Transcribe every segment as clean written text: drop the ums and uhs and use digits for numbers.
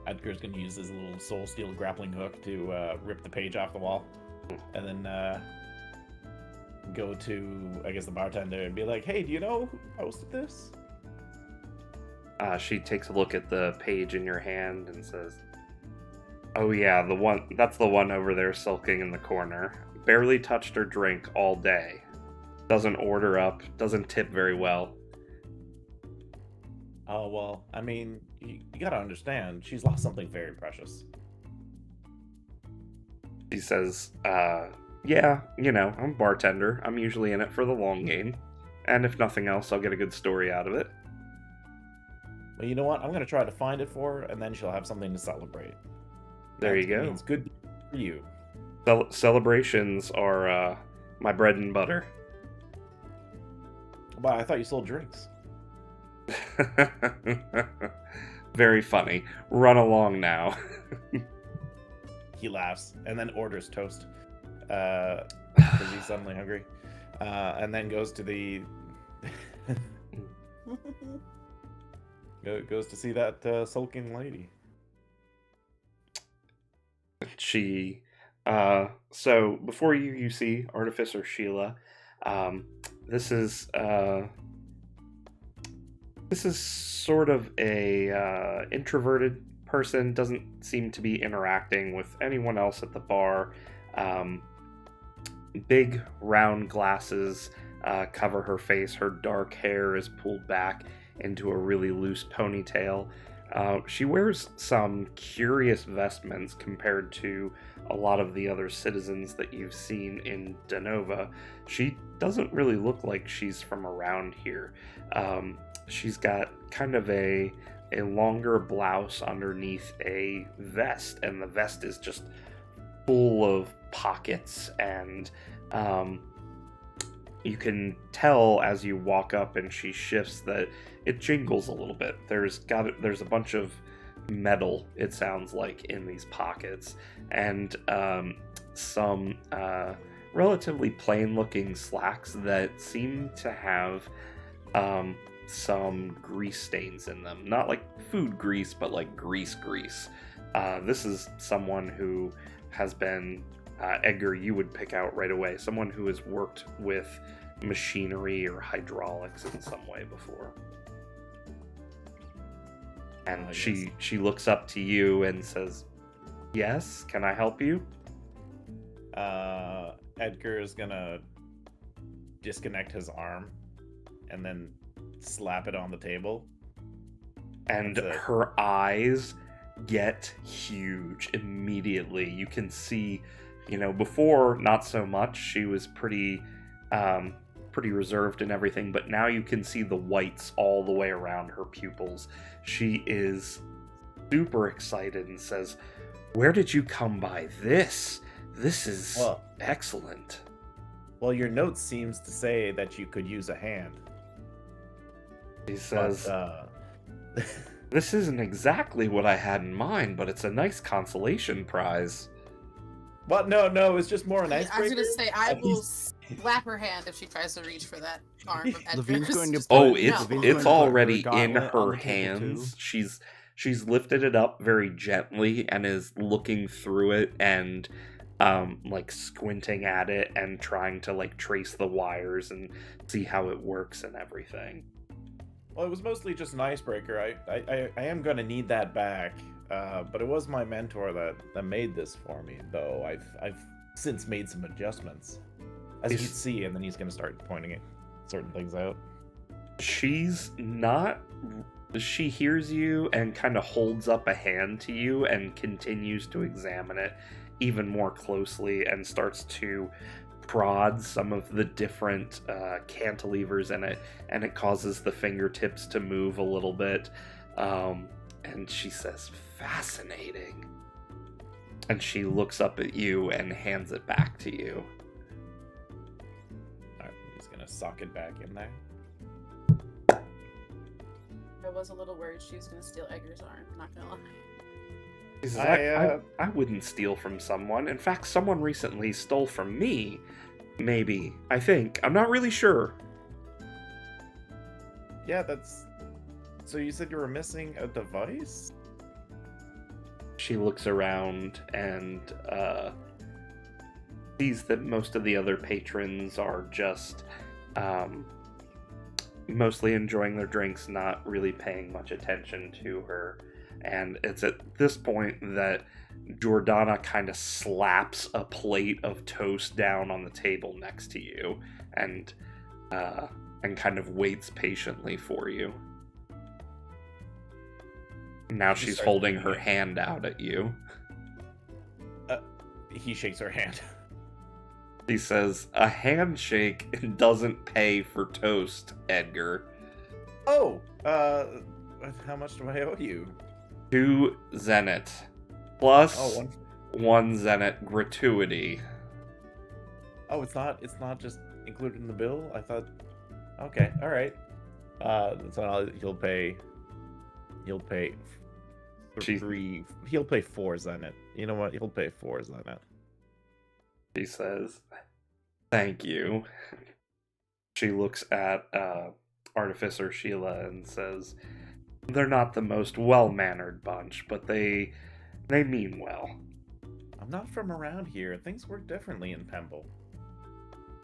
Edgar's gonna use his little soul steel grappling hook to rip the page off the wall, and then go to, I guess, the bartender and be like, "Hey, do you know who posted this?" She takes a look at the page in your hand and says, "Oh yeah, that's the one over there sulking in the corner. Barely touched her drink all day. Doesn't order up, doesn't tip very well." Oh, well, I mean, you gotta understand, she's lost something very precious. She says, yeah, I'm a bartender. I'm usually in it for the long game. And if nothing else, I'll get a good story out of it." Well, you know what? I'm gonna try to find it for her, and then she'll have something to celebrate. There you go. Means good for you. Celebrations are my bread and butter. But I thought you sold drinks. Very funny. Run along now. He laughs, and then orders toast. Because he's suddenly hungry. And then goes to the... goes to see that sulking lady. She... So, before you see Artificer Sheila, this is sort of a introverted person, doesn't seem to be interacting with anyone else at the bar. Big round glasses cover her face. Her dark hair is pulled back into a really loose ponytail. She wears some curious vestments compared to a lot of the other citizens that you've seen in Denova. She doesn't really look like she's from around here. She's got kind of a longer blouse underneath a vest, and the vest is just full of pockets, and you can tell as you walk up and she shifts that it jingles a little bit. There's a bunch of metal, it sounds like, in these pockets, and some relatively plain looking slacks that seem to have some grease stains in them. Not like food grease, but like grease. This is someone who has been, Edgar, you would pick out right away, someone who has worked with machinery or hydraulics in some way before. And she looks up to you and says, "Yes, can I help you?" Edgar is gonna disconnect his arm and then slap it on the table. And her eyes get huge immediately. You can see, before, not so much. She was pretty reserved and everything, but now you can see the whites all the way around her pupils. She is super excited and says, "Where did you come by this? This is excellent." Well, your note seems to say that you could use a hand. He says, "This isn't exactly what I had in mind, but it's a nice consolation prize." What? No, it's just more an icebreaker. I was gonna say, I will slap her hand if she tries to reach for that arm of Edgar's. It's already in her hands. She's lifted it up very gently and is looking through it and like squinting at it and trying to like trace the wires and see how it works and everything. Well, it was mostly just an icebreaker. I am gonna need that back. But it was my mentor that made this for me, though I've since made some adjustments, as you can see, and then he's gonna start pointing at certain things out. She hears you and kind of holds up a hand to you and continues to examine it even more closely and starts to prod some of the different cantilevers in it, and it causes the fingertips to move a little bit. And she says, "Fascinating." And she looks up at you and hands it back to you. Alright, he's gonna sock it back in there. I was a little worried she was gonna steal Edgar's arm, not gonna lie. He says, I wouldn't steal from someone. In fact, someone recently stole from me. Maybe. I think. I'm not really sure. Yeah, that's... So you said you were missing a device? she looks around and sees that most of the other patrons are just mostly enjoying their drinks, not really paying much attention to her. And it's at this point that Jordana kind of slaps a plate of toast down on the table next to you and kind of waits patiently for you. Now she's holding her hand out at you. He shakes her hand. He says, "A handshake doesn't pay for toast, Edgar." Oh, how much do I owe you? 2 zenith. Plus Oh, 1 zenith gratuity. Oh, it's not just included in the bill? I thought... Okay, alright. So he'll pay 3... He'll pay 4 zenith. You know what? He'll pay 4 zenith. She says, "Thank you." She looks at Artificer Sheila and says, "They're not the most well-mannered bunch, but they mean well." I'm not from around here. Things work differently in Pemble.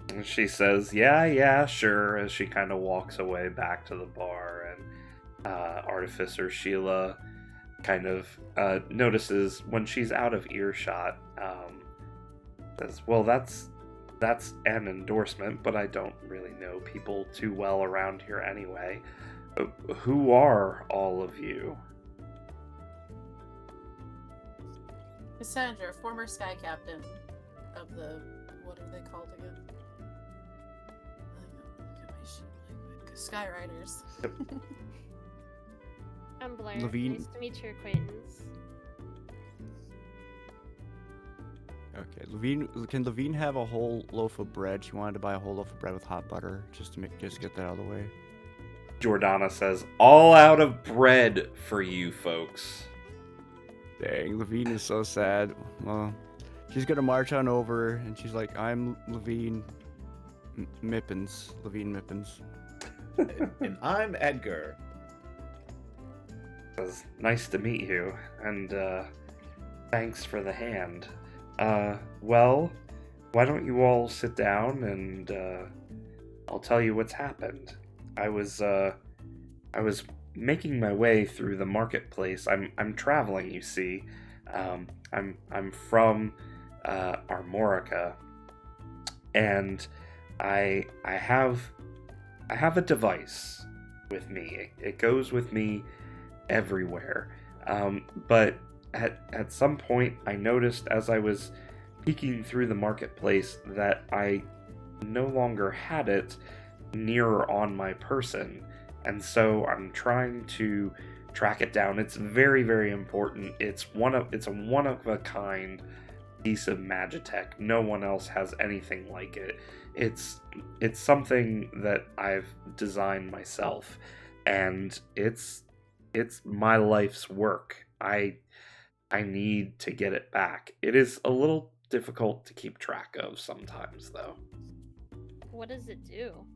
And she says, yeah, sure, as she kind of walks away back to the bar. And Artificer Sheila kind of notices when she's out of earshot, says, "Well, that's an endorsement, but I don't really know people too well around here anyway. Who are all of you?" Cassandra, former sky captain of the... What are they called again? Look at my sheet. Sky Riders. I'm Blair. Levine. Nice to meet your acquaintance. Okay, Levine, can Levine have a whole loaf of bread? She wanted to buy a whole loaf of bread with hot butter, just to get that out of the way. Jordana says, "All out of bread for you folks." Dang, Levine is so sad. Well, she's gonna march on over, and she's like, "I'm Levine Mippins. Levine Mippins." And I'm Edgar. Says, "Nice to meet you, and thanks for the hand. Well, why don't you all sit down and I'll tell you what's happened. I was making my way through the marketplace. I'm traveling, you see. I'm from Armorica, and I have a device with me. It goes with me everywhere. But at some point, I noticed as I was peeking through the marketplace that I no longer had it near on my person, and so I'm trying to track it down. It's very, very important. It's a one of a kind piece of Magitech. No one else has anything like it. It's something that I've designed myself, and it's my life's work. I need to get it back. It is a little difficult to keep track of sometimes, though. What does it do?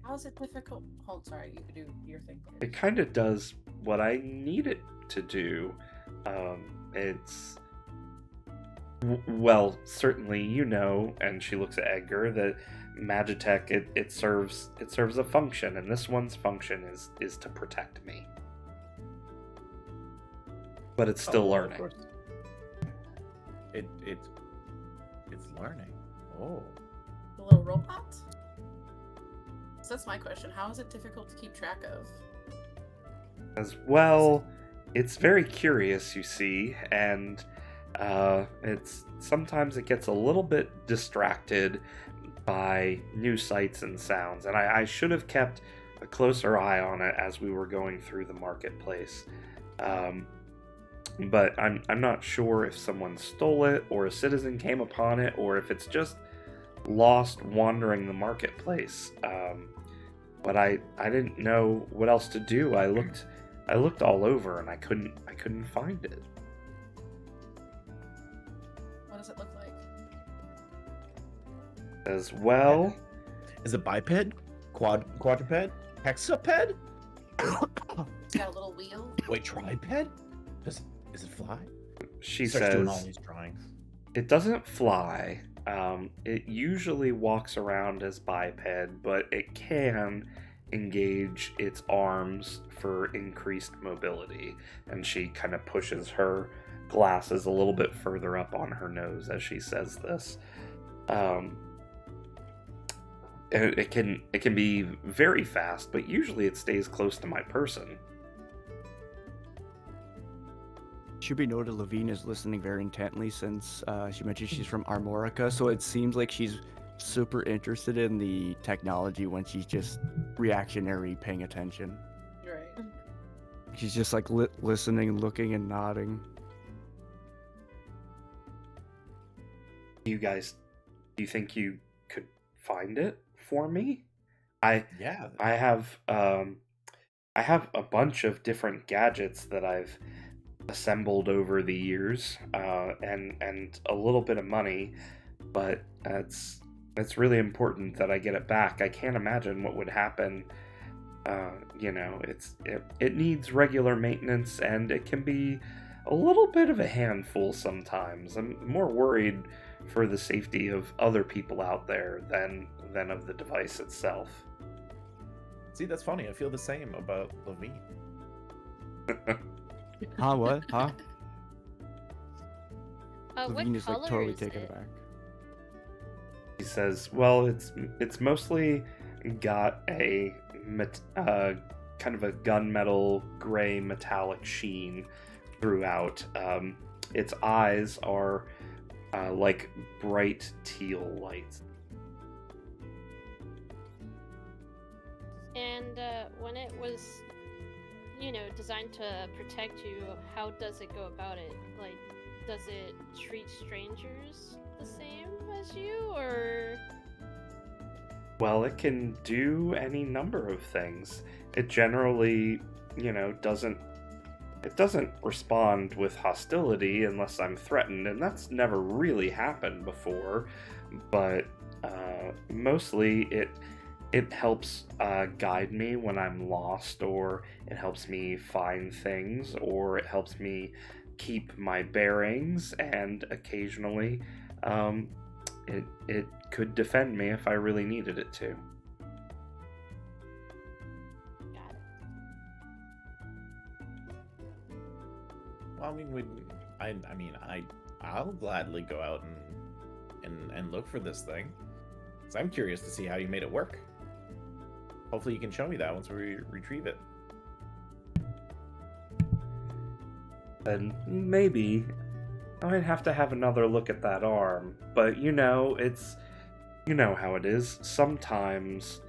How is it difficult? Hold, sorry, you could do your thing. It kind of does what I need it to do. Well, certainly you know, and she looks at Edgar, that Magitech, it serves a function, and this one's function is to protect me. But it's still learning. Of course. It's learning. Oh. The little robot? So that's my question. How is it difficult to keep track of? As well, it's very curious, you see, and sometimes it gets a little bit distracted by new sights and sounds, and I should have kept a closer eye on it as we were going through the marketplace. But I'm not sure if someone stole it, or a citizen came upon it, or if it's just lost wandering the marketplace. But I didn't know what else to do. I looked all over and I couldn't find it. What does it look like? As well, Is it biped? Quadruped? Hexaped? It's got a little wheel. Wait, triped? Is it fly? She Starts doing all says these drawings. it doesn't fly. It usually walks around as biped, but it can engage its arms for increased mobility. And she kind of pushes her glasses a little bit further up on her nose as she says this. And it can be very fast, but usually it stays close to my person. Should be noted, Levine is listening very intently since she mentioned she's from Armorica, so it seems like she's super interested in the technology when she's just reactionary paying attention. Right. She's just like listening, looking, and nodding. You guys, do you think you could find it for me? I Yeah. have a bunch of different gadgets that I've assembled over the years, and a little bit of money, but it's really important that I get it back. I can't imagine what would happen. It needs regular maintenance, and it can be a little bit of a handful sometimes. I'm more worried for the safety of other people out there than of the device itself. See, that's funny. I feel the same about Levine. Huh? What? Huh? What Levine is like color totally is taken it? aback. He says, "Well, it's mostly got a kind of a gunmetal gray metallic sheen throughout. Its eyes are like bright teal lights." And when it was, designed to protect you, how does it go about it? Like, does it treat strangers the same as you, or? Well, it can do any number of things. It generally, doesn't respond with hostility unless I'm threatened, and that's never really happened before. But mostly it helps guide me when I'm lost, or it helps me find things, or it helps me keep my bearings, and occasionally it could defend me if I really needed it to. Got it. Well, I'll gladly go out and look for this thing. 'Cause I'm curious to see how you made it work. Hopefully you can show me that once we retrieve it. Then maybe I might have to have another look at that arm. But it's how it is. Sometimes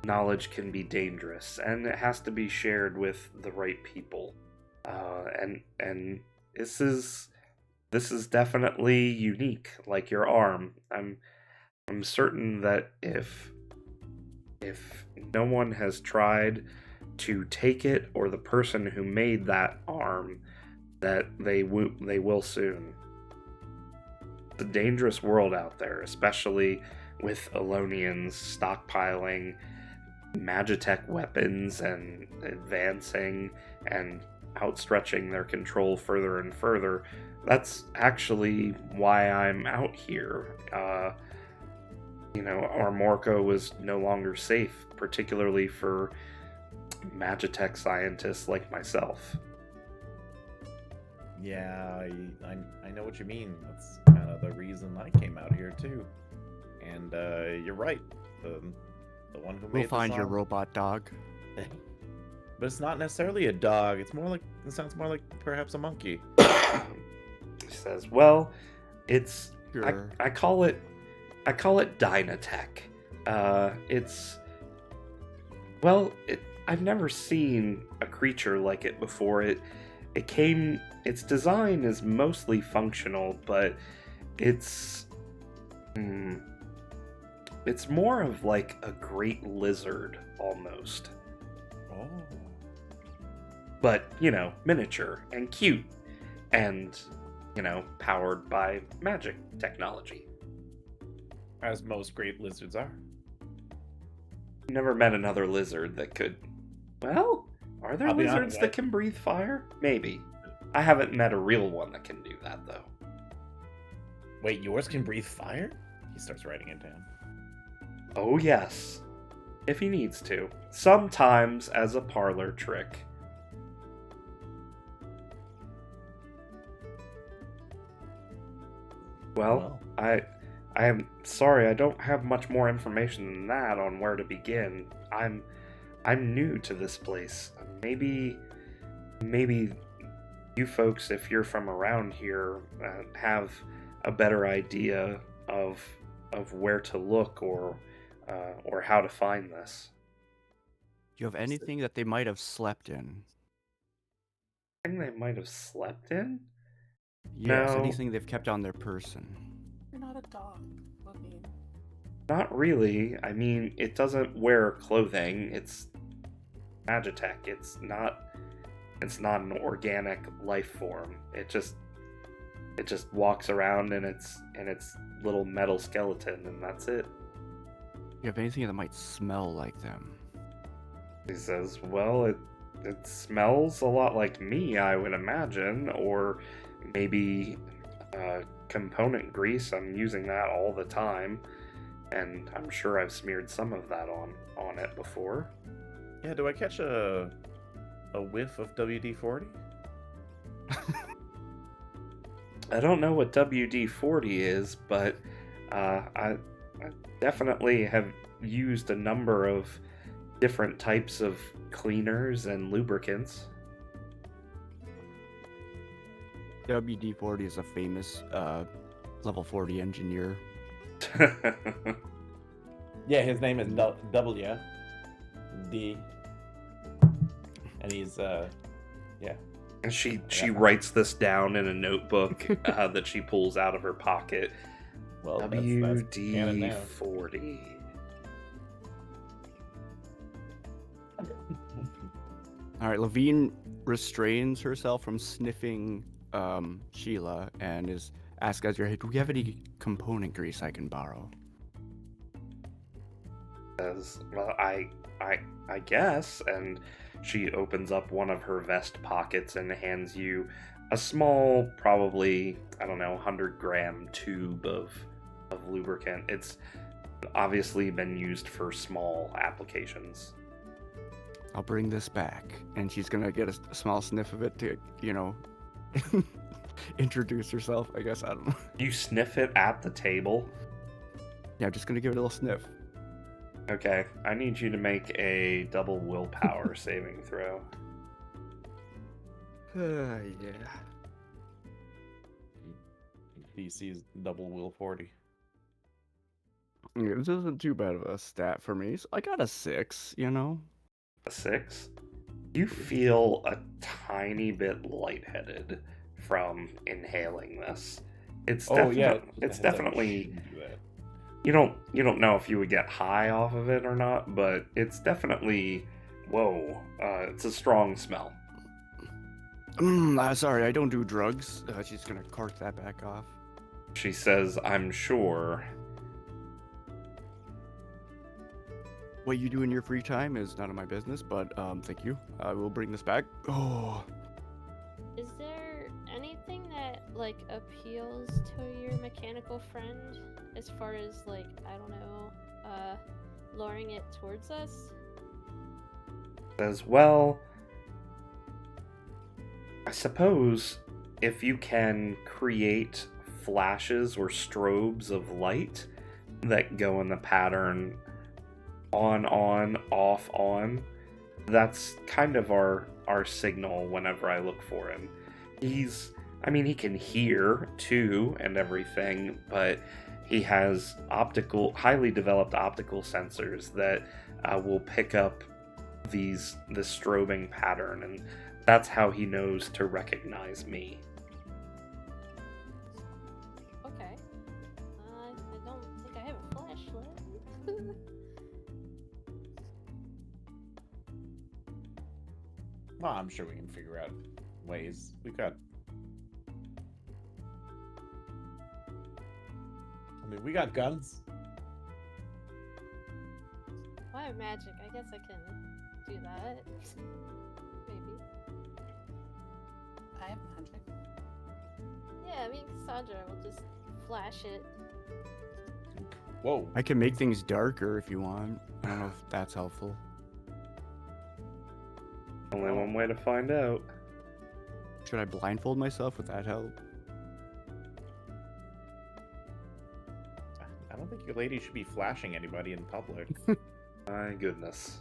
knowledge can be dangerous, and it has to be shared with the right people. And this is definitely unique, like your arm. I'm certain that if no one has tried to take it, or the person who made that arm, that they will soon. It's a dangerous world out there, especially with Elonians stockpiling Magitech weapons and advancing and outstretching their control further and further. That's actually why I'm out here. Armorco was no longer safe, particularly for Magitech scientists like myself. Yeah, I know what you mean. That's kind of the reason I came out here too. And you're right. The one who made We'll find this your arm- robot dog. But it's not necessarily a dog. It sounds more like perhaps a monkey. He says, "Well, it's Sure. I call it Dynatech. I've never seen a creature like it before. Its design is mostly functional, but it's more of like a great lizard almost. Oh. But, miniature and cute and, powered by magic technology. As most great lizards are. Never met another lizard that could. Well, are there I'll be lizards honest, that can breathe fire? Maybe. I haven't met a real one that can do that, though. Wait, yours can breathe fire? He starts writing it down. Oh, yes. If he needs to. Sometimes as a parlor trick. Well, I am sorry, I don't have much more information than that on where to begin. I'm new to this place. Maybe you folks, if you're from around here, have a better idea of where to look or how to find this. Do you have anything that they might have slept in? Thing they might have slept in? Yes, No. anything they've kept on their person. You're not a dog, Levine. Not really. I mean, it doesn't wear clothing. It's Magitech. It's not an organic life form. It just walks around in its little metal skeleton, and that's it. Do you have anything that might smell like them? He says, well, it smells a lot like me, I would imagine, or maybe component grease. I'm using that all the time, and I'm sure I've smeared some of that on it before. Yeah, do I catch a whiff of WD-40? I don't know what WD-40 is, but I definitely have used a number of different types of cleaners and lubricants. WD-40 is a famous level 40 engineer. Yeah, his name is W. D. And he's, yeah. And she writes this down in a notebook that she pulls out of her pocket. Well, that's canon now. WD-40. All right, Levine restrains herself from sniffing Sheila and is asked as your head, do we have any component grease I can borrow? Says, well, I guess, and she opens up one of her vest pockets and hands you a small, probably, I don't know, 100-gram tube of lubricant. It's obviously been used for small applications. I'll bring this back. And she's gonna get a small sniff of it to, introduce herself, I guess. I don't know. You sniff it at the table? Yeah, I'm just gonna give it a little sniff. Okay, I need you to make a double willpower saving throw. Yeah. DC's double will 40. Yeah, this isn't too bad of a stat for me. So I got a 6, A 6? You feel a tiny bit lightheaded from inhaling this. It's definitely you don't know if you would get high off of it or not, but it's definitely it's a strong smell. Sorry, I don't do drugs. She's gonna cork that back off. She says, I'm sure. What you do in your free time is none of my business, but thank you. I will bring this back. Oh. Is there anything that appeals to your mechanical friend as far as I don't know, luring it towards us? Says, well, I suppose if you can create flashes or strobes of light that go in the pattern on, off, on, that's kind of our signal whenever I look for him. He can hear too and everything, but he has highly developed optical sensors that will pick up this strobing pattern, and that's how he knows to recognize me. Okay. I don't think I have a flashlight. Well, I'm sure we can figure out ways. We got guns. Well, I have magic. I guess I can do that. Maybe. I I have magic. Yeah, me and Cassandra will just flash it. Whoa. I can make things darker if you want. I don't know if that's helpful. Only one way to find out. Should I blindfold myself? Would that help? I don't think your lady should be flashing anybody in public. My goodness.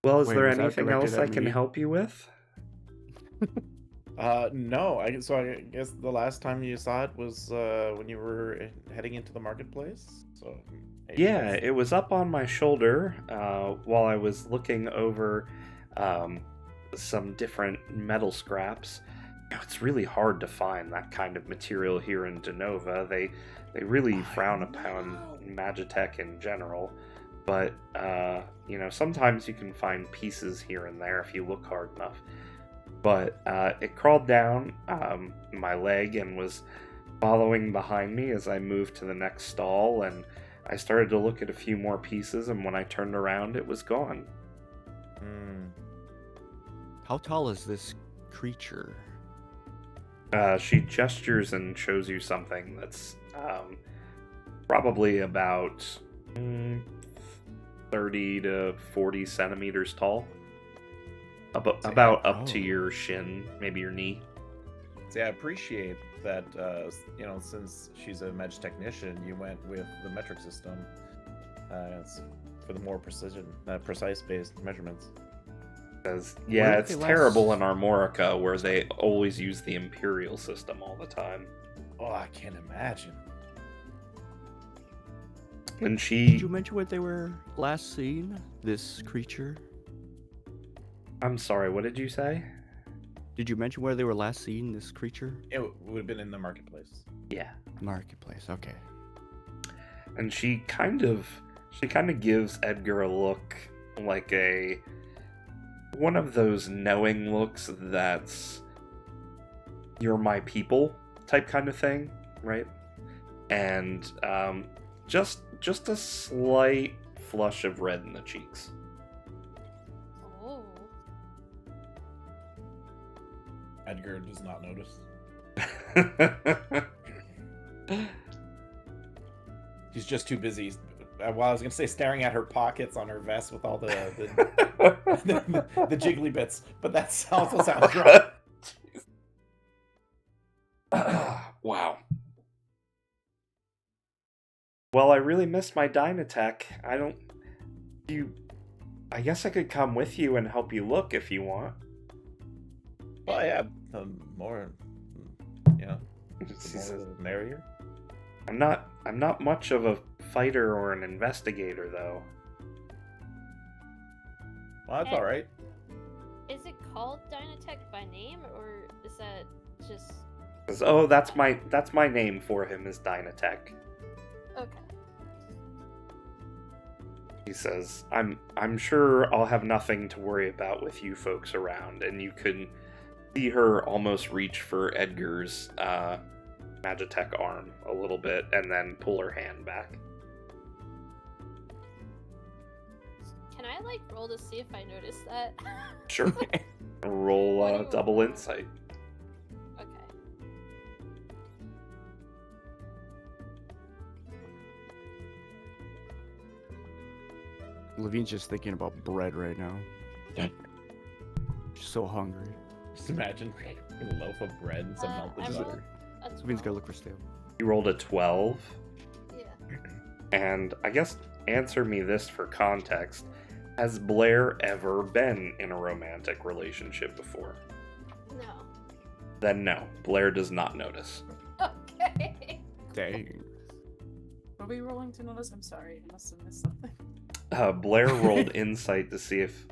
Well, is Wait, there was that anything else directed I at can me? help you with? No. So I guess the last time you saw it was when you were heading into the marketplace. So maybe Yeah, that's- it was up on my shoulder while I was looking over some different metal scraps. You know, it's really hard to find that kind of material here in Denova. They really frown upon Magitech in general. But, you know, sometimes you can find pieces here and there if you look hard enough. But it crawled down my leg and was following behind me as I moved to the next stall, and I started to look at a few more pieces, and when I turned around, it was gone. Hmm. How tall is this creature? She gestures and shows you something that's probably about 30 to 40 centimeters tall. About up to Oh. your shin, maybe your knee. See, I appreciate that, you know, since she's a Mage technician, you went with the metric system for the more precise-based measurements. Because, Where yeah, did it's they terrible last- in Armorica where they always use the Imperial system all the time. Oh, I can't imagine. And Did she... you mention what they were last seen? This creature? I'm sorry, what did you say? Did you mention where they were last seen? This creature? It would have been in the marketplace. Yeah. Marketplace. Okay. And she kind of gives Edgar a look like one of those knowing looks that's you're my people type kind of thing, right? And just a slight flush of red in the cheeks. Oh. Edgar does not notice. He's just too busy. Well, I was gonna say staring at her pockets on her vest with all the the jiggly bits, but that also sounds wrong. Wow. Well, I really miss my Dynatech. I guess I could come with you and help you look if you want. Oh yeah, more, you know, She the says, more the merrier. I'm not much of a fighter or an investigator though. Well, that's all right. Is it called Dynatech by name, or is that just... Oh, that's my name for him is Dynatech. Okay. He says, I'm sure I'll have nothing to worry about with you folks around, and you can see her almost reach for Edgar's Magitech arm a little bit and then pull her hand back. Can I, like, roll to see if I notice that? Sure. Roll What do you double want? insight. Okay. Levine's just thinking about bread right now. She's so hungry. Just imagine a loaf of bread and some melted I butter. rolled a Levine's 12. gotta look for stale. You rolled a 12, Yeah. and I guess answer me this for context. Has Blair ever been in a romantic relationship before? No. Then no, Blair does not notice. Okay. Dang. Were we rolling to notice? I'm sorry, I must have missed something. Blair rolled insight to see if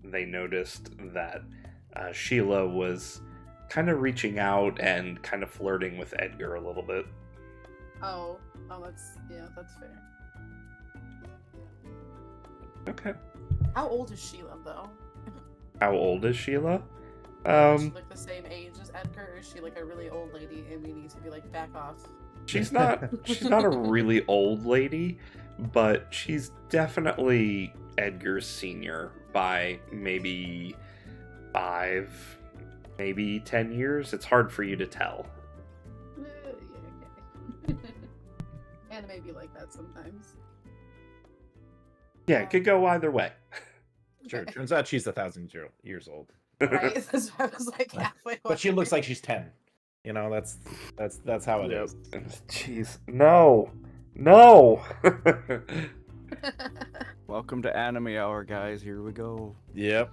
they noticed that Sheila was kind of reaching out and kind of flirting with Edgar a little bit. Oh, that's fair. Okay. How old is Sheila though? How old is Sheila? Is she like the same age as Edgar, or is she like a really old lady and we need to be like back off? she's not a really old lady, but she's definitely Edgar's senior by maybe 5, maybe 10 years. It's hard for you to tell. Yeah, okay. Anime be like that sometimes. Yeah, it could go either way. Sure. Okay. Turns out she's 1,000 years old, Right? That's why I was like halfway. but she looks like she's 10. You know, that's how it Yep. is. Jeez, no. Welcome to Anime Hour, guys. Here we go. Yep.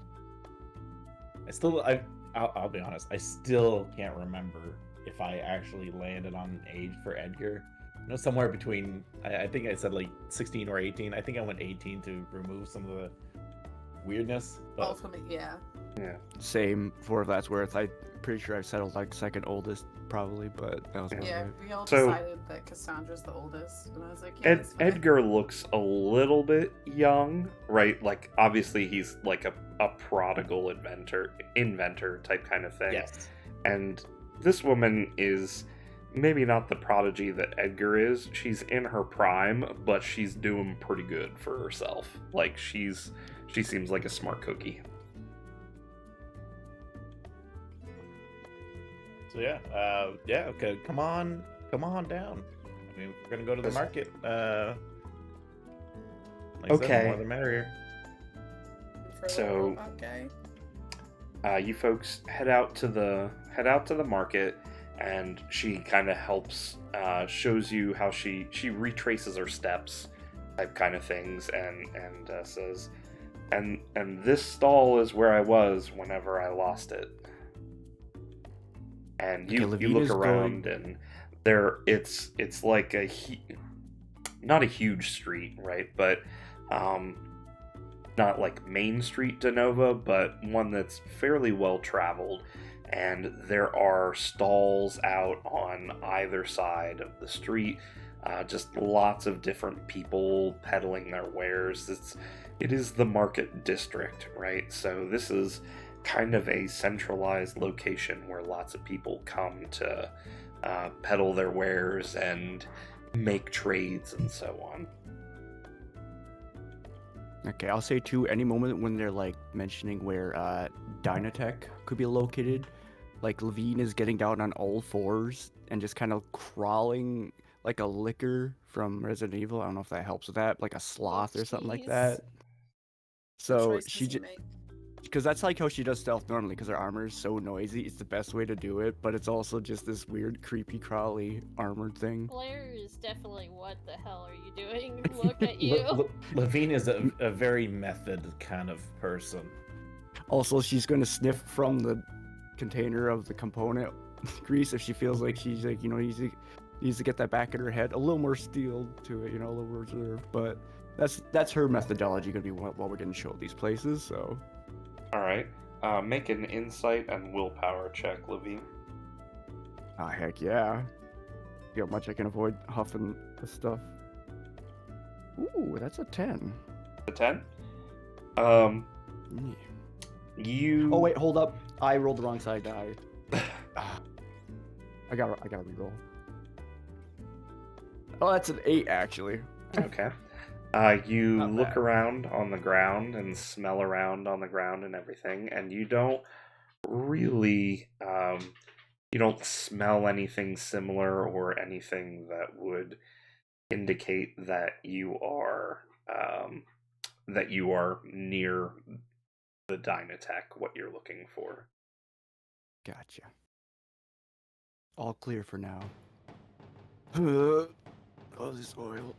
I'll be honest. I still can't remember if I actually landed on an age for Edgar. You know, somewhere between. I think I said like 16 or 18. I think I went 18 to remove some of the weirdness. But Ultimately, yeah. Yeah. Same for if that's worth. I'm pretty sure I've settled like second oldest probably, but that was about Yeah, right. we all So- decided that Cassandra's the oldest, and I was like, yeah, that's fine. Edgar looks a little bit young, right? Like, obviously he's like a prodigal inventor type kind of thing. yes. And this woman is maybe not the prodigy that Edgar is. She's in her prime, but she's doing pretty good for herself. Like, she seems like a smart cookie. So yeah, okay, come on down. I mean, we're gonna go to the market. Like I said, Okay. the more the merrier. For a So- little robot guy. You folks head out to the market, and she kind of helps, shows you how she retraces her steps, type kind of things, and says, and this stall is where I was whenever I lost it. And you Okay, look Lavina's around, and there it's like not a huge street, right? But not like Main Street de Nova, but one that's fairly well traveled. And there are stalls out on either side of the street, just lots of different people peddling their wares. It is the market district, right? So this is kind of a centralized location where lots of people come to peddle their wares and make trades and so on. Okay, I'll say too, any moment when they're like mentioning where Dynatech could be located, like Levine is getting down on all fours and just kind of crawling like a licker from Resident Evil. I don't know if that helps with that, like a sloth or something like jeez. that. So Choices she you just, make. because that's like how she does stealth normally, because her armor is so noisy. It's the best way to do it, but it's also just this weird, creepy, crawly armored thing. Blair is definitely, what the hell are you doing? Look at you. Levine is a very method kind of person. Also, she's going to sniff from the container of the component grease if she feels like she's like, needs to get that back in her head. A little more steel to it, a little more reserved. But that's her methodology going to be what we're going to show these places. So, All right. Make an insight and willpower check, Levine. heck yeah. See how much I can avoid huffing the stuff. Ooh, that's a 10. A 10? Yeah. You. Oh wait, hold up. I rolled the wrong side die. I gotta reroll. Oh, that's an 8 actually. Okay. You Not look bad. around on the ground and smell around on the ground and everything, and you don't really, you don't smell anything similar or anything that would indicate that you are near the Dynatech, what you're looking for. Gotcha. All clear for now. Oh, this oil.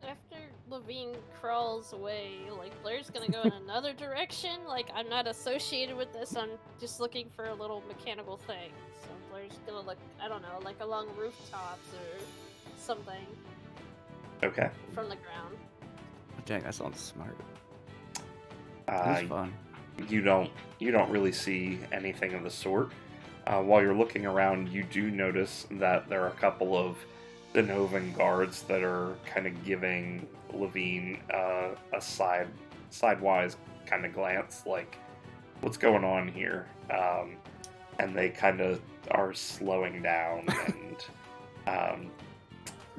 After Levine crawls away, like, Blair's gonna go in another direction. Like, I'm not associated with this, I'm just looking for a little mechanical thing. So Blair's gonna look, I don't know, like along rooftops or something Okay. from the ground. Dang, that sounds smart. Uh, It's fun. you don't really see anything of the sort. While you're looking around, you do notice that there are a couple of Denovan guards that are kind of giving Levine a sidewise kind of glance, like, what's going on here? And they kind of are slowing down and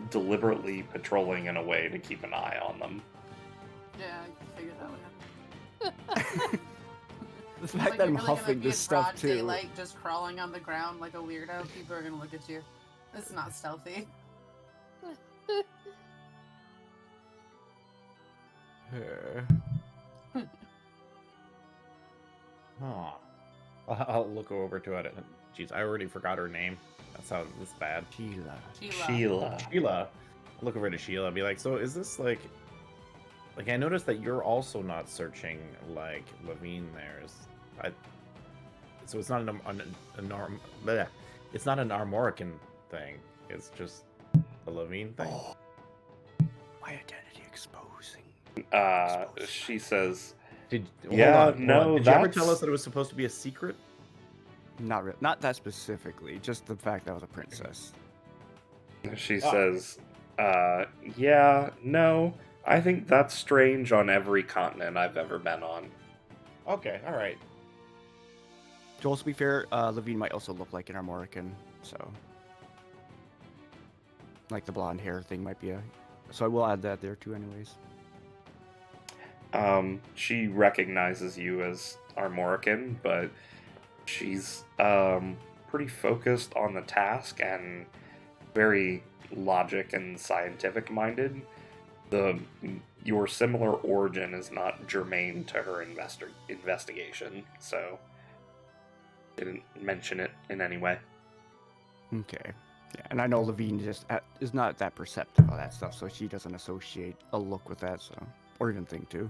deliberately patrolling in a way to keep an eye on them. Yeah, I figured that would happen. The fact Like, that you're I'm really gonna huffing be this in stuff broad too. daylight, just crawling on the ground like a weirdo. People are gonna look at you. It's not stealthy. Huh. I'll look over to it. Jeez, I already forgot her name. That's bad. Sheila. Sheila. Sheila. I'll look over to Sheila and be like, so is this like I noticed that you're also not searching like Levine there's so it's not it's not an Armorican thing. It's just a Levine thing. My identity exposing. She says, Hold on. no, Did you ever tell that's- us that it was supposed to be a secret? Not that specifically. Just the fact that I was a princess. She Ah. says, yeah, no, I think that's strange on every continent I've ever been on. Okay, all right. To also be fair, Levine might also look like an Armorican, so like the blonde hair thing might be a. So I will add that there too, anyways. She recognizes you as Armorican, but she's pretty focused on the task and very logic and scientific minded. Your similar origin is not germane to her investigation, so didn't mention it in any way. Okay. Yeah, and I know Levine just is not that perceptive of that stuff, so she doesn't associate a look with that, so or even think to.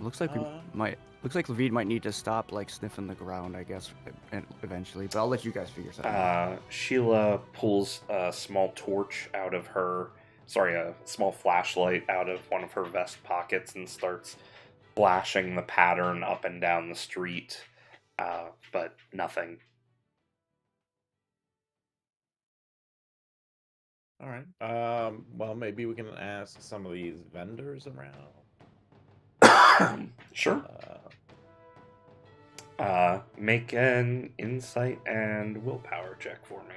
Looks like looks like Levine might need to stop like sniffing the ground, I guess, eventually. But I'll let you guys figure something out. Sheila pulls a small torch out of her, a small flashlight out of one of her vest pockets and starts flashing the pattern up and down the street, but nothing. All right. Well, maybe we can ask some of these vendors around. Sure. Make an insight and willpower check for me.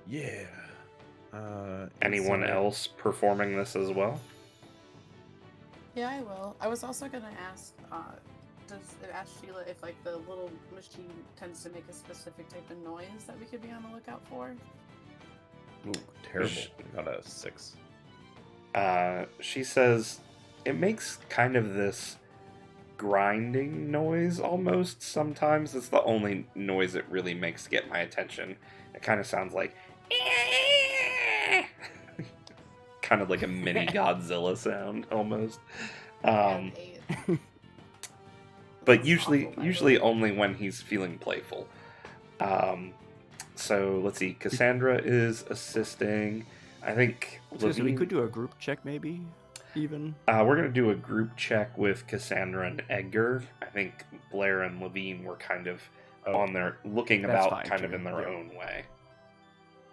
Yeah. Anyone insight. else performing this as well? Yeah, I will. I was also gonna ask, does it ask Sheila if like the little machine tends to make a specific type of noise that we could be on the lookout for? Ooh, terrible. Got a 6. She says it makes kind of this grinding noise almost sometimes. It's the only noise it really makes to get my attention. It kind of sounds like kind of like a mini Godzilla sound almost. Yeah, But That's usually awful, by the way. only when he's feeling playful. So let's see. Cassandra is assisting. I think So we Levine- could do a group check, maybe, even. we're gonna do a group check with Cassandra and Edgar. I think Blair and Levine were kind of on their looking That's about, fine, kind of too. in their Yeah. own way.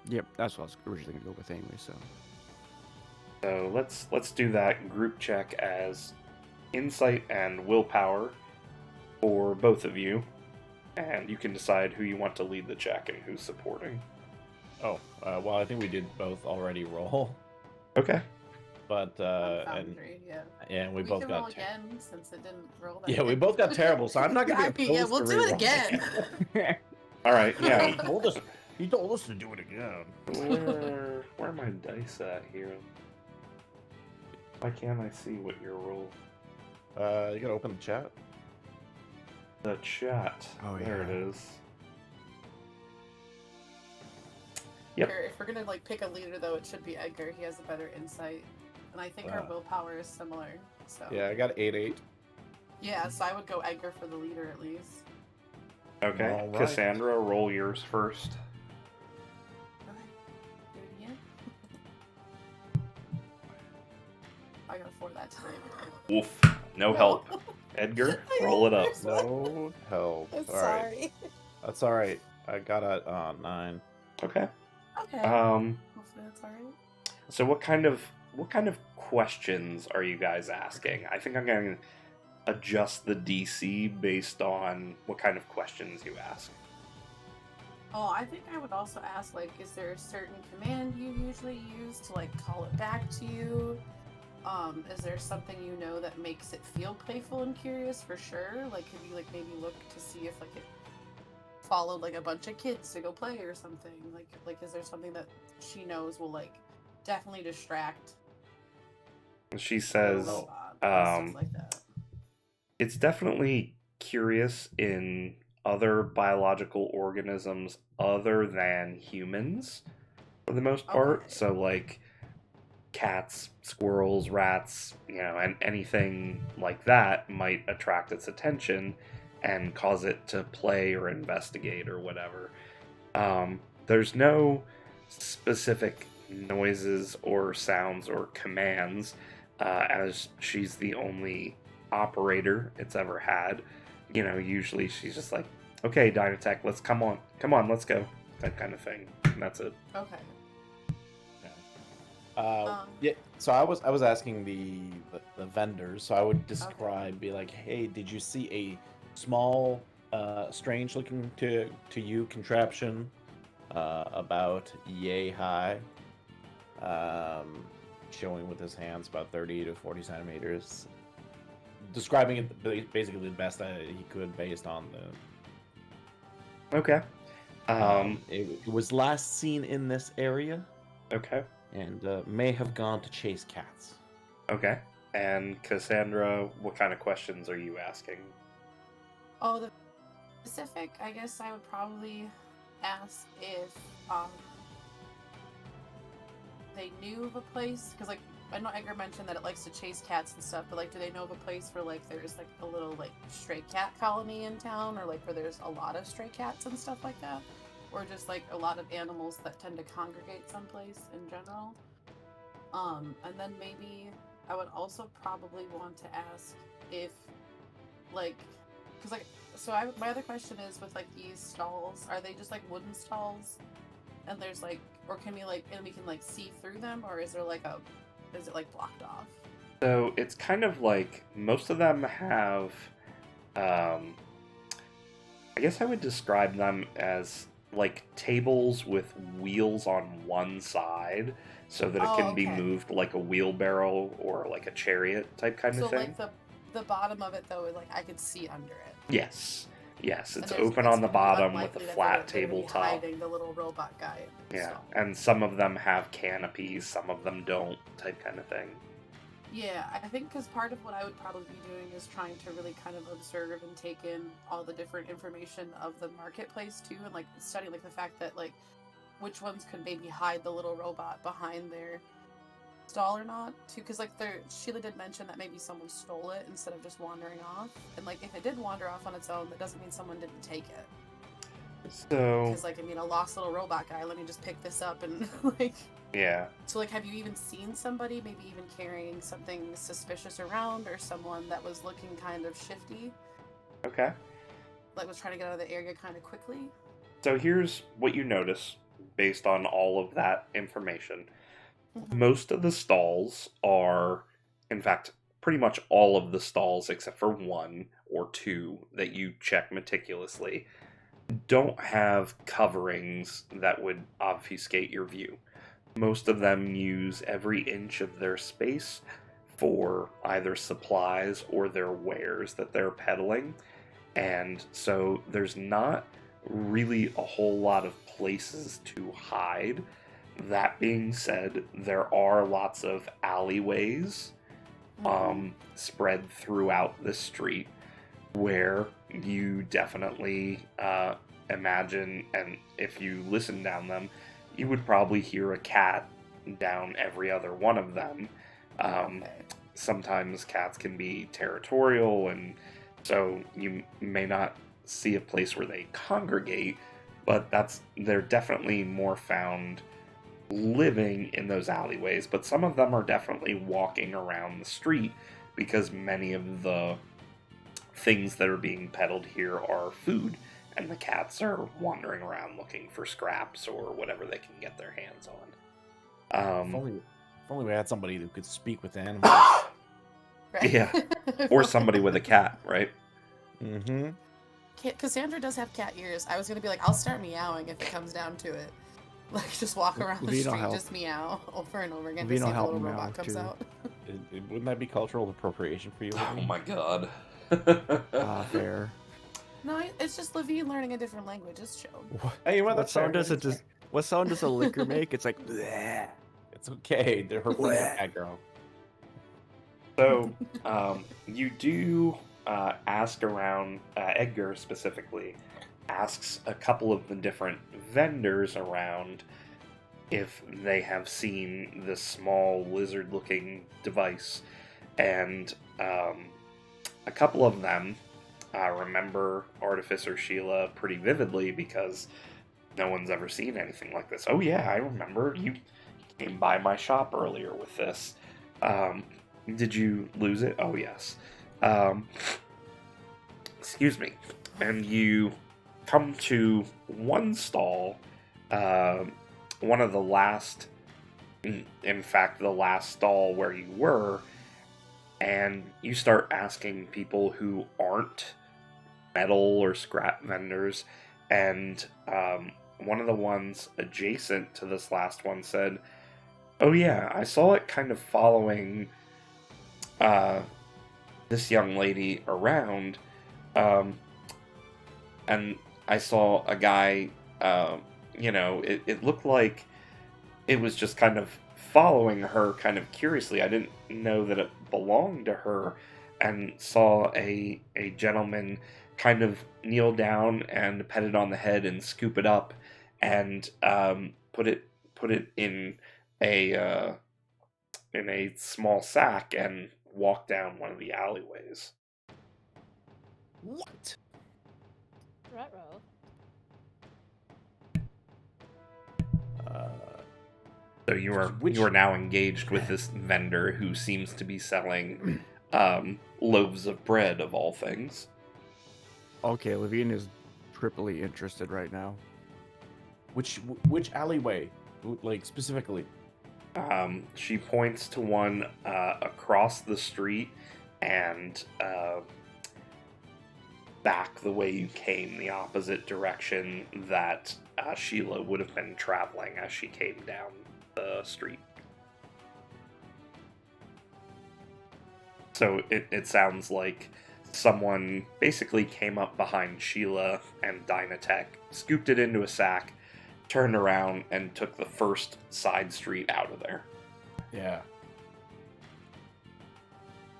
Yep, that's what I was originally gonna go with anyway. So let's do that group check as insight and willpower for both of you, and you can decide who you want to lead the check and who's supporting. Oh, well, I think we did both already roll, Okay. but and Foundry, yeah. and we We both can got roll again since it didn't roll that yeah, we good. both got terrible. So I'm not gonna be Yeah, opposed we'll to do it re-rolling. again. All right. Yeah. He told us to do it again. Where are my dice at here? Why can't I see what your roll? You gotta open the chat. The chat. Oh, There it yeah. is. Yep. If we're gonna like pick a leader though, it should be Edgar. He has a better insight. And I think our Wow. willpower is similar. So Yeah, I got 8/8. yeah, so I would go Edgar for the leader at least. Okay. All right. Cassandra, roll yours first. Okay. Do it again. I got a 4 that time. Woof. No help. Edgar, roll it up. No help. I'm All right, sorry. that's all right. I got a 9. Okay. Okay. Um. Hopefully that's alright. So what kind of what kind of questions are you guys asking? I think I'm going to adjust the DC based on what kind of questions you ask. Oh, I think I would also ask, like, is there a certain command you usually use to, like, call it back to you? Is there something you know that makes it feel playful and curious for sure? Like, could you, like, maybe look to see if, like, it followed, like, a bunch of kids to go play or something? Like, is there something that she knows will, like, definitely distract She the says, robot and stuff like that? it's definitely curious in other biological organisms other than humans for the most part. Okay. So, like cats, squirrels, rats, and anything like that might attract its attention and cause it to play or investigate or whatever. There's no specific noises or sounds or commands, as she's the only operator it's ever had. Usually she's just like, okay, Dynatech, let's come on, let's go, that kind of thing. And that's it. Okay. Yeah. So I was asking the vendors. So I would describe, be like, hey, did you see a small, strange looking to you contraption, about yay high, showing with his hands about 30 to 40 centimeters, describing it basically the best that he could based on the. Okay. It was last seen in this area. Okay. And may have gone to chase cats. Okay. And Cassandra, what kind of questions are you asking? Oh, the specific, I guess I would probably ask if they knew of a place, because like I know Edgar mentioned that it likes to chase cats and stuff, but like do they know of a place where like there's like a little like stray cat colony in town, or like where there's a lot of stray cats and stuff like that? Or just like a lot of animals that tend to congregate someplace in general. And then maybe I would also probably want to ask if, like, because like, so my other question is with like these stalls, are they just like wooden stalls? And there's like, or can we like, and we can like see through them, or is there like is it like blocked off? So it's kind of like most of them have, I guess I would describe them as like tables with wheels on one side so that it can be moved like a wheelbarrow or like a chariot type kind of thing. So like the bottom of it though, like I could see under it. Yes, it's open on the bottom with a flat tabletop. Hiding the little robot guy. Yeah, and some of them have canopies, some of them don't, type kind of thing. Yeah, I think because part of what I would probably be doing is trying to really kind of observe and take in all the different information of the marketplace too, and like study like the fact that like which ones could maybe hide the little robot behind their stall or not too, because like Sheila did mention that maybe someone stole it instead of just wandering off, and like if it did wander off on its own, that doesn't mean someone didn't take it. So, because like I mean, a lost little robot guy, let me just pick this up and like. Yeah. So, like, have you even seen somebody maybe even carrying something suspicious around, or someone that was looking kind of shifty? Okay. Like, was trying to get out of the area kind of quickly? So here's what you notice based on all of that information. Mm-hmm. Most of the stalls are, in fact, pretty much all of the stalls except for one or two that you check meticulously don't have coverings that would obfuscate your view. Most of them use every inch of their space for either supplies or their wares that they're peddling. And so there's not really a whole lot of places to hide. That being said, there are lots of alleyways spread throughout the street where you definitely imagine, and if you listen down them, you would probably hear a cat down every other one of them. Sometimes cats can be territorial, and so you may not see a place where they congregate, but they're definitely more found living in those alleyways. But some of them are definitely walking around the street because many of the things that are being peddled here are food, and the cats are wandering around looking for scraps or whatever they can get their hands on. If only we had somebody who could speak with animals. Right? Yeah. Or somebody with a cat, right? Mm-hmm. Cassandra does have cat ears. I was gonna be like, I'll start meowing if it comes down to it. Like, just walk around the Levine will street, help. just meow over and over again to Levine see will if a help little meow, robot comes too. out. Wouldn't that be cultural appropriation for you? Oh Levine? my god. Fair. No, it's just Levine learning a different language. It's chill. Hey, well, What that's fair. sound does it just? What sound does a liquor make? It's like. Bleh. It's okay. They're her being a cat girl. So, you do ask around, Edgar specifically asks a couple of the different vendors around if they have seen this small lizard-looking device. And a couple of them remember Artificer Sheila pretty vividly because no one's ever seen anything like this. Oh yeah, I remember. You came by my shop earlier with this. Did you lose it? Oh, yes. Excuse me. And you come to one stall, one of the last, in fact, the last stall where you were, and you start asking people who aren't metal or scrap vendors, and one of the ones adjacent to this last one said, "Oh yeah, I saw it kind of following this young lady around, and I saw a guy, it looked like it was just kind of following her kind of curiously. I didn't know that it belonged to her, and saw a gentleman kind of kneel down and pet it on the head and scoop it up and put it in a small sack and walk down one of the alleyways." What? Ruh-roh. So you are now engaged with this vendor who seems to be selling loaves of bread of all things. Okay, Levine is triply interested right now. Which alleyway? Like, specifically? She points to one across the street and back the way you came, the opposite direction that Sheila would have been traveling as she came down the street. So it sounds like someone basically came up behind Sheila and Dynatech, scooped it into a sack, turned around, and took the first side street out of there. Yeah.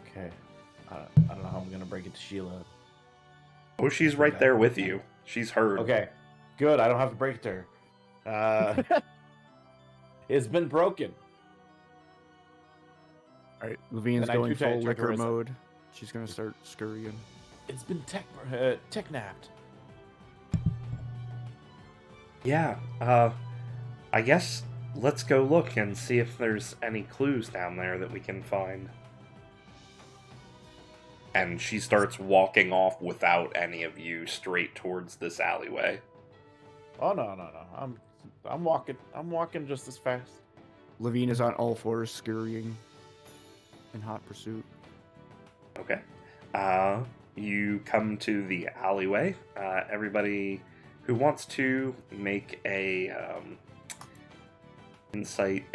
Okay. I don't know how I'm gonna break it to Sheila. Oh, she's right there with you. She's heard. Okay. Good. I don't have to break it to her. It's been broken. All right, Levine's Then I going do try full to liquor arrest her. mode. She's gonna start scurrying. It's been tech napped. Yeah, I guess let's go look and see if there's any clues down there that we can find. And she starts walking off without any of you straight towards this alleyway. Oh no. I'm walking just as fast. Levine is on all fours, scurrying in hot pursuit. Okay. You come to the alleyway. Everybody who wants to make a insight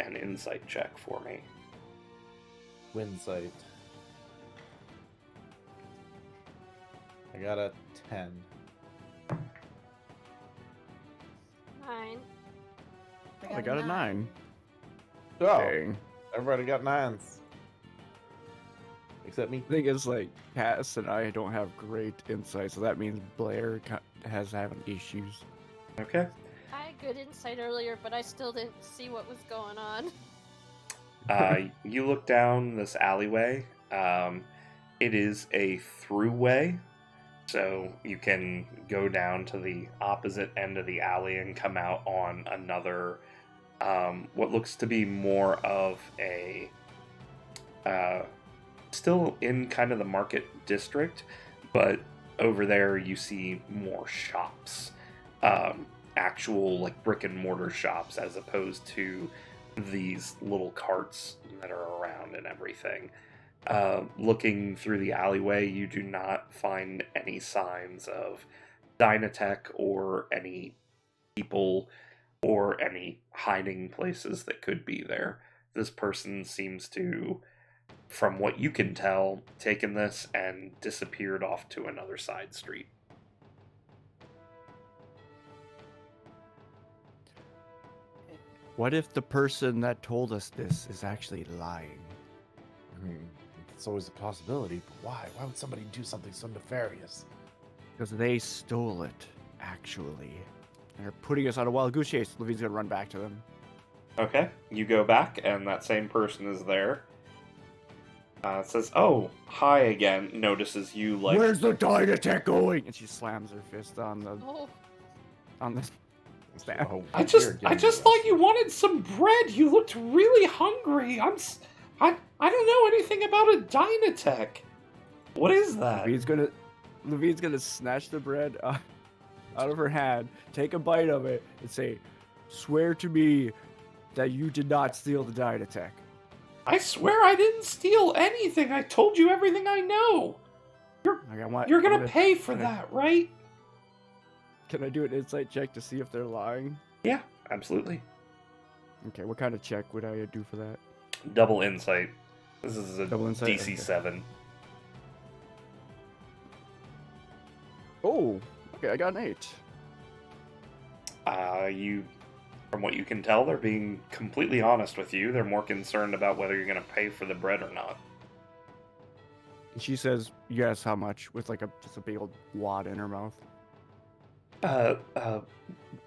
check for me. Winsight. I got a 10. 9. I got a 9. Oh, Dang. everybody got 9s. Except me. The thing is, like, Cass and I don't have great insight, so that means Blair has having issues. Okay. I had good insight earlier, but I still didn't see what was going on. You look down this alleyway. It is a throughway, so you can go down to the opposite end of the alley and come out on another, what looks to be more of a, still in kind of the market district, but over there you see more shops, actual like brick and mortar shops, as opposed to these little carts that are around and everything. Looking through the alleyway, you do not find any signs of Dynatech or any people or any hiding places that could be there. This person seems to, from what you can tell, taken this and disappeared off to another side street. What if the person that told us this is actually lying? I mean, it's always a possibility, but why? Why would somebody do something so nefarious? Because they stole it, actually. And they're putting us on a wild goose chase. Levine's gonna run back to them. Okay, you go back, and that same person is there. Says, "Oh, hi again." Notices you like. Where's the Dynatech going? And she slams her fist on the Oh, stand. Oh, I you're just getting thought us. you wanted some bread. You looked really hungry. I don't know anything about a Dynatech. What is that? Levine's gonna snatch the bread out of her hand, take a bite of it, and say, "Swear to me that you did not steal the Dynatech." I swear I didn't steal anything. I told you everything I know. You're gonna pay for that, right? Can I do an insight check to see if they're lying? Yeah, absolutely. Okay, what kind of check would I do for that? Double insight. This is a Double insight? DC Okay. 7. Oh, okay, I got an 8. You, from what you can tell, they're being completely honest with you. They're more concerned about whether you're gonna pay for the bread or not. And she says, "Yes, how much?" With like just a big old wad in her mouth.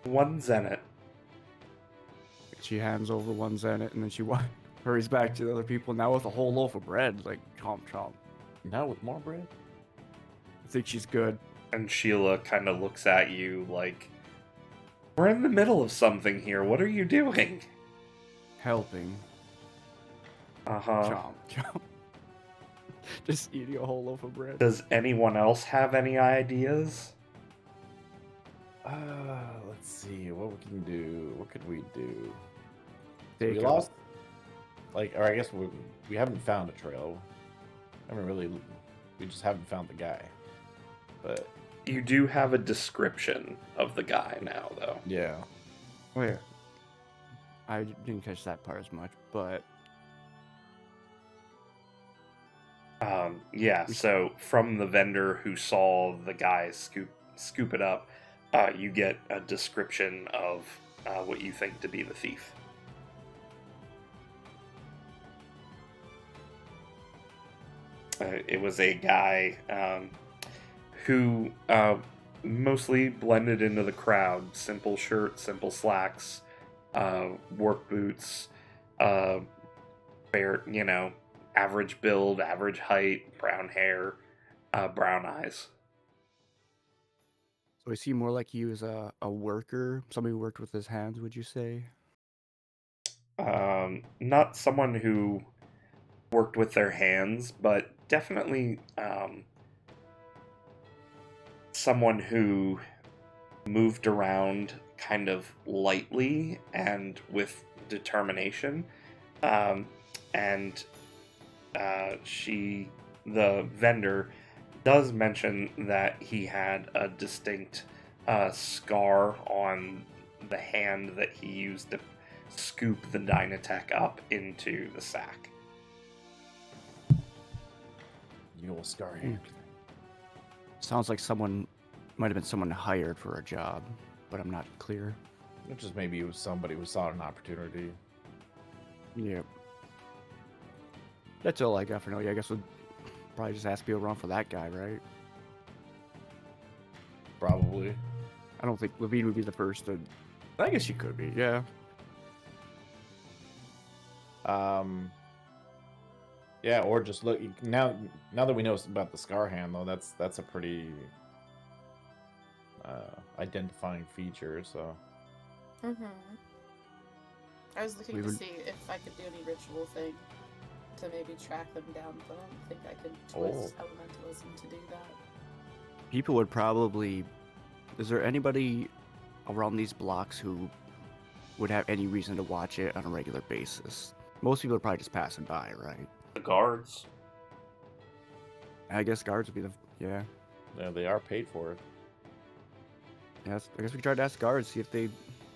1 zenith. She hands over 1 zenith, and then she hurries back to the other people, now with a whole loaf of bread, like, chomp chomp. Now with more bread? I think she's good. And Sheila kind of looks at you like, "We're in the middle of something here. What are you doing?" Helping. Uh-huh. Chomp chomp. Just eating a whole loaf of bread. Does anyone else have any ideas? Let's see what we can do. What could we do? Take We a- lost, or I guess we haven't found a trail. We just haven't found the guy. But You do have a description of the guy now, though. yeah, Where? I didn't catch that part as much, but Yeah, so from the vendor who saw the guy scoop it up, you get a description of what you think to be the thief. It was a guy who mostly blended into the crowd. Simple shirt, simple slacks, work boots, fair, average build, average height, brown hair, brown eyes. so I see more like he was a worker, somebody who worked with his hands, would you say? Not someone who worked with their hands, but definitely someone who moved around kind of lightly and with determination. And the vendor, does mention that he had a distinct scar on the hand that he used to scoop the Dynatech up into the sack. you will scar hand. Sounds like might have been someone hired for a job, but I'm not clear. Which is maybe it was somebody who saw an opportunity. Yep. That's all I got for now. Yeah, I guess we'll probably just ask people around for that guy, right? Probably. I don't think Levine would be the first to. I guess she could be, yeah. Yeah, or just look now. Now that we know about the scar hand, though, that's a pretty identifying feature. So Mm-hmm. I was looking We to would- see if I could do any ritual thing to maybe track them down, but I don't think I could twist elementalism to do that. People would probably. Is there anybody around these blocks who would have any reason to watch it on a regular basis. Most people are probably just passing by, right? The guards. I guess guards would be the yeah. Yeah, they are paid for it. Yes, I guess we tried to ask guards, see if they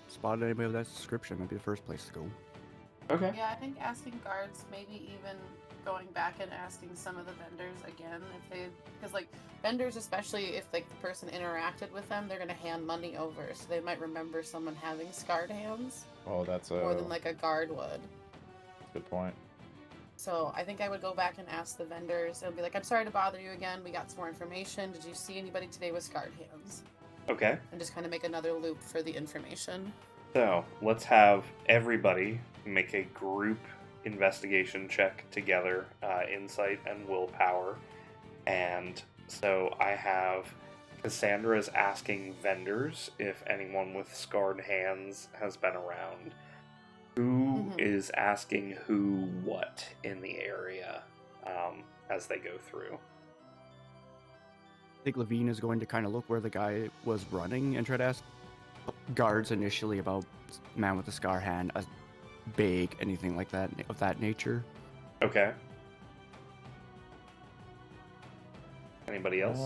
spotted anybody of that description. That'd be the first place to go. Okay. Yeah, I think asking guards, maybe even going back and asking some of the vendors again, if they, because like vendors, especially if like the person interacted with them, they're gonna hand money over, so they might remember someone having scarred hands Oh, that's a more than like a guard would. good point. So I think I would go back and ask the vendors and be like, I'm sorry to bother you again. We got some more information. Did you see anybody today with scarred hands? Okay. And just kind of make another loop for the information. So let's have everybody make a group investigation check together, insight and willpower. And so I have Cassandra is asking vendors if anyone with scarred hands has been around. Who is asking who what in the area as they go through? I think Levine is going to kind of look where the guy was running and try to ask guards initially about man with the scar hand, a big, anything like that of that nature. Okay. Anybody else?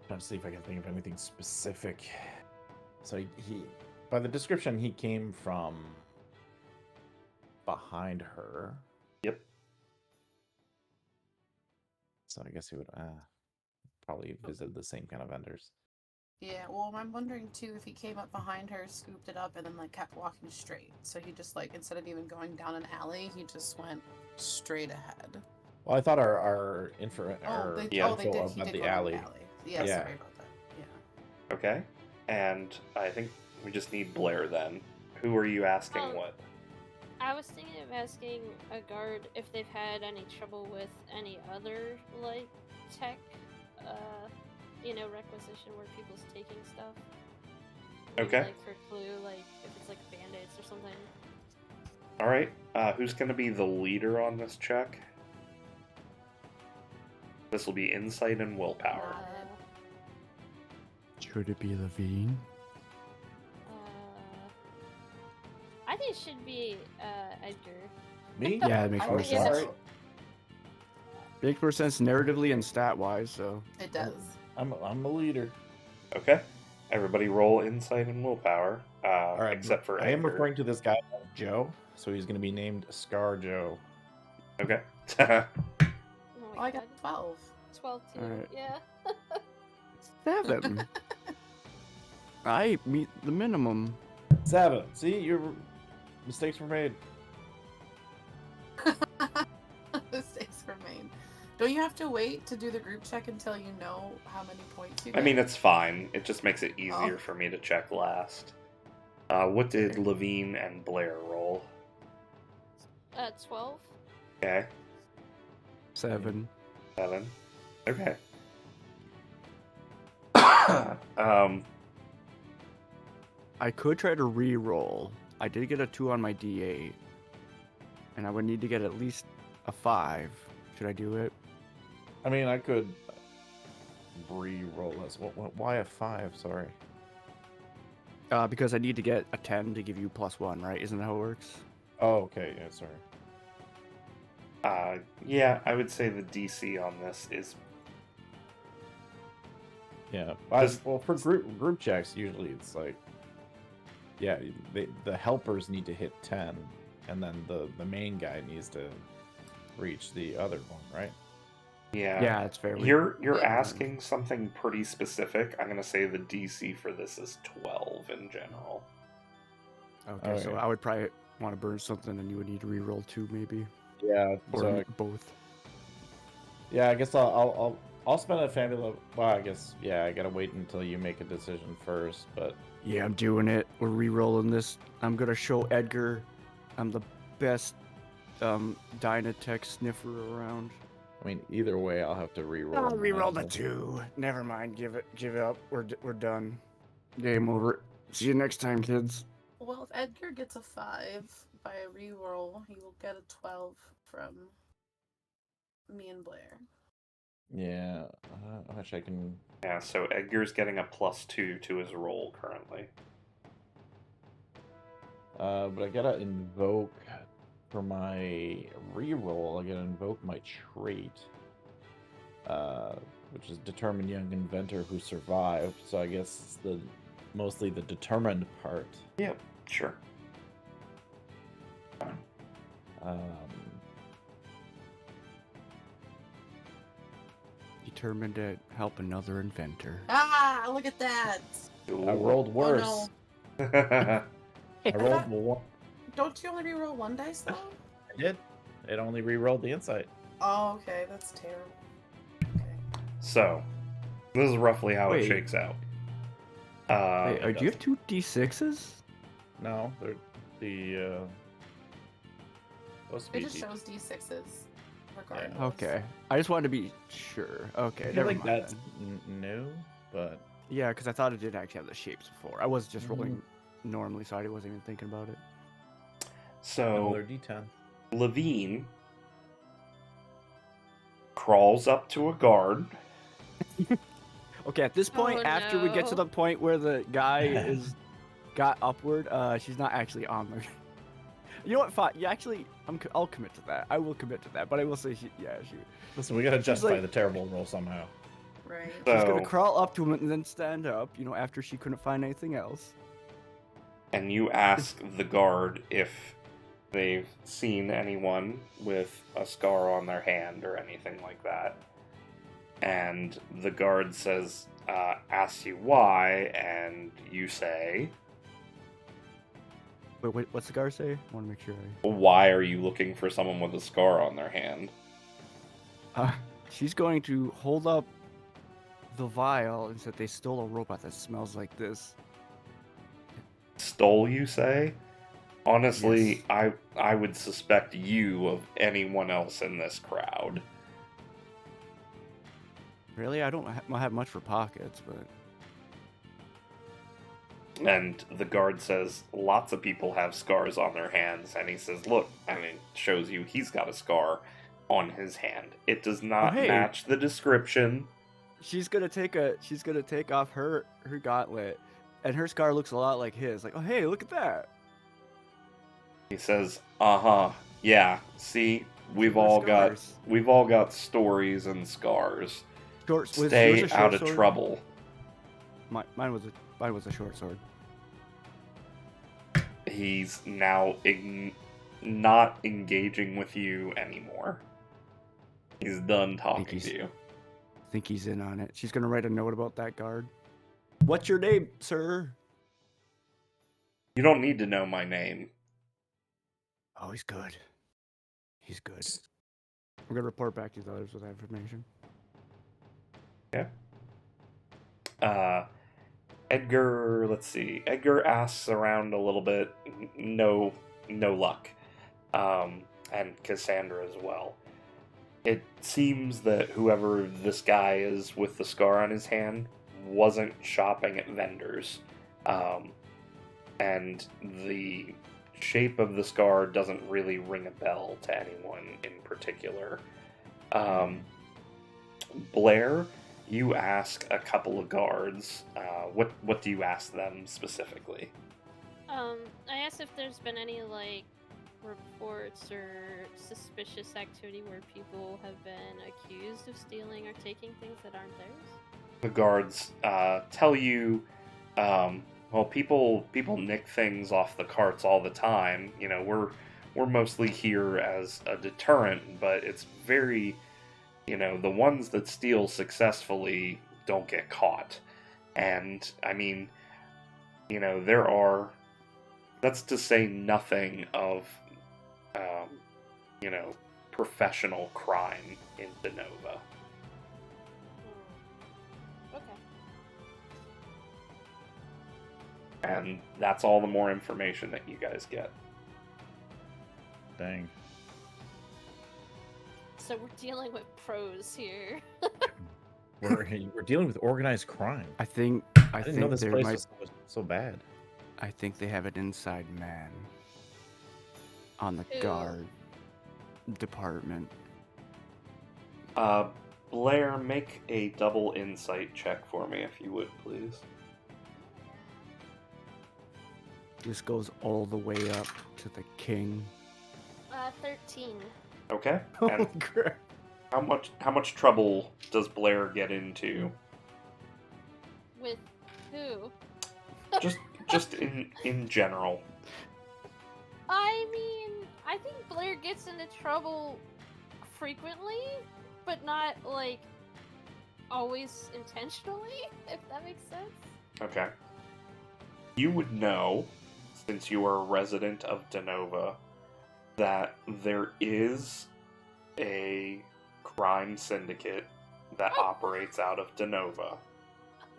Trying to see if I can think of anything specific. So he by the description, he came from behind her. Yep. So I guess he would probably visit the same kind of vendors. Yeah, well, I'm wondering too if he came up behind her, scooped it up, and then like kept walking straight. So he just like instead of even going down an alley, he just went straight ahead. Well, I thought our info They did. about He did the go down alley. the alley. Yeah, Yeah. sorry about that. Yeah. Okay. And I think we just need Blair then. Who are you asking what? I was thinking of asking a guard if they've had any trouble with any other like tech, requisition where people's taking stuff. Maybe, Okay. like for clue, like if it's like band-aids or something. All right. Who's going to be the leader on this check? This will be insight and willpower. Got it. Should it be Levine? I think it should be Edgar. Me? Yeah, it makes I more think sense. it's- Alright. Makes more sense narratively and stat-wise, so... It does. I'm a leader. Okay. Everybody roll insight and willpower. All right, Except for I am Edgar. referring to this guy as Joe, so he's going to be named Scar Joe. Okay. Oh Oh, my I god. got 12. 12 too. Alright. Yeah. 7! I meet the minimum. 7. See, your mistakes were made. Mistakes were made. Don't you have to wait to do the group check until you know how many points you I get? mean, it's fine. It just makes it easier Oh. for me to check last. What did Levine and Blair roll? 12. Okay. 7. 7. Okay. I could try to re-roll. I did get a 2 on my D8. And I would need to get at least a 5. Should I do it? I mean, I could re-roll this. Why a 5? Sorry. Because I need to get a 10 to give you +1, right? Isn't that how it works? Oh, okay. Yeah, sorry. Yeah, I would say the DC on this is Yeah. Does- Well, for group checks, usually it's like, yeah, the helpers need to hit 10, and then the main guy needs to reach the other one, right? Yeah, it's fair. You're Yeah. asking something pretty specific. I'm gonna say the DC for this is 12 in general. Okay, so Okay. I would probably want to burn something, and you would need to re-roll 2, maybe, Yeah. or So both. yeah, I guess I'll spend a Fabula. Well, I guess yeah, I gotta wait until you make a decision first, but Yeah, I'm doing it. We're re-rolling this. I'm gonna show Edgar I'm the best Dynatech sniffer around. I mean, either way, I'll have to re-roll. I'll re-roll mine. the 2. Never mind. Give it up. We're done. Game over. See you next time, kids. Well, if Edgar gets a 5 by a reroll, he will get a 12 from me and Blair. Yeah, I wish I can. Yeah, so Edgar's getting a +2 to his roll currently. But I gotta invoke for my reroll. I gotta invoke my trait, which is determined young inventor who survived. So I guess it's mostly the determined part. Yep, sure. Um, Determined to help another inventor. Ah, look at that. I rolled worse. Oh I rolled one. Don't you only reroll one dice though? I did. It only re-rolled the insight. Oh, okay, that's terrible. Okay. So, this is roughly how it Wait. shakes out. Wait, it do you have 2 d6s? No, they're the supposed to be. It just shows D6s, regardless. Okay. I just wanted to be sure. Okay, I feel never like mind that's then. new, but Yeah, because I thought it did actually have the shapes before. I was just rolling normally, so I wasn't even thinking about it. no, So, they're D10. Levine crawls up to a guard. Okay, at this point, Oh, after we get to no. the point where the guy got upward, she's not actually on the. You know what? Fine. You actually, I'll commit to that. I will commit to that. But I will say, she. Listen, we gotta justify like- the terrible roll somehow. Right. She's gonna So, crawl up to him and then stand up. After she couldn't find anything else. and you ask the guard if they've seen anyone with a scar on their hand or anything like that. And the guard says, asks you why, and you say, Wait, what's the guard say? I want to make sure. why are you looking for someone with a scar on their hand? She's going to hold up the vial and said they stole a robot that smells like this. Stole, you say? Honestly, Yes. I would suspect you of anyone else in this crowd. Really, I don't have much for pockets, but And the guard says, lots of people have scars on their hands. And he says, look, and it shows you he's got a scar on his hand. It does not hey. match the description. she's gonna take off her gauntlet, and her scar looks a lot like his. Like, oh hey, look at that. He says, yeah, see, we've More all got scars. stories and scars. Was yours Stay a short out of sword? trouble. Mine was a short sword. He's now not engaging with you anymore. He's done talking he's- to you. I think he's in on it. She's gonna write a note about that guard. What's your name, sir? You don't need to know my name. Oh, he's good. He's good. We're gonna report back to the others with that information. Edgar, let's see. Edgar asks around a little bit. No luck. And Cassandra as well. It seems that whoever this guy is with the scar on his hand wasn't shopping at vendors. And the shape of the scar doesn't really ring a bell to anyone in particular. Blair, you ask a couple of guards. What do you ask them specifically? I asked if there's been any reports or suspicious activity where people have been accused of stealing or taking things that aren't theirs. The guards tell you, well, people nick things off the carts all the time. You know, we're mostly here as a deterrent, but it's very, the ones that steal successfully don't get caught. And I mean, there are. That's to say nothing of, professional crime in Denova. Okay. And that's all the more information that you guys get. Dang. So we're dealing with pros here. We're dealing with organized crime. I think I didn't know this there place might. was so bad. I think they have an inside man on the Who? guard department. Blair, make a double insight check for me, if you would, please. This goes all the way up to the king. 13. Okay. Oh, And crap. how much trouble does Blair get into? With who? Just in general. I mean, I think Blair gets into trouble frequently, but not, like, always intentionally, if that makes sense. Okay. You would know, since you are a resident of Denova, that there is a crime syndicate that operates out of Denova.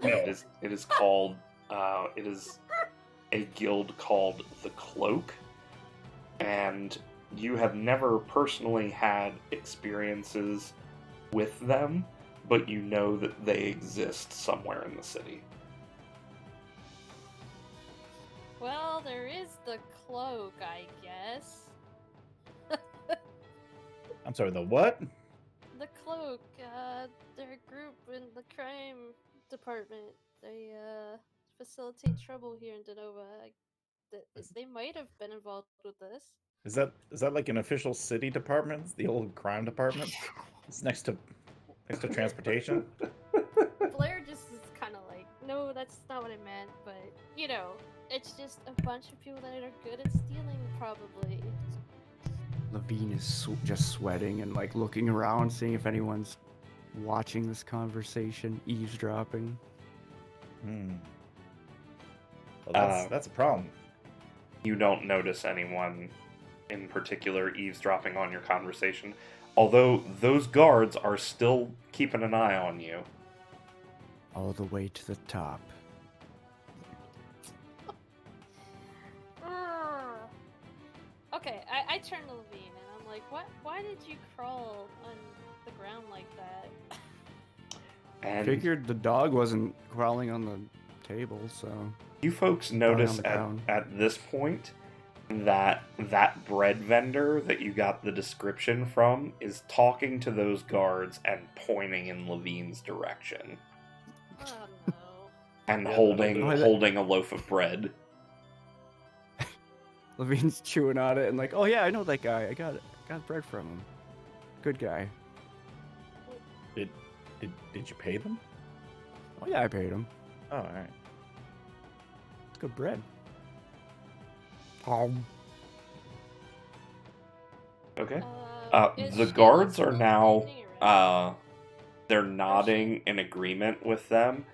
It is called it is a guild called the Cloak, and you have never personally had experiences with them, but you know that they exist somewhere in the city. Well, there is the cloak, I guess. I'm sorry, the what? The cloak, they're a group in the crime department. They, facilitate trouble here in Denova. They might have been involved with this. Is that like an official city department? It's the old crime department? It's next to transportation? Blair just is kind of like, no, that's not what I meant, but, you know, it's just a bunch of people that are good at stealing, probably. Levine is just sweating and like looking around, seeing if anyone's watching this conversation, eavesdropping. Well, that's a problem. You don't notice anyone in particular eavesdropping on your conversation, although those guards are still keeping an eye on you. All the way to the top. Okay, I turn to Levine and I'm like, what? Why did you crawl on the ground like that? And Figured the dog wasn't crawling on the table, so you folks on notice the ground. at this point that bread vendor that you got the description from is talking to those guards and pointing in Levine's direction Oh no. and Yeah, holding a loaf of bread. Levine's chewing on it and like, oh yeah, I know that guy. I got bread from him. Good guy. Did you pay them? Oh yeah, I paid him. Oh, all right. It's good bread. Okay. Is The she guards still are now standing around? they're nodding in agreement with them,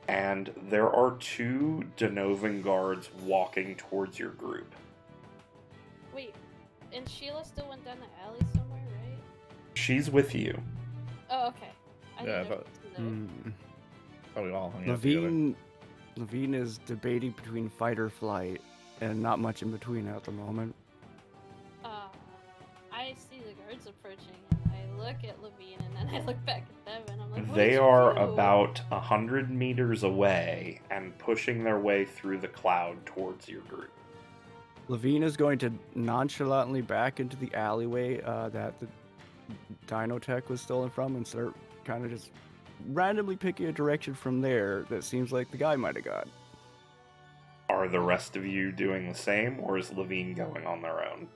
and there are 2 Denovan guards walking towards your group. Wait, and Sheila still went down the alley somewhere, right? She's with you. Oh, okay. I Yeah, didn't know. Oh, we all hung out together. Levine is debating between fight or flight, and not much in between at the moment. I see the guards approaching, and I look at Levine, and then I look back at them, and I'm like, what They did you are do? about 100 meters away and pushing their way through the cloud towards your group. Levine is going to nonchalantly back into the alleyway that the Dino Tech was stolen from and start kind of just randomly picking a direction from there that seems like the guy might have got. Are the rest of you doing the same, or is Levine going on their own?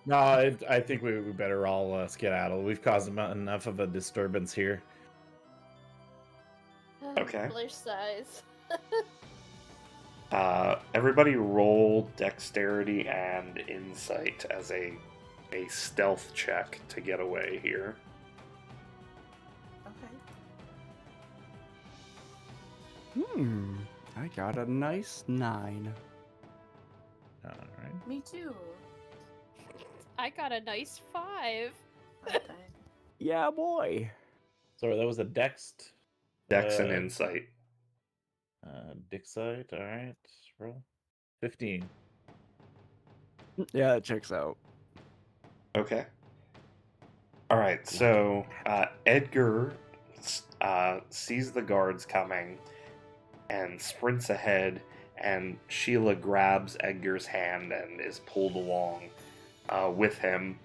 No, I think we better all skedaddle. We've caused enough of a disturbance here. Okay. Blair size. Everybody roll dexterity and insight as a stealth check to get away here. Okay. I got a nice 9. All right. Me too. I got a nice 5. Okay. Yeah, boy. Sorry, that was a dex. Dex and Uh, insight. Dixite. All right. Roll. 15. Yeah, it checks out. Okay. All right. So Edgar sees the guards coming and sprints ahead, and Sheila grabs Edgar's hand and is pulled along with him.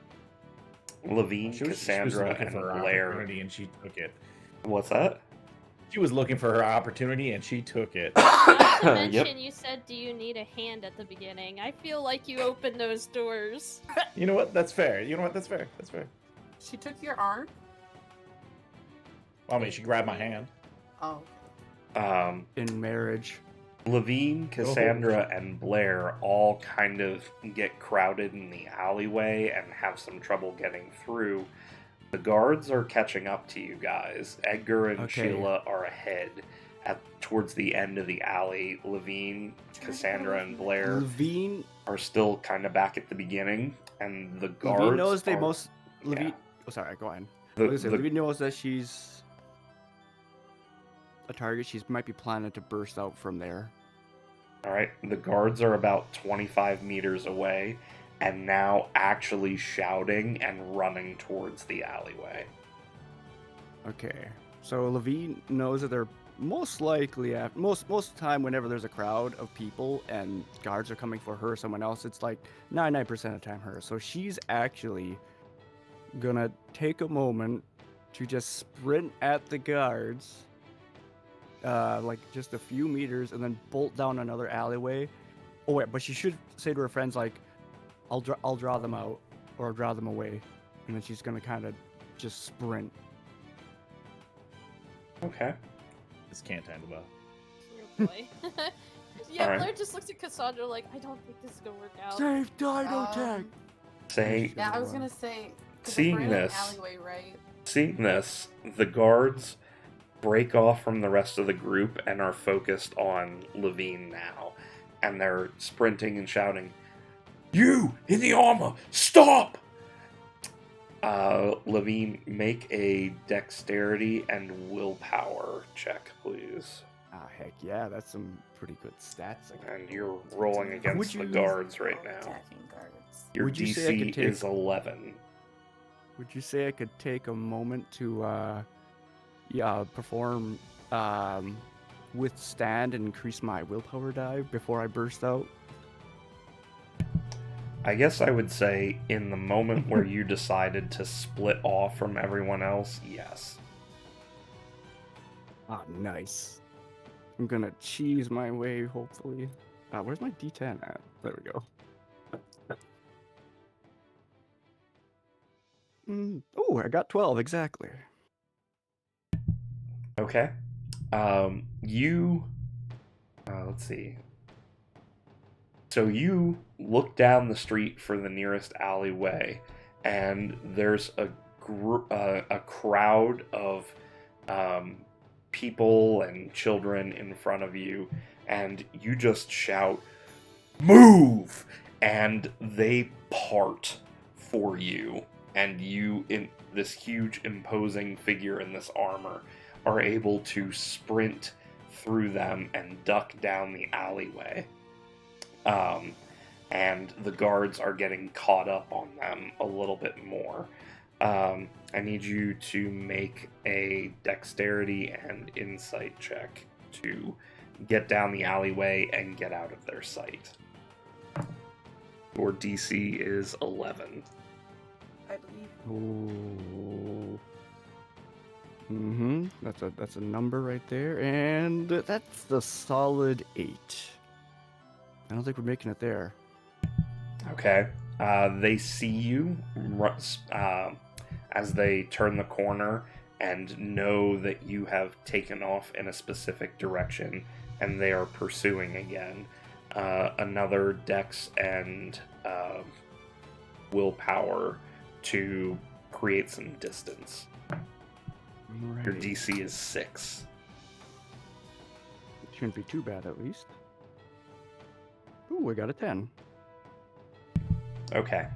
Levine, She was Cassandra, looking and for her Blair. opportunity, and she took it. What's that? She was looking for her opportunity and she took it. Not to Yep. mention, you said, "Do you need a hand?" at the beginning. I feel like you opened those doors. You know what? That's fair. You know what? That's fair. That's fair. She took your arm? Well, I mean, she grabbed my hand. Oh. In marriage. Levine, Cassandra, and Blair all kind of get crowded in the alleyway and have some trouble getting through. The guards are catching up to you guys. Edgar and Okay. Sheila are ahead towards the end of the alley. Levine, Cassandra, and Blair Levine are still kind of back at the beginning, and the guards. Levine knows they are- most. Levine. yeah. Oh, sorry. Go ahead. The- Levine knows that she's a target. She might be planning to burst out from there. All right, the guards are about 25 meters away, and now actually shouting and running towards the alleyway. Okay. So Levine knows that they're most likely at most of the time whenever there's a crowd of people and guards are coming for her or someone else, it's like 99% of the time her. So she's actually gonna take a moment to just sprint at the guards, like just a few meters, and then bolt down another alleyway. Oh wait, but she should say to her friends like, I'll draw them out or draw them away, and then she's gonna kind of just sprint. Okay. This can't end well. Oh boy. Yeah, Alright. Blair just looks at Cassandra like, I don't think this is gonna work out. Save Dino Tech! Um, Say, Yeah, I was gonna say. 'cause if Seeing we're in an this- alleyway, right? seeing this, the guards break off from the rest of the group and are focused on Levine now. And they're sprinting and shouting, "You in the armor, stop!" Levine, make a dexterity and willpower check, please. Ah, heck yeah, that's some pretty good stats. And you're rolling against Would the you- guards right now. Attacking guards. Your Would you say I DC could take- is 11. Would you say I could take a moment to, perform, withstand and increase my willpower die before I burst out? I guess I would say in the moment where you decided to split off from everyone else, yes. Ah, nice. I'm gonna cheese my way, hopefully. Where's my D10 at? There we go. Oh, I got 12, exactly. Okay. Let's see. So you look down the street for the nearest alleyway, and there's a crowd of people and children in front of you, and you just shout, "Move!" And they part for you, and you, in this huge imposing figure in this armor, are able to sprint through them and duck down the alleyway. And the guards are getting caught up on them a little bit more. I need you to make a dexterity and insight check to get down the alleyway and get out of their sight. Your DC is 11. I believe. Oh. That's a number right there, and that's the solid 8. I don't think we're making it there. Okay. They see you as they turn the corner and know that you have taken off in a specific direction, and they are pursuing again. Another dex and willpower to create some distance. Your Alright. DC is 6. Shouldn't be too bad, at least. Ooh, I got a 10. Okay.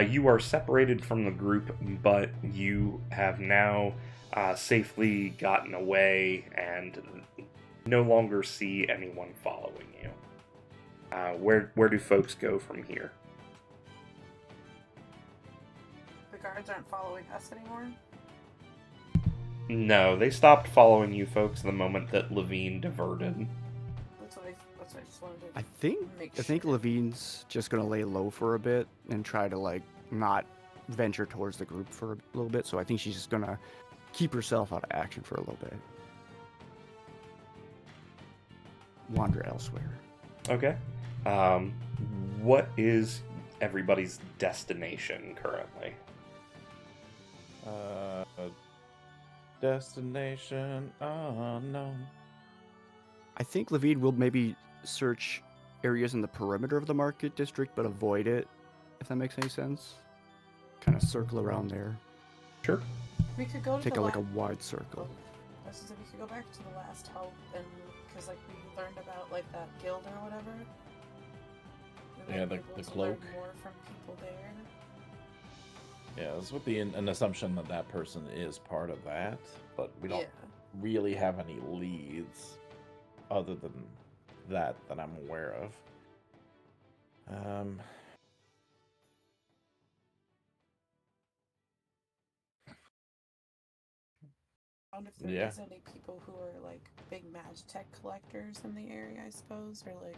You are separated from the group, but you have now safely gotten away and no longer see anyone following you. Where do folks go from here? The guards aren't following us anymore. No, they stopped following you folks the moment that Levine diverted. That's what I just wanted to I think make I think sure. Levine's just gonna lay low for a bit and try to like not venture towards the group for a little bit. So I think she's just gonna keep herself out of action for a little bit. Wander elsewhere. Okay. What is everybody's destination currently? Destination unknown. I think Levine will maybe search areas in the perimeter of the market district, but avoid it, if that makes any sense. Kind of circle around there. Sure. We could go to Take the a wide circle. I was gonna say we could go back to the last help, and because like we learned about like that guild or whatever. We Yeah, might the be able to cloak. learn more from people there. Yeah, it's with an assumption that that person is part of that, but we don't Yeah. really have any leads other than that I'm aware of. I wonder if there Yeah. is any people who are like big Magitech collectors in the area, I suppose, or like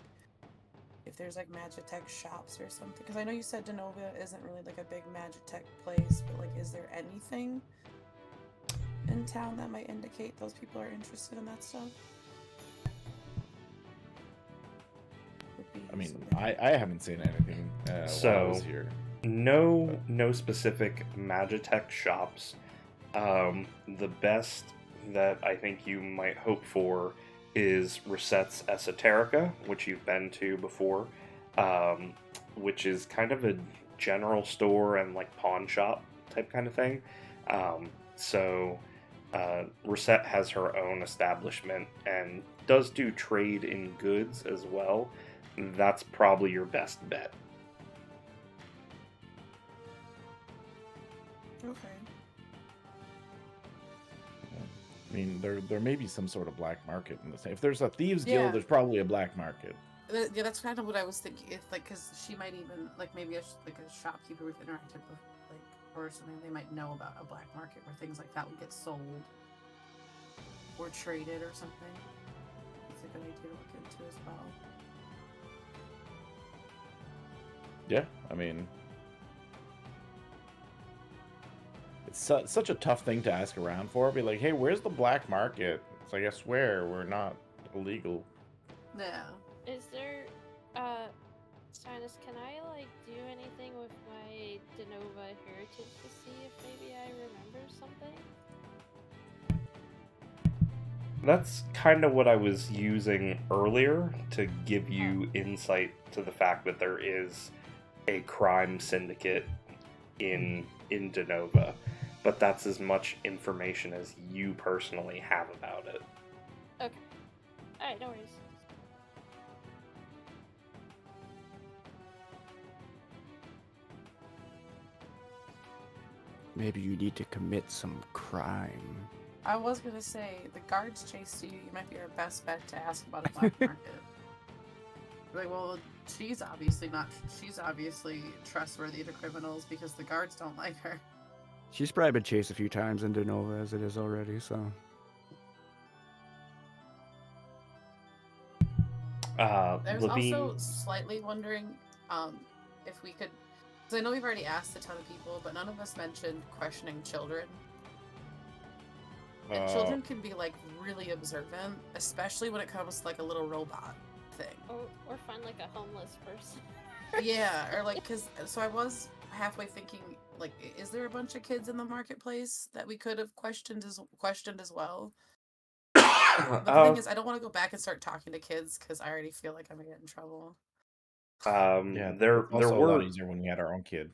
if there's like Magitech shops or something. Because I know you said Denova isn't really like a big Magitech place, but like, is there anything in town that might indicate those people are interested in that stuff? Would be I mean, something. I haven't seen anything while I was So- here. No specific Magitech shops. The best that I think you might hope for is Reset's Esoterica, which you've been to before, which is kind of a general store and like pawn shop type kind of thing. Reset has her own establishment and does do trade in goods as well. That's probably your best bet. Okay. I mean, there may be some sort of black market in this. If there's a thieves Yeah. guild, there's probably a black market. Yeah, that's kind of what I was thinking. If like, because she might even like maybe a shopkeeper we've interacted with, like, or something, they might know about a black market where things like that would get sold or traded or something. It's a good idea to look into as well. Yeah, I mean, it's such a tough thing to ask around for. Be like, hey, where's the black market? It's like, I swear, we're not illegal. Yeah. Is there, Sinus, can I, like, do anything with my Denova heritage to see if maybe I remember something? That's kind of what I was using earlier to give you insight to the fact that there is a crime syndicate in Denova, but that's as much information as you personally have about it. Okay. Alright, no worries. Maybe you need to commit some crime. I was gonna say the guards chased you. You might be our best bet to ask about a black market. Like, well, she's obviously not. She's obviously trustworthy to criminals because the guards don't like her. She's probably been chased a few times in Denova as it is already, so. I was Levine, also slightly wondering if we could, because I know we've already asked a ton of people, but none of us mentioned questioning children. And children can be like really observant, especially when it comes to like a little robot thing. Or find, like, a homeless person. Yeah, or like, so I was halfway thinking, like, is there a bunch of kids in the marketplace that we could have questioned as well? But the thing is, I don't want to go back and start talking to kids because I already feel like I'm gonna get in trouble. Yeah, there also a were lot easier when we had our own kid.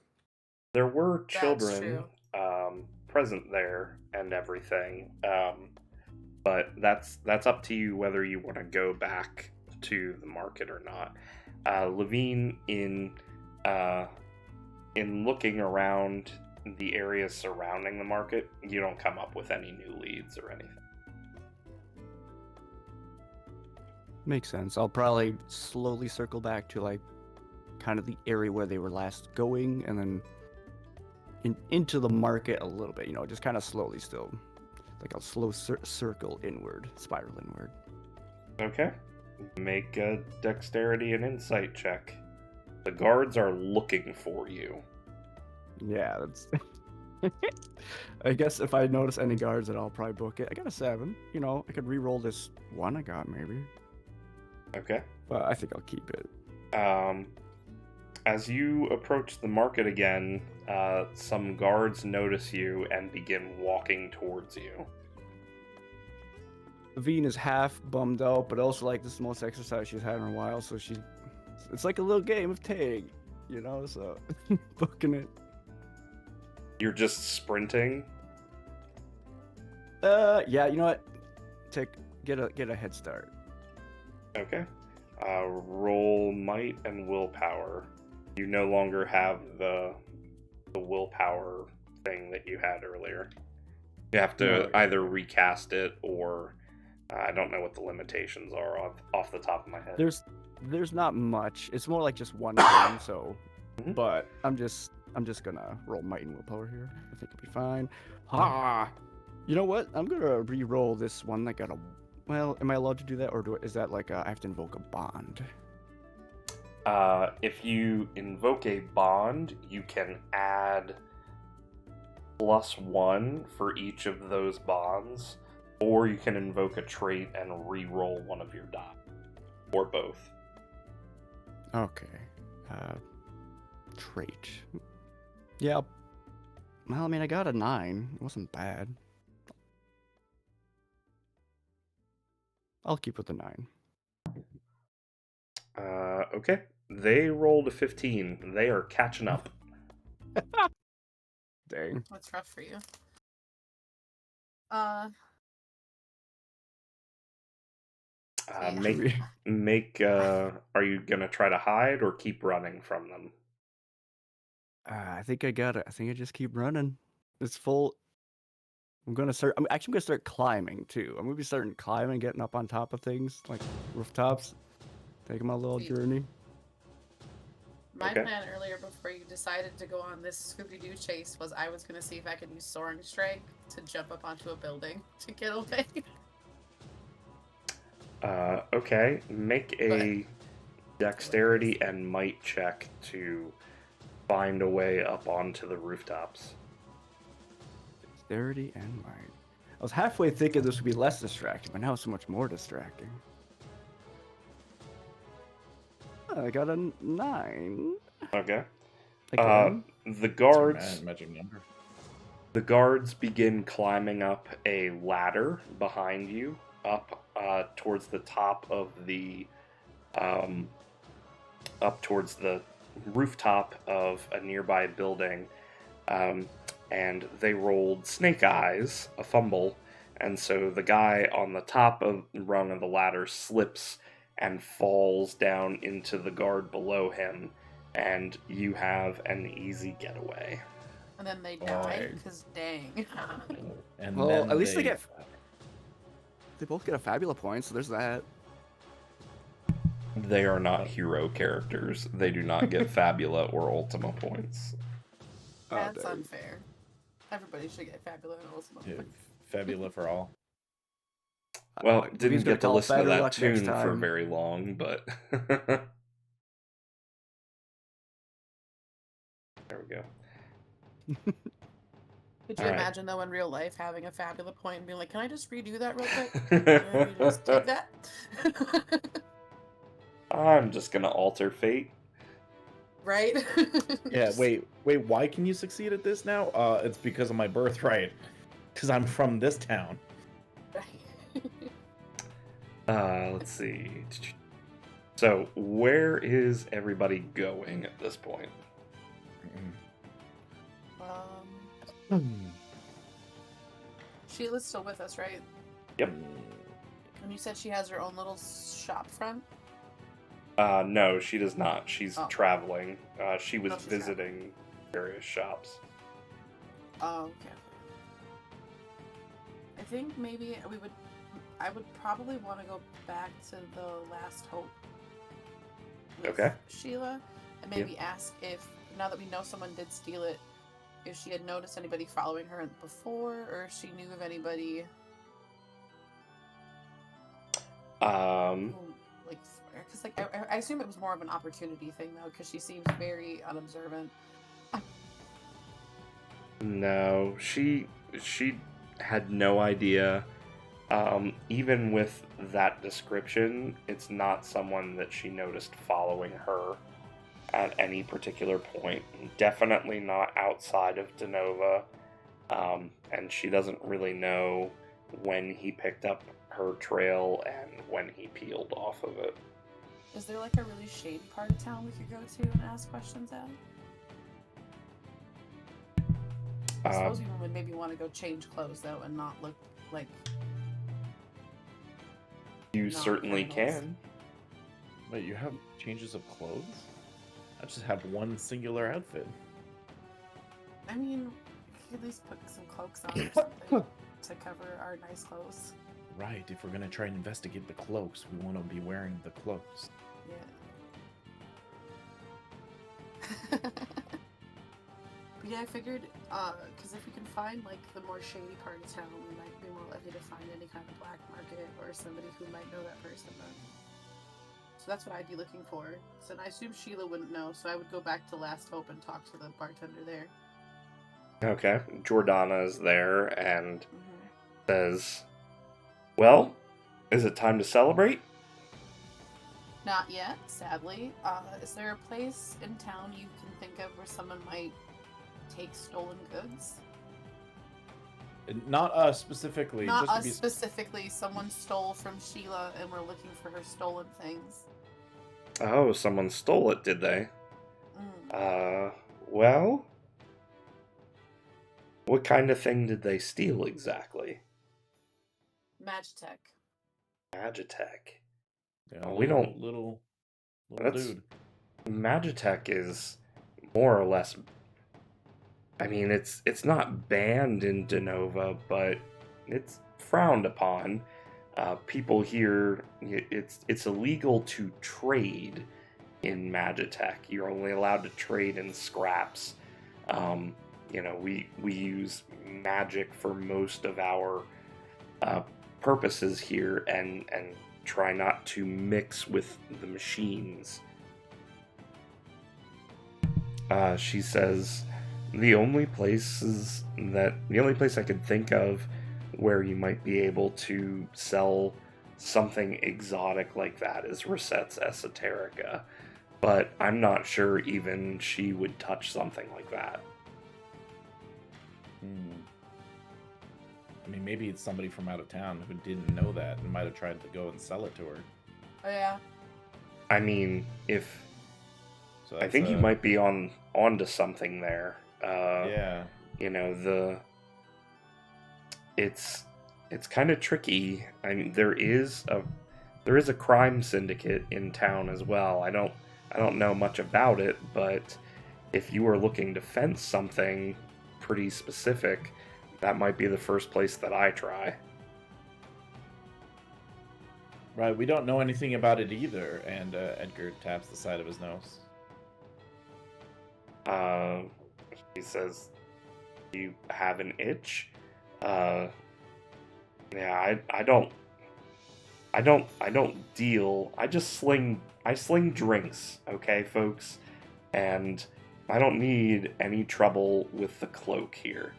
there were That's children true. present there and everything, but that's up to you whether you want to go back to the market or not. Levine, in looking around the areas surrounding the market, you don't come up with any new leads or anything. Makes sense. I'll probably slowly circle back to like kind of the area where they were last going and then into the market a little bit, just kind of slowly still. Like a slow circle inward, spiral inward. Okay. Make a dexterity and insight check. The guards are looking for you. Yeah, that's I guess if I notice any guards, then I'll probably book it. I got a 7. You know, I could re-roll this 1 I got maybe, Okay. but I think I'll keep it. As you approach the market again, some guards notice you and begin walking towards you. Levine is half bummed out, but also like this is the most exercise she's had in a while, so it's like a little game of tag, you know. So booking it. You're just sprinting. Yeah, you know what? Get a head start. Okay. Roll might and willpower. You no longer have the willpower thing that you had earlier. You have to either recast it or I don't know what the limitations are off the top of my head. There's not much. It's more like just one thing. So, Mhm. but I'm just gonna roll might and willpower here. I think it'll be fine. Ha! You know what? I'm gonna re-roll this one that got a. Well, am I allowed to do that, or is that like I have to invoke a bond? If you invoke a bond, you can add +1 for each of those bonds, or you can invoke a trait and re-roll one of your die, or both. Okay. Trait. Yeah. Well, I mean, I got a 9. It wasn't bad. I'll keep with the 9. Okay. They rolled a 15. They are catching up. Dang. That's rough for you. Make. Are you gonna try to hide or keep running from them? I think I got it. I think I just keep running. It's full. I'm gonna start climbing too. I'm gonna be starting climbing, getting up on top of things like rooftops, taking my little Sweet. journey. My Okay. plan earlier before you decided to go on this Scooby-Doo chase was I was going to see if I could use Soaring Strike to jump up onto a building to get away. Okay. Make a dexterity and might check to find a way up onto the rooftops. Dexterity and might. I was halfway thinking this would be less distracting, but now it's so much more distracting. I got a 9. Okay. Again. The It's your guards. magic number. The guards begin climbing up a ladder behind you, up towards the top of the, up towards the rooftop of a nearby building, and they rolled snake eyes, a fumble, and so the guy on the top of the rung of the ladder slips and falls down into the guard below him, and you have an easy getaway. And then they die, Boy. because dang. And Well, then at least they both get a Fabula point, so there's that. They are not hero characters. They do not get Fabula or Ultima points. That's dang. unfair. Everybody should get Fabula and Ultima. Yeah, Fabula for all. Well, Levine's didn't gonna get to call listen to better that luck next tune for time. very long, but there we go. Could you Alright. imagine, though, in real life, having a Fabula point and being like, can I just redo that real quick? Can you just take that? I'm just gonna alter fate. Right? Yeah, Just- wait, why can you succeed at this now? It's because of my birthright. Because I'm from this town. Let's see. So, where is everybody going at this point? Sheila's still with us, right? Yep. And you said she has her own little shop front? No, she does not. She's Oh. traveling. She was Oh, she's visiting various shops. Oh, okay. I think maybe I would probably want to go back to the Last Hope with Okay. Sheila, and maybe ask if, now that we know someone did steal it, if she had noticed anybody following her before, or if she knew of anybody who, like, because like I assume it was more of an opportunity thing though, because she seems very unobservant. No, she had no idea. Even with that description, it's not someone that she noticed following her at any particular point. Definitely not outside of Denova. And she doesn't really know when he picked up her trail and when he peeled off of it. Is there like a really shady part of town we could go to and ask questions at? I suppose we would maybe want to go change clothes though and not look like. You not certainly criminals. can. Wait, you have changes of clothes? I just have one singular outfit. I mean, we could at least put some cloaks on or something to cover our nice clothes. Right, if we're gonna try and investigate the cloaks, we want to be wearing the cloaks. Yeah. But yeah, I figured, because if we can find like the more shady part of town, we might be more likely to find any kind of black market or somebody who might know that person then. So that's what I'd be looking for. So and I assume Sheila wouldn't know, so I would go back to Last Hope and talk to the bartender there. Okay, Jordana is there and Mm-hmm. says, "Well, is it time to celebrate?" Not yet, sadly. Is there a place in town you can think of where someone might take stolen goods? Not us specifically. Not just to us be specifically. Someone stole from Sheila and we're looking for her stolen things. Oh, someone stole it, did they? Mm. Well, what kind of thing did they steal exactly? Magitech. Magitech. Yeah, We don't- little That's- dude. Magitech is more or less. I mean, it's not banned in Denova, but it's frowned upon. People here, it's illegal to trade in Magitech. You're only allowed to trade in scraps. We use magic for most of our purposes here, and try not to mix with the machines. She says the only place I could think of where you might be able to sell something exotic like that is Rosette's Esoterica, but I'm not sure even she would touch something like that. I mean, maybe it's somebody from out of town who didn't know that and might have tried to go and sell it to her. Oh yeah. I mean, So I think you might be onto something there. Yeah. It's kind of tricky. I mean, there is a crime syndicate in town as well. I don't know much about it, but if you were looking to fence something pretty specific, that might be the first place that I try. Right, we don't know anything about it either, and Edgar taps the side of his nose. He says, "You have an itch?" Yeah, I don't deal. I sling drinks, okay, folks? And I don't need any trouble with the cloak here.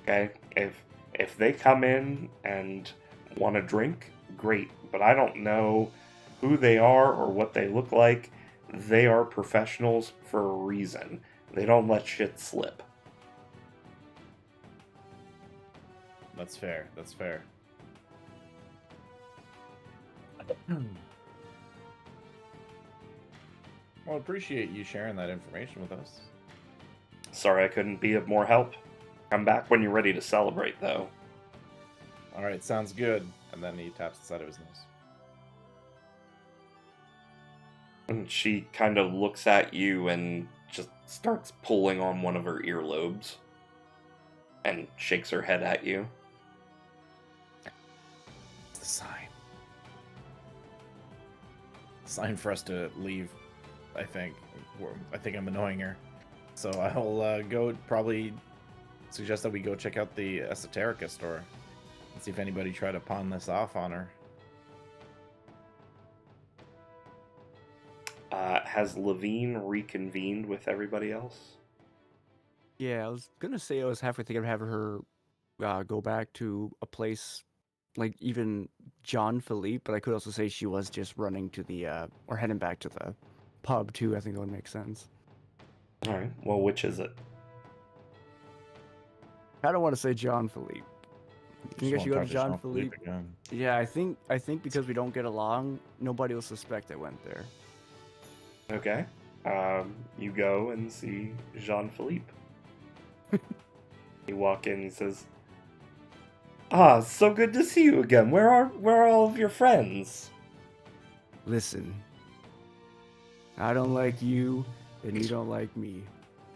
Okay? If they come in and want a drink, great, but I don't know who they are or what they look like. They are professionals for a reason. They don't let shit slip. That's fair. That's fair. Well, appreciate you sharing that information with us. Sorry I couldn't be of more help. Come back when you're ready to celebrate, though. All right, sounds good. And then he taps the side of his nose. And she kind of looks at you and just starts pulling on one of her earlobes. And shakes her head at you. It's the sign. Sign for us to leave, I think. I think I'm annoying her. So I'll go probably suggest that we go check out the Esoterica store and see if anybody tried to pawn this off on her. Has Levine reconvened with everybody else? Yeah, I was gonna say I was halfway thinking of having her go back to a place like even John Philippe, but I could also say she was just running to the or heading back to the pub too. I think that would make sense. All right. Well, which is it? I don't want to say John Philippe. You think I Just should want go to to talk John Jean-Philippe Philippe? again. Yeah, I think because we don't get along, nobody will suspect I went there. Okay. You go and see Jean Philippe. You walk in. He says, "Ah, so good to see you again. Where are all of your friends?" Listen, I don't like you, and you don't like me.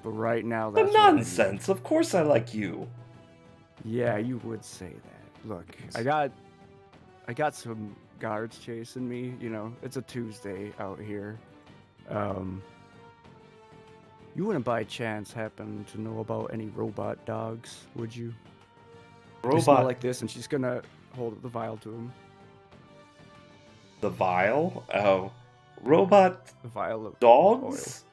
But right now, The that's what I need. nonsense. Of course I like you. Yeah, you would say that. Look, I got some guards chasing me. You know, it's a Tuesday out here. You wouldn't by chance happen to know about any robot dogs, would you? They smell Robot. like this, and she's gonna hold the vial to him. The vial? Oh. Robot The vial of dogs?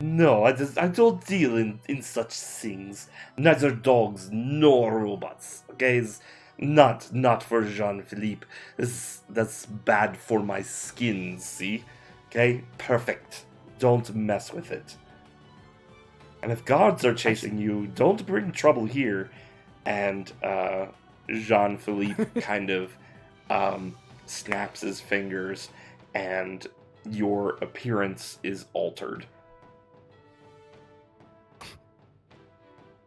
No, I don't deal in such things. Neither dogs nor robots. Okay, it's not for Jean Philippe. That's bad for my skin. See? Okay, perfect. Don't mess with it. And if guards are chasing you, don't bring trouble here. And Jean Philippe kind of snaps his fingers, and your appearance is altered.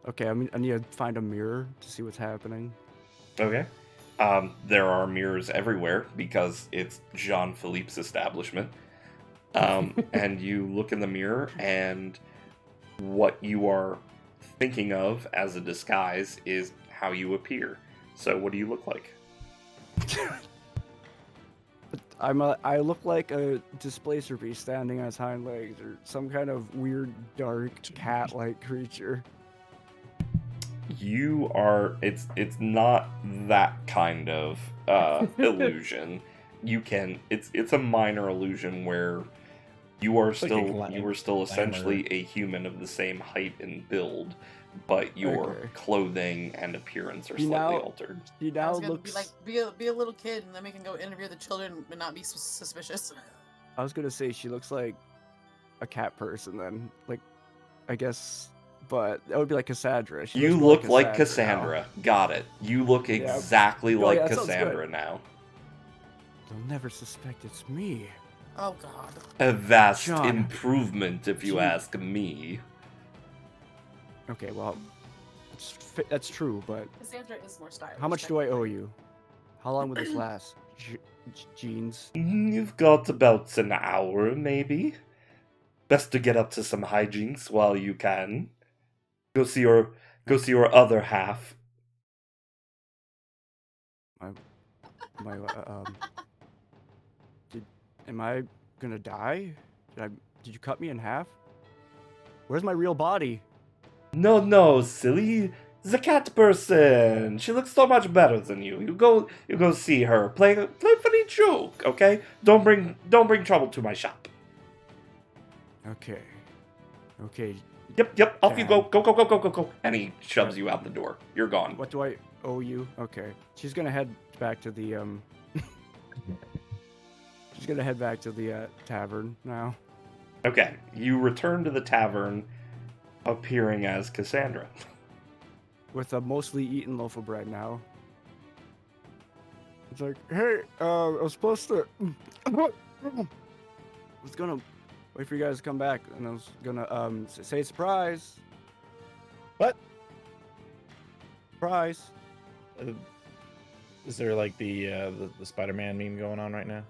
Okay, I need to find a mirror to see what's happening. Okay. There are mirrors everywhere because it's Jean Philippe's establishment. And you look in the mirror, and what you are thinking of as a disguise is how you appear. So, what do you look like? I look like a displacer beast standing on its hind legs, or some kind of weird, dark, cat-like creature. You are. It's not that kind of illusion. You can. It's a minor illusion where you are It's like a you are still essentially glamour. a human of the same height and build, but your Okay. clothing and appearance are He slightly now- altered. He I now was gonna looks. be like, be a little kid, and then we can go interview the children and not be suspicious. I was gonna say she looks like a cat person then, like, I guess, but that would be like Cassandra. She You looks more look like now. Cassandra. Got it. You look Yeah. exactly Oh, like yeah, that sounds good. Cassandra now. They'll never suspect it's me. Oh God. A vast John. improvement, if you Gee. ask me. Okay, well, that's true, but Cassandra is more stylish. how much do I owe you? How long will this last? Jeans? You've got about an hour, maybe. Best to get up to some hijinks while you can. Go see your other half. My am I gonna die? Did you cut me in half? Where's my real body? No, silly. The cat person. She looks so much better than you. You go see her. Play a funny joke, okay? Don't bring trouble to my shop. Okay. Yep. Off you go. Damn. Go. And he shoves you out the door. You're gone. What do I owe you? Okay. She's gonna head back to the She's gonna head back to the tavern now. Okay, you return to the tavern, appearing as Cassandra. With a mostly eaten loaf of bread now. It's like, hey, I was supposed to. I was gonna wait for you guys to come back, and I was gonna say surprise. What? Surprise. Is there like the Spider-Man meme going on right now?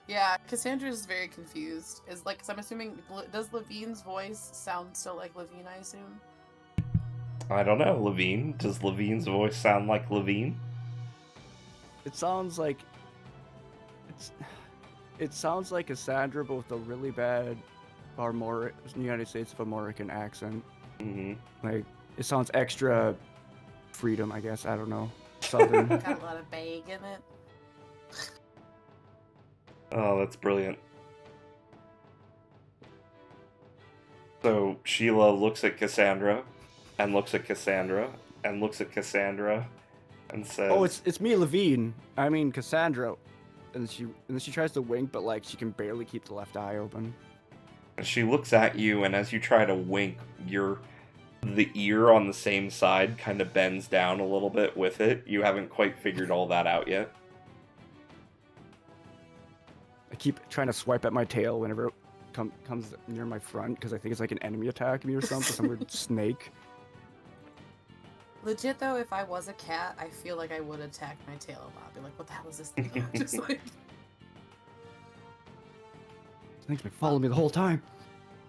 Yeah, Cassandra is very confused. Is like, cause I'm assuming, does Levine's voice sound still like Levine? I assume. I don't know, Levine. Does Levine's voice sound like Levine? It sounds like it sounds like Cassandra, but with a really bad United States of American accent. Mm-hmm. Like, it sounds extra freedom, I guess. I don't know. Southern. Got a lot of bag in it. Oh, that's brilliant. So Sheila looks at Cassandra, and looks at Cassandra, and looks at Cassandra, and says, Oh, it's me, Levine. I mean Cassandra. And she tries to wink, but like she can barely keep the left eye open. And she looks at you, and as you try to wink, the ear on the same side kind of bends down a little bit with it. You haven't quite figured all that out yet. I keep trying to swipe at my tail whenever it comes near my front because I think it's like an enemy attacking me or something, some weird snake. Legit though, if I was a cat, I feel like I would attack my tail a lot. Be like, what the hell is this thing? Just like. This thing's been following me the whole time.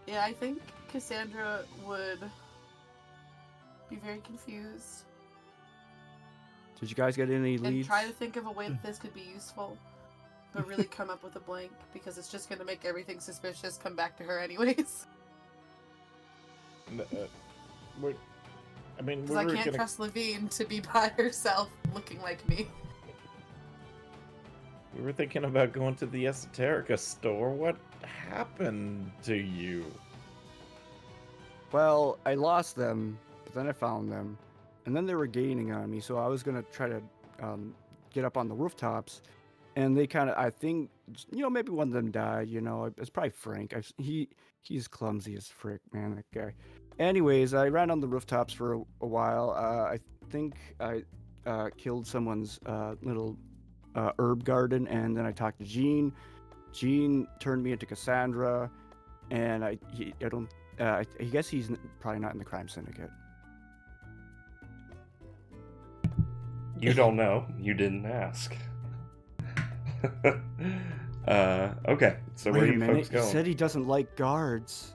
Yeah, I think Cassandra would be very confused Did you guys get any and leads? try to think of a way that this could be useful, but really come up with a blank because it's just gonna make everything suspicious come back to her anyways. We Because I were can't gonna... trust Levine to be by herself looking like me. We were thinking about going to the Esoterica store. What happened to you? Well, I lost them, but then I found them, and then they were gaining on me. So I was gonna try to get up on the rooftops, and they kind of, I think, maybe one of them died. It's probably Frank. He's clumsy as frick, man. That guy. Anyways, I ran on the rooftops for a while. I think I killed someone's little herb garden, and then I talked to Jean. Jean turned me into Cassandra, and I guess he's probably not in the crime syndicate. You don't know. You didn't ask. Okay, so where Wait are a you minute. folks going? He said he doesn't like guards.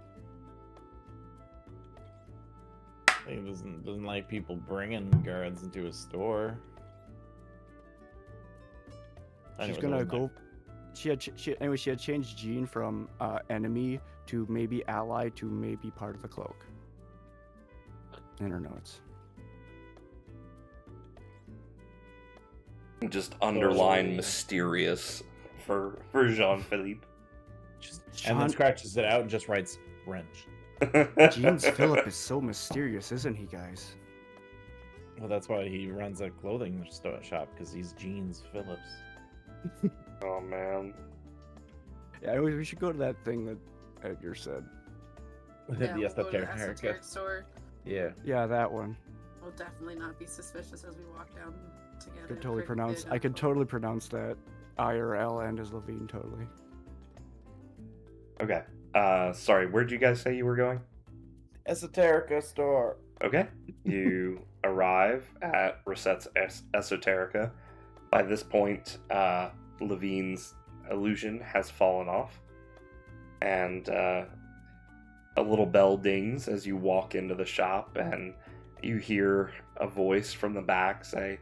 He doesn't like people bringing guards into a store. She's Anyways, gonna that was go. She had changed Jean from enemy to maybe ally to maybe part of the cloak. In her notes. Just underline Oh. mysterious for Jean-Philippe. And then scratches it out and just writes wrench. Jean's Philip is so mysterious, isn't he, guys? Well, that's why he runs a clothing shop, because he's Jeans Phillips. Oh man. Yeah, we should go to that thing that Edgar said. Yeah, The we'll go to the Esoterica. esoteric store. Yeah. Yeah, that one. We'll definitely not be suspicious as we walk down together. I could totally pronounce that IRL and as Levine, totally. Okay. Sorry, where'd you guys say you were going? Esoterica store. Okay. You arrive at Rosette's Esoterica. By this point, Levine's illusion has fallen off. And a little bell dings as you walk into the shop, and you hear a voice from the back say,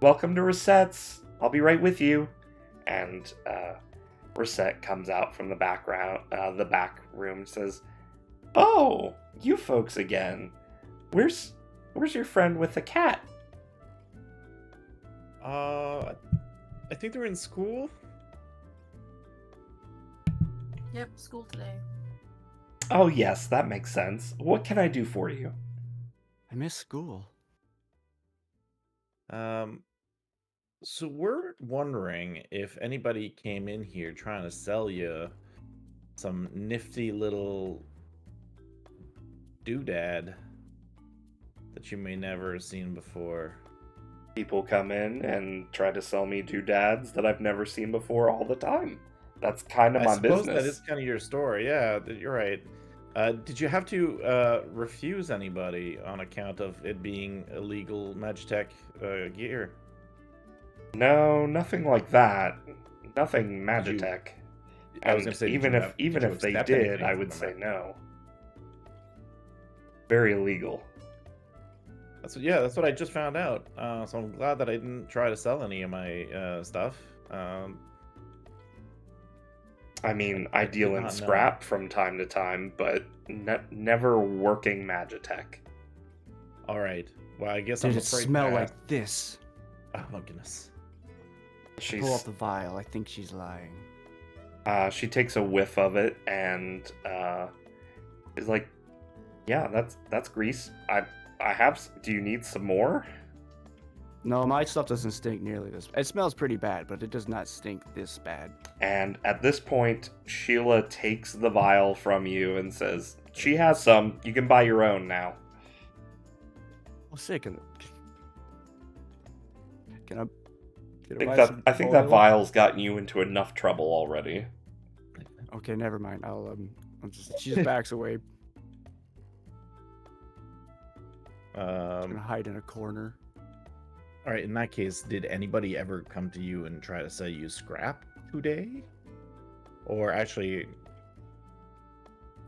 "Welcome to Rosette's. I'll be right with you." And Rosette comes out from the back room and says, "Oh, you folks again. Where's your friend with the cat?" I think they're in school. Yep, school today. Oh yes, that makes sense. What can I do for you? I miss school. So we're wondering if anybody came in here trying to sell you some nifty little doodad that you may never have seen before. People come in and try to sell me doodads that I've never seen before all the time. That's kind of my I suppose business. that is kind of your story. Yeah, you're right. Did you have to refuse anybody on account of it being illegal Magitech gear? No, nothing like that. Nothing Did you- Magitech. I was And gonna say, even did if you they accept did, anything I from would them? say no. Very illegal. That's what I just found out. So I'm glad that I didn't try to sell any of my stuff. I mean, I I deal did in not know. scrap from time to time, but never working Magitech. All right. Well, I guess Did I'm it afraid smell to like ask. this? Oh my goodness. Pull out the vial. I think she's lying. She takes a whiff of it and is like, Yeah, that's grease. I have. Do you need some more? No, my stuff doesn't stink nearly this. It smells pretty bad, but it does not stink this bad. And at this point, Sheila takes the vial from you and says, "She has some. You can buy your own now." Oh, sick. Can I? I think that vial's gotten you into enough trouble already. Okay, never mind. She just backs away. Gonna hide in a corner. All right. In that case, did anybody ever come to you and try to sell you scrap today? Or actually,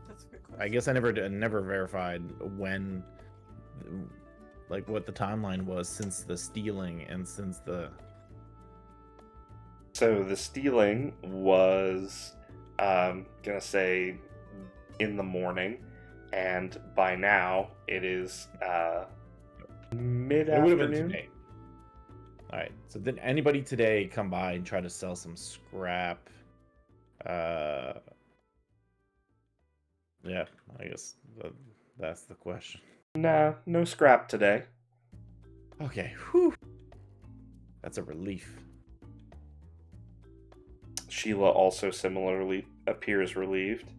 That's a good question. I guess I never verified when, like, what the timeline was since the stealing and since the. So the stealing was, gonna say, in the morning, and by now it is It would have been mid-afternoon. today. All right. So did anybody today come by and try to sell some scrap? Yeah, I guess that's the question. Nah, no scrap today. Okay. Whew. That's a relief. Sheila also similarly appears relieved.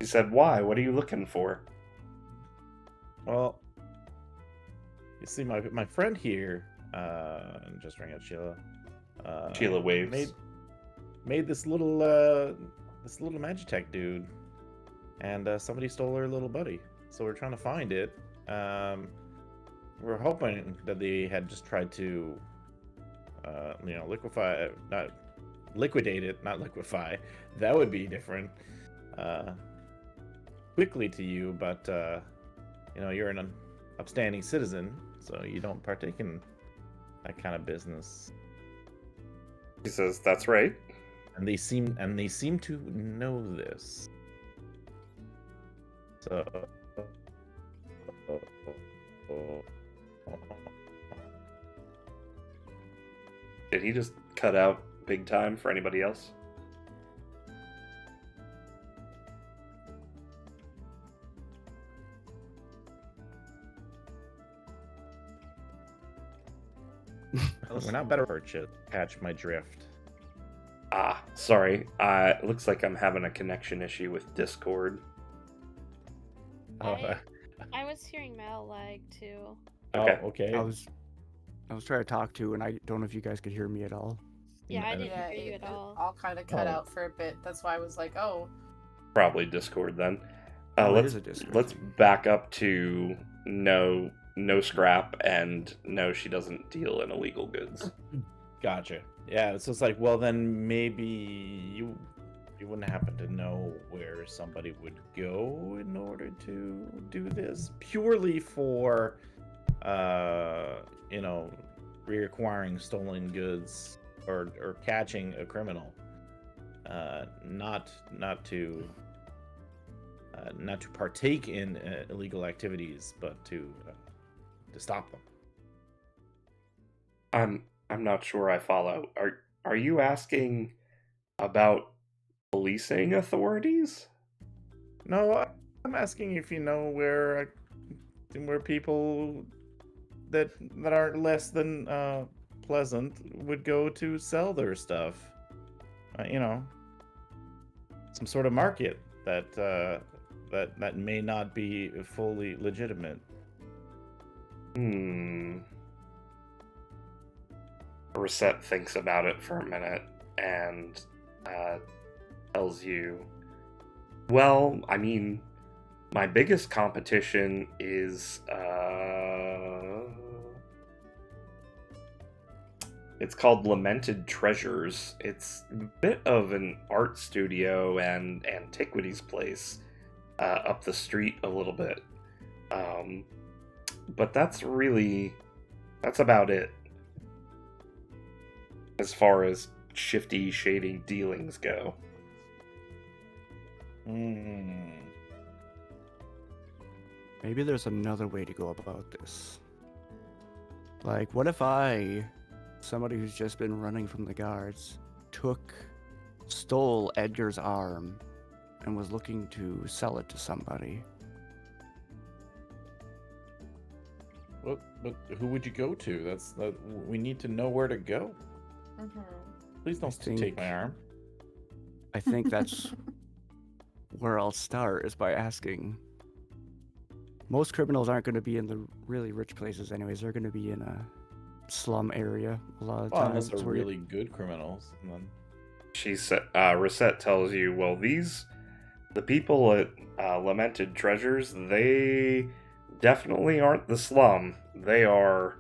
She said, "Why? What are you looking for?" Well, you see, my friend here, just ring out Sheila. Sheila waves. Made this little Magitech dude, and somebody stole her little buddy. So we're trying to find it. We're hoping that they had just tried to, liquidate it, not liquefy. That would be different. Quickly to you, but you're an upstanding citizen, so you don't partake in that kind of business. He says, "That's right." And they seem to know this. So Did he just cut out big time for anybody else? we're not better for it. Catch my drift. Ah, sorry. It looks like I'm having a connection issue with Discord. Oh, I was hearing Mal lag too. Okay. Okay. I was trying to talk to, and I don't know if you guys could hear me at all. Yeah, I Yeah, didn't Yeah, hear you it at all. all kind of cut Oh. out for a bit. That's why I was like, oh, Probably Discord then. Oh, it let's is a Discord let's thing. back up to no scrap, and no, she doesn't deal in illegal goods. Gotcha. Yeah, so it's like, well, then maybe you wouldn't happen to know where somebody would go in order to do this purely for, reacquiring stolen goods or catching a criminal, not to partake in illegal activities, but to stop them. I'm not sure I follow. Are you asking about policing authorities? No, I'm asking if you know where people that aren't less than pleasant would go to sell their stuff. Some sort of market that may not be fully legitimate. Reset thinks about it for a minute and tells you, well, I mean, my biggest competition is it's called Lamented Treasures. It's a bit of an art studio and antiquities place up the street a little bit, but that's about it as far as shifty, shady dealings go. Maybe there's another way to go about this. Like, what if somebody who's just been running from the guards, stole Edgar's arm and was looking to sell it to somebody? But who would you go to? We need to know where to go. Mm-hmm. Please don't take my arm. I think that's where I'll start, is by asking. Most criminals aren't going to be in the really rich places anyways. They're going to be in a slum area a lot of Well, times. unless they're really good criminals. And then... Reset tells you, well, the people at Lamented Treasures, they definitely aren't the slum. They are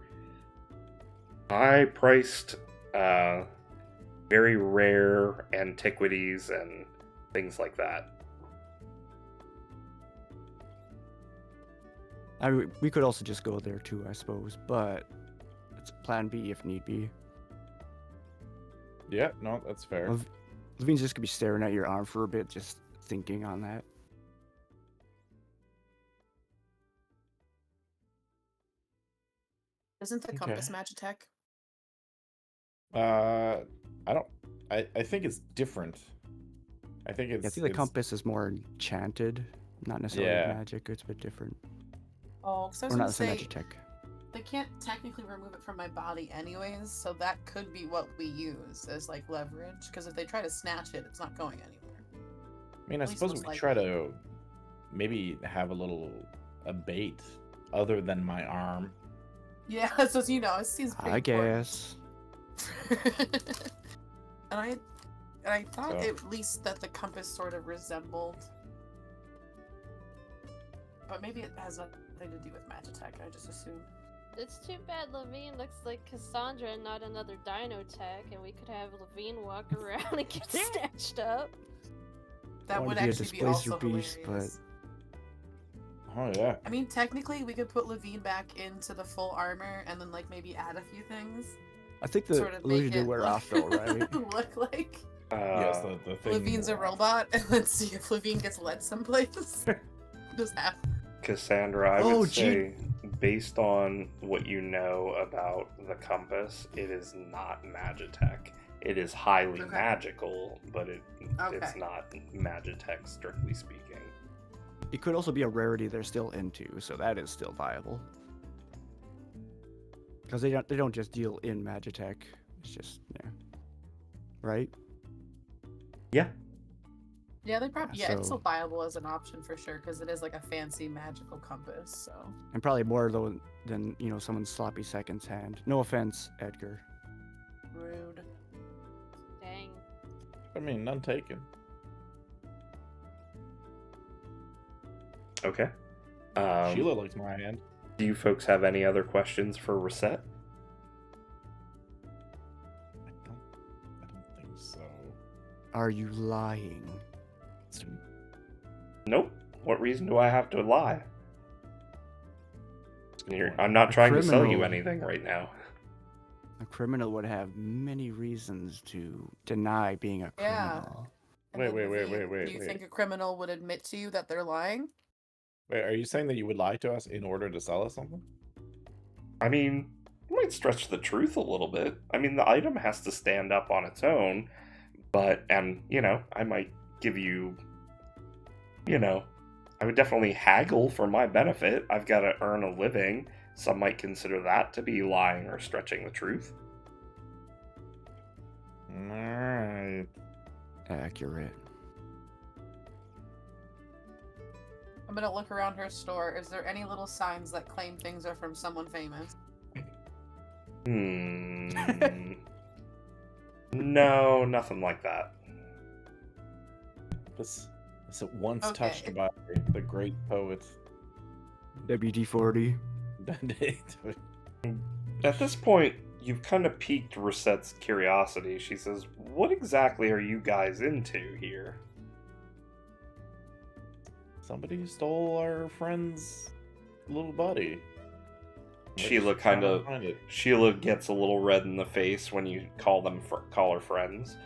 high-priced, very rare antiquities and things like that. We could also just go there too, I suppose, but it's plan B if need be. Yeah, no, that's fair. Levine's just gonna be staring at your arm for a bit, just thinking on that. Isn't the compass Magitech? I think it's different. I think Yeah, I think the compass is more enchanted, not necessarily magic. It's a bit different. Oh, because I was Or going not to the say, Magitech. they can't technically remove it from my body anyways, so that could be what we use as, like, leverage, because if they try to snatch it, it's not going anywhere. I mean, I suppose we could try to maybe have a bait other than my arm. Yeah, so you know, it seems pretty I guess. and I thought at least that the compass sort of resembled, but maybe it has nothing to do with Magitech. I just assumed. It's too bad Levine looks like Cassandra and not another dino tech, and we could have Levine walk around and get snatched up. That would actually be also hilarious. But... Oh yeah. I mean, technically, we could put Levine back into the full armor and then, like, maybe add a few things. I think the illusion did wear off, though, right? Look like yes, the thing. Levine's a robot, and let's see if Levine gets led someplace. Just have. Cassandra, I would say, based on what you know about the compass, it is not Magitech. It is highly magical, but it's not Magitech, strictly speaking. It could also be a rarity they're still into, so that is still viable. Because they don't just deal in Magitech. It's just right. Yeah, they probably it's still viable as an option for sure because it is like a fancy magical compass. So and probably more though than someone's sloppy seconds hand. No offense, Edgar. Rude. Dang. I mean, none taken. Okay. Sheila likes my hand. Do you folks have any other questions for Reset? I don't think so. Are you lying? Nope. What reason do I have to lie? I'm not trying to sell you anything right now. A criminal would have many reasons to deny being a criminal. Yeah. Wait. Do you think a criminal would admit to you that they're lying? Wait, are you saying that you would lie to us in order to sell us something? I mean, you might stretch the truth a little bit. I mean, the item has to stand up on its own, and I might give you, I would definitely haggle for my benefit. I've got to earn a living. Some might consider that to be lying or stretching the truth. Alright. Accurate. I'm gonna look around her store. Is there any little signs that claim things are from someone famous? No, nothing like that. This once touched by the great poet. WD-40. At this point, you've kind of piqued Resette's curiosity. She says, "What exactly are you guys into here?" Somebody stole our friend's little buddy. Sheila gets a little red in the face when you call her friends.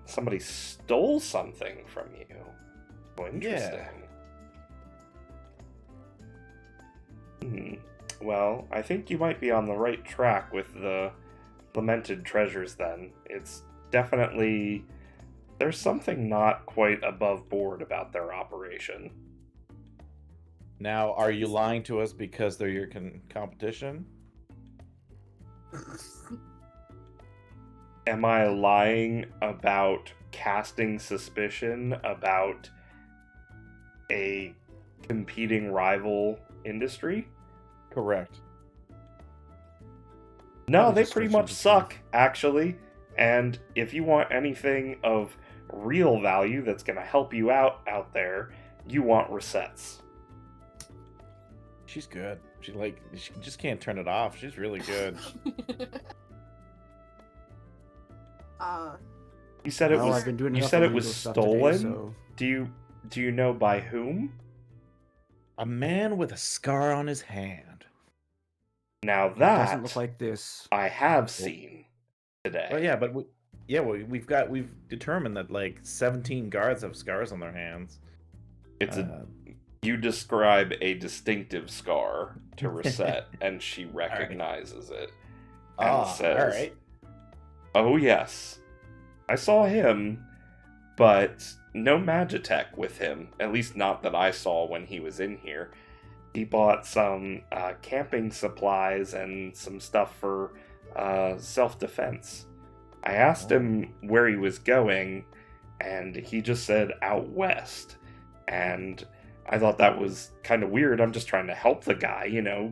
Somebody stole something from you. Oh, interesting. Yeah. Well, I think you might be on the right track with the Lamented Treasures then. It's definitely... There's something not quite above board about their operation. Now, are you lying to us because they're your competition? Am I lying about casting suspicion about a competing rival industry? Correct. No, Probably they just pretty switching much the suck, truth. actually. And if you want anything of real value that's going to help you out there, you want resets. She's good. She just can't turn it off. She's really good. You said it Well, was. I've been doing You enough said it illegal was stuff stolen. today, so Do you know by whom? A man with a scar on his hand. Now it doesn't look that like this. I have seen today. Well, yeah, but we've determined that like 17 guards have scars on their hands. It's you describe a distinctive scar to Reset, and she recognizes it and says, all right. "Oh yes, I saw him, but no Magitech with him. At least not that I saw when he was in here. He bought some camping supplies and some stuff for self-defense. I asked him where he was going, and he just said out west. And I thought that was kind of weird. I'm just trying to help the guy,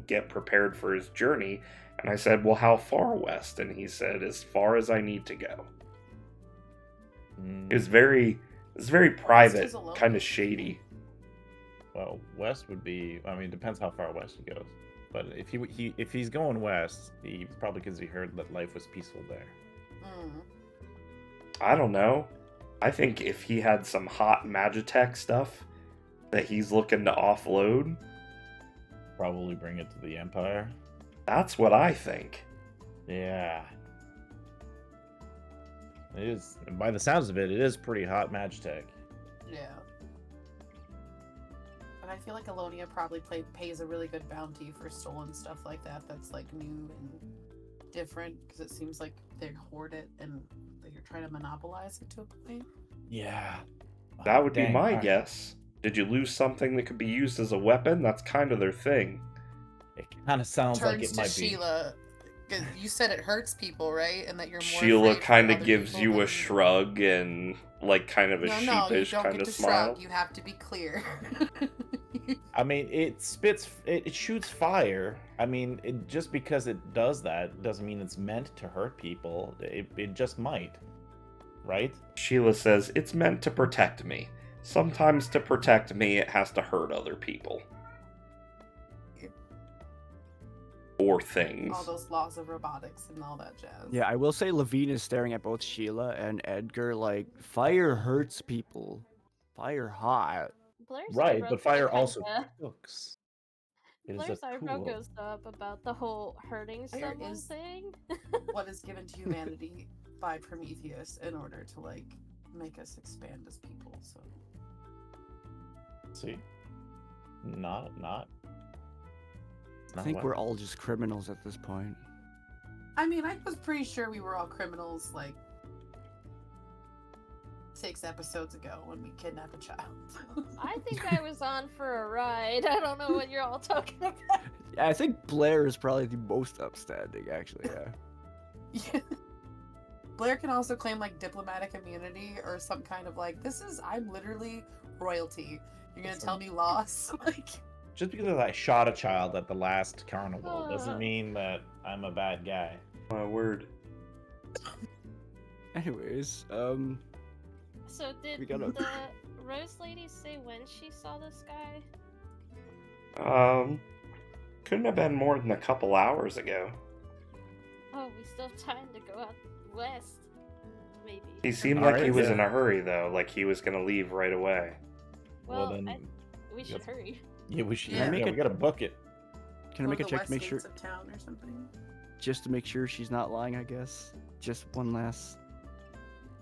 get prepared for his journey. And I said, well, how far west? And he said, as far as I need to go. It was very private, kind of shady. Well, west would be. I mean, depends how far west he goes. But if he's going west, he probably because he heard that life was peaceful there. I don't know. I think if he had some hot Magitech stuff that he's looking to offload, Probably bring it to the Empire. that's what I think. Yeah. It is. By the sounds of it, it is pretty hot Magitech. Yeah. And I feel like Alonia probably pays a really good bounty for stolen stuff like that. That's like new and different because it seems like they hoard it and they're trying to monopolize it to a point. Yeah. That would be Dang, my alright. guess. Did you lose something that could be used as a weapon? That's kind of their thing. It kind of sounds like Turns it to might be. Sheila. Because you said it hurts people, right? And that you're more Sheila afraid for kind of other gives people you a than- shrug and like kind of a No, you sheepish don't kind get of to smile. shrug. You have to be clear. I mean, it shoots fire. I mean, just because it does that doesn't mean it's meant to hurt people. It just might, right? Sheila says, it's meant to protect me. Sometimes to protect me, it has to hurt other people. Or things. All those laws of robotics and all that jazz. Yeah, I will say Levine is staring at both Sheila and Edgar like fire hurts people. Fire hot. Blair's Right, eyebrows but fire kinda- also cooks. It is Blair's a eyebrow tool. goes up about the whole hurting Fire someone is- thing. What is given to humanity by Prometheus in order to like make us expand as people. So See, not. I think we're all just criminals at this point. I mean, I was pretty sure we were all criminals like 6 episodes ago when we kidnapped a child. I think I was on for a ride. I don't know what you're all talking about. Yeah, I think Blair is probably the most upstanding, actually. Yeah. Yeah. Blair can also claim like diplomatic immunity or some kind of like, I'm literally royalty. You're gonna tell me loss? Like, Just because I shot a child at the last carnival doesn't mean that I'm a bad guy. My word. Anyways, So did We gotta- the Rose Lady say when she saw this guy? Couldn't have been more than a couple hours ago. Oh, we still have time to go out west. Maybe. He seemed All like right, he was yeah. in a hurry, though. Like he was gonna leave right away. Well, then, we should yes. hurry. yeah, we should. Yeah. Yeah, we gotta book it. can I go make to a the check west to make sure, gates of town or something? just to make sure she's not lying? I guess. Just one last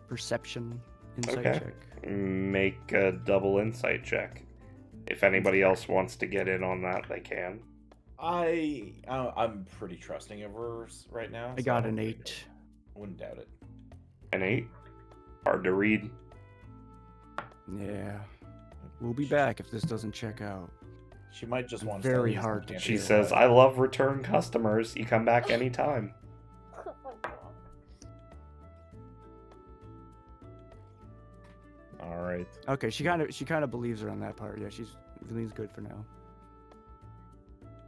perception insight Okay. check. Make a double insight check. If anybody else wants to get in on that, they can. I'm pretty trusting of hers right now. I so got don't an think 8. I wouldn't doubt it. An 8. Hard to read. Yeah. We'll be back if this doesn't check out. She might just I'm want very to hard to She Yeah. says, "I love return customers. You come back anytime." Oh my god. All right. Okay, she kind of believes her on that part. Yeah, Levine's good for now.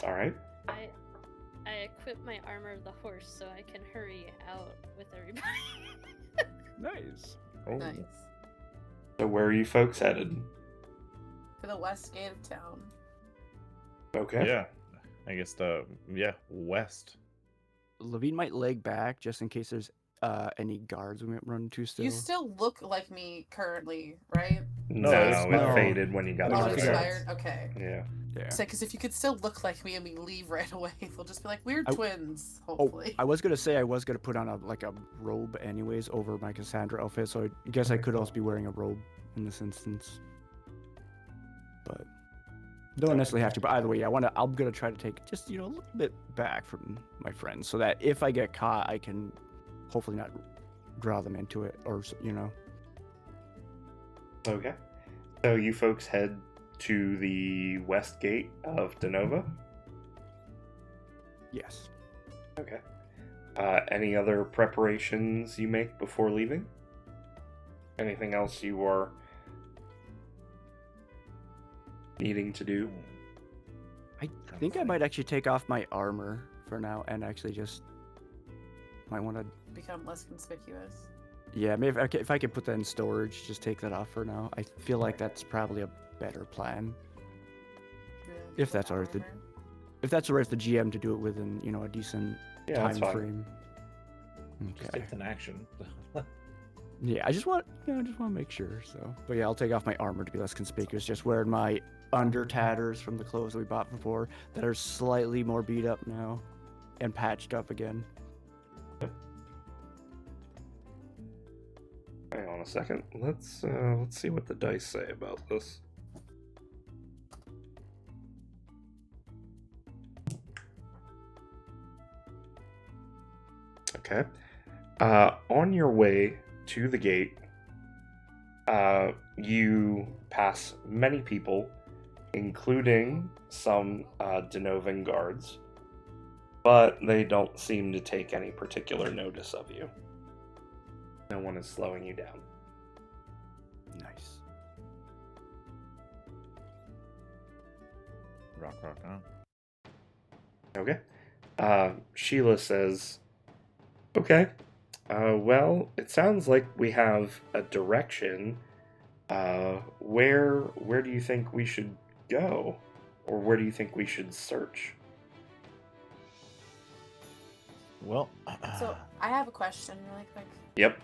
All right. I equip my armor of the horse so I can hurry out with everybody. Nice. Oh. Nice. So where are you folks headed? For the west gate of town. Okay. Yeah. I guess west. Levine might leg back just in case there's any guards we might run into still. You still look like me currently, right? No, it's it no. faded when you got Oh, Oh, it's it over faded. there. expired? Okay. Yeah. Yeah. So, because if you could still look like me and we leave right away, they'll just be like, we're I- twins, Oh, hopefully. I was gonna say I was gonna put on a robe anyways over my Cassandra outfit, so I guess I could also be wearing a robe in this instance. But don't necessarily have to. But either way, I'm gonna try to take just a little bit back from my friends, so that if I get caught, I can hopefully not draw them into it, or Okay. So you folks head to the west gate of Denova. Yes. Okay. Any other preparations you make before leaving? Anything else you are needing to do? I think I might actually take off my armor for now and actually just might want to. Become less conspicuous. Yeah, maybe if I could put that in storage, just take that off for now. I feel like that's probably a better plan. Yeah, If that's alright, armor. If that's alright, the GM to do it within a decent Yeah, that's time fine. frame. Just Okay. it's an action. Yeah, I just want to make sure. So, but yeah, I'll take off my armor to be less conspicuous. Just wearing my under tatters from the clothes that we bought before that are slightly more beat up now and patched up again. Hang on a second. Let's see what the dice say about this. Okay. On your way to the gate, you pass many people, including some Denovan guards, but they don't seem to take any particular notice of you. No one is slowing you down. Nice. Rock, huh? Okay. Sheila says, "Okay. Well, it sounds like we have a direction. Where do you think we should go, or where do you think we should search?" Well, So, I have a question really quick. Yep.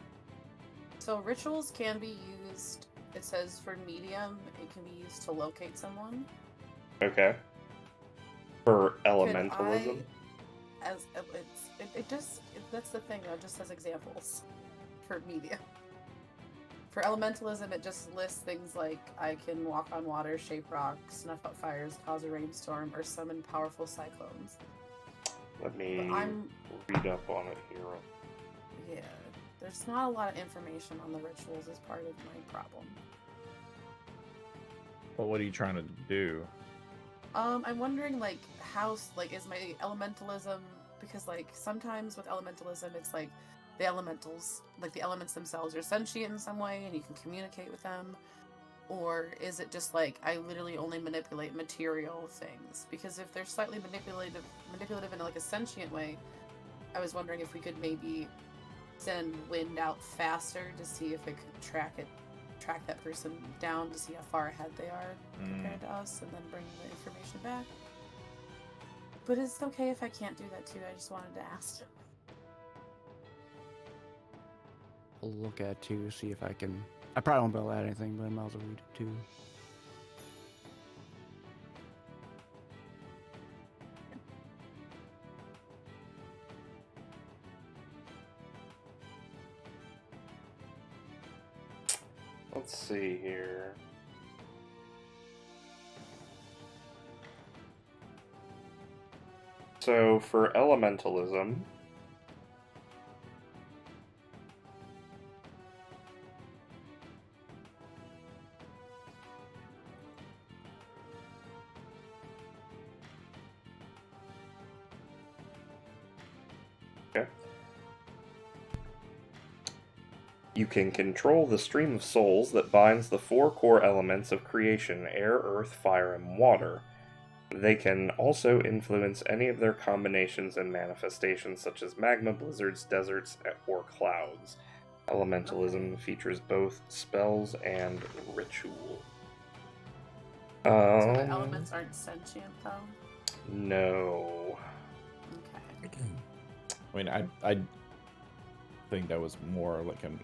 So, rituals can be used, it says for medium, it can be used to locate someone. Okay. For Could elementalism. As that's the thing though, just as examples for media. For elementalism, it just lists things like I can walk on water, shape rocks, snuff out fires, cause a rainstorm, or summon powerful cyclones. Let But me I'm read up on it here. yeah, there's not a lot of information on the rituals as part of my problem. well, what are you trying to do? I'm wondering how is my elementalism, because sometimes with elementalism it's like the elementals, like the elements themselves are sentient in some way and you can communicate with them, or is it just I literally only manipulate material things? Because if they're slightly manipulative in a sentient way, I was wondering if we could maybe send wind out faster to see if it could track that person down to see how far ahead they are compared to us, and then bring the information back. But it's okay if I can't do that too. I just wanted to ask. I'll look at it too, see if I can. I probably won't be able to add anything, but I might as well read it too. Let's see here. So for elementalism, You can control the stream of souls that binds the 4 core elements of creation: air, earth, fire, and water. They can also influence any of their combinations and manifestations, such as magma, blizzards, deserts, or clouds. Elementalism features both spells and ritual. So the elements aren't sentient, though? No. Okay. I mean, I think that was more like an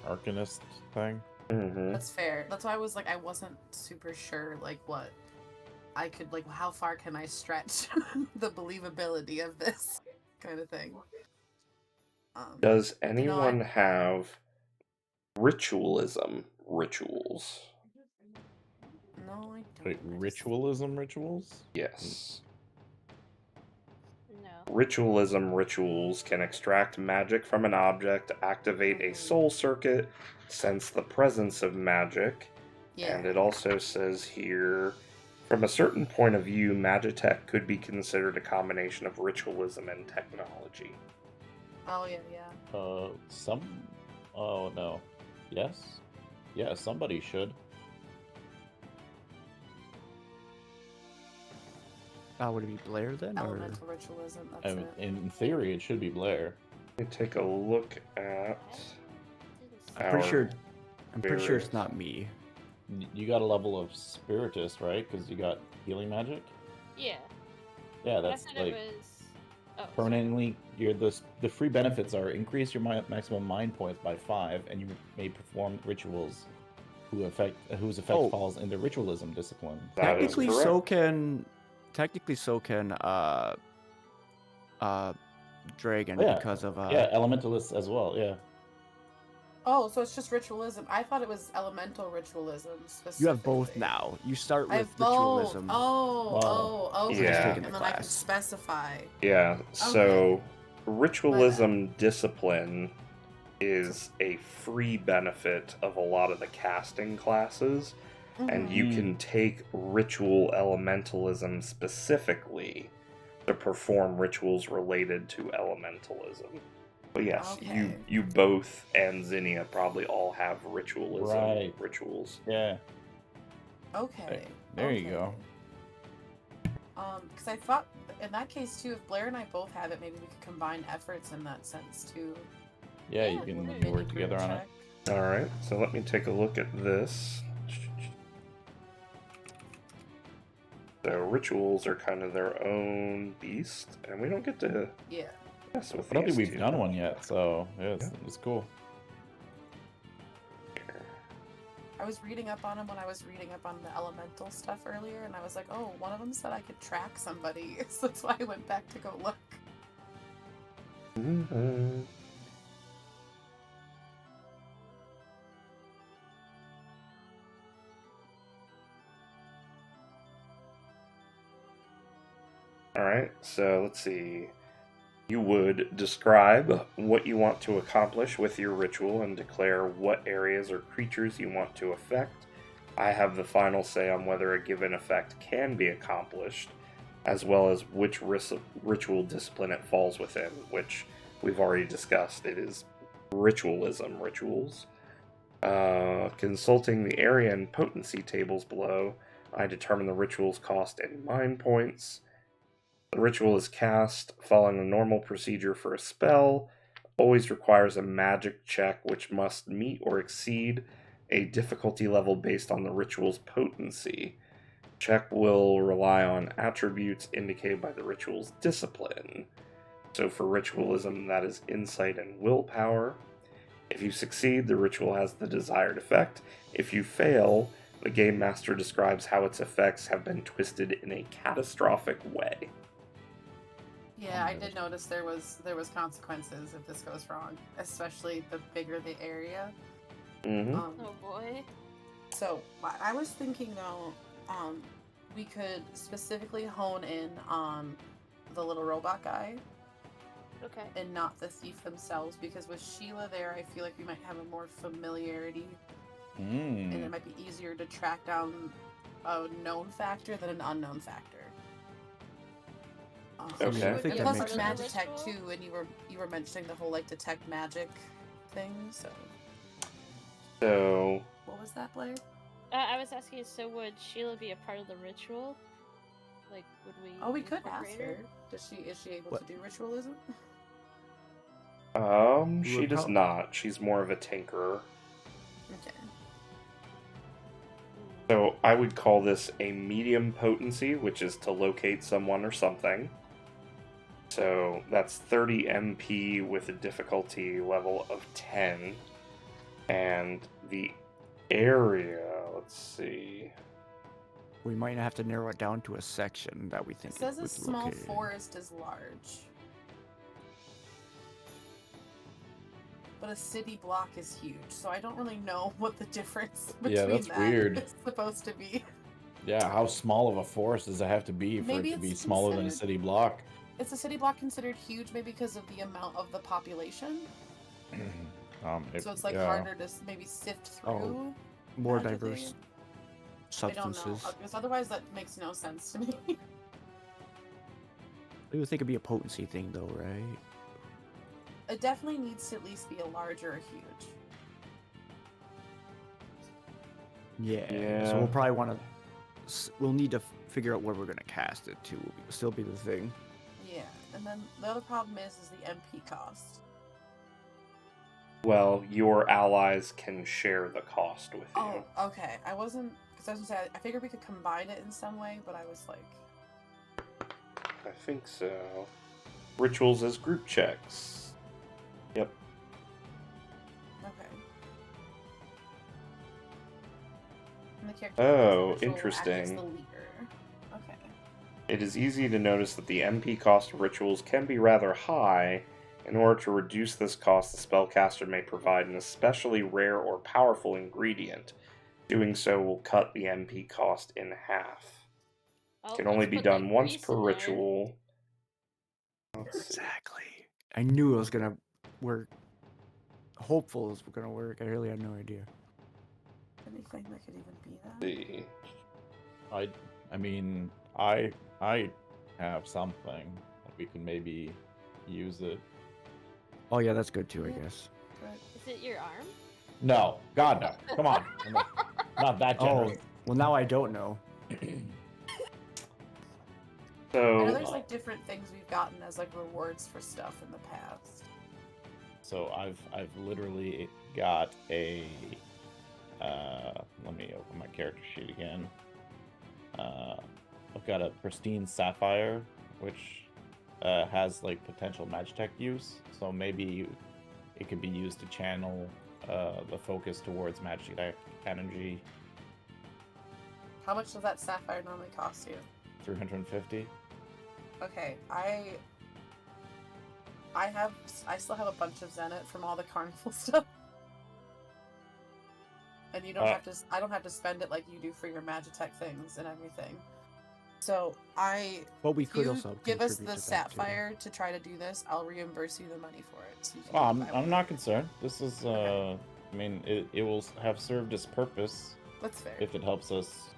arcanist thing. Mm-hmm. That's fair. That's why I was like, I wasn't super sure, like, what I could, like, how far can I stretch the believability of this kind of thing. Does I- anyone have ritualism rituals? No, I don't. Wait, ritualism rituals? Yes. No. Ritualism rituals can extract magic from an object, activate a soul circuit, sense the presence of magic, Yeah. and it also says here, from a certain point of view, Magitech could be considered a combination of ritualism and technology. Oh, yeah. Oh, no. Yes? Yeah, somebody should. Would it be Blair then? Or... Elemental ritualism, that's it. In theory, it should be Blair. Let me take a look at I'm pretty sure. our I'm pretty sure various- it's not me. You got a level of spiritist, right? Because you got healing magic? Yeah. Yeah, But I that's thought like it was. Oh, permanently. The free benefits are increase your maximum mind points by 5, and you may perform rituals whose effect Oh. falls in the ritualism discipline. That is Technically, correct. so can Dragon Oh, yeah. because of Yeah, elementalists as well. Yeah. Oh, so it's just ritualism. I thought it was elemental ritualism specifically. You have both now. You start I with have both. ritualism. Okay. Yeah. Taking the And then I can class. specify. Yeah, so Okay. ritualism discipline is a free benefit of a lot of the casting classes, and Mhm. you can take ritual elementalism specifically to perform rituals related to elementalism. But yes, Okay. you both and Zinnia probably all have ritualism Right. rituals. Yeah. Okay. There you go. Because I thought in that case too, if Blair and I both have it, maybe we could combine efforts in that sense too. Yeah, Yeah, you can we'll Mini work together group on it. check. All right, so let me take a look at this. So rituals are kind of their own beast, and we don't get to Yeah. mess with I don't think these we've two. done one yet, so yeah, it's cool. I was reading up on them when I was reading up on the elemental stuff earlier, and I was like, oh, one of them said I could track somebody, so that's why I went back to go look. Mhm. Alright, so let's see. You would describe what you want to accomplish with your ritual and declare what areas or creatures you want to affect. I have the final say on whether a given effect can be accomplished, as well as which ritual discipline it falls within, which we've already discussed. It is ritualism rituals. Consulting the area and potency tables below, I determine the ritual's cost in mind points. The ritual is cast following the normal procedure for a spell, always requires a magic check which must meet or exceed a difficulty level based on the ritual's potency. Check will rely on attributes indicated by the ritual's discipline. So for ritualism, that is insight and willpower. If you succeed, the ritual has the desired effect. If you fail, the game master describes how its effects have been twisted in a catastrophic way. Yeah, I did notice there was consequences if this goes wrong, especially the bigger the area. Mm-hmm. Oh boy. So I was thinking though, we could specifically hone in on the little robot guy Okay. and not the thief themselves, because with Sheila there, I feel like we might have a more familiarity, and it might be easier to track down a known factor than an unknown factor. Okay. I think that Plus, makes like sense. Magitech too, and you were mentioning the whole like detect magic thing. So So what was that, Blair? I was asking, so would Sheila be a part of the ritual? Like, would we? Oh, we could incorporate ask her. Is she able What? to do ritualism? she would does prob- not. She's more of a tinkerer. Okay. So I would call this a medium potency, which is to locate someone or something. So that's 30 MP with a difficulty level of 10. And the area, let's see. We might have to narrow it down to a section that we think It says a was small located in. forest is large. But a city block is huge, so I don't really know what the difference Yeah, between that's that weird. is supposed to be. Yeah, how small of a forest does it have to be for Maybe it to be it's smaller than a considered- city block? Is a city block considered huge maybe because of the amount of the population? So it's like yeah. harder to maybe sift through? More magically? diverse I don't know. substances. Because otherwise that makes no sense to me. I would think it'd be a potency thing, though, right? It definitely needs to at least be a large or a huge. Yeah. So Yeah. we'll probably want to. We'll need to figure out where we're gonna cast it to. Will still be the thing. Yeah, and then the other problem is the MP cost. Well, your allies can share the cost with you. Oh, okay. I wasn't, because I was gonna say, I figured we could combine it in some way, but I was like, I think so. Rituals as group checks. Yep. okay. And the character Oh, who does the ritual interesting. acts as the leader. Okay. It is easy to notice that the MP cost of rituals can be rather high. In order to reduce this cost, the spellcaster may provide an especially rare or powerful ingredient. Doing so will cut the MP cost in half. Oh, Can only let's be put done that once grease per in there. ritual. Let's see. Exactly. I knew it was gonna work. Hopeful it was gonna work. I really had no idea. Anything that could even be that? See. I mean, I have something that we can maybe use it. Oh yeah, that's good too, I Yeah. guess. Is it your arm? No, God no. Come on, I'm not that Oh, generous. well now I don't know. I know So, there's like different things we've gotten as like rewards for stuff in the past. So I've literally got a. Let me open my character sheet again. I've got a pristine sapphire, which has like potential Magitech use. So maybe it could be used to channel the focus towards Magitech energy. How much does that sapphire normally cost you? 350. Okay, I still have a bunch of Zenith from all the carnival stuff. And you don't have to, I don't have to spend it like you do for your Magitech things and everything. So But we if could you also give us contribute the to that, too. sapphire to try to do this, I'll reimburse you the money for it. So you can Oh, buy I'm one. not concerned. This is I mean it will have served its purpose That's fair. if it helps us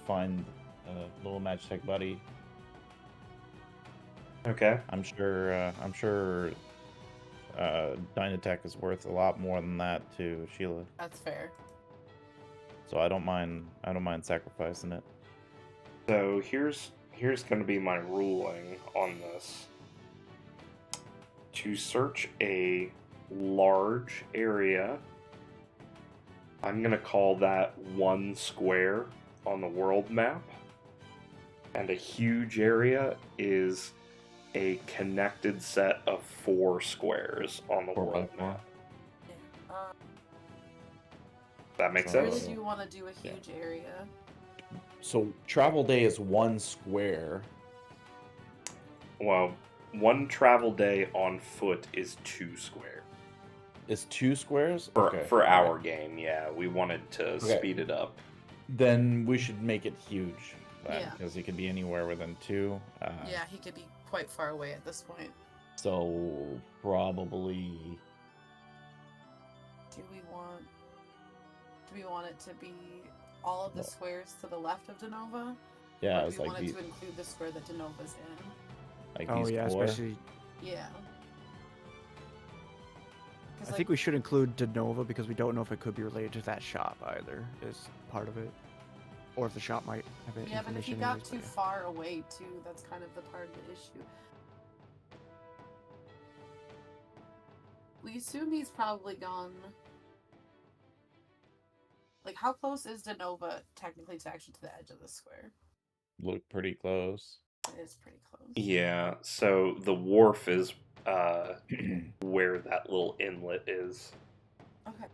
find a little Magitech buddy. okay. I'm sure Dynatech is worth a lot more than that to Sheila. That's fair. So I don't mind sacrificing it. So here's going to be my ruling on this. To search a large area, I'm going to call that 1 square on the world map. And a huge area is a connected set of 4 squares on the 4 by world 4. map. Yeah. That makes Where sense? did you want to do a huge area? So travel day is 1 square. Well, 1 travel day on foot is 2 square. Is 2 squares? For, Okay. for our game, yeah. We wanted to Okay. speed it up. Then we should make it huge. Yeah. Because it could be anywhere within 2. Yeah, he could be quite far away at this point. So probably Do we want it to be all of the squares to the left of Denova? yeah, Or it's do we like want these it to include the square that Denova's in? Oh these yeah, 4. especially Yeah. I think we should include Denova because we don't know if it could be related to that shop either, is part of it. Or if the shop might have it. Yeah, but if he got too far away too, that's kind of the part of the issue. We assume he's probably gone. Like, how close is Denova technically to actually to the edge of the square? Look pretty close. It is pretty close. Yeah, so the wharf is where that little inlet is. Okay.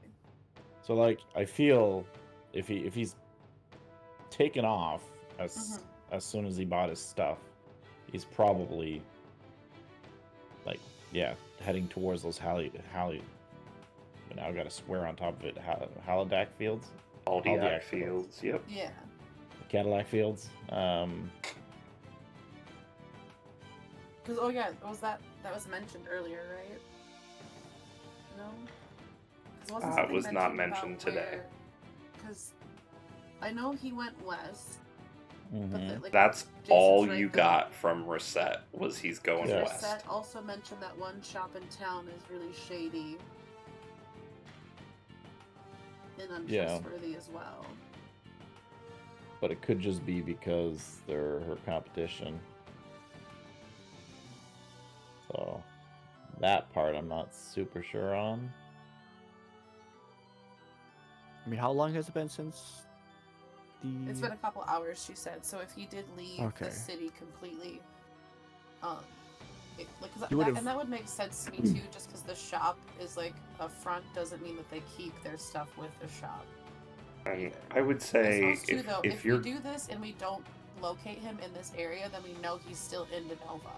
So like, I feel if he's taken off as soon as he bought his stuff, he's probably like, yeah, heading towards those now I've got to swear on top of it. Halodac fields? Aldiac fields, yep. Yeah. Cadillac fields. Because oh yeah, that was mentioned earlier, right? No. It was not mentioned today. Because I know he went west. Mhm. Like, That's Jason's all right you there. got from Reset was he's going Yeah. west. Reset also mentioned that one shop in town is really shady and untrustworthy as well. But it could just be because they're her competition. So that part I'm not super sure on. I mean, how long has it been since the... It's been a couple hours, she said. So if he did leave Okay. the city completely, would've- and that would make sense to me too. Just because the shop is like a front doesn't mean that they keep their stuff with the shop. And I would say I suppose too, though, if we you're do this and we don't locate him in this area, then we know he's still in Denova,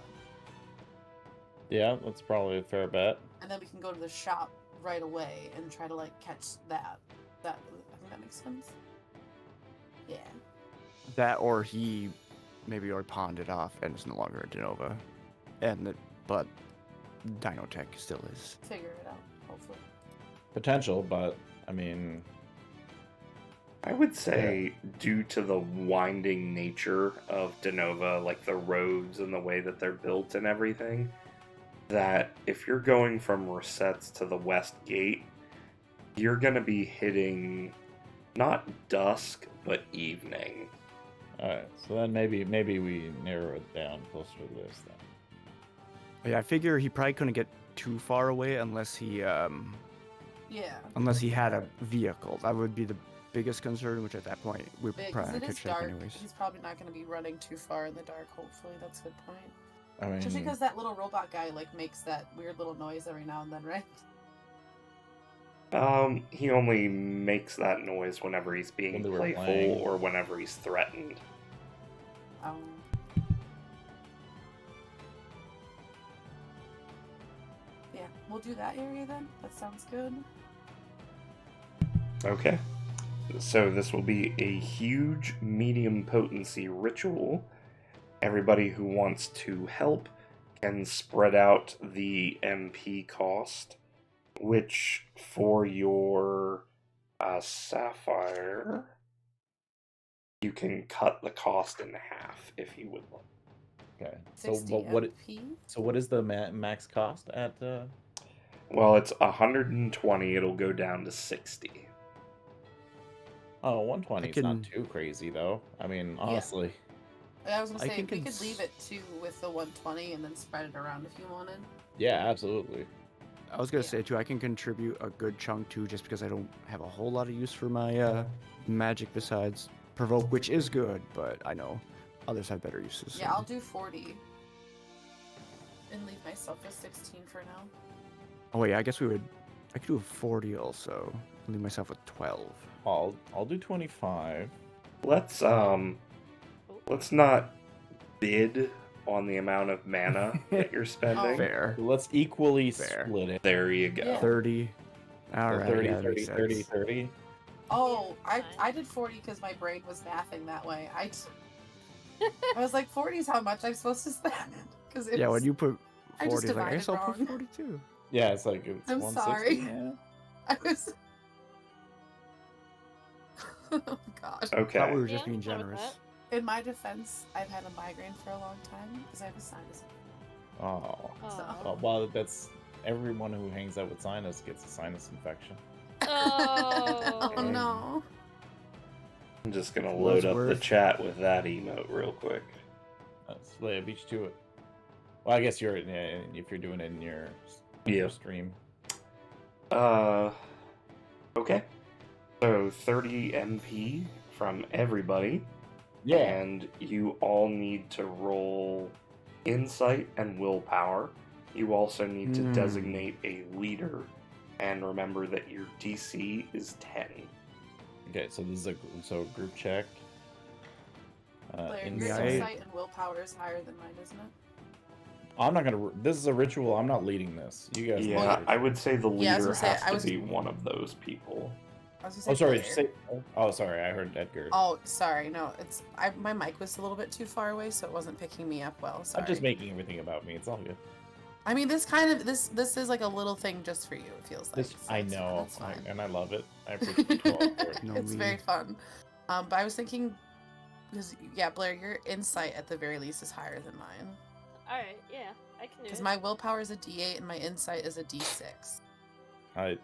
Yeah, that's probably a fair bet. and then we can go to the shop right away and try to like catch that. I think that makes sense. Yeah. That or he maybe already pawned it off and it's no longer a Denova. But Dynotech still is. Figure it out, hopefully. Potential, but I mean, I would say, due to the winding nature of Denova, like the roads and the way that they're built and everything, that if you're going from Resets to the West Gate, you're going to be hitting not dusk, but evening. alright, so then maybe we narrow it down closer to this then. Yeah, I figure he probably couldn't get too far away unless he Yeah. had a vehicle. That would be the biggest concern, which at that point we Because probably it could is check dark. anyways. He's probably not going to be running too far in the dark, hopefully. That's a good point. I mean, Just because that little robot guy, like, makes that weird little noise every now and then, right? He only makes that noise whenever he's being When they were playful playing. or whenever he's threatened. Yeah, we'll do that area then. That sounds good. Okay. So this will be a huge medium potency ritual. Everybody who wants to help can spread out the MP cost, which for your sapphire, you can cut the cost in half if you would like. okay. So 60 MP? what is the max cost at? Well, it's 120. It'll go down to 60. Oh, 120 is not can- too crazy though. I mean, honestly. I was going I to say, think we could it's- leave it too with the 120 and then spread it around if you wanted. Yeah, absolutely. I was gonna Yeah. say too, I can contribute a good chunk too, just because I don't have a whole lot of use for my magic besides provoke, which is good, but I know others have better uses. Yeah, I'll do 40. And leave myself with 16 for now. Oh wait, I guess I could do a 40 also. Leave myself with 12. I'll do 25. Let's not bid on the amount of mana that you're spending. Fair. Let's equally Fair. split it. There you go. Yeah. 30. So All right. 30, yeah, that 30, makes 30, sense. 30. Oh, Yeah, I did 40 because my brain was mathing that way. I was like, 40 is how much I'm supposed to spend. Cause it Yeah, was, when you put I just 40, it's like, I divided guess I'll put wrong. 42. Yeah, it's like it's I'm 160. sorry. Yeah. I was. Oh god. Thought Okay. we were just Yeah, being I'm fine with generous. that. In my defense, I've had a migraine for a long time because I have a sinus. Oh. Aw. Oh, well, that's everyone who hangs out with Sinus gets a sinus infection. Oh. Oh no. I'm just gonna Was load up the worth- chat with that emote real quick. Slay, beat you to it. Well, I guess if you're doing it in your Yeah. stream. Okay. So 30 MP from everybody. Yeah. And you all need to roll insight and willpower. You also need to designate a leader. And remember that your DC is 10. Okay, so this is a group check. Blair, your Insight. insight and willpower is higher than mine, isn't it? I'm not gonna. This is a ritual. I'm not leading this. You guys. Yeah, lead it. I would say the Yeah, I was leader gonna say, has I to was- be one of those people. I was gonna say Oh, sorry. Blair. Did you say? Oh, sorry. I heard Edgar. Oh, sorry. No, my mic was a little bit too far away, so it wasn't picking me up well. Sorry. I'm just making everything about me. It's all good. I mean, this is like a little thing just for you. It feels like. This, so I it's- know, That's fine. and I love it. I appreciate it. For it. No, It's me. very fun. But I was thinking, because yeah, Blair, your insight at the very least is higher than mine. Alright, yeah, I can do Because it. my willpower is a D8 and my insight is a D6. I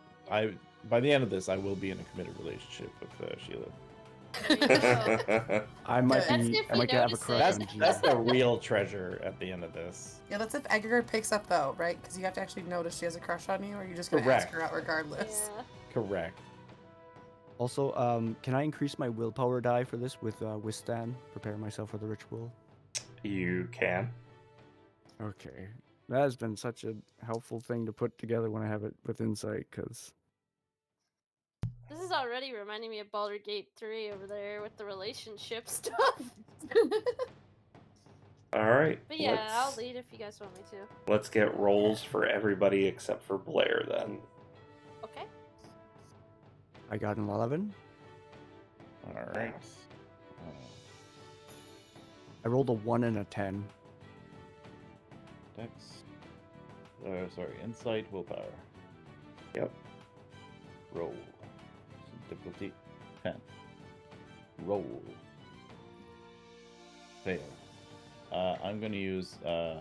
by the end of this, I will be in a committed relationship with Sheila. There you go. I might That's be. if I we might have a notice crush it. on Gina. That's the real treasure at the end of this. Yeah, that's if Edgar picks up though, right? Because you have to actually notice she has a crush on you, or you're just gonna ask Correct. her out regardless. Yeah. Correct. Also, can I increase my willpower die for this with withstand? Prepare myself for the ritual. You can. Okay, that has been such a helpful thing to put together when I have it with insight, because This is already reminding me of Baldur's Gate 3 over there with the relationship stuff. Alright. But yeah, I'll lead if you guys want me to. Let's get rolls for everybody except for Blair then. Okay. I got an 11. All right. I rolled a 1 and a 10. Dex. Sorry. Insight, willpower. Yep. Roll. Difficulty 10. Roll. Fail. I'm gonna use. I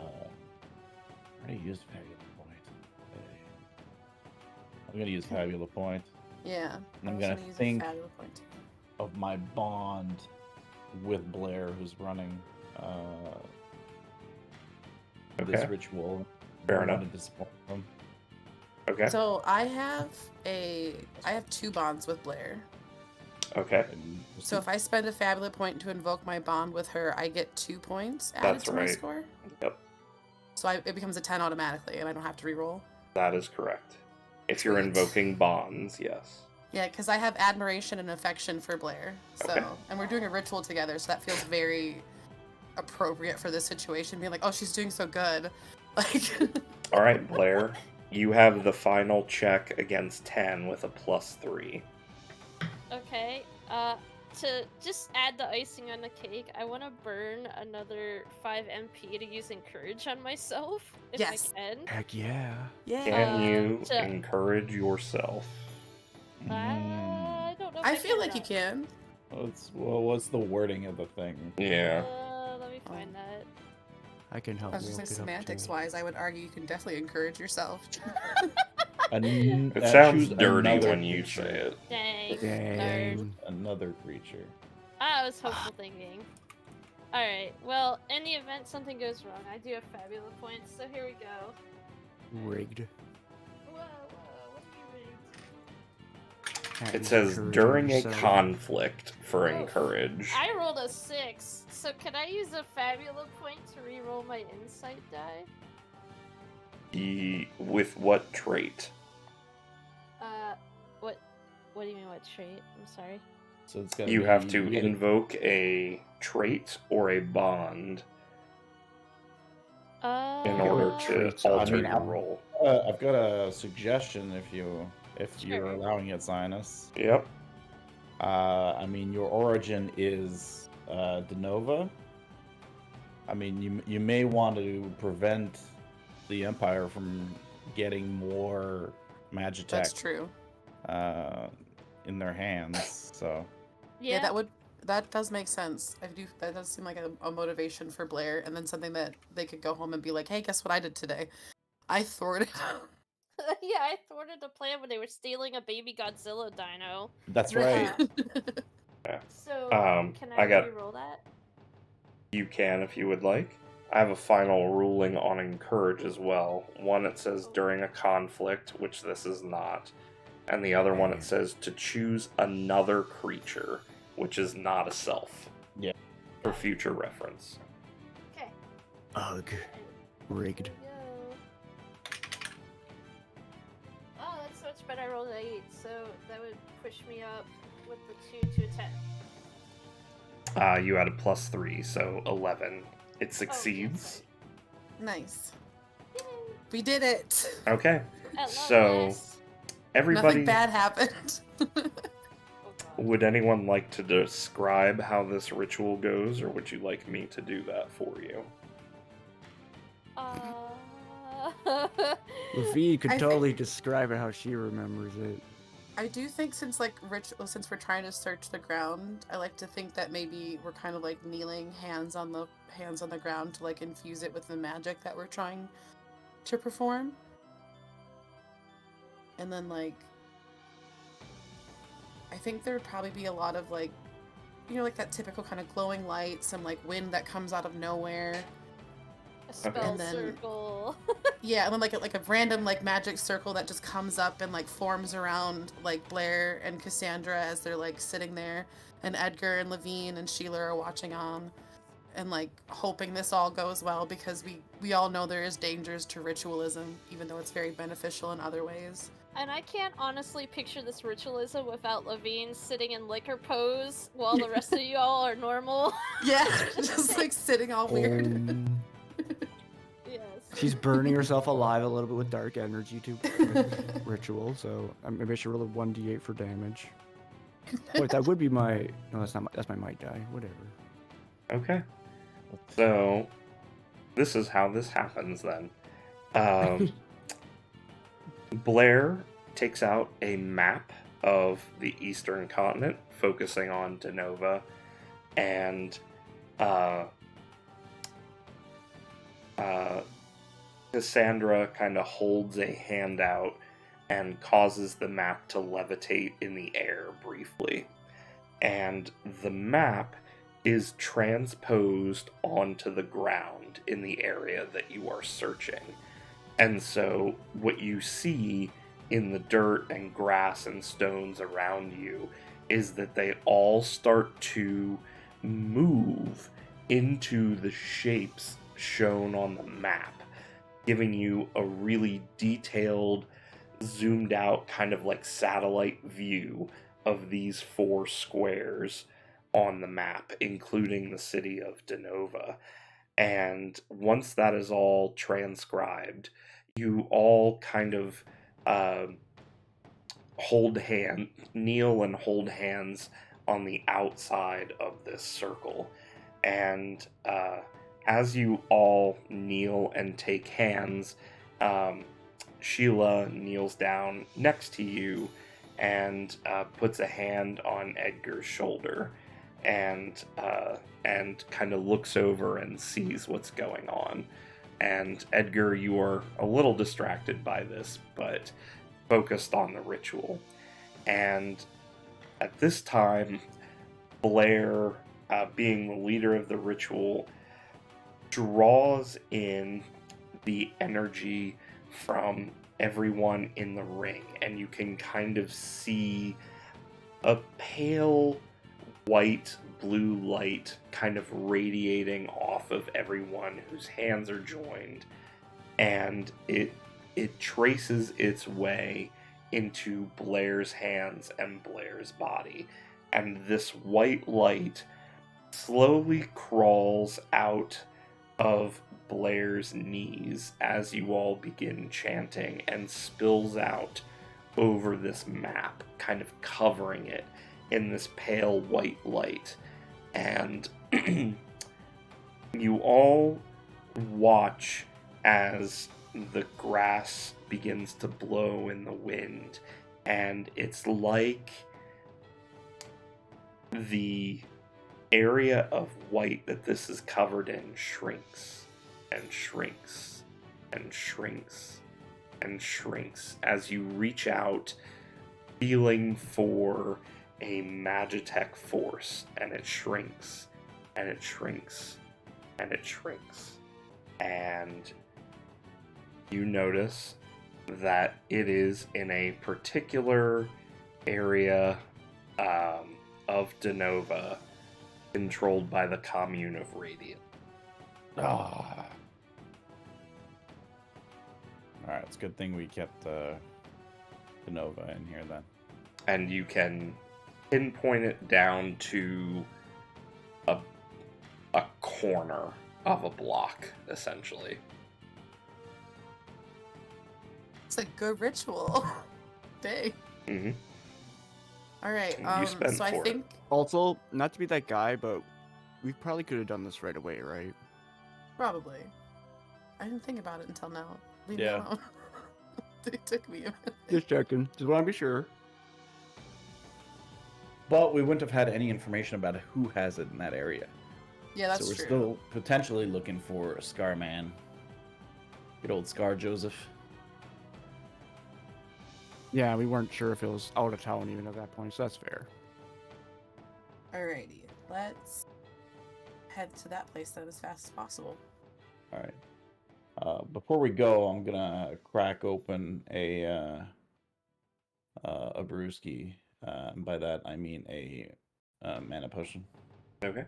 already used Fabula Point. I'm gonna use Fabula Point Yeah. I'm I was gonna use think- a fabulous point. of my bond with Blair, who's running this Okay. ritual. Fair I don't enough. wanna disappoint him. Okay. So I have two bonds with Blair. Okay. And we'll So see. if I spend a fabula point to invoke my bond with her, I get 2 points added That's to my right. score. Yep. So it becomes a 10 automatically, and I don't have to re-roll. That is correct. If you're Sweet. invoking bonds, yes. Yeah, because I have admiration and affection for Blair. So, Okay. and we're doing a ritual together, so that feels very appropriate for this situation. Being like, oh, she's doing so good. Like, All right, Blair. You have the final check against 10 with a +3. Okay. To just add the icing on the cake, I want to burn another 5 MP to use encourage on myself if Yes. I can. Heck yeah. yeah. Can you to- encourage yourself? I don't know. If I feel can or like you not. can. What's the wording of the thing? Yeah. Let me find that. I can help. I was you just look saying, it up, semantics too. wise, I would argue you can definitely encourage yourself. It sounds choose dirty another when you creature. say it. Dang. Darn. Dang. Another creature. I was hopeful thinking. Alright, well, in the event something goes wrong, I do have fabulous points, so here we go. Rigged. Whoa, what are you reading? Can't It use says encourage during a yourself. conflict for Oh, encourage. I rolled a 6, so can I use a fabulous point to re-roll my insight die? With what trait? What do you mean what trait? I'm sorry. So it's got. You have to invoke a trait or a bond in order to traits. alter I mean, your roll. I've got a suggestion if you're Sure. allowing it, Sinus. Yep. I mean, your origin is de novo. I mean, you may want to prevent the Empire from getting more Magitech That's true. In their hands. So Yeah, That does make sense. That does seem like a motivation for Blair, and then something that they could go home and be like, "Hey, guess what I did today? I thwarted Yeah, I thwarted a plan when they were stealing a baby Godzilla dino. That's right. So, can I I got. re-roll that? You can if you would like. I have a final ruling on encourage as well. One it says during a conflict, which this is not, and the other one it says to choose another creature, which is not a self. Yeah. For future reference. Okay. Ugh. Rigged. Here we go. Oh, that's so much better. I rolled an 8, so that would push me up with the 2 to a 10. You had a +3, so 11. It succeeds. Nice. Yay. We did it. Okay. At long So last. everybody, Nothing bad happened. Oh, God. would anyone like to describe how this ritual goes, or would you like me to do that for you? Levine could I totally describe it how she remembers it. I do think since since we're trying to search the ground, I like to think that maybe we're kind of like kneeling, hands on the ground to like infuse it with the magic that we're trying to perform. And then like I think there would probably be a lot of like like that typical kind of glowing light, some like wind that comes out of nowhere. A spell And then- circle. Yeah, and then like a random like magic circle that just comes up and like forms around like Blair and Cassandra as they're like sitting there, and Edgar and Levine and Sheila are watching on, and like hoping this all goes well because we all know there is dangers to ritualism, even though it's very beneficial in other ways. And I can't honestly picture this ritualism without Levine sitting in liquor pose while the rest of you all are normal. Yeah, just like sitting all weird. Yes. She's burning herself alive a little bit with dark energy to ritual, so maybe I should roll a 1d8 for damage. Wait, that would be my... No, that's not that's my might die. Whatever. Okay. So, this is how this happens then. Blair takes out a map of the eastern continent, focusing on Denova, and Cassandra kind of holds a hand out and causes the map to levitate in the air briefly. And the map is transposed onto the ground in the area that you are searching. And so what you see in the dirt and grass and stones around you is that they all start to move into the shapes shown on the map, giving you a really detailed, zoomed out kind of like satellite view of these 4 squares on the map, including the city of Denova. And once that is all transcribed, you all kind of kneel and hold hands on the outside of this circle. And as you all kneel and take hands, Sheila kneels down next to you and puts a hand on Edgar's shoulder, and kind of looks over and sees what's going on. And Edgar, you are a little distracted by this, but focused on the ritual. And at this time, Blair, being the leader of the ritual, draws in the energy from everyone in the ring, and you can kind of see a pale white blue light kind of radiating off of everyone whose hands are joined, and it traces its way into Blair's hands and Blair's body, and this white light slowly crawls out of Blair's knees as you all begin chanting, and spills out over this map, kind of covering it in this pale white light. And you all watch as the grass begins to blow in the wind, and it's like the area of white that this is covered in shrinks and shrinks and shrinks and shrinks as you reach out, feeling for a Magitech force, and it shrinks, and it shrinks, and it shrinks. And you notice that it is in a particular area of Denova controlled by the commune of Radiant. Ah. Alright, it's a good thing we kept Nova in here then. And you can pinpoint it down to a corner of a block, essentially. It's a good ritual. Dang. Mm-hmm. All right. You spend So I for it. think Also, not to be that guy, but we probably could have done this right away, right? probably. I didn't think about it until now. Leave me Yeah. alone. It took me a minute. Just checking. Just want to be sure. But we wouldn't have had any information about who has it in that area. Yeah, that's so we're true. still potentially looking for a Scar Man. Good old Scar Joseph. Yeah, we weren't sure if it was out of town even at that point, so that's fair. Alrighty, let's head to that place then as fast as possible. Alright. Before we go, I'm gonna crack open a brewski. And by that I mean a mana potion. Okay.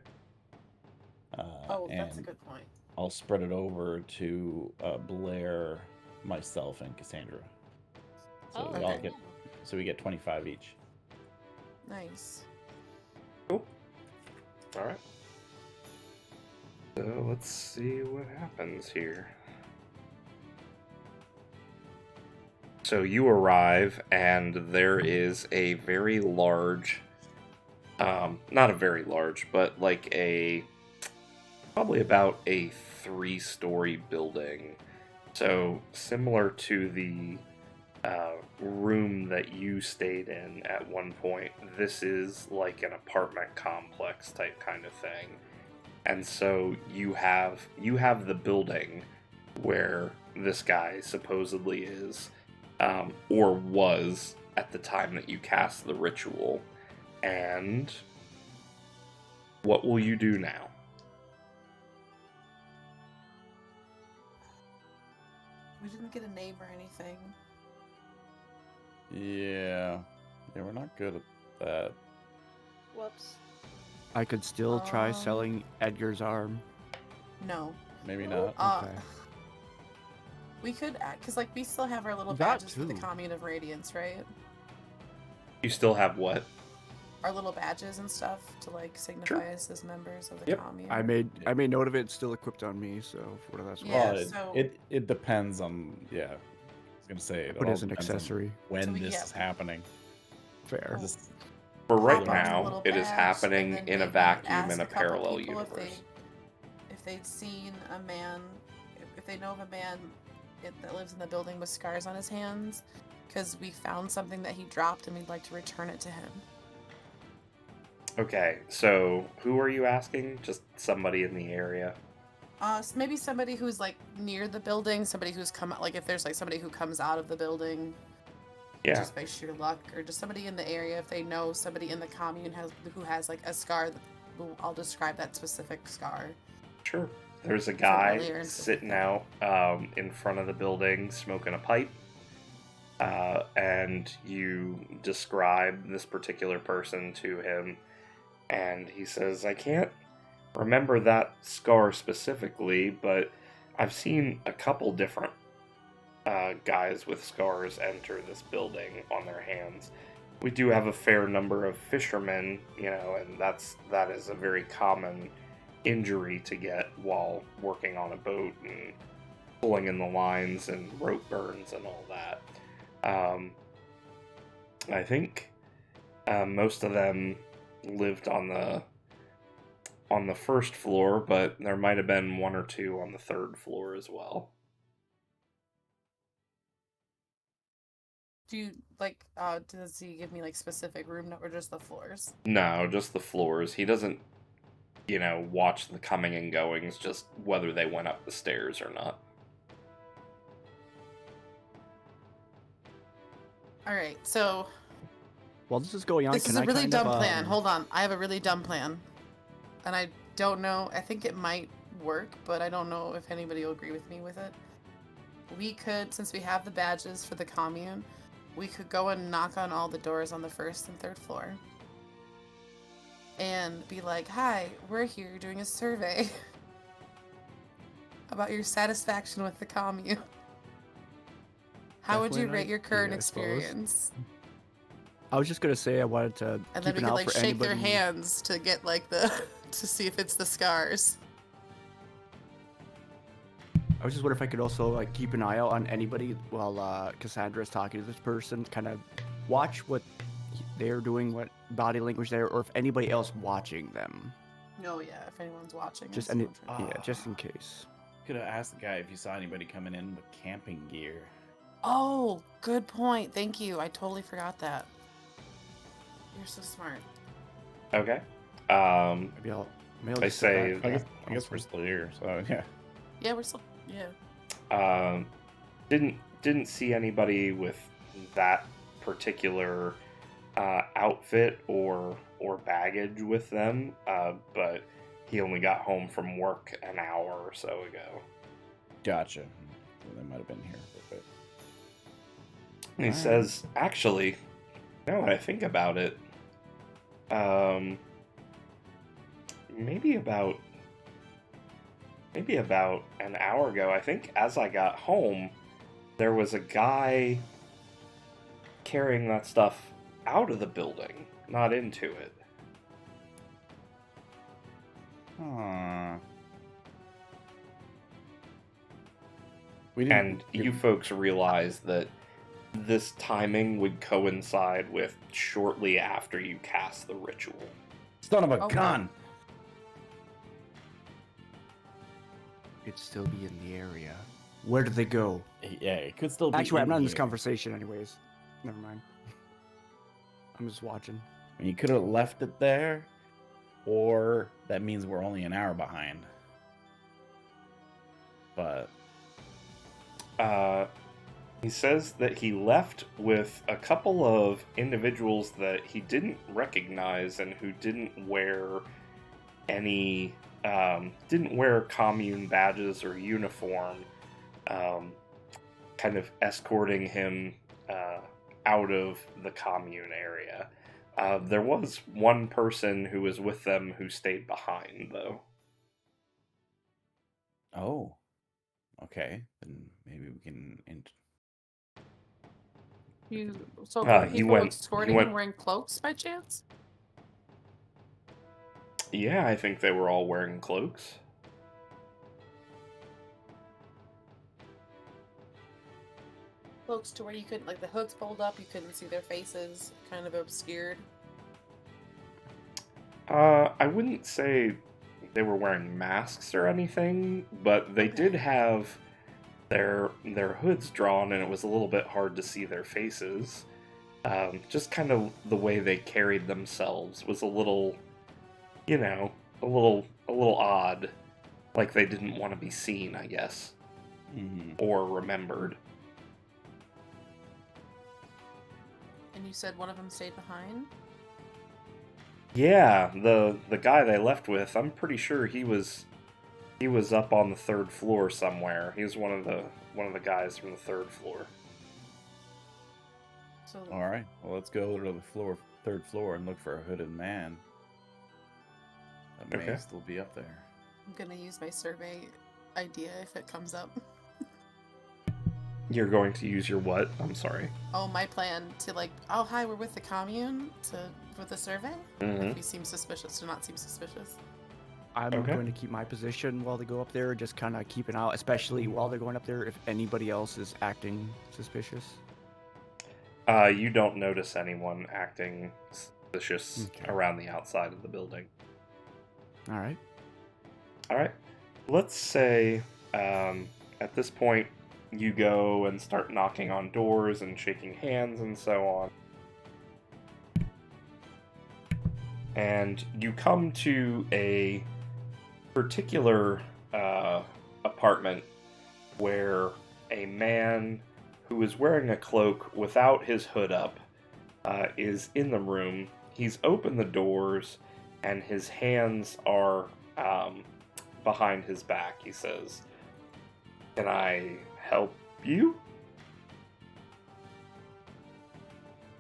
Oh, that's a and good point. I'll spread it over to Blair, myself, and Cassandra. So Oh, we all okay. get, so we get 25 each. Nice. Cool. All right. So let's see what happens here. So you arrive, and there is a very large, not a very large, but like probably about a 3-story building. So similar to the room that you stayed in at one point, this is like an apartment complex type kind of thing. And so you have the building where this guy supposedly is, or was at the time that you cast the ritual. And what will you do now? We didn't get a name or anything. Yeah, we're not good at that. Whoops. I could still try Um, selling Edgar's arm. No. Maybe not. Okay. We could add, because like we still have our little That badges for the too. Commune of Radiance, right? You still have what? Our little badges and stuff to like signify us as members of the Yep. Commune. I made note of it. It's still equipped on me, so for what that's worth. Yeah, Well, so- it depends on, yeah. I was gonna say it Put it all as an depends on accessory. when So we this get- is happening. Fair. Cool. This- For right Pop on the now, little it is badge, happening and then in a maybe vacuum ask in a couple parallel people universe. If they'd seen a man, if they know of a man that lives in the building with scars on his hands, because we found something that he dropped and we'd like to return it to him. Okay, so who are you asking? Just somebody in the area? So maybe somebody who's like near the building, somebody who's like if there's like somebody who comes out of the building Yeah. just by sheer luck, or just somebody in the area if they know somebody in the commune who has like a scar. I'll describe that specific scar. Sure. There's a guy Familiar and sitting stuff. out in front of the building smoking a pipe. And you describe this particular person to him, and he says, I can't remember that scar specifically, but I've seen a couple different guys with scars enter this building on their hands. We do have a fair number of fishermen, and that is a very common injury to get while working on a boat and pulling in the lines and rope burns and all that. I think most of them lived on the first floor, but there might have been one or two on the third floor as well. Do you like? Does he give me like specific room number, or just the floors? No, just the floors. He doesn't, watch the coming and goings, just whether they went up the stairs or not. All right, so While this is going on, this can is a I really kind dumb of, plan. Hold on, I have a really dumb plan, and I don't know. I think it might work, but I don't know if anybody will agree with me with it. We could, since we have the badges for the commune, we could go and knock on all the doors on the 1st and 3rd floor and be like, "Hi, we're here doing a survey about your satisfaction with the commune. How would you Definitely an rate your current idea, I suppose. experience?" I was just gonna say I wanted to And keep then we an could eye like for shake their anybody. hands to get like the to see if it's the scars. I was just wondering if I could also like keep an eye out on anybody while Cassandra is talking to this person, kind of watch what they're doing, what body language there, or if anybody else watching them. Oh yeah, if anyone's watching. Just us, any, we'll try to- yeah, just in case. Could have asked the guy if he saw anybody coming in with camping gear. Oh, good point. Thank you. I totally forgot that. You're so smart. Okay. Maybe I'll. Maybe I'll I just sit say- back. I guess we're still here, so yeah. Yeah, we're still. Yeah. Didn't see anybody with that particular outfit or baggage with them, but he only got home from work an hour or so ago. Gotcha. So they might have been here for a bit. And he Alright. says, actually, now that I think about it, maybe about an hour ago, I think as I got home, there was a guy carrying that stuff out of the building, not into it. Huh. We didn't. And you folks realize that this timing would coincide with shortly after you cast the ritual. Son of a Okay. gun! It'd still be in the area. Where did they go? Yeah, it could still be. Actually, I'm not in this here. conversation, anyways. Never mind. I'm just watching. I mean, you could have left it there, or that means we're only an hour behind. But He says that he left with a couple of individuals that he didn't recognize and who didn't wear any, didn't wear commune badges or uniform, kind of escorting him out of the commune area. There was one person who was with them who stayed behind, though. oh, okay, then maybe we can. So You people went- escorting you went- him wearing cloaks by chance? Yeah, I think they were all wearing cloaks. Cloaks to where you couldn't, like the hoods pulled up, you couldn't see their faces, kind of obscured. I wouldn't say they were wearing masks or anything, but they did have their hoods drawn, and it was a little bit hard to see their faces. Just kind of the way they carried themselves was a little, you know, a little odd, like they didn't want to be seen, I guess, or remembered. And you said one of them stayed behind? Yeah, the guy they left with, I'm pretty sure he was up on the 3rd floor somewhere. He was one of the guys from the 3rd floor. So All right, well, let's go to the 3rd floor, and look for a hooded man. That may Okay. still be up there. I'm gonna use my survey idea if it comes up. You're going to use your what? I'm sorry. Oh, my plan to like, oh hi, we're with the commune with the survey. Mhm. If we seem suspicious, to not seem suspicious. I'm Okay. going to keep my position while they go up there, just kind of keep an eye out, especially while they're going up there, if anybody else is acting suspicious. You don't notice anyone acting suspicious Okay. around the outside of the building. All right. All right. Let's say at this point you go and start knocking on doors and shaking hands and so on. And you come to a particular apartment where a man who is wearing a cloak without his hood up, is in the room. He's opened the doors, and his hands are behind his back. He says, "Can I help you?"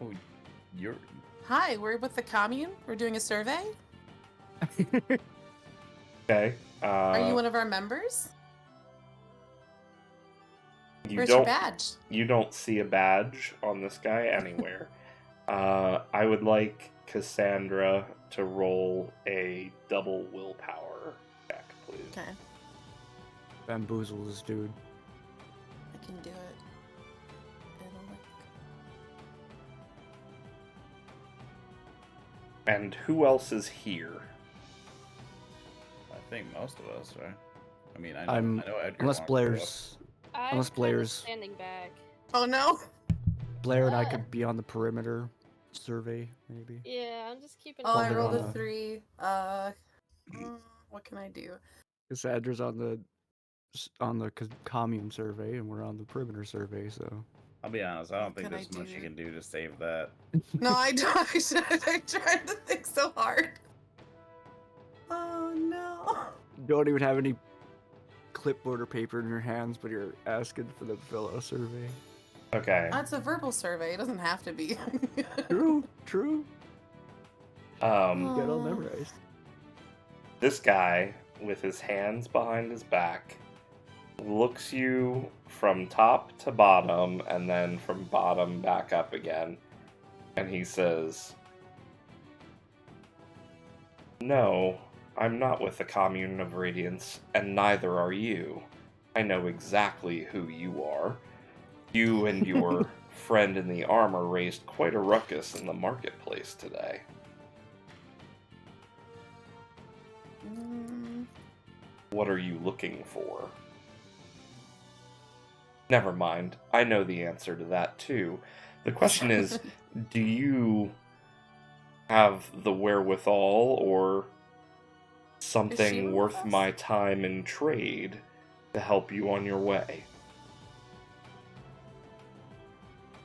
Oh, you're. Hi, we're with the commune. We're doing a survey. Okay. Are you one of our members? You Where's your don't. badge? You don't see a badge on this guy anywhere. I would like Cassandra to roll a double willpower check, please. Okay, Bamboozle this dude. I can do it. It'll work. And who else is here? I think most of us, right? I mean, I I'm- know Edgar Unless wanted to go up. Blair's I'm Unless kinda Blair's- standing back. Oh no! Blair and I could be on the perimeter survey, maybe. Yeah, I'm just keeping. Oh, I They're rolled on a the- 3. What can I do? Cassandra's on the commune survey, and we're on the perimeter survey. So I'll be honest, I don't What think can I there's much you do? can do to save that. No, I don't. I tried to think so hard. Oh no! you don't even have any clipboard or paper in your hands, but you're asking for them to fill out a survey. Okay. That's a verbal survey. It doesn't have to be. True. Um, Get all Aw. memorized. this guy, with his hands behind his back, looks you from top to bottom and then from bottom back up again. And he says, "No, I'm not with the Commune of Radiance, and neither are you. I know exactly who you are. You and your friend in the armor raised quite a ruckus in the marketplace today." Mm, "What are you looking for?" Never mind. I know the answer to that too. The question is, do you have the wherewithal or something with worth us? my time in trade to help you on your way?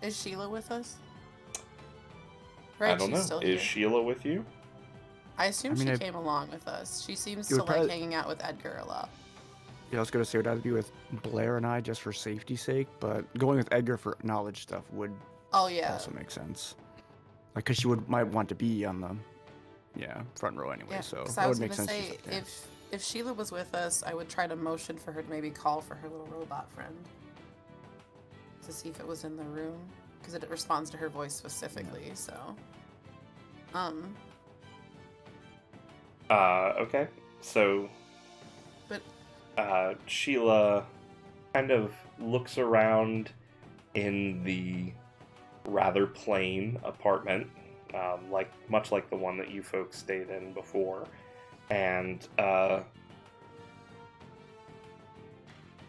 Is Sheila with us? I Right, don't she's know. still Is here. Sheila with you? I assume I mean, she I- came along with us. She seems You to would like probably- hanging out with Edgar a lot. Yeah, I was gonna say it would either be with Blair and I just for safety's sake, but going with Edgar for knowledge stuff would Oh yeah. also make sense. Like, cause she might want to be on the front row anyway, Yeah, so 'cause that I was would make gonna sense. say just up there. if Sheila was with us, I would try to motion for her to maybe call for her little robot friend to see if it was in the room, because it responds to her voice specifically. So, Okay. So, but Sheila kind of looks around in the rather plain apartment, much like the one that you folks stayed in before, and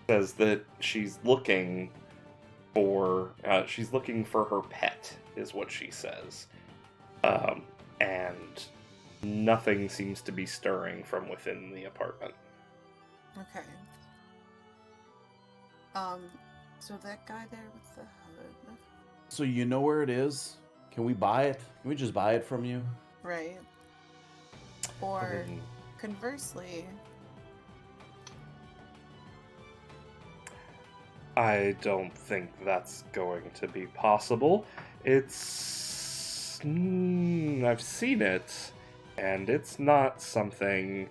says that she's looking for her pet, is what she says, and nothing seems to be stirring from within the apartment. okay. So that guy there with the hood, So you know where it is? Can we buy it? Can we just buy it from you? right? Or Um, conversely, I don't think that's going to be possible. I've seen it, and it's not something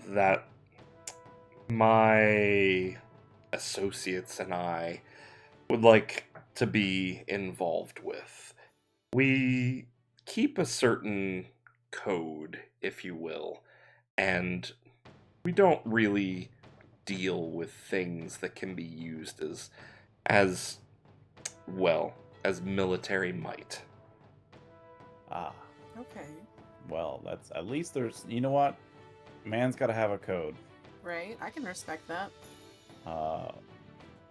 that my associates and I would like to be involved with. We keep a certain code, if you will, and we don't really deal with things that can be used as military might. Ah, okay, well, that's at least there's. You know what? Man's got to have a code. right? I can respect that.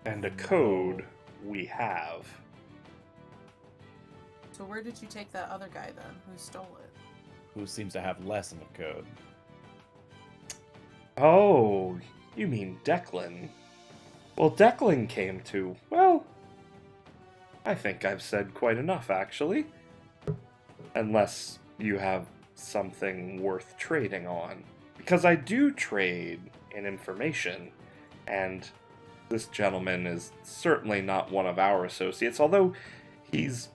And a code we have. So where did you take that other guy then? Who stole it? Who seems to have less of a code? Oh, you mean Declan? Well, Declan came to, I think I've said quite enough, actually. Unless you have something worth trading on. Because I do trade in information, and this gentleman is certainly not one of our associates, although he's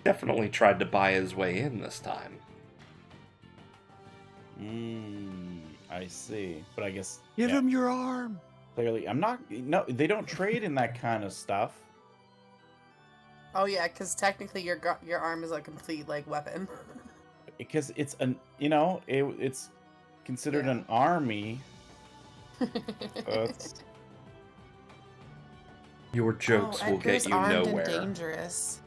definitely tried to buy his way in this time. I see. But I guess Give him your arm. clearly I'm not. No, they don't trade in that kind of stuff. Oh yeah, because technically your arm is a complete like weapon. Because it's it's considered Yeah. an army. It's, Your jokes will get Edgar's you armed nowhere. and dangerous.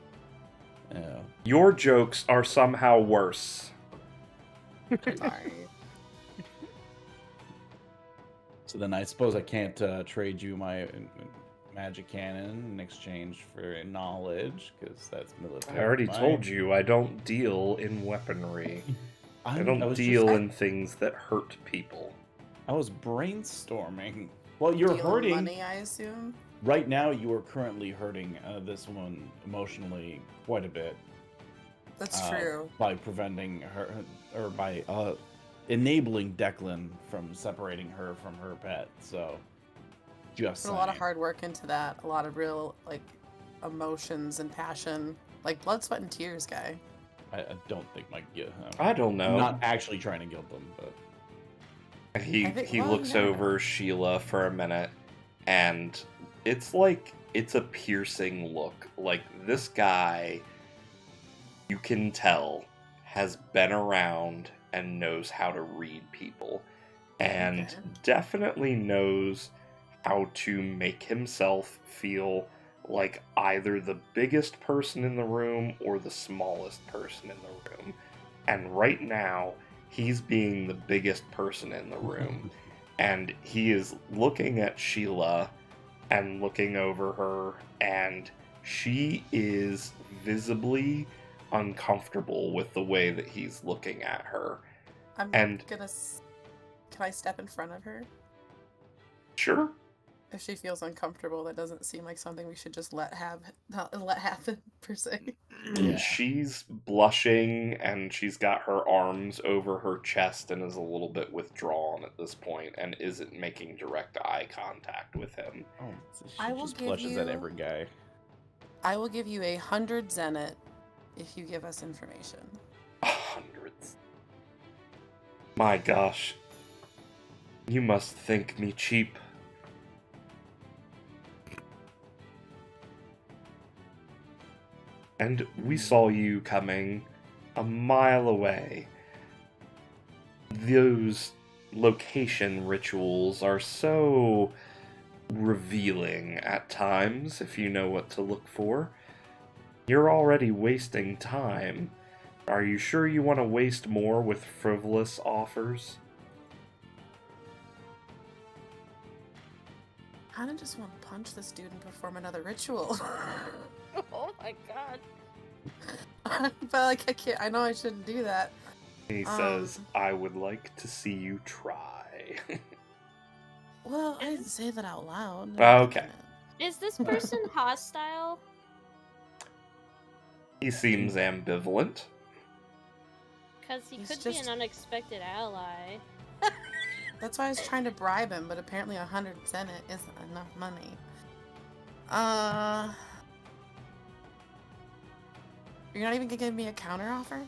yeah. Your jokes are somehow worse. Sorry. So then I suppose I can't trade you my magic cannon in exchange for knowledge, because that's military. I already might. told you I don't deal in weaponry. I don't was deal just- in things that hurt people. I was brainstorming. Well, you're Stealing hurting money, I assume. right now. You are currently hurting this woman emotionally quite a bit. That's true. By preventing her, or by enabling Declan from separating her from her pet. So, just Put a lot of saying. hard work into that. A lot of real like emotions and passion, like blood, sweat, and tears, guy. I don't think my I don't know. I'm not actually trying to guilt them, but He I think- he well, looks you never over Sheila for a minute, and it's like it's a piercing look. Like this guy, you can tell, has been around and knows how to read people, and Okay. definitely knows how to make himself feel like either the biggest person in the room or the smallest person in the room. And right now, he's being the biggest person in the room. And he is looking at Sheila and looking over her, and she is visibly uncomfortable with the way that he's looking at her. I'm And- gonna. Can I step in front of her? Sure, If she feels uncomfortable, that doesn't seem like something we should just let happen per se. Yeah. she's blushing and she's got her arms over her chest and is a little bit withdrawn at this point and isn't making direct eye contact with him. oh, she I will just give blushes at you- every guy. I will give you 100 zenit if you give us information. Hundreds. My gosh. You must think me cheap. And we saw you coming a mile away. Those location rituals are so revealing at times, if you know what to look for. You're already wasting time. Are you sure you want to waste more with frivolous offers? I kind of just want to punch this dude and perform another ritual. Oh my god. but like I can't. I know I shouldn't do that. He says, I would like to see you try. Well, I didn't say that out loud. Okay. Is this person hostile? He seems ambivalent. Because he He's could be just- an unexpected ally. That's why I was trying to bribe him, but apparently 100 zenit isn't enough money. You're not even gonna give me a counter offer?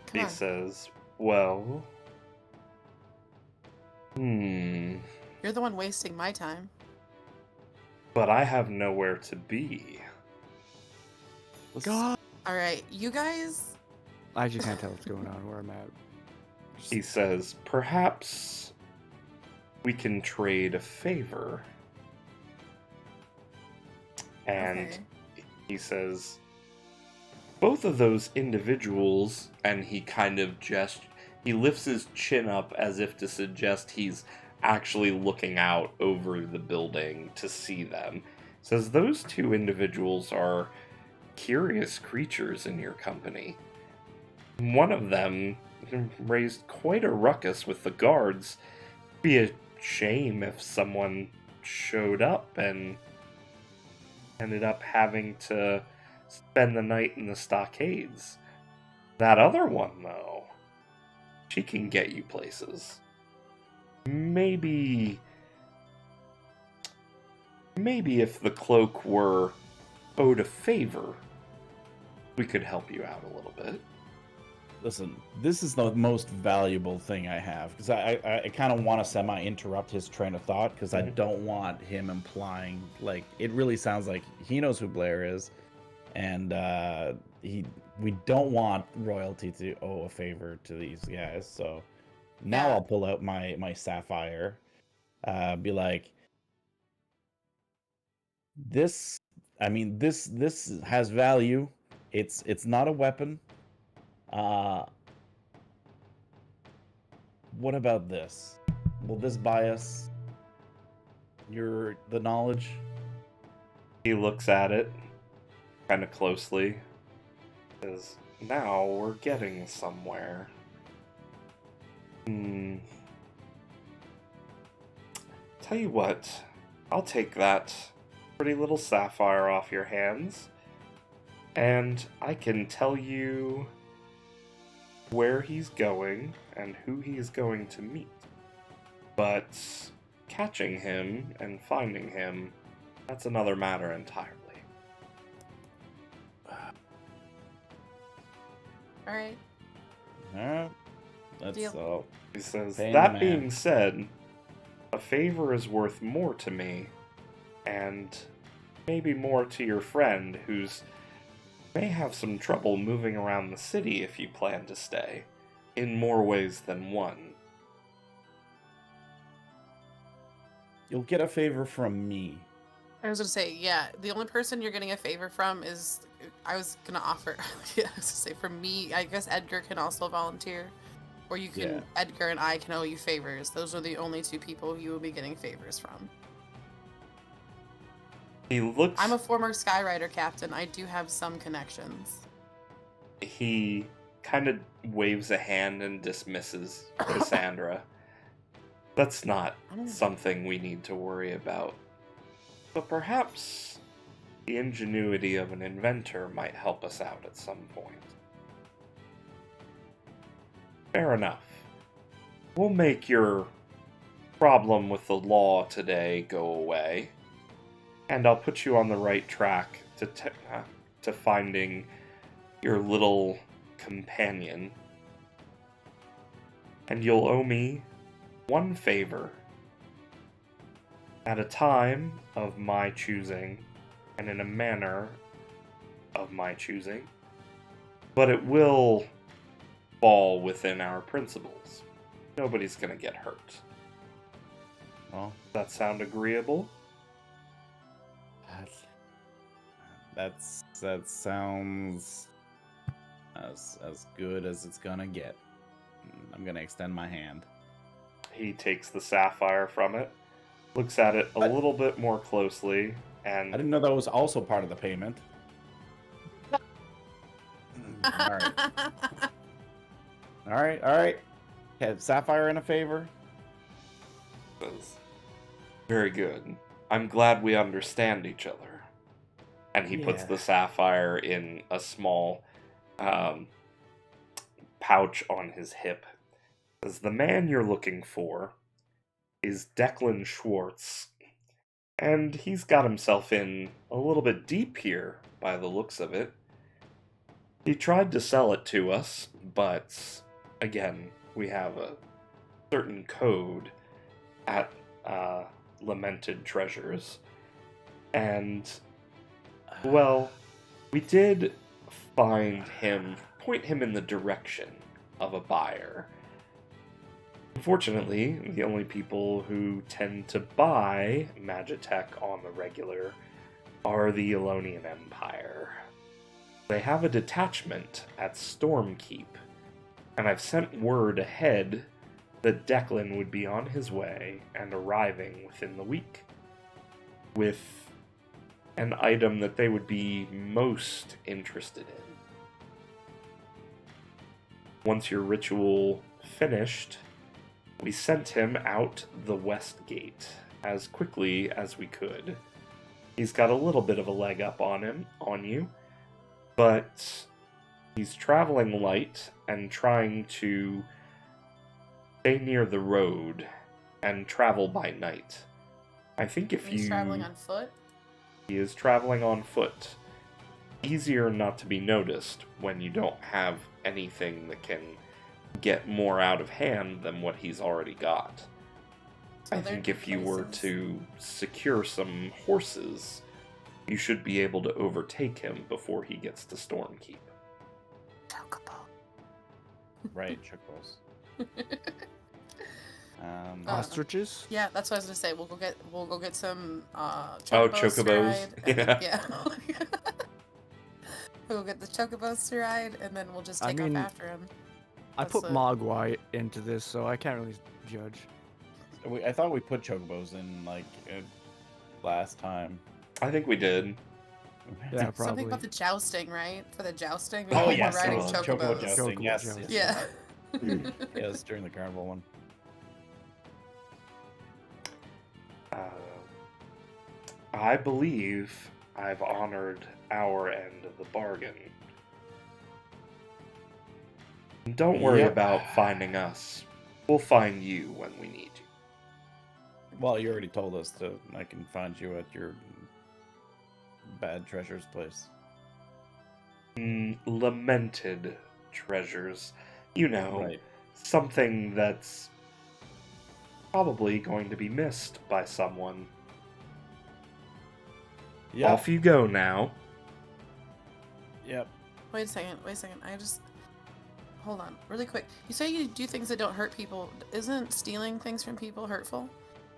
Come He on. says, well... You're the one wasting my time. But I have nowhere to be. God. Alright, you guys... I just can't tell what's going on where I'm at. He says, perhaps we can trade a favor. And Okay. he says, both of those individuals, and he kind of he lifts his chin up as if to suggest he's actually looking out over the building to see them. Says those two individuals are curious creatures in your company. One of them raised quite a ruckus with the guards. Be a shame if someone showed up and ended up having to spend the night in the stockades. That other one, though, she can get you places. Maybe if the cloak were owed a favor, we could help you out a little bit. Listen, this is the most valuable thing I have, because I kind of want to semi-interrupt his train of thought, because I don't want him implying, like, it really sounds like he knows who Blair is, and we don't want royalty to owe a favor to these guys. So now Yeah. I'll pull out my sapphire, be like, this has value. It's not a weapon. What about this? Will this buy us the knowledge? He looks at it kind of closely. Says, now we're getting somewhere. Tell you what, I'll take that pretty little sapphire off your hands, and I can tell you where he's going and who he's going to meet. But catching him and finding him, that's another matter entirely. Alright. That's Deal. all. He says, Paying that the being man. said, a favor is worth more to me, and maybe more to your friend, who's may have some trouble moving around the city if you plan to stay, in more ways than one. You'll You'll get a favor from me. I was gonna say, yeah, the only person you're getting a favor from is, I was gonna offer, yeah, I was gonna say, for me, I guess Edgar can also volunteer. Or you can, Yeah. Edgar and I can owe you favors. Those are the only two people you will be getting favors from. He looks... I'm a former Skyrider captain. I do have some connections. He kind of waves a hand and dismisses Cassandra. That's not something we need to worry about. But perhaps the ingenuity of an inventor might help us out at some point. Fair enough. We'll make your problem with the law today go away, and I'll put you on the right track to finding your little companion. And you'll owe me one favor. At a time of my choosing, and in a manner of my choosing, but it will fall within our principles. Nobody's gonna get hurt. Well, Does that sound agreeable? that sounds as good as it's gonna get. I'm gonna extend my hand. He takes the sapphire from it, looks at it a little bit more closely, I and didn't know that was also part of the payment. All right. Have Sapphire in a favor? says, very good. I'm glad we understand each other. And he puts Yeah. the sapphire in a small pouch on his hip. Says, the man you're looking for is Declan Schwartz. And he's got himself in a little bit deep here, by the looks of it. He tried to sell it to us, but again, we have a certain code at Lamented Treasures. And, well, we did point him in the direction of a buyer. Unfortunately, the only people who tend to buy Magitech on the regular are the Elonian Empire. They have a detachment at Stormkeep, and I've sent word ahead that Declan would be on his way and arriving within the week with an item that they would be most interested in. Once your ritual finished, we sent him out the west gate as quickly as we could. He's got a little bit of a leg up on you, but he's traveling light and trying to stay near the road and travel by night. I think if He's traveling on foot. he is traveling on foot. Easier not to be noticed when you don't have anything that can get more out of hand than what he's already got. So I they're think if you were places. to secure some horses, you should be able to overtake him before he gets to Stormkeep. Chocobo. Right, chocobos. Ostriches? Yeah, that's what I was gonna say. We'll go get some Oh, chocobos to chocobos. ride, and Yeah. yeah. We'll get the chocobos to ride, and then we'll just I take mean, off after him. I That's put it. Mogwai into this, so I can't really judge. I thought we put chocobos in like last time. I think we did. Yeah, probably. Something about the jousting, right? For the jousting, Oh we're yes, riding chocobo chocobos. jousting. Chocobo Yes, jousting. yes, Yeah. yes, during the carnival one. I believe I've honored our end of the bargain. Don't worry Yep. about finding us. We'll find you when we need you. Well, you already told us to. I can find you at your bad treasures place. Lamented treasures. You know, Right. something that's probably going to be missed by someone. Yep. Off you go now. Yep. Wait a second. I just hold on, really quick. You say you do things that don't hurt people. Isn't stealing things from people hurtful?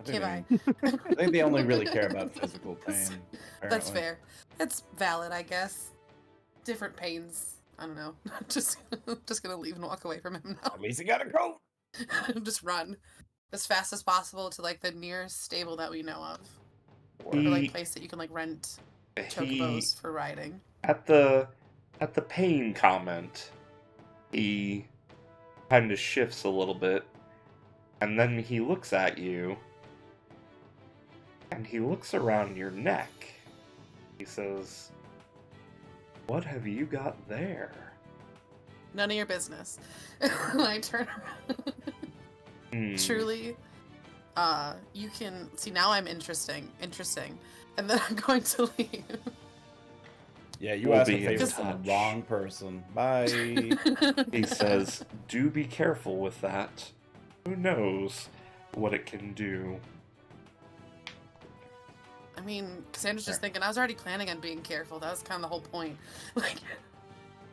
Okay, bye. I think they only really care about physical pain. That's apparently. fair. It's valid, I guess. Different pains. I don't know. just gonna leave and walk away from him now. At least he got a coat. Just run as fast as possible to like the nearest stable that we know of, or He- like place that you can like rent chocobos for riding. At the pain comment, he kind of shifts a little bit, and then he looks at you, and he looks around your neck. He says, "What have you got there?" None of your business. And I turn around. Truly, you can see now. I'm interesting, and then I'm going to leave. Yeah, you We'll asked a be in favor from touch. the wrong person. Bye. He says, "Do be careful with that. Who knows what it can do?" I mean, Cassandra's just thinking. I was already planning on being careful. That was kind of the whole point. Like,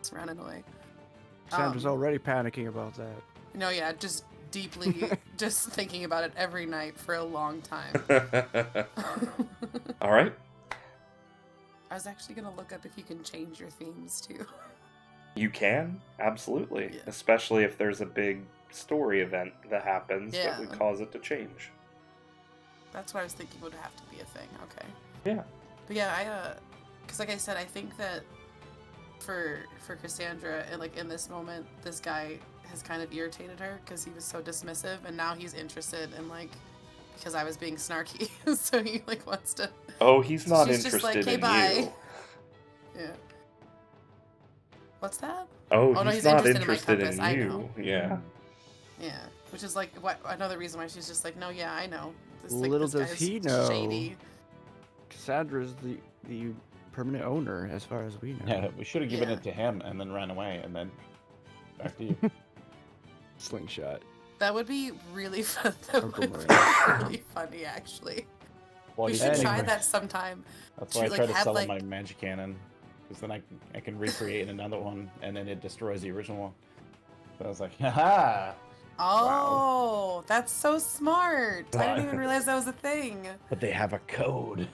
just running away. Sandra's already panicking about that. No, yeah, just deeply, just thinking about it every night for a long time. All right. I was actually gonna look up if you can change your themes too. You can, absolutely. Yeah. Especially if there's a big story event that happens that would Yeah. cause it to change. That's what I was thinking would have to be a thing. Okay. Yeah. But yeah, because like I said, I think that for Cassandra, and like in this moment, this guy has kind of irritated her because he was so dismissive, and now he's interested in like because I was being snarky, so he like wants to. Oh, he's not She's just like, interested "Hey, in bye." you. Yeah. What's that? Oh, Oh, no, he's he's not interested in my interested in compass, I you. know. Yeah. Yeah, which is like what another reason why she's just like, no, yeah, I know. This, Little this does guy's he know. Shady. Cassandra's the permanent owner, as far as we know. Yeah, we should have given Yeah. it to him and then ran away and then back to you. Slingshot. That would be really fun. That Uncle would be Maria. really funny, actually. Well, We you should think- try that sometime. That's why I to, try like, to have, sell like- my magic cannon, because then I can recreate another one and then it destroys the original one. So I was like, haha! Oh, that's so smart. I didn't even Wow. realize that was a thing. But they have a code.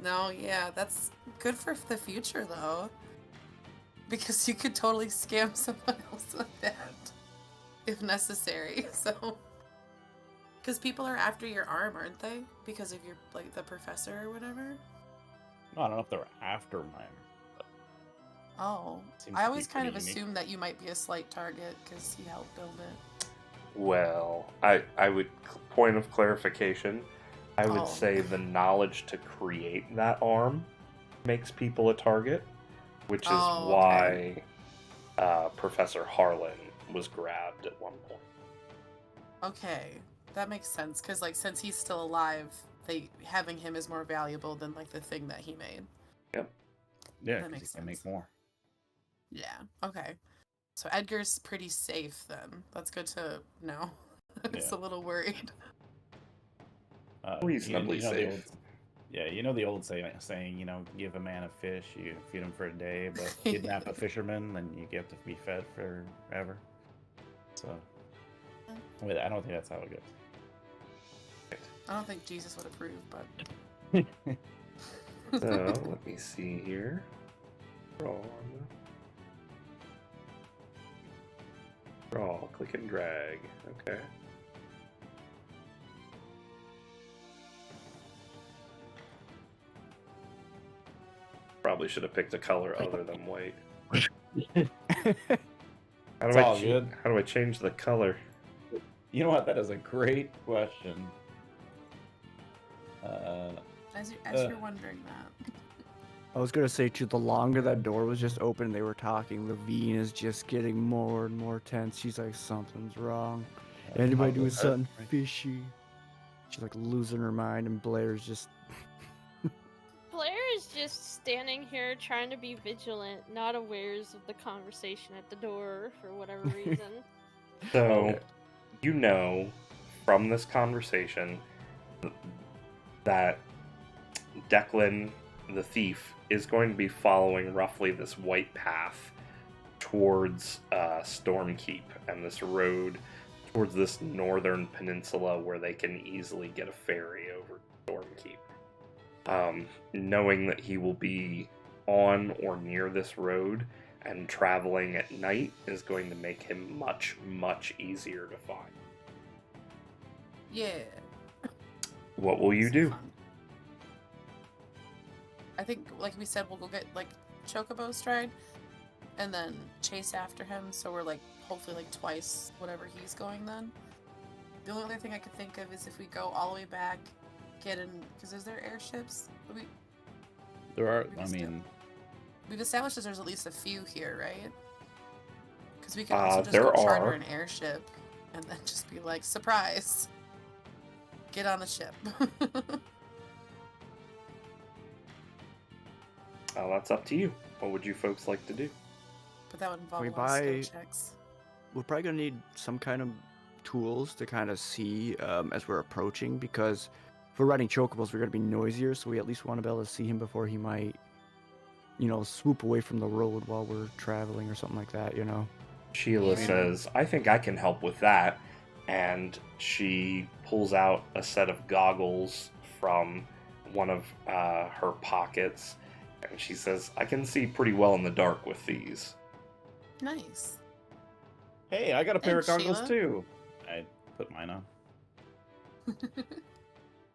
No, yeah, that's good for the future, though. Because you could totally scam someone else with that, if necessary. So, because people are after your arm, aren't they? Because of your like the professor or whatever. No, I don't know if they're after mine. Oh, Seems I to always be kind of pretty unique. assumed that you might be a slight target because he helped build it. Well, I would point of clarification. I would Oh. say the knowledge to create that arm makes people a target, which is Oh, why Professor Harlan was grabbed at one point. Okay, that makes sense. Because like, since he's still alive, having him is more valuable than like the thing that he made. Yep. Yeah, That because makes you can make sense. more. Yeah. Okay. So Edgar's pretty safe then. That's good to know. I was Yeah. a little worried. Reasonably you know safe. The old, yeah, you know the old saying, you know, give a man a fish, you feed him for a day, but kidnap a fisherman, then you get to be fed forever. So, wait, I don't think that's how it goes. I don't think Jesus would approve, but So, let me see here. Draw, click and drag. Okay. Probably should have picked a color other than white. It's all good. How do I change the color? You know what? That is a great question. as you're wondering that. I was gonna say too, the longer that door was just open and they were talking, Levine is just getting more and more tense. She's like, something's wrong. Anybody doing something fishy? She's like losing her mind, and Blair's just Blair is just standing here trying to be vigilant, not awares of the conversation at the door for whatever reason. So, Okay. you know from this conversation that Declan, the thief, is going to be following roughly this white path towards Stormkeep and this road towards this northern peninsula where they can easily get a ferry over Stormkeep. Knowing that he will be on or near this road and traveling at night is going to make him much, much easier to find. Yeah. What will you So do? fun. I think, like we said, we'll go get like Chocobo Stride, and then chase after him. So we're like hopefully like twice whatever he's going then. The only other thing I could think of is if we go all the way back, get in, because is there airships? There are. We I can still- mean, We've established that there's at least a few here, right? Because we could also just there go charter are. an airship and then just be like, surprise! Get on the ship. That's up to you. What would you folks like to do? But that would involve We a lot of skill buy- checks. we're probably gonna need some kind of tools to kind of see as we're approaching, because if we're riding chocobos, we're gonna be noisier, so we at least want to be able to see him before he might, swoop away from the road while we're traveling or something like that, Sheila Yeah. says, I think I can help with that. And she pulls out a set of goggles from one of her pockets. And she says, I can see pretty well in the dark with these. Nice. hey, I got a pair of And goggles Sheila? too. I put mine on.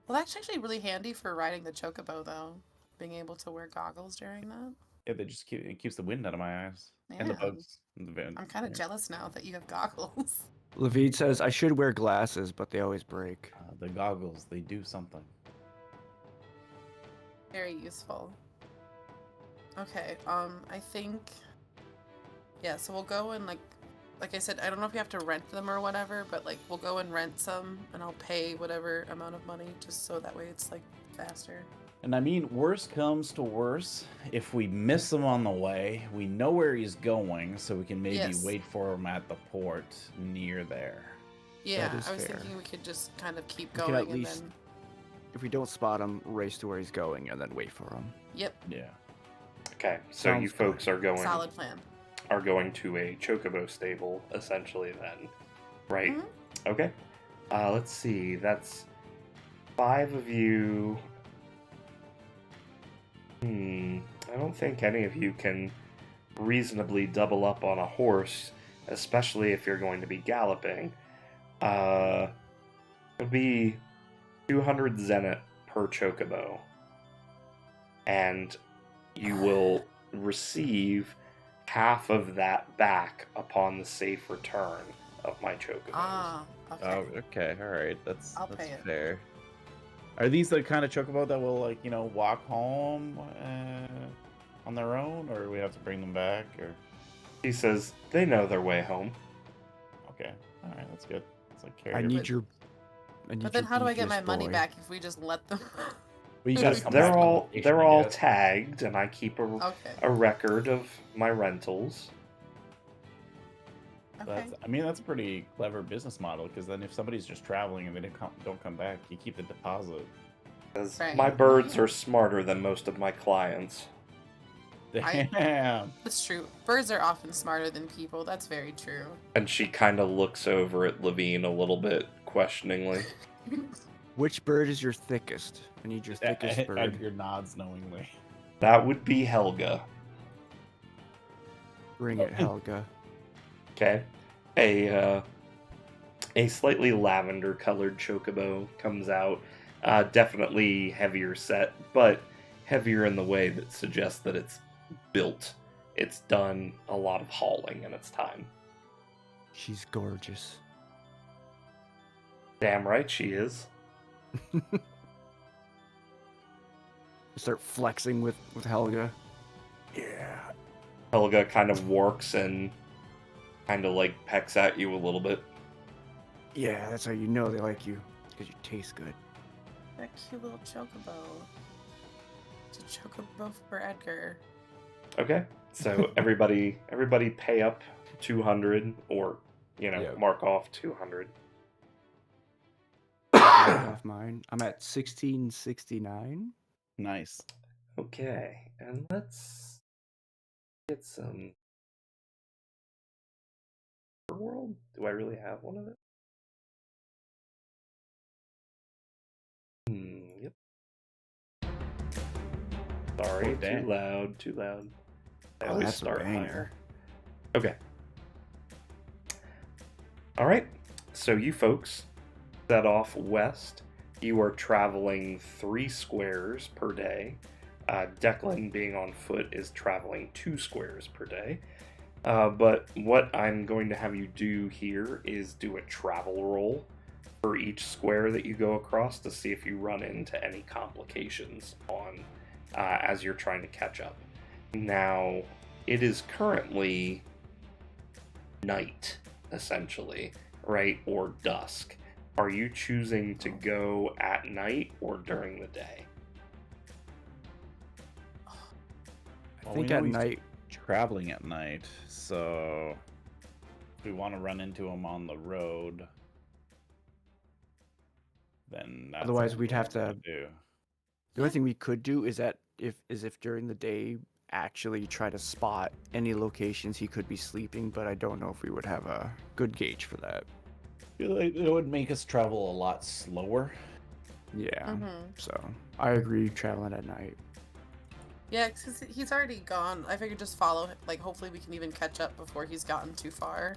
Well, that's actually really handy for riding the chocobo, though. Being able to wear goggles during that. Yeah, it keeps the wind out of my eyes and the Yeah. bugs. And the I'm kind of jealous now that you have goggles. Levine says I should wear glasses, but they always break. The goggles, they do something. Very useful. Okay, I think... Yeah, so we'll go and, like I said, I don't know if you have to rent them or whatever, but, like, we'll go and rent some, and I'll pay whatever amount of money, just so that way it's, like, faster. And I mean, worst comes to worst, if we miss him on the way, we know where he's going, so we can maybe Yes. wait for him at the port near there. Yeah, is I was fair. thinking we could just kind of keep We can going at and least- then... If we don't spot him, race to where he's going and then wait for him. Yep, Yeah. Okay, so you Sounds good. folks are going solid plan. to a chocobo stable, essentially, then. Right? Mhm. Okay. Let's see. That's 5 of you. I don't think any of you can reasonably double up on a horse, especially if you're going to be galloping. It'll be 200 zenith per chocobo. And you will receive half of that back upon the safe return of my chocobos. Ah, okay. Oh, okay, all right. That's I'll pay it. fair. Are these the kind of chocobo that will, like, you know, walk home on their own, or we have to bring them back? Or He says they know their way home. okay, all right, that's good. It's like I carrier. need your. I need But then your how do I get my beefiest money boy. back if we just let them? Well, you gotta come They're back to the all location, they're I all guess. tagged, and I keep a Okay. record of my rentals. Okay. That's a pretty clever business model, because then if somebody's just traveling and they don't come back, you keep the deposit. Because Right. my birds Yeah. are smarter than most of my clients. Damn. That's true. Birds are often smarter than people. That's very true. And she kind of looks over at Levine a little bit questioningly. Which bird is your thickest? I need your thickest bird. Edgar nods knowingly. That would be Helga. Bring it, Helga. Okay. A slightly lavender colored chocobo comes out. Definitely heavier set, but heavier in the way that suggests that it's built. It's done a lot of hauling in its time. She's gorgeous. Damn right she is. Start flexing with Helga. Yeah. Helga kind of works and kind of like pecks at you a little bit. Yeah, that's how you know they like you. Because you taste good. That cute little chocobo. It's a chocobo for Edgar. Okay. So everybody pay up 200 or, Yep. mark off 200. Off mine. I'm at 1669. Nice. Okay. And let's get some world. Do I really have one of it? Yep. Sorry, Oh, damn. too loud. I Oh, always that's a start banger. higher. Okay. All right. So you folks set off west. You are traveling 3 squares per day. Declan, being on foot, is traveling 2 squares per day. But what I'm going to have you do here is do a travel roll for each square that you go across to see if you run into any complications on as you're trying to catch up. Now, it is currently night, essentially, right? Or dusk. Are you choosing to go at night or during the day? I Well, think we know at he's night. traveling at night, so if we want to run into him on the road, then that's Otherwise, what we'd we're have gonna to- do. The only thing we could do is that if during the day actually try to spot any locations he could be sleeping, but I don't know if we would have a good gauge for that. I feel like it would make us travel a lot slower. Yeah. Mm-hmm. So I agree, traveling at night. Yeah, because he's already gone. I figured just follow him. Like, hopefully we can even catch up before he's gotten too far.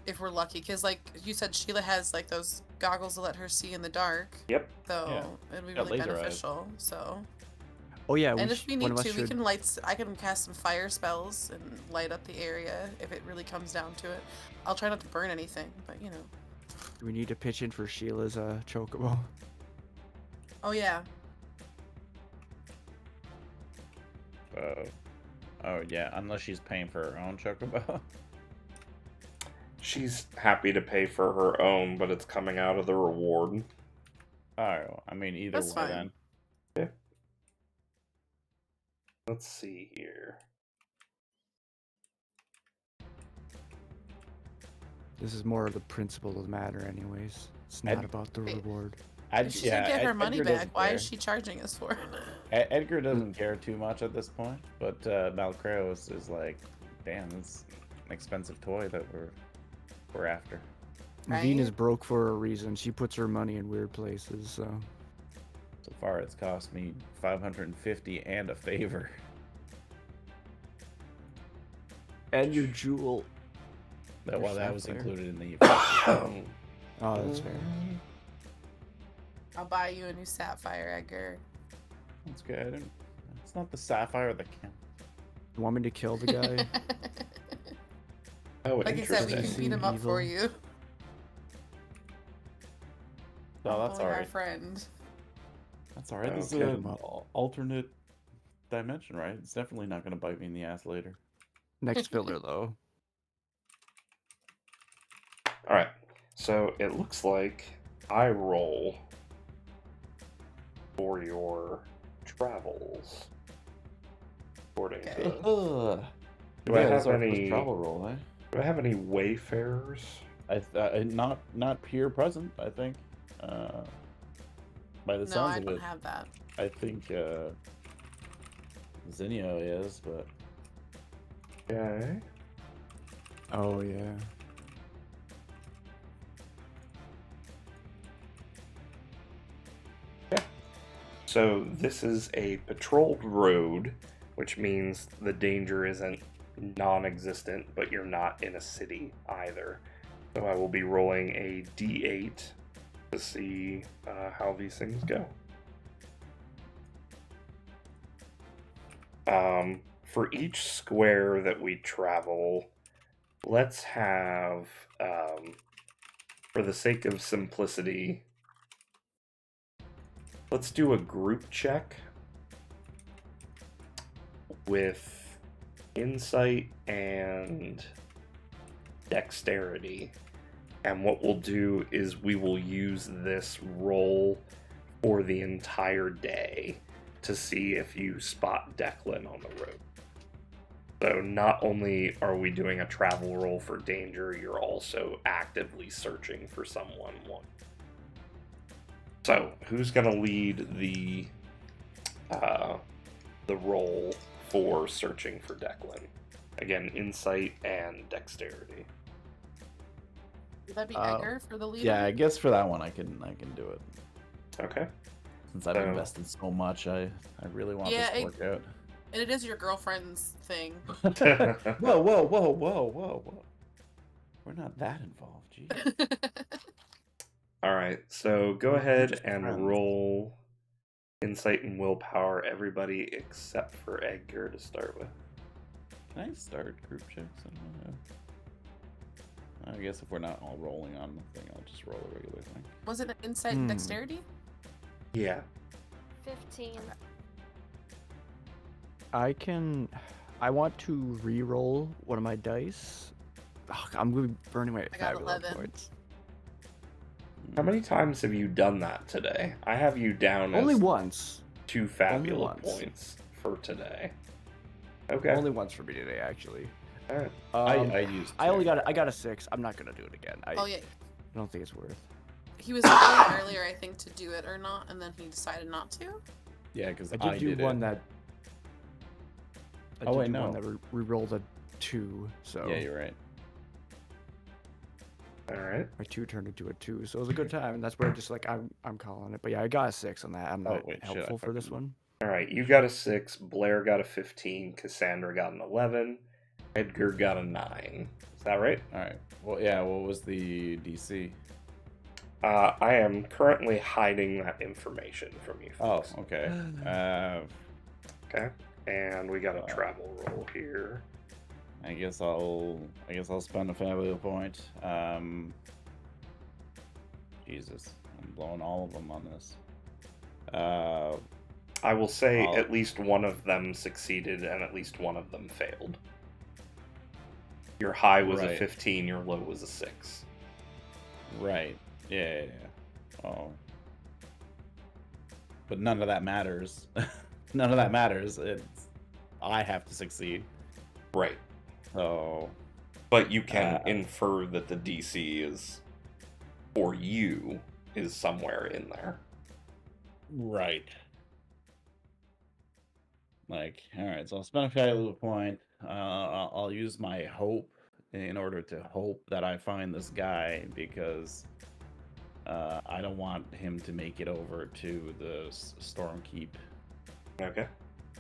If we're lucky. Because, like you said, Sheila has, like, those goggles to let her see in the dark. Yep. So Yeah. it'd be Got really laser eyes. beneficial. So. Oh yeah, And if we one need of us to, we should. can I can cast some fire spells and light up the area if it really comes down to it. I'll try not to burn anything, but you know. Do we need to pitch in for Sheila's chocobo? Oh yeah. Oh yeah, unless she's paying for her own chocobo. She's happy to pay for her own, but it's coming out of the reward. Oh, I mean either That's way fine. then. Let's see here. This is more of the principle of the matter, anyways. It's not about the Wait. reward. She should get her money Edgar back. doesn't Why care. is she charging us for it? Edgar doesn't care too much at this point, but Malcreos is like, damn, it's an expensive toy that we're after. Naveen is Right? broke for a reason. She puts her money in weird places, so. So far, it's cost me 550 and a favor. And your jewel. That Your that was sapphire. included in the. Oh, that's fair. I'll buy you a new sapphire, Edgar. That's good. It's not the sapphire that can. You want me to kill the guy? Oh, Like I said, we interesting. can beat him up for Evil. you. No, that's Probably our alright. friend. That's alright. This is Okay. an alternate dimension, right? It's definitely not gonna bite me in the ass later. Next filler though. All right. So it looks like I roll for your travels. According Okay. to. Do Do I this have is our first any? travel roll, eh? Do I have any wayfarers? Not here present, I think. By the No, sounds I of don't it, have that. I think Zinnia is, but Okay. Oh yeah. So this is a patrolled road, which means the danger isn't non-existent, but you're not in a city either. So I will be rolling a d8 to see how these things go. For each square that we travel, let's have, for the sake of simplicity, let's do a group check with insight and dexterity. And what we'll do is we will use this roll for the entire day to see if you spot Declan on the road. So not only are we doing a travel roll for danger, you're also actively searching for someone. So who's gonna lead the roll for searching for Declan? Again, insight and dexterity. Would that be Oh. Edgar for the lead? yeah, I guess for that one I can do it. Okay. Since I've So- invested so much, I really want Yeah, this to work out. And it is your girlfriend's thing. Whoa. We're not that involved, geez. All right. So go ahead just and friends. roll insight and willpower, everybody except for Edgar to start with. Can I start group checks? I don't know. I guess if we're not all rolling on the thing, I'll just roll a regular thing. Was it an insight and dexterity? Yeah. 15. I want to re-roll one of my dice. Ugh, I'm gonna be burning my I got Fabula 11. points. How many times have you done that today? I have you down Only as once. 2 Fabula once. points for today. Okay. Only once for me today, actually. All right. I used. I got a 6. I'm not gonna do it again. I Oh yeah. don't think it's worth. He was rolling earlier, I think, to do it or not, and then he decided not to. Yeah, because I did do one that. I Oh, did wait, do no. one that re-rolled a 2. So Yeah, you're right. All right. my 2 turned into a 2, so it was a good time, and that's where just like I'm calling it. But yeah, I got a 6 on that. I'm Oh, not wait, shit, I helpful for this fucking- one. All right. You got a 6. Blair got a 15. Cassandra got an 11. Edgar got a 9. Is that right? All right. Well, yeah. What was the DC? I am currently hiding that information from you Oh, folks. okay. Okay. And we got a Uh, travel roll here. I guess I'll spend a Fabula point. Jesus, I'm blowing all of them on this. I will say I'll- at least one of them succeeded and at least one of them failed. Your high was a Right. 15, your low was a 6. Right. Yeah. Oh. But none of that matters. None of that matters. It's I have to succeed. Right. So But you can Uh, infer that the DC is for you is somewhere in there. right. Like, all right. So I'll spend a Fabula point. I'll use my hope in order to hope that I find this guy because I don't want him to make it over to the Stormkeep. Okay.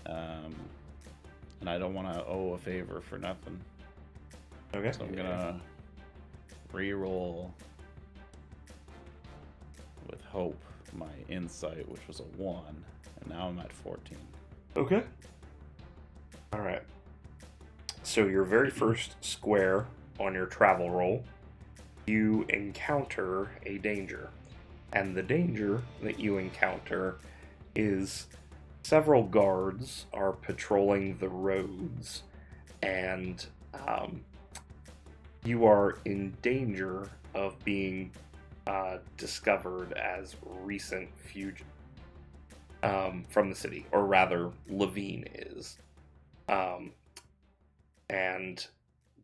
And I don't want to owe a favor for nothing. Okay. So I'm gonna re-roll with hope my insight, which was a 1, and now I'm at 14. Okay. All right. So your very first square on your travel roll, you encounter a danger. And the danger that you encounter is several guards are patrolling the roads, and you are in danger of being discovered as recent fugitive from the city, or rather, Levine is. And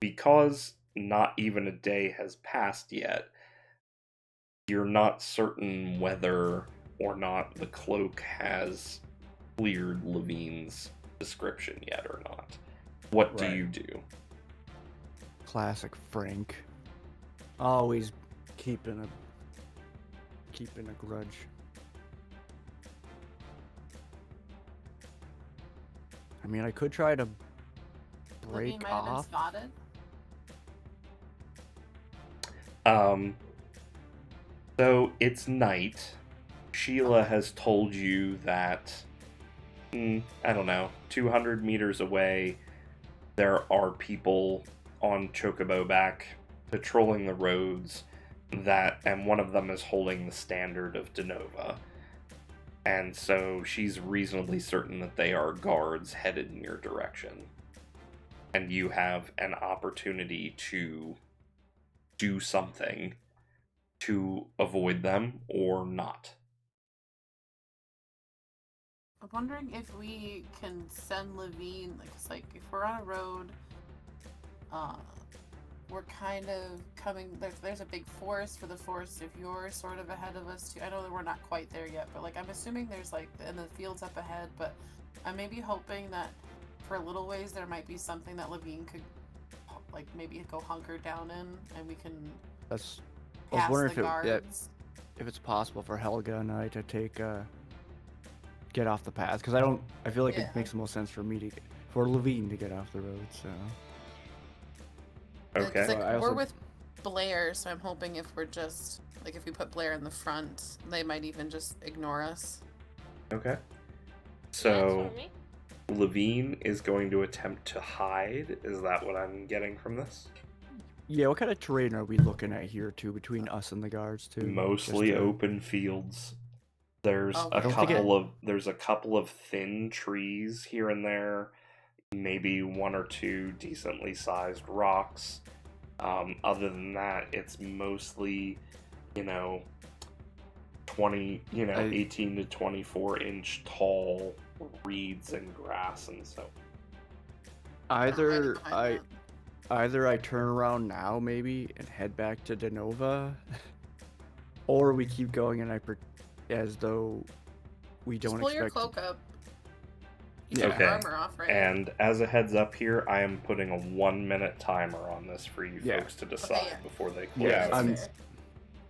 because not even a day has passed yet, you're not certain whether or not the cloak has cleared Levine's description yet or not. What do Right. you do? Classic Frank. Always keeping a grudge. I mean, I could try to Levine break might have been off. spotted. So it's night. Sheila has told you that, I don't know, 200 meters away, there are people on Chocobo back patrolling the roads, and one of them is holding the standard of Denova. And so she's reasonably certain that they are guards headed in your direction. And you have an opportunity to do something to avoid them or not. I'm wondering if we can send Levine, like, if we're on a road, we're kind of coming, there's a big forest for the forest if you're sort of ahead of us too. I know that we're not quite there yet, but like, I'm assuming there's like, and the field's up ahead, but I'm maybe hoping that for a little ways there might be something that Levine could, like, maybe go hunker down in, and we can I was pass wondering the if guards. if it's possible for Helga and I to get off the path, because I feel like Yeah. it makes the most sense for for Levine to get off the road. So Okay. It's like, I we're also- with Blair, so I'm hoping if we're just, like, if we put Blair in the front, they might even just ignore us. Okay. That's So for me. Levine is going to attempt to hide. Is that what I'm getting from this? yeah, what kind of terrain are we looking at here too, between us and the guards too? Mostly Just to- open fields. There's Oh, a don't think it- couple of thin trees here and there, maybe one or two decently sized rocks. Other than that, it's mostly, 18 to 24-inch tall reeds and grass and so. Either behind I that. either I turn around now maybe and head back to Denova, or we keep going and as though we Just don't pull your expect. cloak up. You Yeah. took your Okay. armor off, right? And as a heads up here, I am putting a 1-minute timer on this for you Yeah. folks to decide yeah. before they close. Yeah, That's I'm- fair.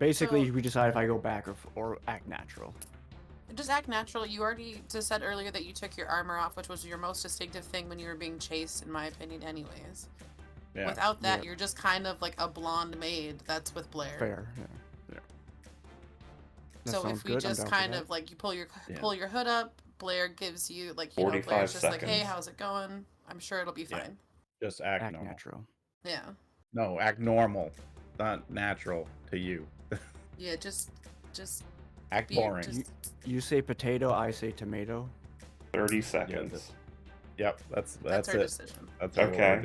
Basically, So- we decide if I go back or act natural. Just act natural. You already just said earlier that you took your armor off, which was your most distinctive thing when you were being chased, in my opinion, anyways. Yeah. Without that, Yeah. you're just kind of like a blonde maid that's with Blair. Fair. Yeah. That So sounds if we good, I'm just down for kind that. of like, you pull your Yeah. hood up, Blair gives you, like, 45 Blair's just like, hey, seconds. how's it going? I'm sure it'll be Yeah. fine. Just act, Act normal. natural. Yeah. No, act normal. Not natural to you. Yeah, just Act be boring. just You say potato, I say tomato. 30 seconds. Yep, that's that's our it. decision. That's what Okay.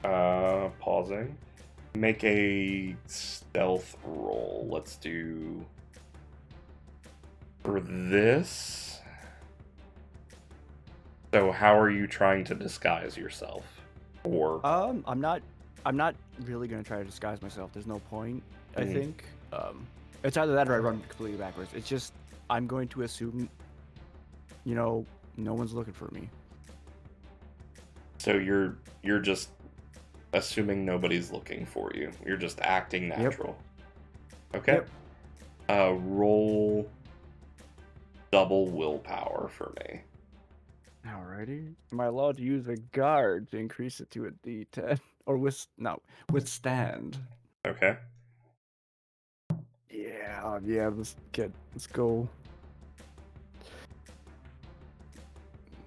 we're doing. Pausing. Make a stealth roll. Let's do for this. So how are you trying to disguise yourself? Or I'm not really gonna try to disguise myself. There's no point. I Mhm. think. It's either that or I run completely backwards. It's just I'm going to assume, no one's looking for me. so you're just assuming nobody's looking for you. You're just acting natural. Okay. Yep. Roll double willpower for me. Alrighty. Am I allowed to use a guard to increase it to a D10 or withstand? Okay. Yeah. Let's go.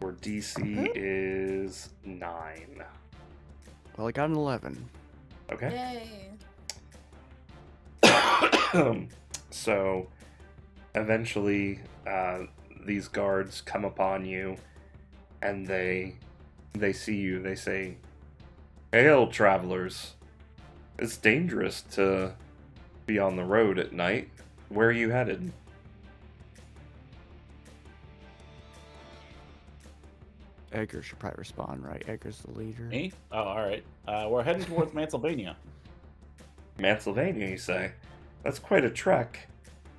Where DC is 9. Well, I got an 11. Okay. Yay. So eventually, these guards come upon you, and they see you. They say, "Hail, travelers! It's dangerous to be on the road at night. Where are you headed?" Edgar should probably respond, right? Edgar's the leader. Me? Oh, all right. We're heading towards Mansylvania. Mansylvania, you say? That's quite a trek.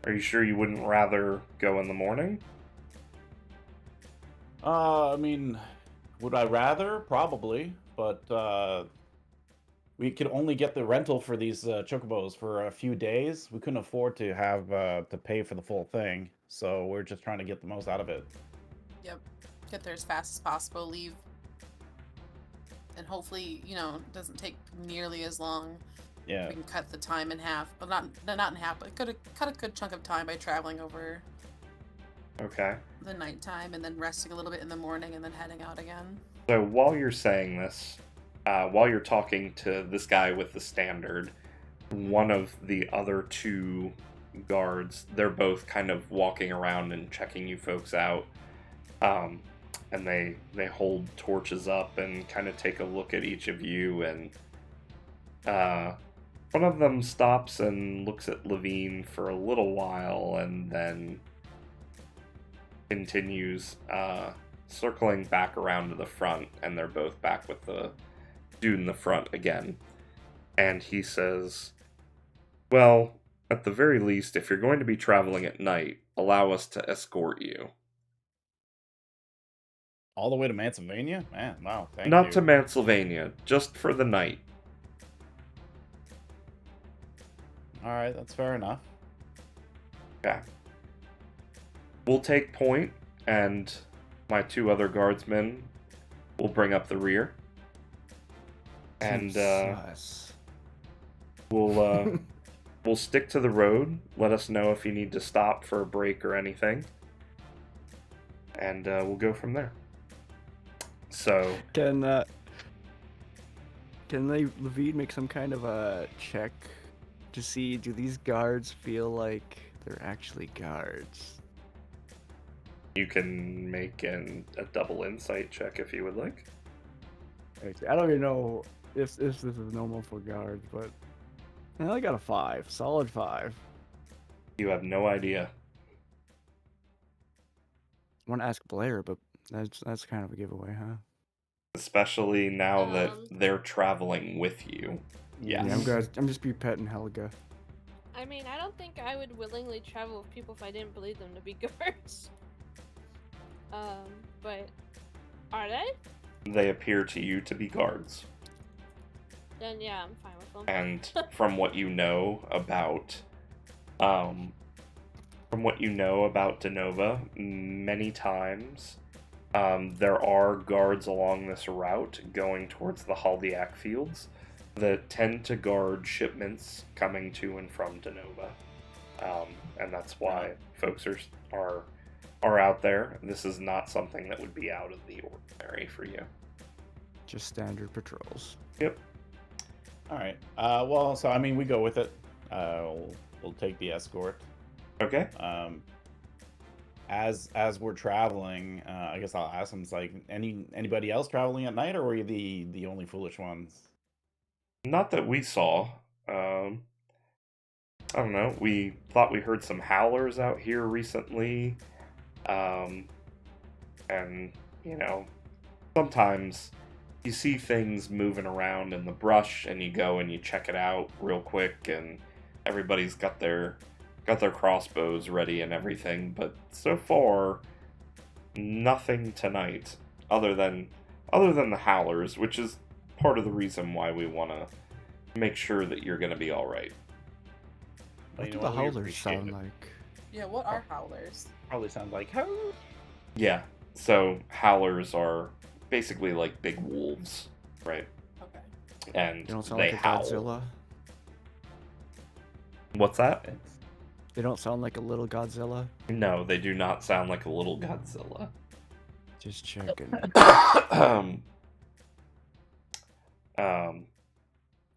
Are you sure you wouldn't rather go in the morning? I mean, would I rather? Probably, but we could only get the rental for these chocobos for a few days. We couldn't afford to have to pay for the full thing, so we're just trying to get the most out of it. Yep. Get there as fast as possible, leave. And hopefully, it doesn't take nearly as long. Yeah. We can cut the time in half. Well, not in half, but cut a good chunk of time by traveling over Okay. the nighttime and then resting a little bit in the morning and then heading out again. So while you're saying this, while you're talking to this guy with the standard, one of the other two guards, they're both kind of walking around and checking you folks out. And they hold torches up and kind of take a look at each of you, and one of them stops and looks at Levine for a little while and then continues circling back around to the front, and they're both back with the dude in the front again. And he says, "Well, at the very least, if you're going to be traveling at night, allow us to escort you." All the way to Mansylvania? Man, wow, thank you. Not to Mansylvania, just for the night. All right, that's fair enough. Okay. We'll take point, and my two other guardsmen will bring up the rear. And Sus. we'll stick to the road. Let us know if you need to stop for a break or anything. And we'll go from there. So Can Levine make some kind of a check to see, do these guards feel like they're actually guards? you can make a double insight check if you would like. I don't even know if this is normal for guards, but I only got a 5, solid 5. You have no idea. I want to ask Blair, but that's kind of a giveaway, huh? Especially now that Um. they're traveling with you. Yes. Yeah, I'm just be petting Helga. I mean, I don't think I would willingly travel with people if I didn't believe them to be guards. But are they? They appear to you to be guards. Then yeah, I'm fine with them. And from what you know about Denova, many times there are guards along this route going towards the Haldiak fields that tend to guard shipments coming to and from Denova. And that's why folks are out there. This is not something that would be out of the ordinary for you. Just standard patrols. Yep. All right. Well, so I mean, we go with it. We'll take the escort. Okay. As we're traveling, I guess I'll ask them. It's like anybody else traveling at night, or were you the only foolish ones? Not that we saw. I don't know. We thought we heard some howlers out here recently. And, sometimes you see things moving around in the brush and you go and you check it out real quick, and everybody's got their crossbows ready and everything, but so far nothing tonight other than the howlers, which is part of the reason why we want to make sure that you're going to be all right. Well, What you do know the we howlers appreciate sound it. like? Yeah, what are howlers? Probably sounds like how. Yeah. So howlers are basically like big wolves, right? Okay. And They don't sound they like a howl. Godzilla. What's that? They don't sound like a little Godzilla. No, they do not sound like a little Godzilla. Just checking.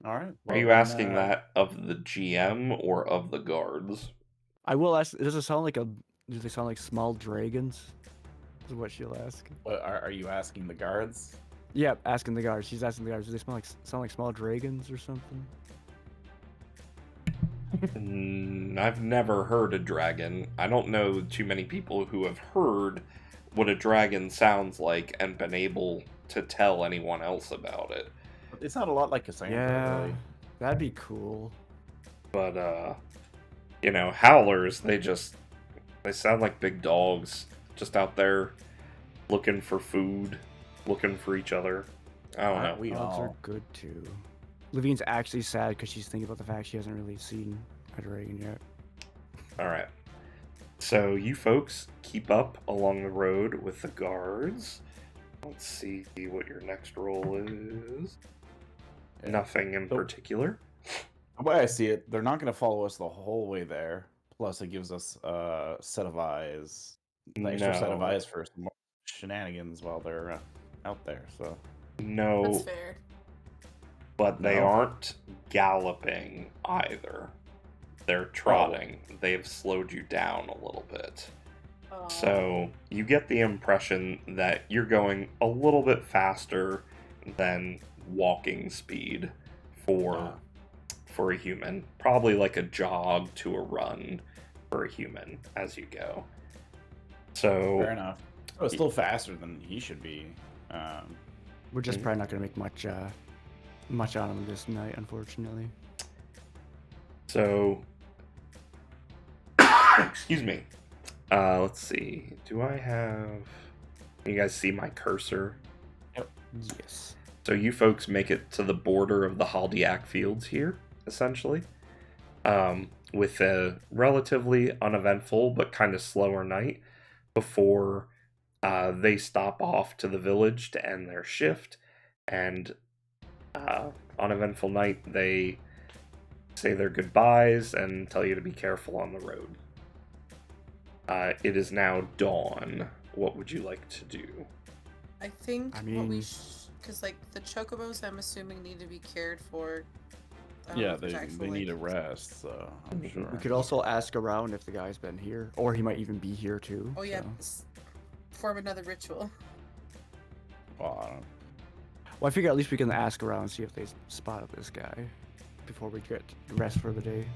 All right. Are you asking that of the GM or of the guards? I will ask. Does it sound like a? Do they sound like small dragons? Is what she'll ask. What, are you asking the guards? Yeah, asking the guards. She's asking the guards. Do they sound like small dragons or something? I've never heard a dragon. I don't know too many people who have heard what a dragon sounds like and been able to tell anyone else about it. They sound a lot like Cassandra, Yeah, really. that'd be cool. But howlers, they sound like big dogs just out there looking for food, looking for each other. I don't know. Aren't we Dogs are all? good too. Levine's actually sad because she's thinking about the fact she hasn't really seen a dragon yet. All right. So you folks keep up along the road with the guards. Let's see what your next roll is. Yeah. Nothing in So- particular. The way I see it, they're not going to follow us the whole way there. Plus, it gives us a set of eyes, an extra set of No. eyes for some more shenanigans while they're out there. So No, That's fair. but they No. aren't galloping either. They're trotting. They've slowed you down a little bit. So you get the impression that you're going a little bit faster than walking speed for a human. Probably like a jog to a run for a human as you go. So fair enough. Oh, it's still faster than he should be. We're just Mhm. probably not gonna make much on him this night, unfortunately. So, excuse me. Let's see. Do I have? You guys see my cursor? Yes. So you folks make it to the border of the Haldiak fields here, essentially, with a relatively uneventful but kind of slower night before they stop off to the village to end their shift, and uneventful night they say their goodbyes and tell you to be careful on the road. It is now dawn. What would you like to do? I think I what we mean- because like the chocobos, I'm assuming need to be cared for. I don't know Yeah, if there's they actual, need a like- rest. So I'm sure. We could also ask around if the guy's been here, or he might even be here too. Oh yeah, so. form another ritual. Well, I don't. Well, I figure at least we can ask around and see if they spotted this guy before we get rest for the day.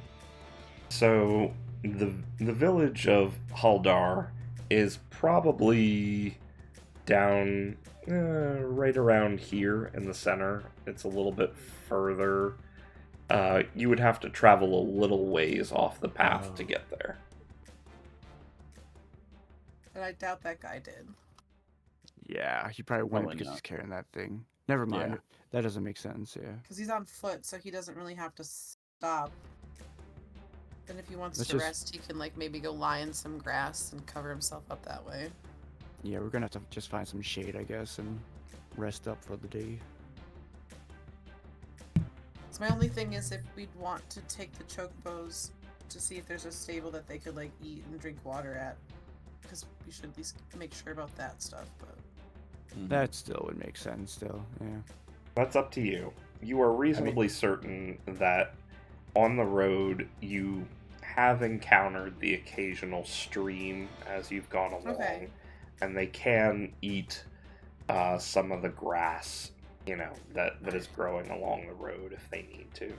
So the village of Haldar is probably down right around here in the center. It's a little bit further. You would have to travel a little ways off the path to Oh. get there. And I doubt that guy did. Yeah, he probably wouldn't Probably because not. he's carrying that thing. Never mind. Yeah. That doesn't make sense. Yeah. Because he's on foot, so he doesn't really have to stop. Then if he wants Let's to just- rest, he can like maybe go lie in some grass and cover himself up that way. Yeah, we're gonna have to just find some shade, I guess, and rest up for the day. So my only thing is if we'd want to take the chocobos to see if there's a stable that they could like eat and drink water at. Because we should at least make sure about that stuff, but Mhm. That still would make sense. Still, yeah. That's up to you. You are reasonably certain that on the road you have encountered the occasional stream as you've gone along, Okay. and they can eat some of the grass, that is growing along the road if they need to. Yeah,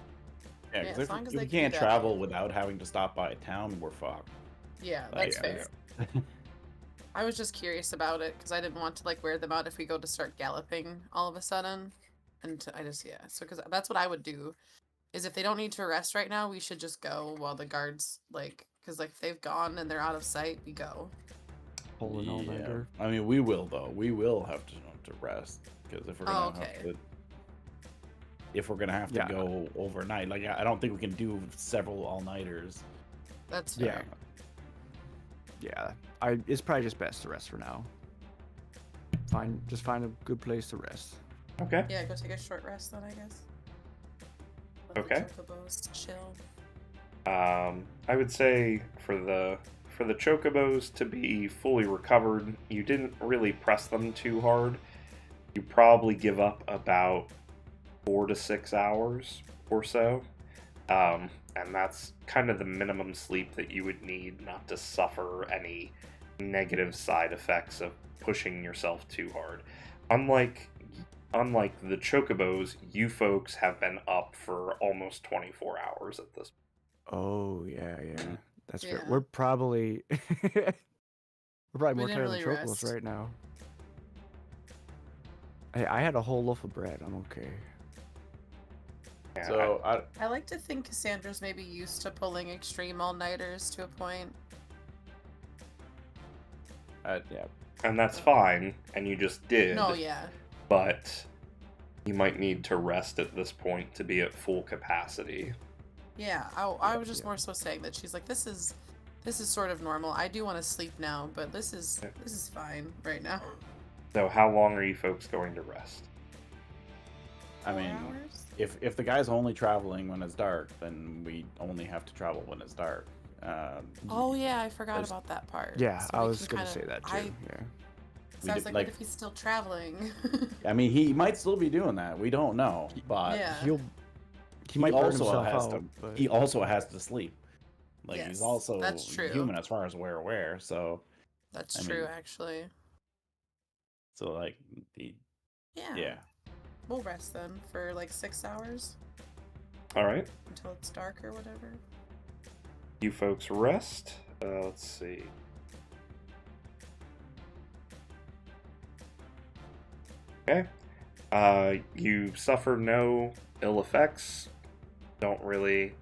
Yeah, because as long as if they we can do can't that, travel then- without having to stop by a town, we're fucked. yeah, Like, that's fair. I was just curious about it because I didn't want to like wear them out if we go to start galloping all of a sudden. And so because that's what I would do is if they don't need to rest right now, we should just go while the guards because like if they've gone and they're out of sight, we go. Pull an all-nighter. I mean, we will though. We will have to rest because if we're gonna Oh, okay. have to Yeah. go overnight, like I don't think we can do several all-nighters. That's Yeah. fair. Yeah. It's probably just best to rest for now. Just find a good place to rest. Okay. Yeah, go take a short rest then, I guess. Let Okay. The chocobos chill. I would say for the chocobos to be fully recovered, you didn't really press them too hard. You probably give up about 4 to 6 hours or so. And that's kind of the minimum sleep that you would need not to suffer any negative side effects of pushing yourself too hard. Unlike the chocobos, you folks have been up for almost 24 hours at this Oh yeah, that's fair. Yeah. We're probably we're probably We more didn't tired really than chocobos rest. right now. Hey, I had a whole loaf of bread. I'm okay. Yeah, So I like to think Cassandra's maybe used to pulling extreme all-nighters to a point. yeah. and that's fine, and you just did. No, yeah. But you might need to rest at this point to be at full capacity. Yeah, I was just Yeah. more so saying that she's like, this is sort of normal. I do want to sleep now, but this is fine right now. So how long are you folks going to rest? I 4 mean, hours? if the guy's only traveling when it's dark, then we only have to travel when it's dark. Oh yeah, I forgot There's- about that part. Yeah, So I we was can gonna kinda- say that too. I, Yeah. so I was did, like, what if he's still traveling? I mean, he might still be doing that. We don't know, but Yeah. He might burn also himself has out. to. But... He also has to sleep. Like Yes, he's also that's true. human as far as we're aware. So That's I true, mean- actually. like the yeah. We'll rest then for like 6 hours All right, until it's dark or whatever. you folks rest. Let's see. Okay. You suffer no ill effects. Don't really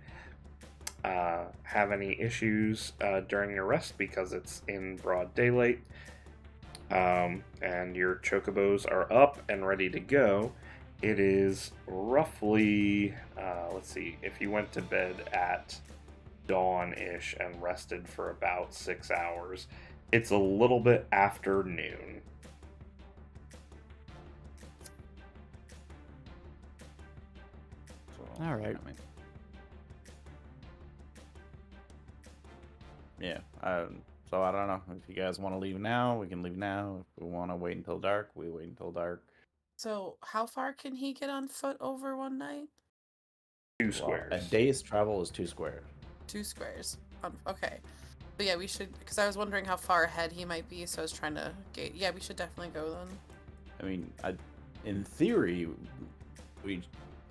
have any issues during your rest because it's in broad daylight. And your chocobos are up and ready to go. It is roughly, let's see, if you went to bed at dawn-ish and rested for about 6 hours, it's a little bit after noon. So, All right. I mean, yeah. So I don't know if you guys want to leave now. We can leave now. If we want to wait until dark, we wait until dark. So how far can he get on foot over one night? 2 Well, squares. a day's travel is 2 squares. 2 squares. Okay. But yeah, we should, because I was wondering how far ahead he might be, so I was trying to gauge. Yeah, we should definitely go then. I mean, in theory, we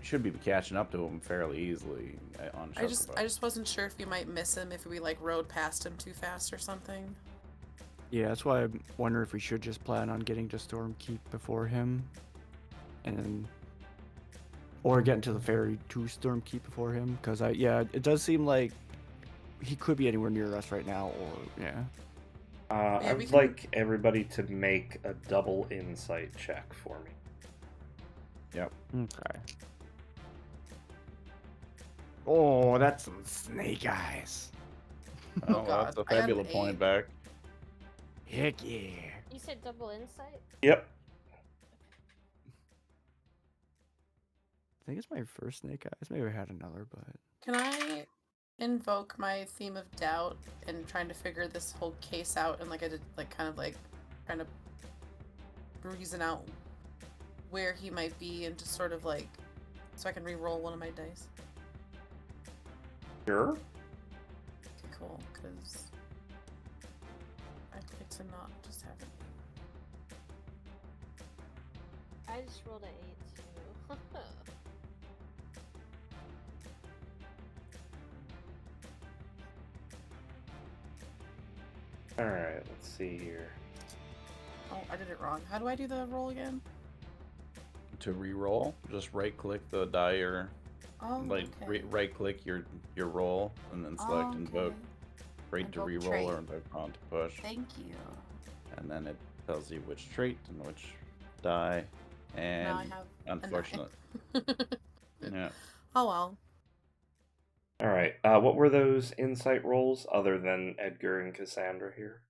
should be catching up to him fairly easily on I just Chocobo. wasn't sure if we might miss him if we like rode past him too fast or something. Yeah, that's why I wonder if we should just plan on getting to Stormkeep before him, and or getting to the ferry to Stormkeep before him. Because it does seem like he could be anywhere near us right now, or yeah. Yeah, I we would can- like everybody to make a double insight check for me. Yep. Okay. Oh, that's some snake eyes. Oh, Oh, that's God. a I got an Fabula point 8. back. Heck yeah. You said double insight? Yep. I think it's my first snake eyes. Maybe I had another, but Can I invoke my theme of doubt and trying to figure this whole case out and like I did like kind of like trying to reason out where he might be and just sort of like so I can re-roll one of my dice. Sure. Okay, cool, because I'd like to not just have it. I just rolled an 8 too. All right. Let's see here. Oh, I did it wrong. How do I do the roll again? To re-roll, just right-click the die or Oh, like okay. right-click your roll and then select Oh, invoke okay. trait to Invoke re-roll trait. or invoke on to push, Thank you. and then it tells you which trait and which die. And Now I have a unfortunately, 9. yeah. Oh well. All right. What were those insight rolls other than Edgar and Cassandra here?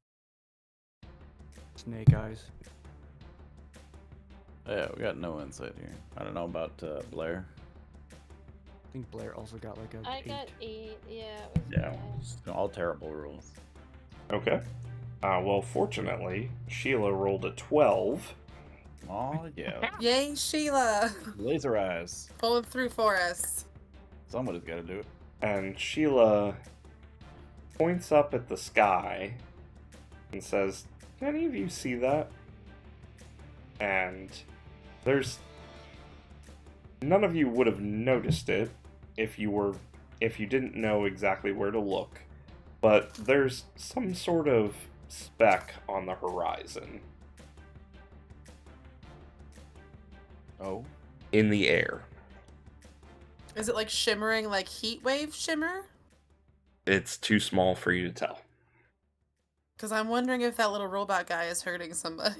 snake eyes. Yeah, we got no insight here. I don't know about Blair. I think Blair also got like a I 8. got 8, yeah, it was Yeah, bad. just all terrible rules. Okay. Well, fortunately, Sheila rolled a 12. Oh yeah, Yay, Sheila! laser eyes. Pulling through for us. Somebody's got to do it. And Sheila points up at the sky and says, "Can any of you see that?" And there's none of you would have noticed it if you didn't know exactly where to look, but there's some sort of speck on the horizon Oh. in the air. Is it like shimmering, like heat wave shimmer? It's too small for you to tell. Because I'm wondering if that little robot guy is hurting somebody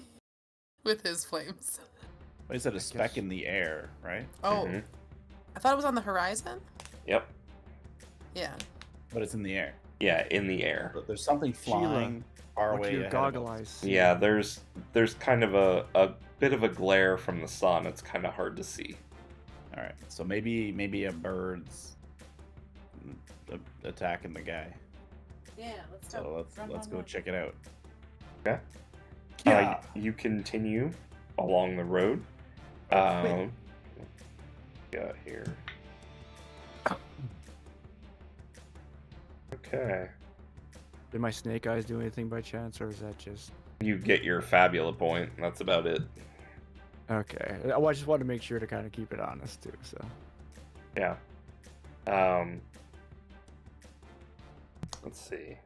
with his flames. Well, you said a speck guess- in the air, right? Oh, Mhm. I thought it was on the horizon. Yep. Yeah. But it's in the air. Yeah, in the air. But there's something flying far What away do your ahead of goggle us. eyes see? Yeah, there's kind of a bit of a glare from the sun. It's kind of hard to see. All right. So maybe a bird's attacking the guy. Yeah, let's So let's go check it out. Okay. Yeah. You continue along the road. Wait. Got here. Okay. Did my snake eyes do anything by chance, or is that just... You get your Fabula point. That's about it. Okay. I just wanted to make sure to kind of keep it honest, too, so... Yeah. Let's see.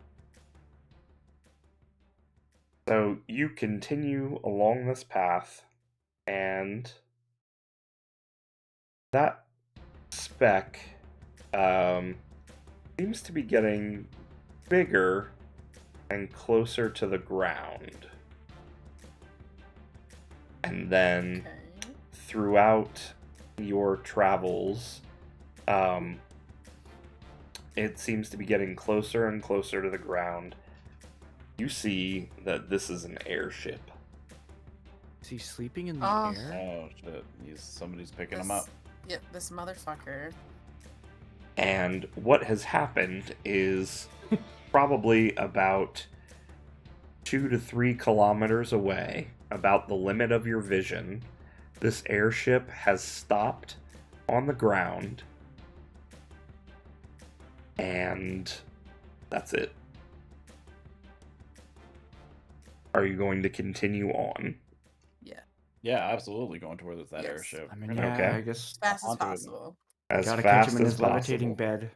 So you continue along this path, and that speck seems to be getting bigger and closer to the ground. And then Okay. throughout your travels, it seems to be getting closer and closer to the ground. You see that this is an airship. Is he sleeping in the Oh. air? Oh shit! Somebody's picking him up. Yep, this motherfucker. And what has happened is probably about 2 to 3 kilometers away, about the limit of your vision, this airship has stopped on the ground. And that's it. Are you going to continue on? Yeah. Yeah, absolutely going towards that Yes. airship. I mean, We're yeah, gonna- Okay. I guess... As fast as Onto it. possible. As Gotta catch fast him in as his levitating possible. bed.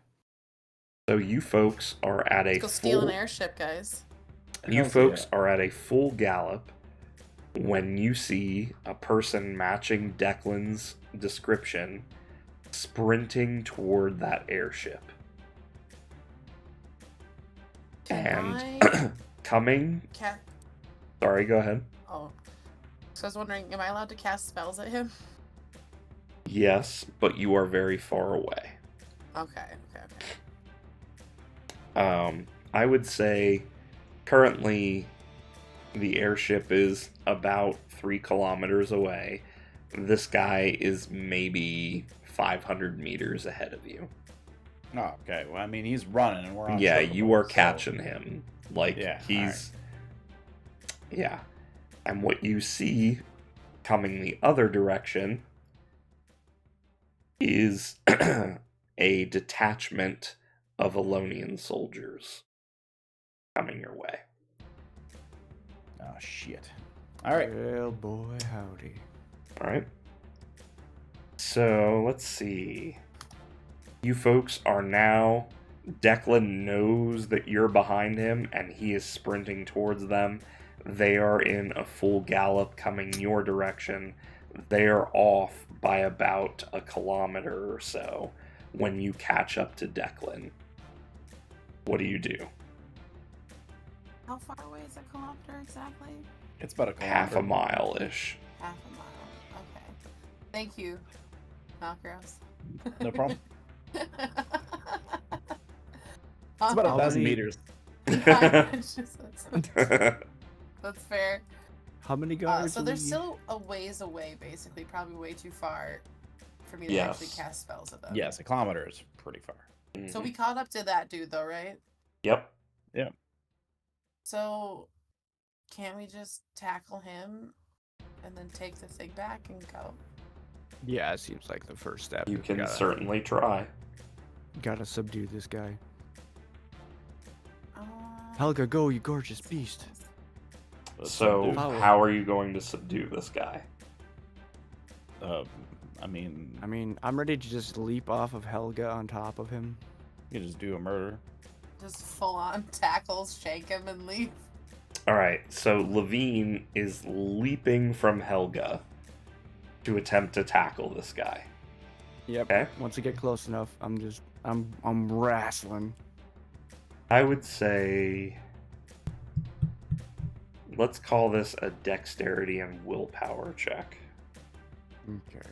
So you folks are at a Let's go steal full... an airship, guys. You Hells folks yeah. are at a full gallop when you see a person matching Declan's description sprinting toward that airship. Can And I coming... Sorry, go ahead. Oh. So I was wondering, am I allowed to cast spells at him? Yes, but you are very far away. Okay. I would say currently the airship is about 3 kilometers away. This guy is maybe 500 meters ahead of you. Oh, okay. Well, I mean, he's running, and we're on. Yeah, top of you him, are so- catching him. Like, Yeah, he's... Yeah. And what you see coming the other direction is a detachment of Elonian soldiers coming your way. Oh shit! All right. Well, boy, howdy. Alright. So, let's see. You folks are now... Declan knows that you're behind him, and he is sprinting towards them. They are in a full gallop coming your direction. They are off by about 1 kilometer or so when you catch up to Declan. What do you do? How far away is a kilometer exactly? It's about a Half a kilometer. mile-ish. Half a mile. Okay. Thank you, Malcros. No problem. It's It's about How 1,000 many- meters. That's fair. How many guys? So do they're we- still a ways away, basically, probably way too far for me to Yes. actually cast spells at them. Yes, a kilometer is pretty far. So we caught up to that dude, though, right? Yep. So can't we just tackle him and then take the thing back and go? Yeah, it seems like the first step. You We've can gotta- certainly try. Gotta subdue this guy. Uh, Helga, go, you gorgeous beast. So, Subdue. Foul. how are you going to subdue this guy? I mean, I mean, I'm ready to just leap off of Helga on top of him. you can just do a murder. just full on tackles, shake him, and leave. All right, so Levine is leaping from Helga to attempt to tackle this guy. Yep. Okay. Once I get close enough, I'm wrestling. I would say, let's call this a dexterity and willpower check. Okay.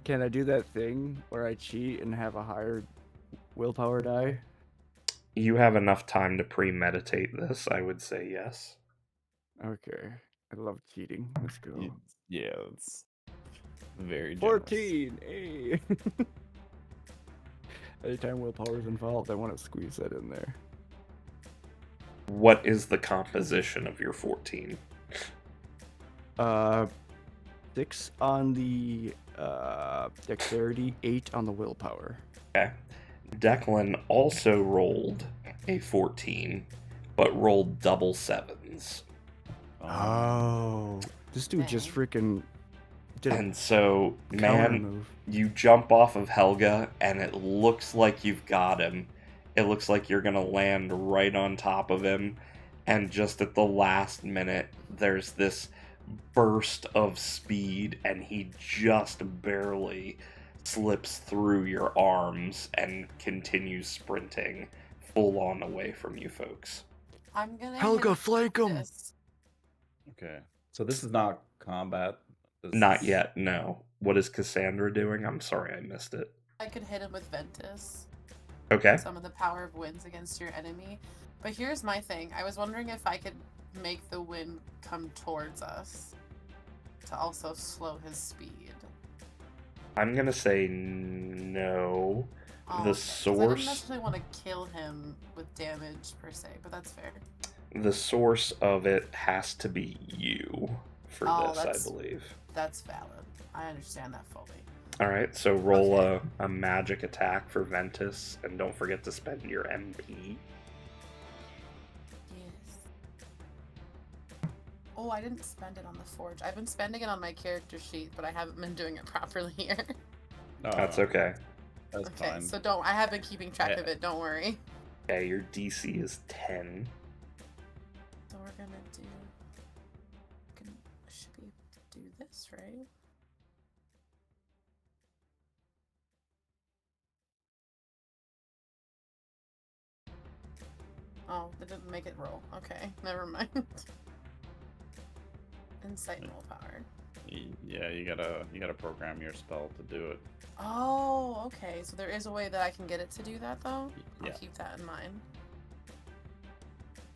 Can I do that thing where I cheat and have a higher willpower die? You have enough time to premeditate this, I would say yes. Okay. I love cheating. Let's go. Yeah, it's very generous. 14! Hey! Anytime willpower is involved, I want to squeeze that in there. What is the composition of your 14? 6 on the dexterity, 8 on the willpower. Okay. Declan also rolled a 14, but rolled double sevens. Oh. This dude just freaking did a And so, counter man, move. you jump off of Helga, and it looks like you've got him. It looks like you're going to land right on top of him. And just at the last minute, there's this burst of speed, and he just barely slips through your arms and continues sprinting full on away from you folks. I'm gonna Helga, hit flank him! this. Okay, so this is not combat. This Not is- yet, no. What is Cassandra doing? I'm sorry I missed it. I could hit him with Ventus. Okay. Some of the power of winds against your enemy. But here's my thing. I was wondering if I could make the wind come towards us to also slow his speed. I'm going to say no. Oh, The okay, 'cause I source- didn't necessarily want to kill him with damage per se, but that's fair. The source of it has to be you for Oh, this, that's- I believe. That's valid. I understand that fully. All right, so roll Okay. a magic attack for Ventus, and don't forget to spend your MP. Yes. Oh, I didn't spend it on the forge. I've been spending it on my character sheet, but I haven't been doing it properly here. No, That's okay. That's Okay, fine. so I have been keeping track of it, don't worry. Okay, your DC is 10. So we're gonna do. Should be able to do this, right? Oh, it didn't make it roll. Okay, never mind. Insight and willpower. Yeah, you gotta program your spell to do it. Oh, okay. So there is a way that I can get it to do that, though? Yeah. I'll keep that in mind.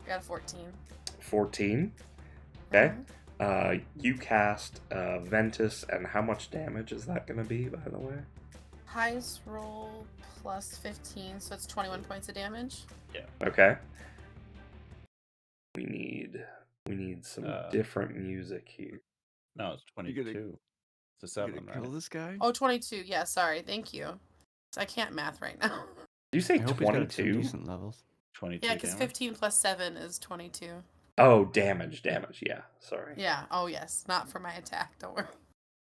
I got a 14. 14. Okay. Mhm. You cast Ventus, and how much damage is that going to be, by the way? Highest roll plus 15, so it's 21 points of damage. Okay. We need some Uh, different music here. No, it's You 22. It's a You 7, gonna kill right? this guy? Oh, 22. Yeah, sorry. Thank you. I can't math right now. Did you say I hope he's got some 22? decent levels. 22 Yeah, because damage? 15 plus 7 is 22. Oh, damage. Yeah, sorry. Yeah, oh yes. Not for my attack, don't worry.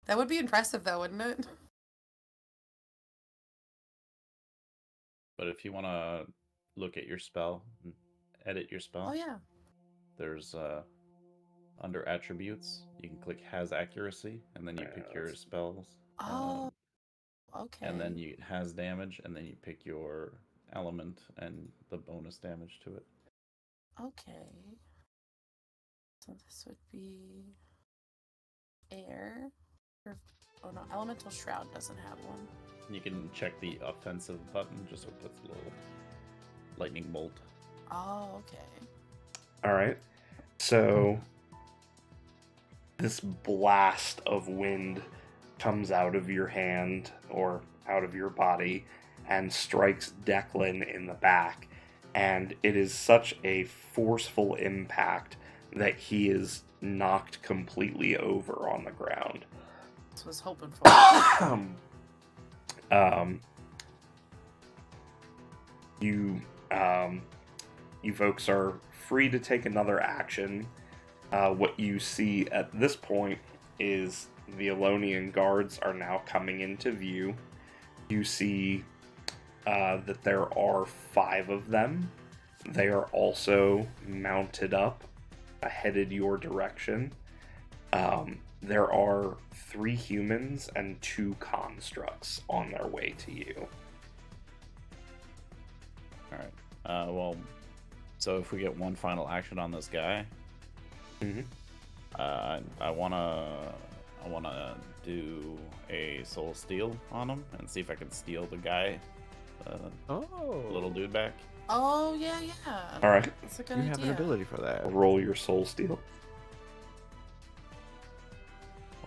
That would be impressive, though, wouldn't it? But if you want to look at your spell, and edit your spell, Oh, yeah. there's under attributes, you can click has accuracy, and then you pick your Yes. spells. Oh, okay. And then you has damage, and then you pick your element and the bonus damage to it. Okay. So this would be air. Oh no, elemental shroud doesn't have one. You can check the offensive button just so it puts a little lightning bolt. Oh, okay. All right. So this blast of wind comes out of your hand or out of your body and strikes Declan in the back. And it is such a forceful impact that he is knocked completely over on the ground. This was hoping for. Um, you you folks are free to take another action. What you see at this point is the Elonian guards are now coming into view. You see that there are 5 of them. They are also mounted up, headed your direction. There are 3 humans and 2 constructs on their way to you. All right. Well, so if we get one final action on this guy, I wanna do a soul steal on him and see if I can steal the guy, little dude back. Oh yeah. All right, That's a good You idea. have an ability for that. roll your soul steal.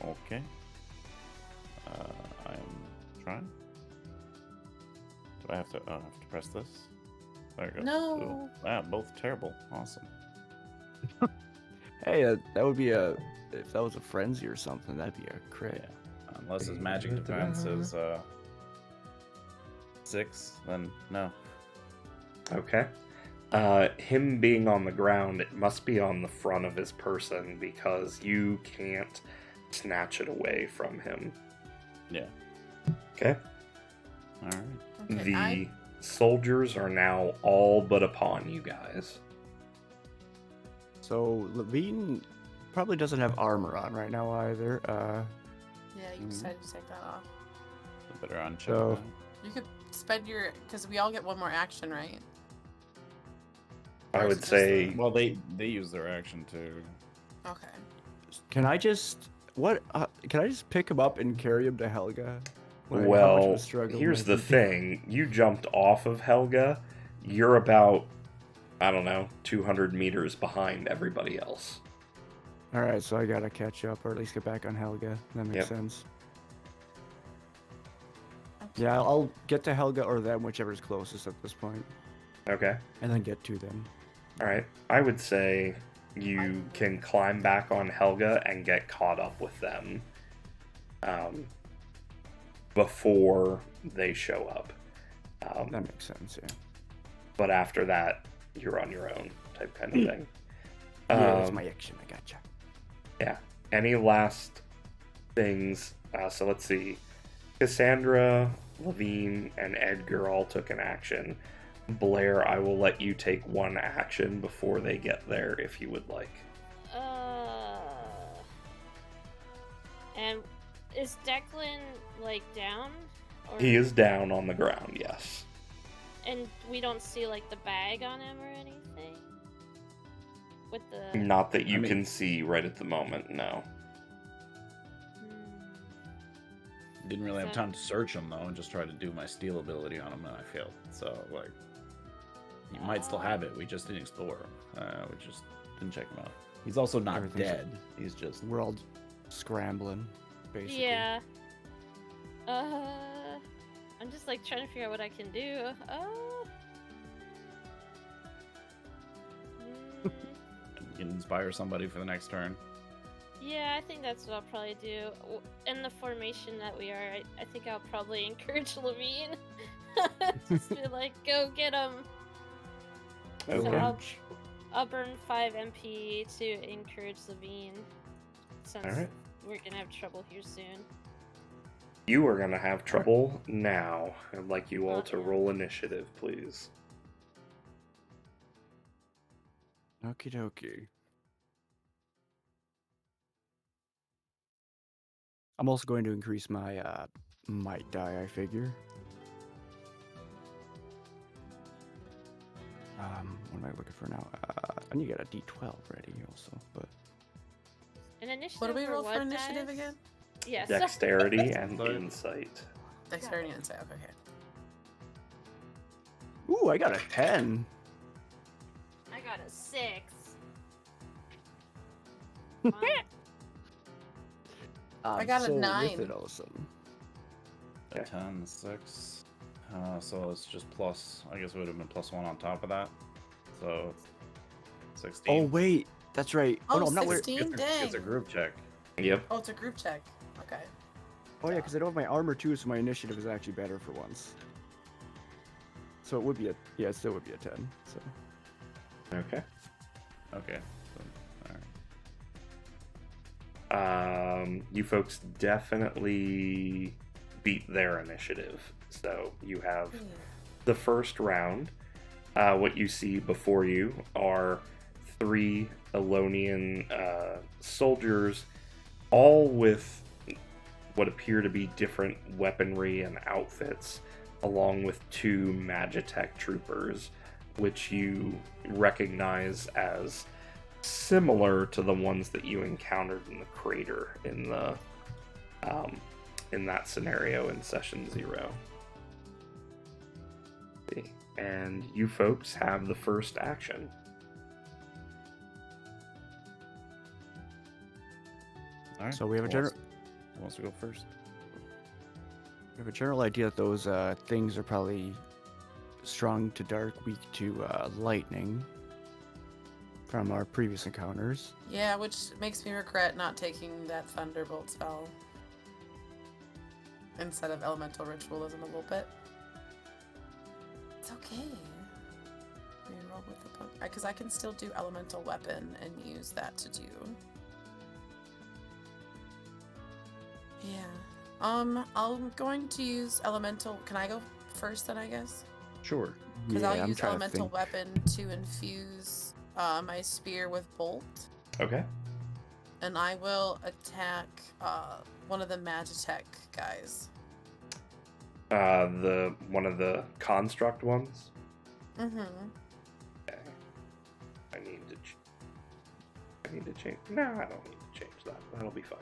Okay. I am trying. Do I have to? I have to press this. There you go. No. Ooh. Wow, both terrible. Awesome. Hey, that would be a if that was a frenzy or something. That'd be a crit. Yeah. Unless his magic defense is 6, then no. Okay. Him being on the ground, it must be on the front of his person because you can't snatch it away from him. Yeah. Okay. All right. Okay, The soldiers are now all but upon you guys. So Levine probably doesn't have armor on right now either. Yeah, you decided to take that off. Better uncheck. So- that. You could spend your because we all get one more action, right? I Or is would it just say the- Well, they use their action to. Okay. Can I just can I just pick him up and carry him to Helga? Like, how much of a well, struggle here's might the be? thing. You jumped off of Helga. You're about, I don't know, 200 meters behind everybody else. All right, so I gotta catch up, or at least get back on Helga. That makes Yep. sense. Okay. Yeah, I'll get to Helga or them, whichever's closest at this point, Okay. and then get to them. All right. I would say you can climb back on Helga and get caught up with them before they show up. That makes sense, yeah. But after that, you're on your own type kind of thing. Yeah, that's my action. I gotcha. Yeah. Any last things? So let's see. Cassandra, Levine, and Edgar all took an action. Blair, I will let you take one action before they get there if you would like. And is Declan like down? Or... He is down on the ground, yes. And we don't see like the bag on him or anything? With the... Not that you I mean- can see right at the moment, no. Didn't really have So- time to search him though, and just tried to do my steal ability on him, and I failed. So like, you might still have it. We just didn't explore him. We just didn't check him out. He's also not Everything's- dead. He's just. We're all scrambling, basically. Yeah. I'm just like trying to figure out what I can do. Mm, You can inspire somebody for the next turn. yeah, I think that's what I'll probably do. In the formation that we are, I think I'll probably encourage Levine. Just be like, go get him. So Okay. I'll burn 5 MP to encourage Levine. Since Alright. we're gonna have trouble here soon. You are going to have trouble now. I'd like you all to Okay. roll initiative, please. Okie dokie. I'm also going to increase my might die, I figure. What am I looking for now? I need to get a D12 ready also, but An initiative. What do we for roll for what, initiative guys? again? Yes. Dexterity and Sorry. insight. Dexterity and insight. Okay. ooh, I got a 10. I got a 6. Fine. I got a so 9. With it awesome. A 10, 6. So it's just plus. I guess it would have been +1 on top of that. So 16. Oh wait, that's right. Oh, Oh, no, I'm not wearing. 16? It's a Dang. group check. Yep. Oh, it's a group check. Okay. Oh yeah, because I don't have my armor too, so my initiative is actually better for once. So it would be it still would be a 10. So Okay. Okay. So, all right. You folks definitely beat their initiative. So you have the first round. What you see before you are 3 Elonian soldiers, all with what appear to be different weaponry and outfits, along with 2 Magitech troopers, which you recognize as similar to the ones that you encountered in the crater in that scenario in session 0. And you folks have the first action. All right. So we have a Who general. Who wants to go first? We have a general idea that those things are probably strong to dark, weak to lightning from our previous encounters. Yeah, which makes me regret not taking that Thunderbolt spell instead of Elemental Ritualism a little bit. It's okay. Reroll with the book. Because I can still do Elemental Weapon and use that to do. Yeah. I'm going to use Elemental. Can I go first then, I guess? Sure. Because Yeah, I'll I'm use trying to Elemental think. Weapon to infuse my spear with Bolt. Okay. And I will attack one of the Magitech guys. One of the construct ones. Mm-hmm. Okay. I need to change. No, I don't need to change that. That'll be fine.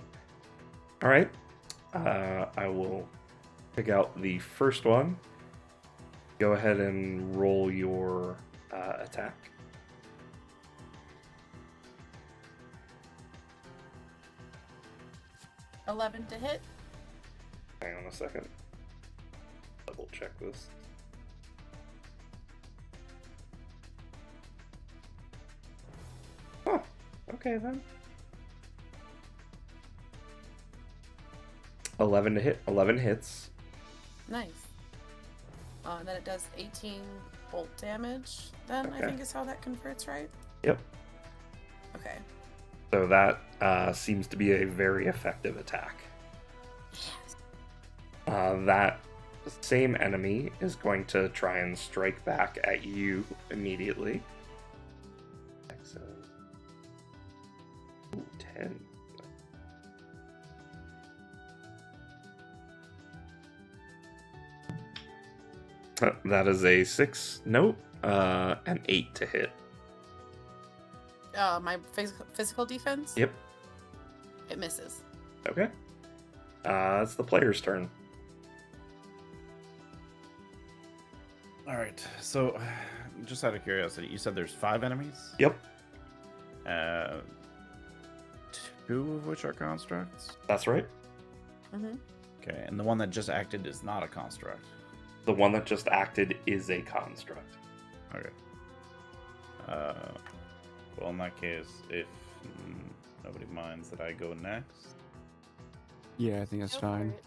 All right. I will pick out the first one. Go ahead and roll your attack. $11 to hit. Hang on a second. Double check this. Oh, okay then. 11 to hit. 11 hits. Nice. And then it does 18 bolt damage. Then I Okay. think is how that converts, right? Yep. Okay. So that seems to be a very effective attack. Yes. That same enemy is going to try and strike back at you immediately. Excellent. Ooh, 10. That is a 6. Nope. An 8 to hit. My physical defense? Yep. It misses. Okay. It's the player's turn. All right. So, just out of curiosity, you said there's 5 enemies? Yep. 2 of which are constructs? That's right. Mm-hmm. Okay, and the one that just acted is not a construct. The one that just acted is a construct. Okay. Well, in that case, if nobody minds that I go next. Yeah, I think that's Go for fine. it.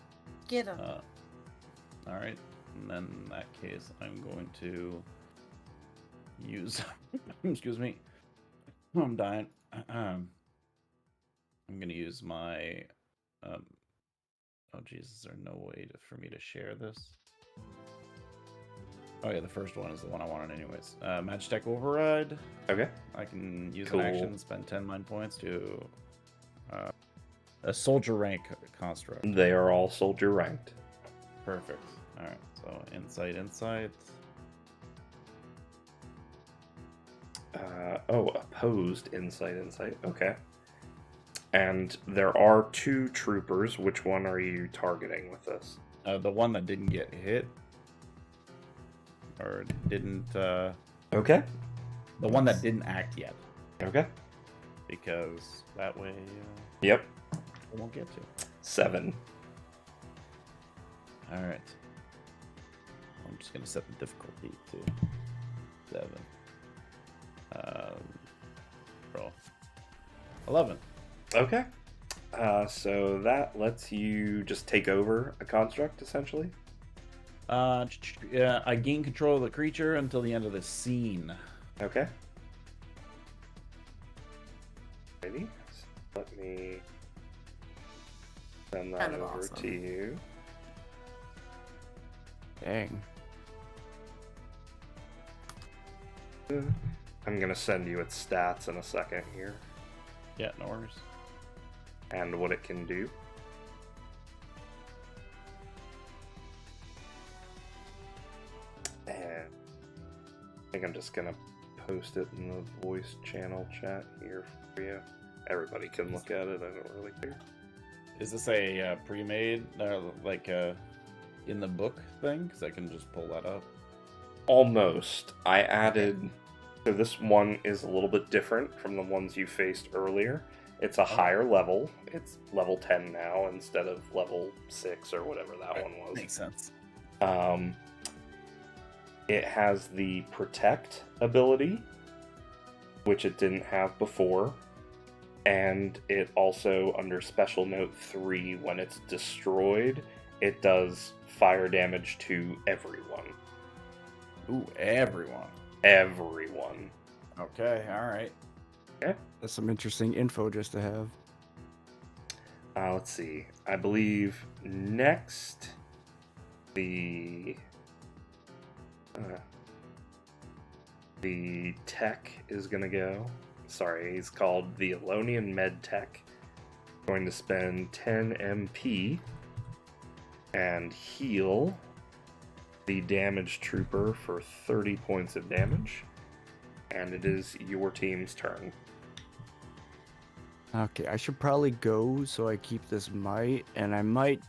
Get him. All right. And then in that case, I'm going to use. Excuse me. I'm dying. I'm going to use my. Oh, Jesus, is there no way for me to share this? Oh, yeah, the first one is the one I wanted, anyways. Magitech Override. Okay. I can use Cool. an action, spend 10 mind points to a soldier rank construct. They are all soldier ranked. Perfect. All right. So insight. Opposed insight. Okay. And there are 2 troopers. Which one are you targeting with this? The one that didn't get hit, or didn't. Okay. The one that didn't act yet, Okay. because that way Yep. we won't get to. 7. All right. I'm just gonna set the difficulty to 7. Roll 11. Okay. So that lets you just take over a construct, essentially. Yeah, I gain control of the creature until the end of the scene. Okay. Ready? Let me send that Kind of over awesome. to you. Dang. I'm gonna send you its stats in a second here, Yeah, no worries. and what it can do. And I think I'm just gonna post it in the voice channel chat here for you. Everybody can look at it. I don't really care. Is this a pre-made, in the book thing? Because I can just pull that up. Almost. I added. So this one is a little bit different from the ones you faced earlier. It's a higher level. It's level 10 now instead of level 6 or whatever that one was. Makes sense. It has the protect ability, which it didn't have before. And it also, under special note 3, when it's destroyed, it does fire damage to everyone. Ooh, everyone. Everyone. Okay, alright. Okay. That's some interesting info just to have. Let's see. I believe next the tech is gonna go. Sorry, he's called the Elonian Med Tech. Going to spend 10 MP and heal the damage trooper for 30 points of damage. And it is your team's turn. Okay, I should probably go so I keep this might, and I might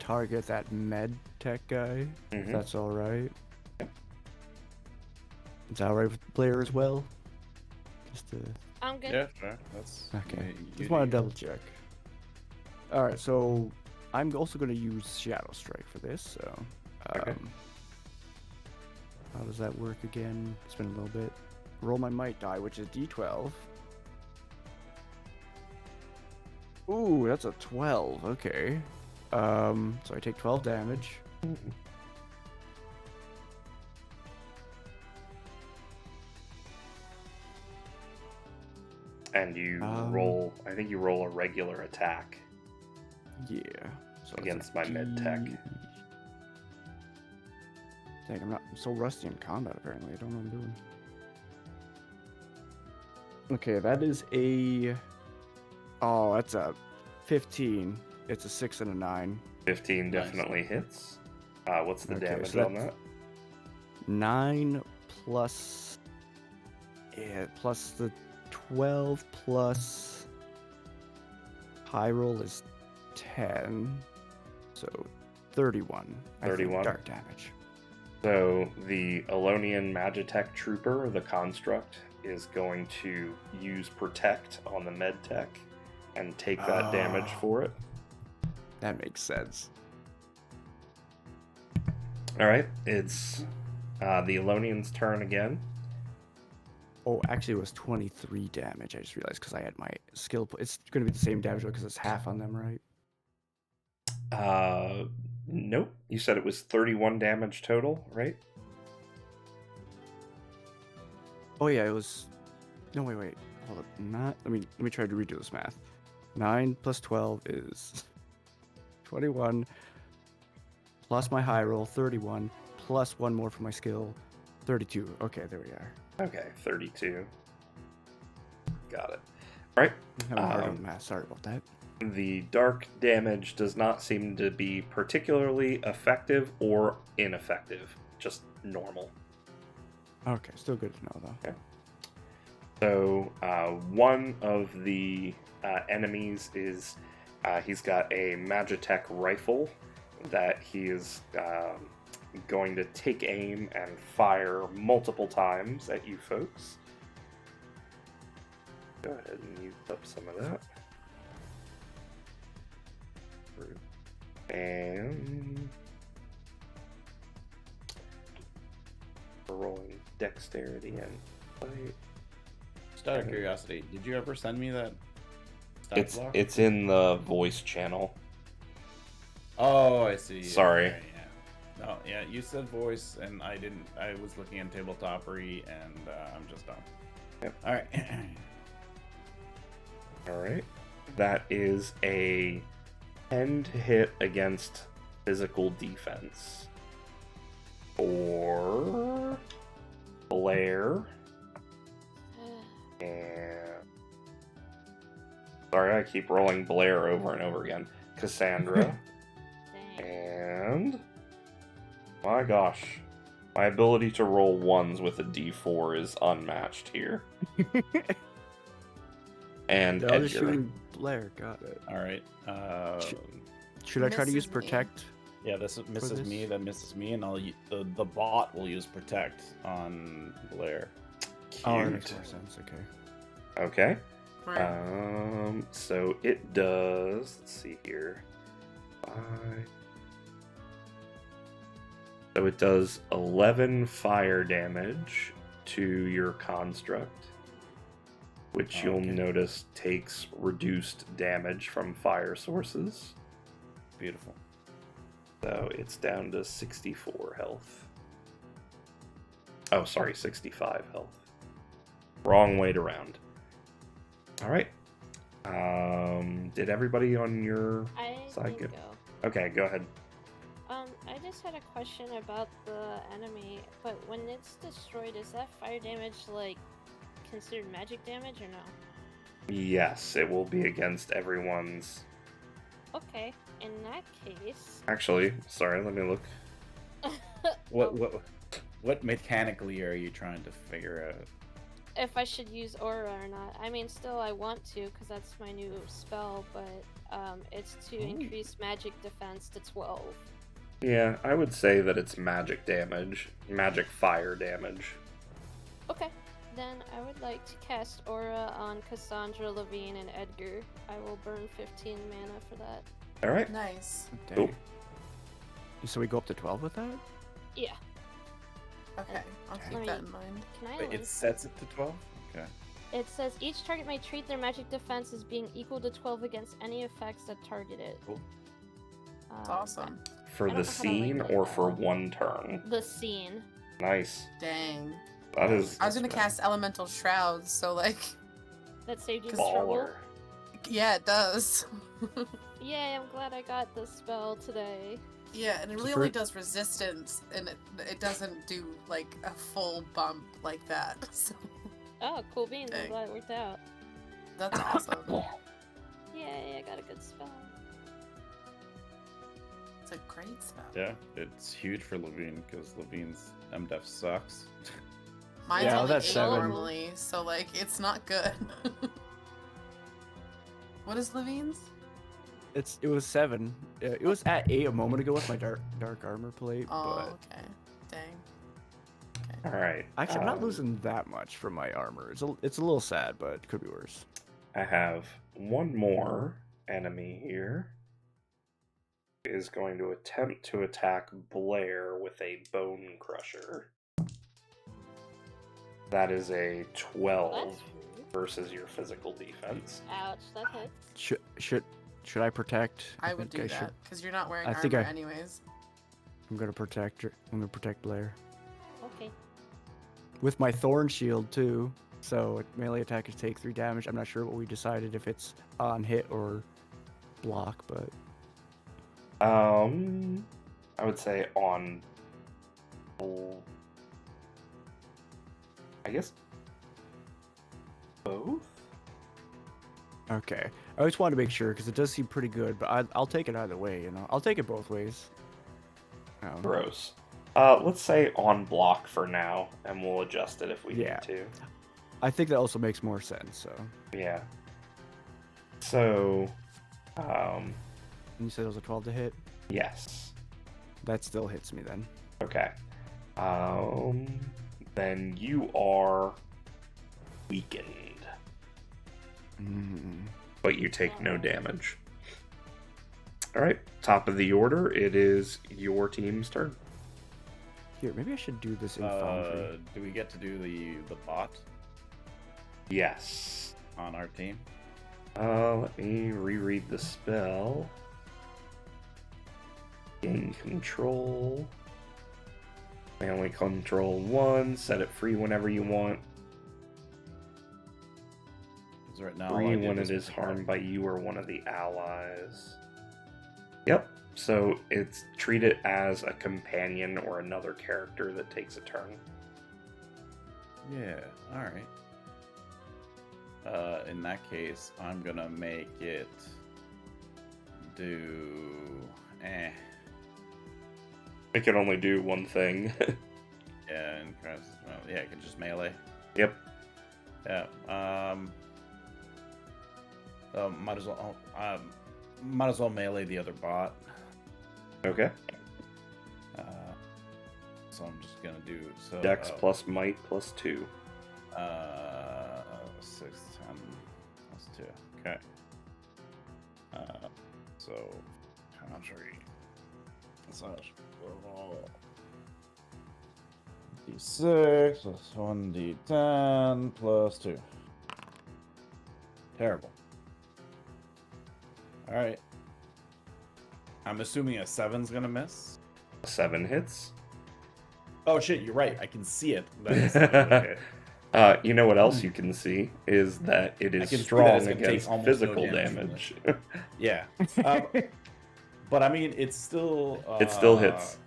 target that med tech guy, if Mhm. that's alright. Is that alright with the player as well? Just to... I'm good. Yeah, sure. That's Okay, you just do want you. to double check. Alright, so I'm also going to use Shadow Strike for this, so... Okay. How does that work again? It's been a little bit. Roll my might die, which is D12. Ooh, that's a 12. Okay. So I take 12 damage. And you roll, I think you roll a regular attack. Yeah. So it's Against a my med tech. Dang, I'm so rusty in combat apparently. I don't know what I'm doing. Okay, that is a... Oh, that's a 15. It's a 6 and a 9. 15 Nice. definitely hits. What's the Okay, damage so on that? 9 plus... Yeah, plus the 12 plus... High roll is 10. So 31. I think, 31? dark damage. So the Elonian Magitech Trooper, the construct, is going to use Protect on the med tech and take that damage for it. That makes sense. Alright, it's the Elonian's turn again. Oh, actually, it was 23 damage. I just realized because I had my skill. It's going to be the same damage because it's half on them, right? Nope. You said it was 31 damage total, right? Oh yeah, it was. No, wait. Hold up. Not. Let me try to redo this math. 9 plus 12 is 21. Plus my high roll, 31. Plus one more for my skill, 32. Okay, there we are. Okay, 32. Got it. All right. I'm having a hard time with math. Sorry about that. The dark damage does not seem to be particularly effective or ineffective, just normal. Okay, still good to know though. Okay. So one of the enemies is he's got a Magitech rifle that he is going to take aim and fire multiple times at you folks. Go ahead and use up some of that. And we're rolling dexterity and fight. Just out of curiosity, did you ever send me that Stat block? It's in the voice channel. Oh, I see. Sorry. Okay, yeah. No, yeah, you said voice, and I didn't. I was looking at tabletoppery, and I'm just done. Yep. All right. All right. That is a 10 to hit against physical defense. For Blair. And sorry, I keep rolling Blair over and over again. Cassandra. Dang. And my gosh, my ability to roll ones with a D4 is unmatched here. And I was Edgar. shooting Blair. Got it. All right. Should I try to use Misses me. protect? Yeah, this misses me. this? That misses me, and the bot will use protect on Blair. Oh, that Cute. makes more sense. Okay. Okay. Right. So it does. Let's see here. 5. So it does 11 fire damage to your construct, which you'll Okay. notice takes reduced damage from fire sources. Beautiful. So it's down to 64 health. Oh, sorry, 65 health. Wrong way around. All right. Did everybody on your I side can go? go. Okay, go ahead. I just had a question about the enemy, but when it's destroyed, is that fire damage like considered magic damage or no? Yes, it will be against everyone's. Okay, in that case. Actually, sorry, let me look. What mechanically are you trying to figure out? If I should use aura or not. I mean, still I want to because that's my new spell, but it's to increase magic defense to 12. Yeah, I would say that it's magic damage, magic fire damage. Okay, then I would like to cast aura on Cassandra, Levine, and Edgar. I will burn 15 mana for that. All right. Nice. Dang. Cool. So we go up to 12 with that? Yeah. Okay, I'll keep Right. that in mind. Can I Wait, link? it sets it to 12? Okay. It says each target may treat their magic defense as being equal to 12 against any effects that target it. Cool. It's awesome. For I don't the know how to scene link it, or for though. one turn? The scene. Nice. Dang. That is I was gonna bad. cast Elemental Shrouds, so like, That saved you 'Cause trouble. baller. yeah, it does. Yay, I'm glad I got this spell today. Yeah, and it really For- only does resistance, and it doesn't do like a full bump like that. So Oh, cool beans. I'm Dang. glad it worked out. that's awesome. Yay, I got a good spell. It's a great spell. Yeah, it's huge for Levine because Levine's MDef sucks. Mine's Yeah, only that's 8 7. normally, so like it's not good. What is Levine's? It was 7. It was at 8 a moment ago with my dark armor plate, Oh, but okay. Dang. All right. actually I'm not losing that much from my armor. It's a little sad, but it could be worse. I have one more enemy here. Is going to attempt to attack Blair with a bone crusher. That is a 12 That's rude. versus your physical defense. Ouch, that hits. Should I protect? I would do think that because you're not wearing I armor think I- anyways. I'm gonna protect her. I'm gonna protect Blair Okay. with my thorn shield too. So melee attackers take 3 damage. I'm not sure what we decided if it's on hit or block, but I would say on. I guess both. okay. I just wanted to make sure because it does seem pretty good, but I'll take it either way. You know, I'll take it both ways. Gross. Let's say on block for now, and we'll adjust it if we Yeah. need to. I think that also makes more sense. So Yeah. So, and you said it was a 12 to hit. yes. That still hits me then. Okay. Then you are weakened, but you take no damage. All right. Top of the order. It is your team's turn. Here, maybe I should do this in Foundry. Do we get to do the bot Yes. on our team? Let me reread the spell. Gain control. I only control one. Set it free whenever you want. Because right now, all I Free did when was it is pick harmed up. by you or one of the allies. Yep. So it's treat it as a companion or another character that takes a turn. Yeah, alright. In that case, I'm gonna make it do... It can only do one thing. Yeah, and well, yeah, I can just melee. Yep. Yeah, might as well melee the other bot. Okay. So I'm just gonna do so. Dex plus might plus 2. 6, 10 plus 2. Okay. So country. D6 plus 1d10 plus 2. Terrible. Alright. I'm assuming a 7's gonna miss. 7 hits. Oh shit, you're right. I can see it. That is okay. You know what else you can see is that it I is can see that strong it's gonna take against almost no physical damage from damage. Yeah. But I mean, it's still. It still hits.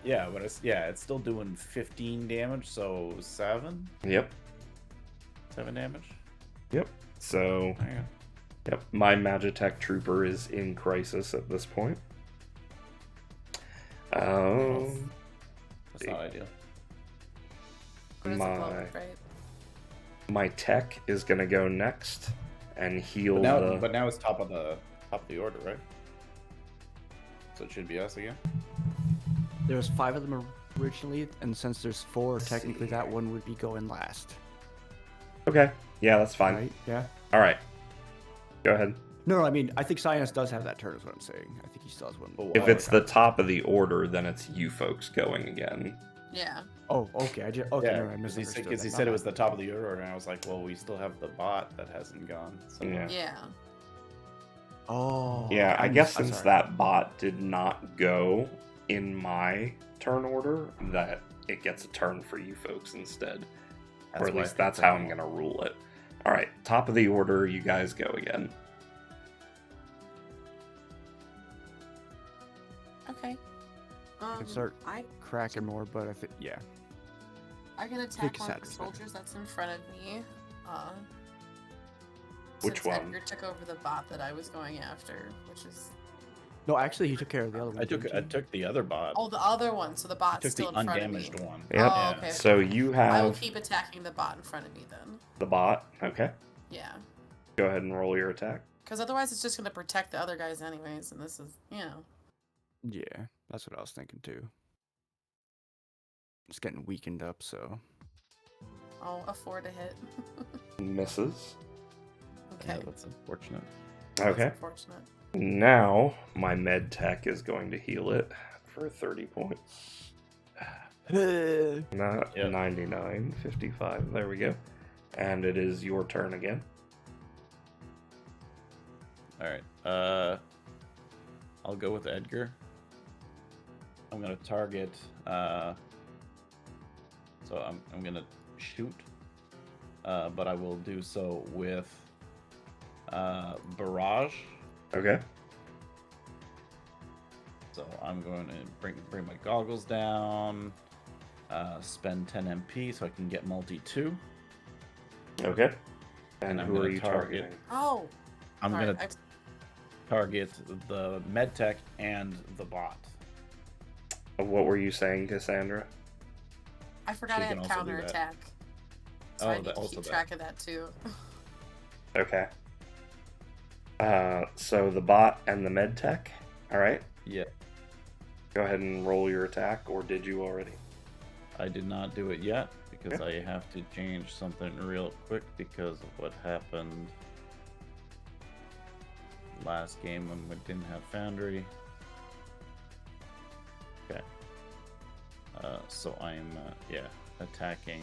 Yeah, but it's still doing 15 damage, so 7 Yep. damage. Yep. So, There you go. yep. My Magitech trooper is in crisis at this point. That's not ideal. What is My- it called, right? My tech is gonna go next and heal But now it's top of the order, right? So it should be us again. There was 5 of them originally, and since there's 4, technically that one would be going last. Okay. Yeah, that's fine. Right? Yeah. All right. Go ahead. No, I mean, I think Science does have that turn, is what I'm saying. I think he still has one. But If why? it's the top of the order, then it's you folks going again. Yeah. Oh, okay. Okay, Yeah, never mind. because he said Misunderstood. it was the top of the order, and I was like, well, we still have the bot that hasn't gone. So. Yeah. Yeah. Oh. Yeah, I guess I'm since sorry. that bot did not go in my turn order, that it gets a turn for you folks instead. Or at why I least picked that's that how I'm one. going to rule it. All right, top of the order, you guys go again. Okay. I can start I cracking more, but I think, yeah. can attack one of the Cassandra's soldiers that's in front of me. Which since one? Edgar took over the bot that I was going after, which is No, actually, he took care of the other one. I took the other bot. the other one. So the I bot's took still the in front of me. undamaged one. Yep. Oh, okay. So you I will have keep attacking the bot in front of me then. the bot. Okay. Yeah. Go ahead and roll your attack. Because otherwise, it's just going to protect the other guys anyways, and this is, Yeah, that's what I was thinking too. It's getting weakened up, so. Oh, a 4 to hit. Misses. Okay. Yeah, that's unfortunate. That's Okay. unfortunate. Now my med tech is going to heal it for 30 points. Not Yep. 99, 55. There we go. And it is your turn again. All right. I'll go with Edgar. I'm gonna target. So I'm gonna shoot. But I will do so with barrage. Okay. So I'm going to bring my goggles down. Spend 10 MP so I can get multi 2. Okay. And I'm who are gonna you target- targeting? Oh, I'm sorry, gonna target the medtech and the bot. What were you saying, Cassandra? I forgot She I can had also do counter that. attack. So Oh, I need that- to also keep that. track of that too. Okay. So the bot and the med tech. All right. Yeah, Go ahead and roll your attack, or did you already? I did not do it yet because Okay. I have to change something real quick because of what happened last game when we didn't have Foundry. Okay. So I'm attacking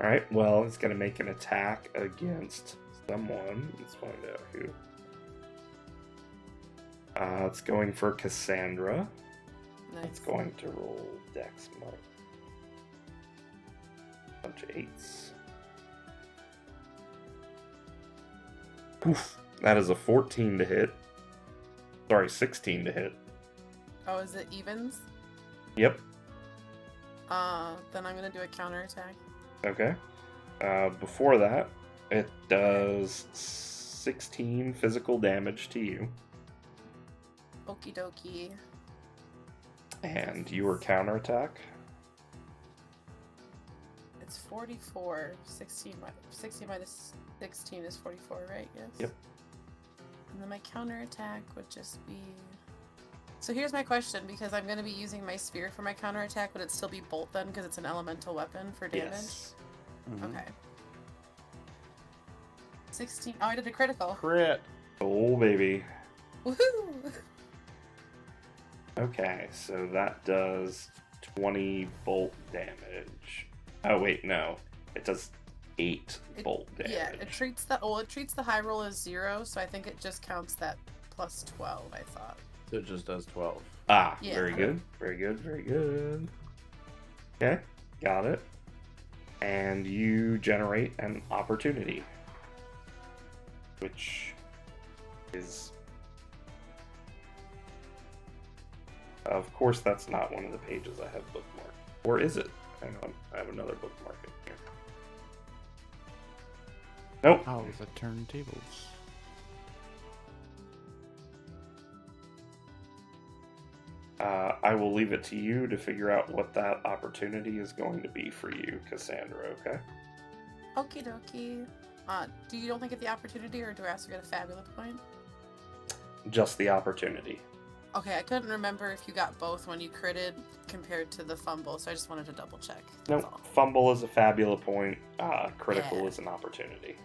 All right. Well, it's gonna make an attack against someone. Let's find out who. It's going for Cassandra. It's Nice. going to roll Dex Mark. Bunch of 8s. Oof. That is a 14 to hit. Sorry, 16 to hit. Oh, is it evens? Yep. Then I'm gonna do a counterattack. Okay. Before that, it does 16 physical damage to you. Okie dokie. And your counterattack. It's 44. 16 minus 16 is 44, right? Yes. Yep. And then my counterattack would just be. So here's my question, because I'm going to be using my spear for my counterattack, would it still be bolt then, because it's an elemental weapon for damage? Yes. Okay. 16. Oh, I did a critical. Crit. Oh, baby. Woohoo! Okay, so that does 20 bolt damage. Oh, wait, no. It does 8 bolt damage. Yeah, it treats the high roll as 0, so I think it just counts that plus 12, I thought. So it just does 12. Ah, Yeah. very good. Very good. Very good. Okay, got it. And you generate an opportunity, which is... Of course, that's not one of the pages I have bookmarked. Or is it? Hang on, I have another bookmark in here. Nope. Oh, the turntables. I will leave it to you to figure out what that opportunity is going to be for you, Cassandra, okay? Okie dokie. Do you don't think get the opportunity, or do I also get a Fabula point? Just the opportunity. Okay, I couldn't remember if you got both when you critted compared to the fumble, so I just wanted to double check. That's Nope. all. Fumble is a Fabula point. Critical Yeah. is an opportunity.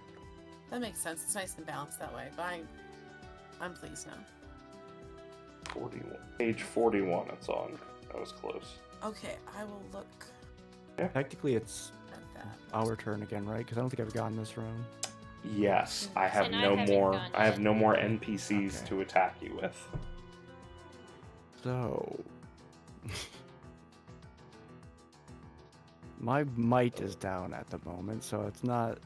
That makes sense. It's nice and balanced that way, but I'm pleased now. 41. Page 41 it's on. That was close. Okay, I will look Technically, it's at that. our turn again, right? Because I don't think I've gotten this round. Yes, I have And I no haven't more. gone I have yet. no more NPCs Okay. to attack you with. So, my might is down at the moment, so it's not.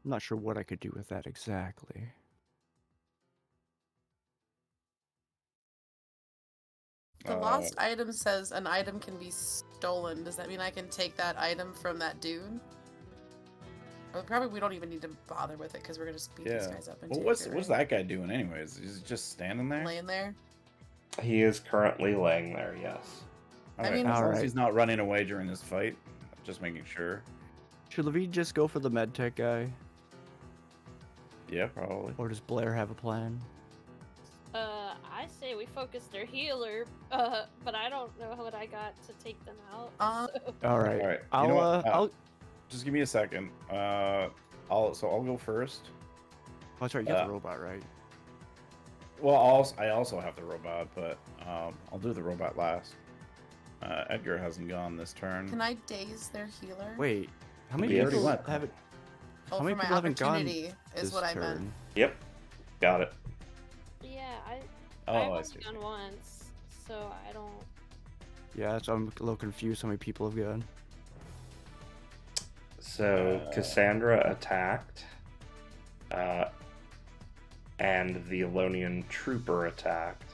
I'm not sure what I could do with that exactly. The lost item says an item can be stolen. Does that mean I can take that item from that dude? Or probably we don't even need to bother with it because we're gonna just beat these Yeah. guys up. Well, into what's that guy doing anyways? Is he just standing there? laying there? He is currently laying there. Yes. I Alright, mean- as long as Alright. he's not running away during this fight, just making sure. Should Levine just go for the medtech guy, Yeah, probably. or does Blair have a plan? I say we focus their healer, but I don't know what I got to take them out. so- All right, All right. I'll You know what? I'll. Just give me a second. I'll go first. Oh, that's right. You have the robot, right? Well, I also have the robot, but I'll do the robot last. Edgar hasn't gone this turn. Can I daze their healer? Wait, how many We already people went. haven't? Oh, how many for my people haven't gone opportunity is this what I turn? meant. Yep. Got it. Yeah, I've Oh, I only see. gone once, so I don't. Yeah, so I'm a little confused. How many people have gone? So Cassandra attacked, and the Elonian trooper attacked.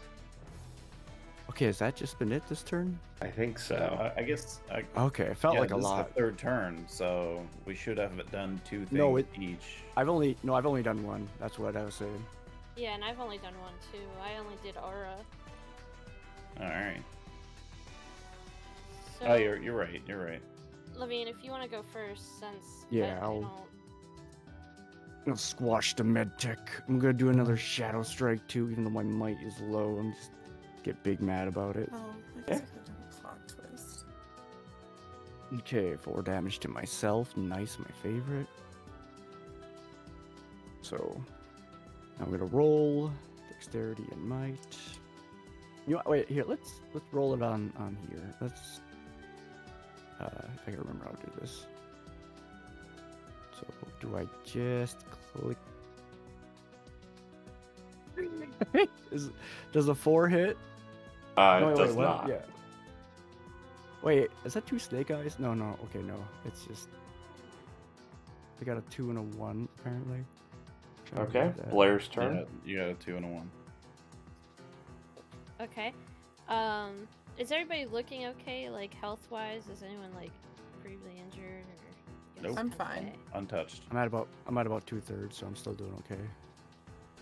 Okay, has that just been it this turn? I think so. I guess. Okay, it felt Yeah, like a this is lot. the third turn, so we should have done 2 things No, each. I've only done one. That's what I was saying. Yeah, and I've only done one too. I only did aura. All right. So, Oh, you're right. You're right. Levine, if you want to go first, since Yeah, I I'll- don't. I'll squash the medtech. I'm gonna do another shadow strike too, even though my might is low. I'm just get big mad about it. Oh, I guess I could do a plot twist. Okay, 4 damage to myself. Nice, my favorite. So I'm gonna roll dexterity and might. You know, wait here. Let's roll it on here. Let's. If I can remember how to do this. So do I just click? Does a 4 hit? No, It wait, does what? not. Yeah. Wait, is that 2 snake eyes? No. Okay, no. It's just. I got a 2 and a 1 apparently. Trying to Okay, read that. Blair's turn. Yeah, you got a 2 and a 1. Okay. Is everybody looking okay, like health-wise? Is anyone like gravely injured or? Nope. I'm fine. Untouched. I'm at about 2/3, so I'm still doing okay.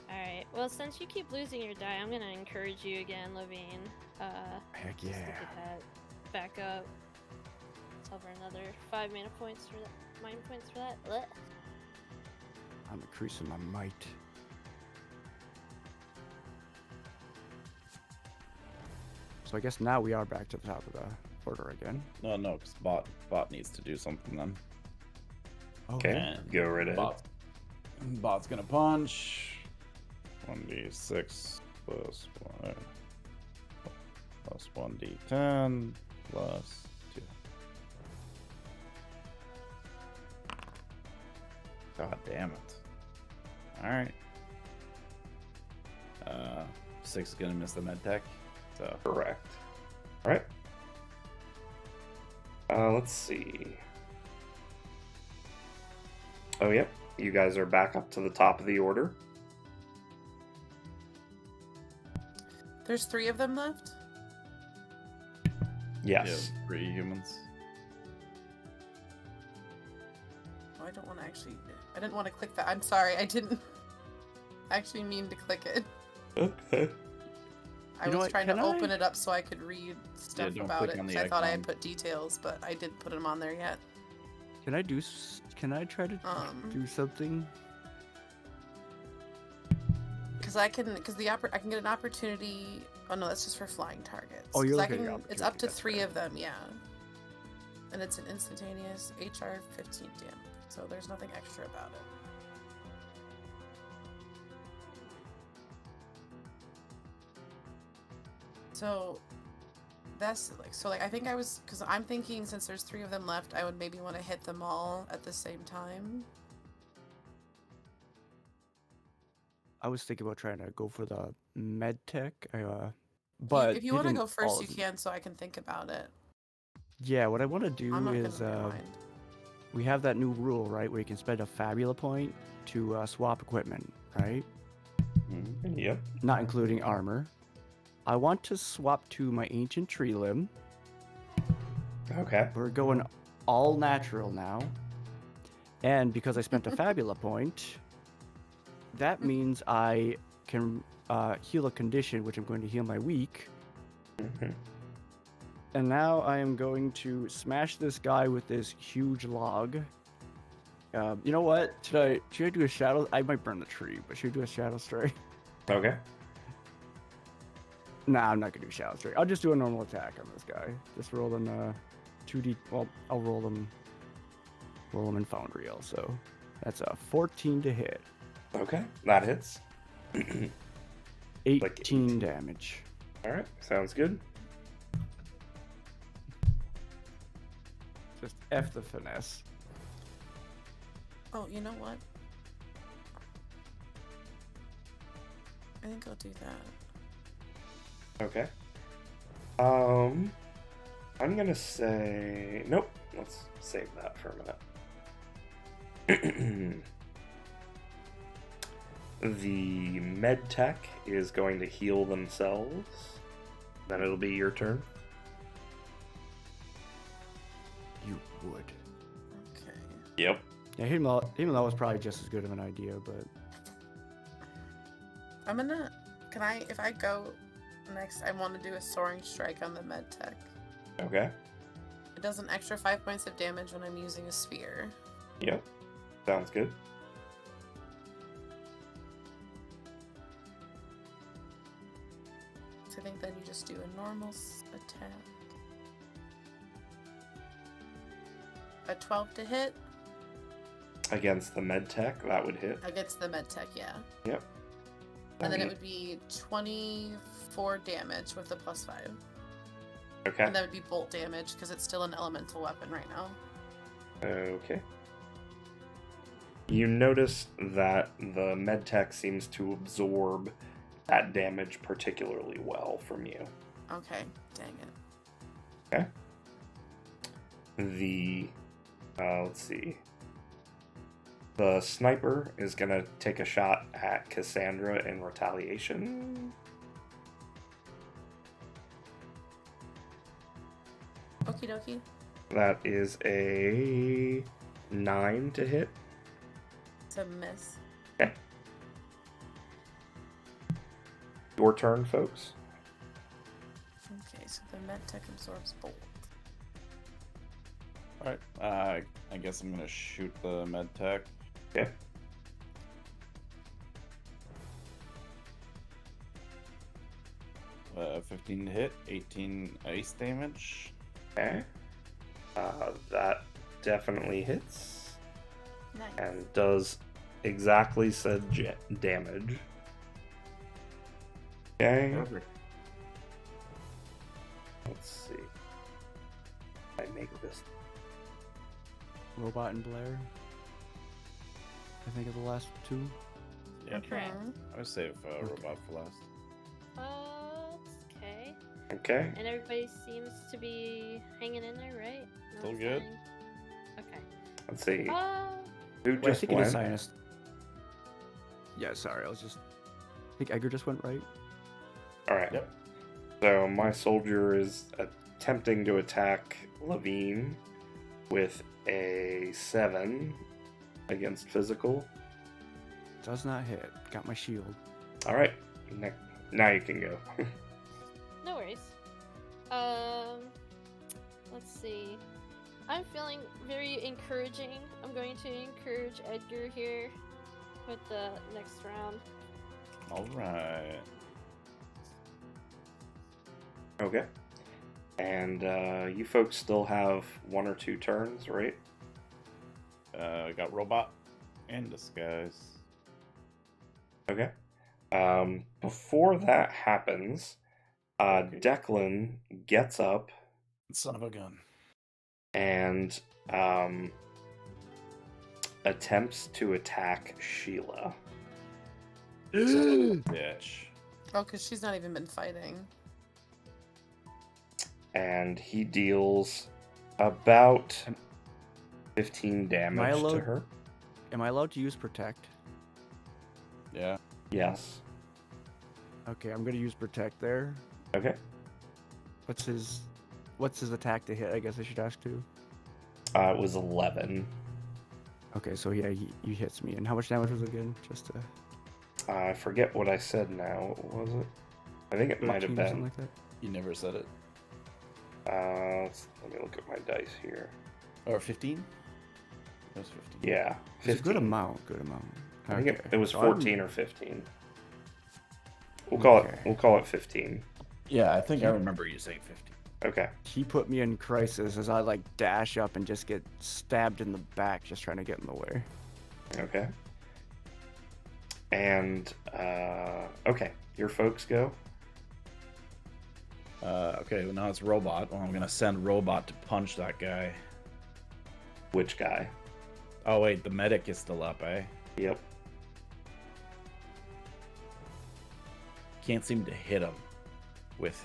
All right. Well, since you keep losing your die, I'm gonna encourage you again, Levine. Heck Just to yeah. get that back up. Let's over another 5 mana points for that. Mind points for that. Blech. I'm increasing my might. So I guess now we are back to the top of the order again. No, because bot needs to do something then. Okay, And go right ahead. Bot's gonna punch. 1d6 plus 1 plus 1d10 plus 2. God damn it. Alright. 6 is gonna miss the med tech. So Correct. All right. Let's see. Oh, yep. You guys are back up to the top of the order. There's 3 of them left? Yes. yeah, 3 humans. Oh, I don't want to actually... I didn't want to click that. I'm sorry, I didn't actually mean to click it. Okay. I You know was what, trying to can open I- it up so I could read stuff don't about click it. on the 'Cause I thought I had icon. put details, but I didn't put them on there yet. Can I try to do something? Because I can get an opportunity. Oh no, that's just for flying targets. Oh, you'll 'Cause I get your can, it's up opportunity, to that's 3 fair. of them, yeah. And it's an instantaneous HR 15 damage, so there's nothing extra about it. So that's like I think because I'm thinking since there's 3 of them left, I would maybe want to hit them all at the same time. I was thinking about trying to go for the med tech. But If you want to hitting go all first, of you them- can, so I can think about it. Yeah, what I want to I'm do not is gonna mind. we have that new rule, right, where you can spend a Fabula point to swap equipment, right? Yep. Not including armor. I want to swap to my ancient tree limb. Okay. We're going all natural now. And because I spent a Fabula point, that means I can heal a condition, which I'm going to heal my weak. Mhm. And now I am going to smash this guy with this huge log. You know what? Should I do a shadow? I might burn the tree, but should I do a shadow strike? Okay. Nah, I'm not gonna do shadow strike. I'll just do a normal attack on this guy. Just roll them 2d. Well, I'll roll them in Foundry also. That's a 14 to hit. Okay. That hits. 18 damage. All right. Sounds good. Just F the finesse. Oh, you know what? I think I'll do that. Okay. I'm gonna say nope. Let's save that for a minute. The med tech is going to heal themselves. Then it'll be your turn. You would. Okay. Yep. Yeah, him that was probably just as good of an idea, but I'm gonna. Can I? If I go next, I want to do a soaring strike on the med tech. Okay. It does an extra 5 points of damage when I'm using a spear. Yep. Sounds good. So I think then you just do a normal attack. A 12 to hit Against the med tech, that would hit. against the med tech, yeah. Yep. And then it would be 24 damage with the +5. Okay. And that would be bolt damage because it's still an elemental weapon right now. Okay. You notice that the medtech seems to absorb that damage particularly well from you. Okay, dang it. Okay. Let's see. The sniper is gonna take a shot at Cassandra in retaliation. Okie dokie. That is a 9 to hit. It's a miss. Okay. Your turn, folks. Okay, so the medtech absorbs bolt. Alright, I guess I'm gonna shoot the med tech. Okay. Uh, 15 to hit, 18 ice damage. Okay. That definitely hits Nice. and does exactly said damage. Okay. Perfect. Let's see. I make this. Robot and Blair. I think of the last two. Yeah, Correct. I would save robot for last. Okay. Okay. And everybody seems to be hanging in there, right? No Still one's good. dying? Okay. Let's see. Who Wait, I just think it went? is Sinus. Yeah, sorry, I think Edgar just went right. All right. Yep. So my soldier is attempting to attack Levine with a 7 against physical. Does not hit. Got my shield. All right. Now you can go. No worries. Let's see. I'm feeling very encouraging. I'm going to encourage Edgar here with the next round. Alright. Okay. And you folks still have 1 or 2 turns, right? I got robot and disguise. Okay. Before that happens, Okay. Declan gets up Son of a gun. and attempts to attack Sheila. Bitch. Oh, because she's not even been fighting. And he deals about 15 damage to allowed- her. Am I allowed to use Protect? Yeah. Yes. Okay, I'm gonna use Protect there. Okay. What's his attack to hit? I guess I should ask too. It was 11. Okay, so yeah, he hits me. And how much damage was it again? Just to I forget what I said now. What was it? I think it might have 13 or something been. like that. You never said it. Let me look at my dice here. Or 15? It was 15. Yeah. It's a good 15. amount. Good amount. I think it was so I'm- 14 or 15. We'll call Okay. it 15. Yeah, I think I remember you saying 15. Okay. He put me in crisis as I like dash up and just get stabbed in the back, just trying to get in the way. Okay. And okay, your folks go. Okay, well now it's robot. Well, I'm gonna send robot to punch that guy. Which guy? Oh wait, the medic is still up, eh? Yep. Can't seem to hit him with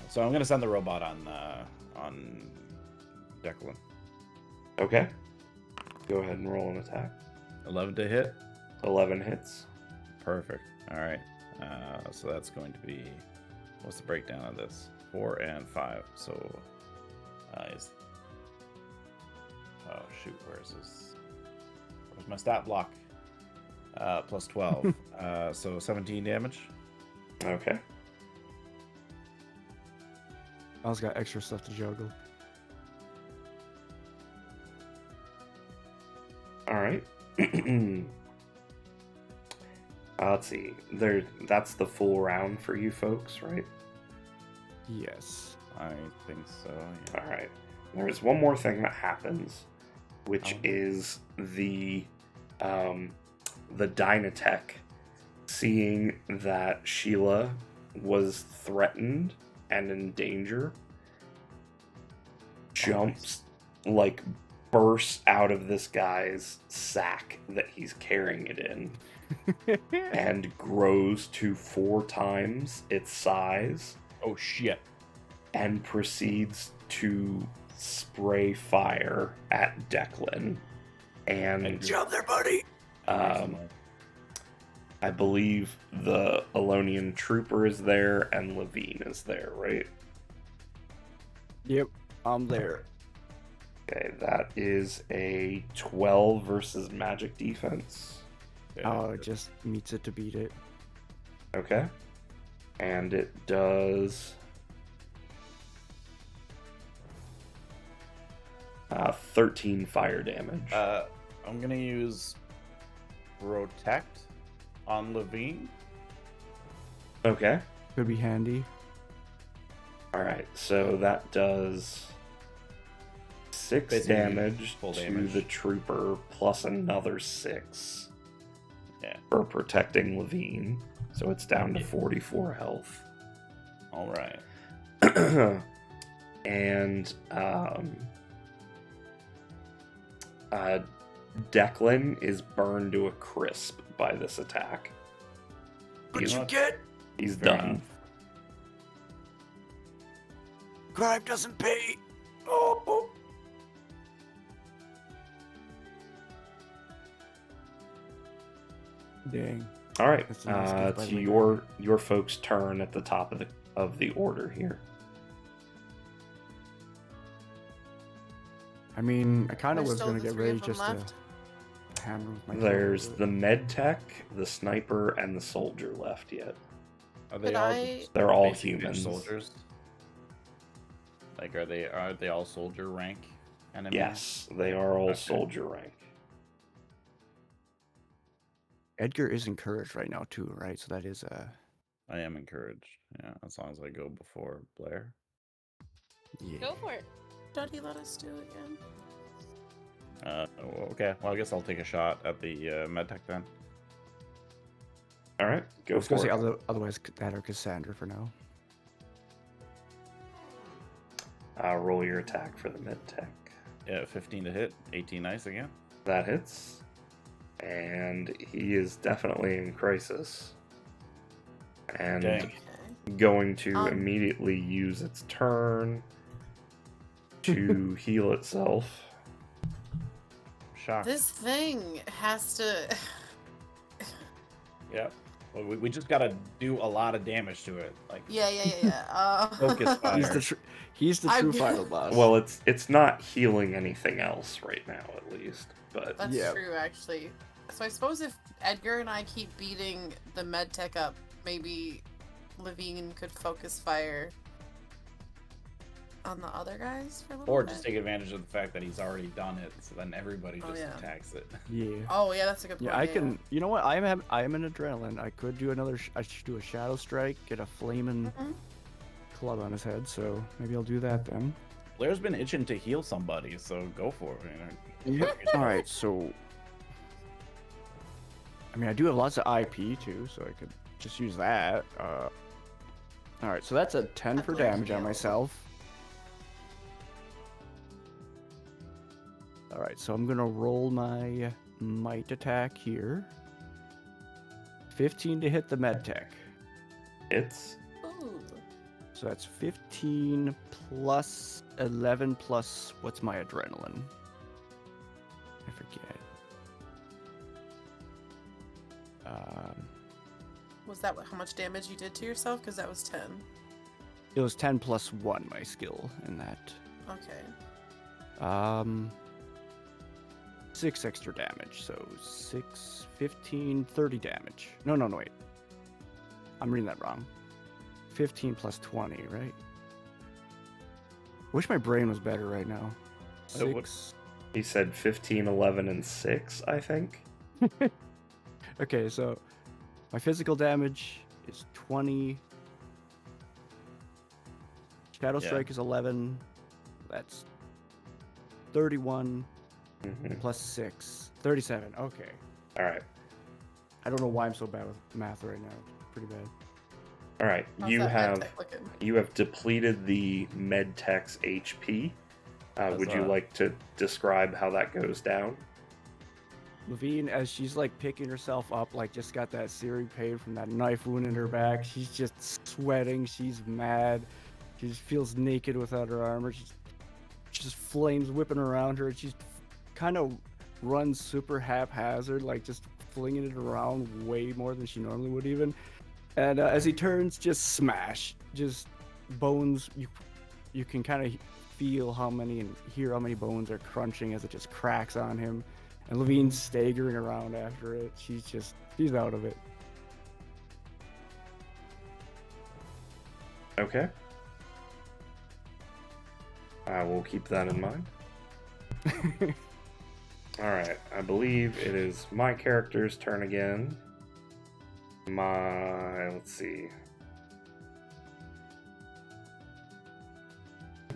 So I'm gonna send the robot on Declan. Okay. Go ahead and roll an attack. 11 to hit. 11 hits. Perfect. All right. So that's going to be, what's the breakdown of this? 4 and 5. So, oh shoot, where's this? Where's my stat block? Plus 12. So 17 damage. Okay. I also got extra stuff to juggle. All right. Let's see. That's the full round for you folks, right? Yes. I think so. Yeah. All right. There's one more thing that happens which Oh. is the Dynatech, seeing that Sheila was threatened and in danger, jumps, like, bursts out of this guy's sack that he's carrying it in and grows to 4 times its size Oh shit. and proceeds to spray fire at Declan. And Jump there, buddy. I believe the Elonian trooper is there and Levine is there, right? Yep, I'm there. Okay, that is a 12 versus magic defense. Oh, it just meets it to beat it. Okay. And it does 13 fire damage. I'm gonna use Protect on Levine. Okay. Could be handy. Alright, so that does 6 Basically, damage full to damage. the trooper plus another 6 Yeah. for protecting Levine. So it's down to 44 health. All right. And Declan is burned to a crisp by this attack. What'd He's, you get? he's Fair done. enough. Crime doesn't pay. Oh. Dang. All right, That's a nice gift by to the way. your folks' turn at the top of the order here. I mean, I kind of There's was still gonna the get 3 ready of them just left. to hammer with my There's sword, the med tech, the sniper, and the soldier left yet. Are they Could all I- just They're all basic bitch humans. soldiers? Like, are they all soldier rank enemies? Yes, they are all Okay. soldier rank. Edgar is encouraged right now too, right? So that is I am encouraged. Yeah, as long as I go before Blair. yeah. Go for it. Don't he let us do it again? Okay. Well, I guess I'll take a shot at the medtech then. All right, I go was gonna for say it. otherwise that or Cassandra for now. Roll your attack for the med tech. Yeah, 15 to hit, 18 nice again. That hits. And he is definitely in crisis. And Okay. Okay. going to Um. immediately use its turn to heal itself. Shock. This thing has to. Yeah. Well, we just gotta do a lot of damage to it. Like, Yeah. Focus fire. He's the I'm true good. final boss. Well, it's not healing anything else right now, at least. But That's Yeah. true, actually. So I suppose if Edgar and I keep beating the med tech up, maybe Levine could focus fire on the other guys for a little or bit. just take advantage of the fact that he's already done it, so then everybody Oh, just yeah. attacks it. yeah. Oh yeah, that's a good point. Yeah, I can. You know what? I am an adrenaline. I could do another. I should do a shadow strike, get a flaming Mhm. club on his head. So maybe I'll do that then. Blair's been itching to heal somebody, so go for it. You know? Yep. All right. So, I mean, I do have lots of IP too, so I could just use that. All right. So that's a 10 That for Blair's damage on healed. myself. All right. So I'm gonna roll my might attack here. 15 to hit the med tech. it's Ooh. So that's 15 plus 11 plus what's my adrenaline? I forget. Was that how much damage you did to yourself? Because that was 10. It was 10 plus 1 my skill in that. Okay. 6 extra damage. So 6, 15, 30 damage. No, wait. I'm reading that wrong. 15 plus 20, right? Wish my brain was better right now. Oh, what- 6. he said 15, 11, and 6, I think. Okay, so my physical damage is 20. Shadow Yeah. Strike is 11. That's 31. plus 6. 37. Okay. All right. I don't know why I'm so bad with math right now. Pretty bad. All right. How's You that have Magitech looking? depleted the Medtech's HP. Would you Huzzah. like to describe how that goes down? Levine, as she's like picking herself up, like just got that searing pain from that knife wound in her back. She's just sweating. She's mad. She just feels naked without her armor. She's just flames whipping around her. She's kind of runs super haphazard, like just flinging it around way more than she normally would even. And as he turns, just smash. Just bones. You can kind of feel how many and hear how many bones are crunching as it just cracks on him. And Levine's staggering around after it. She's out of it. Okay. I will keep that in mind. Alright, I believe it is my character's turn again. Let's see.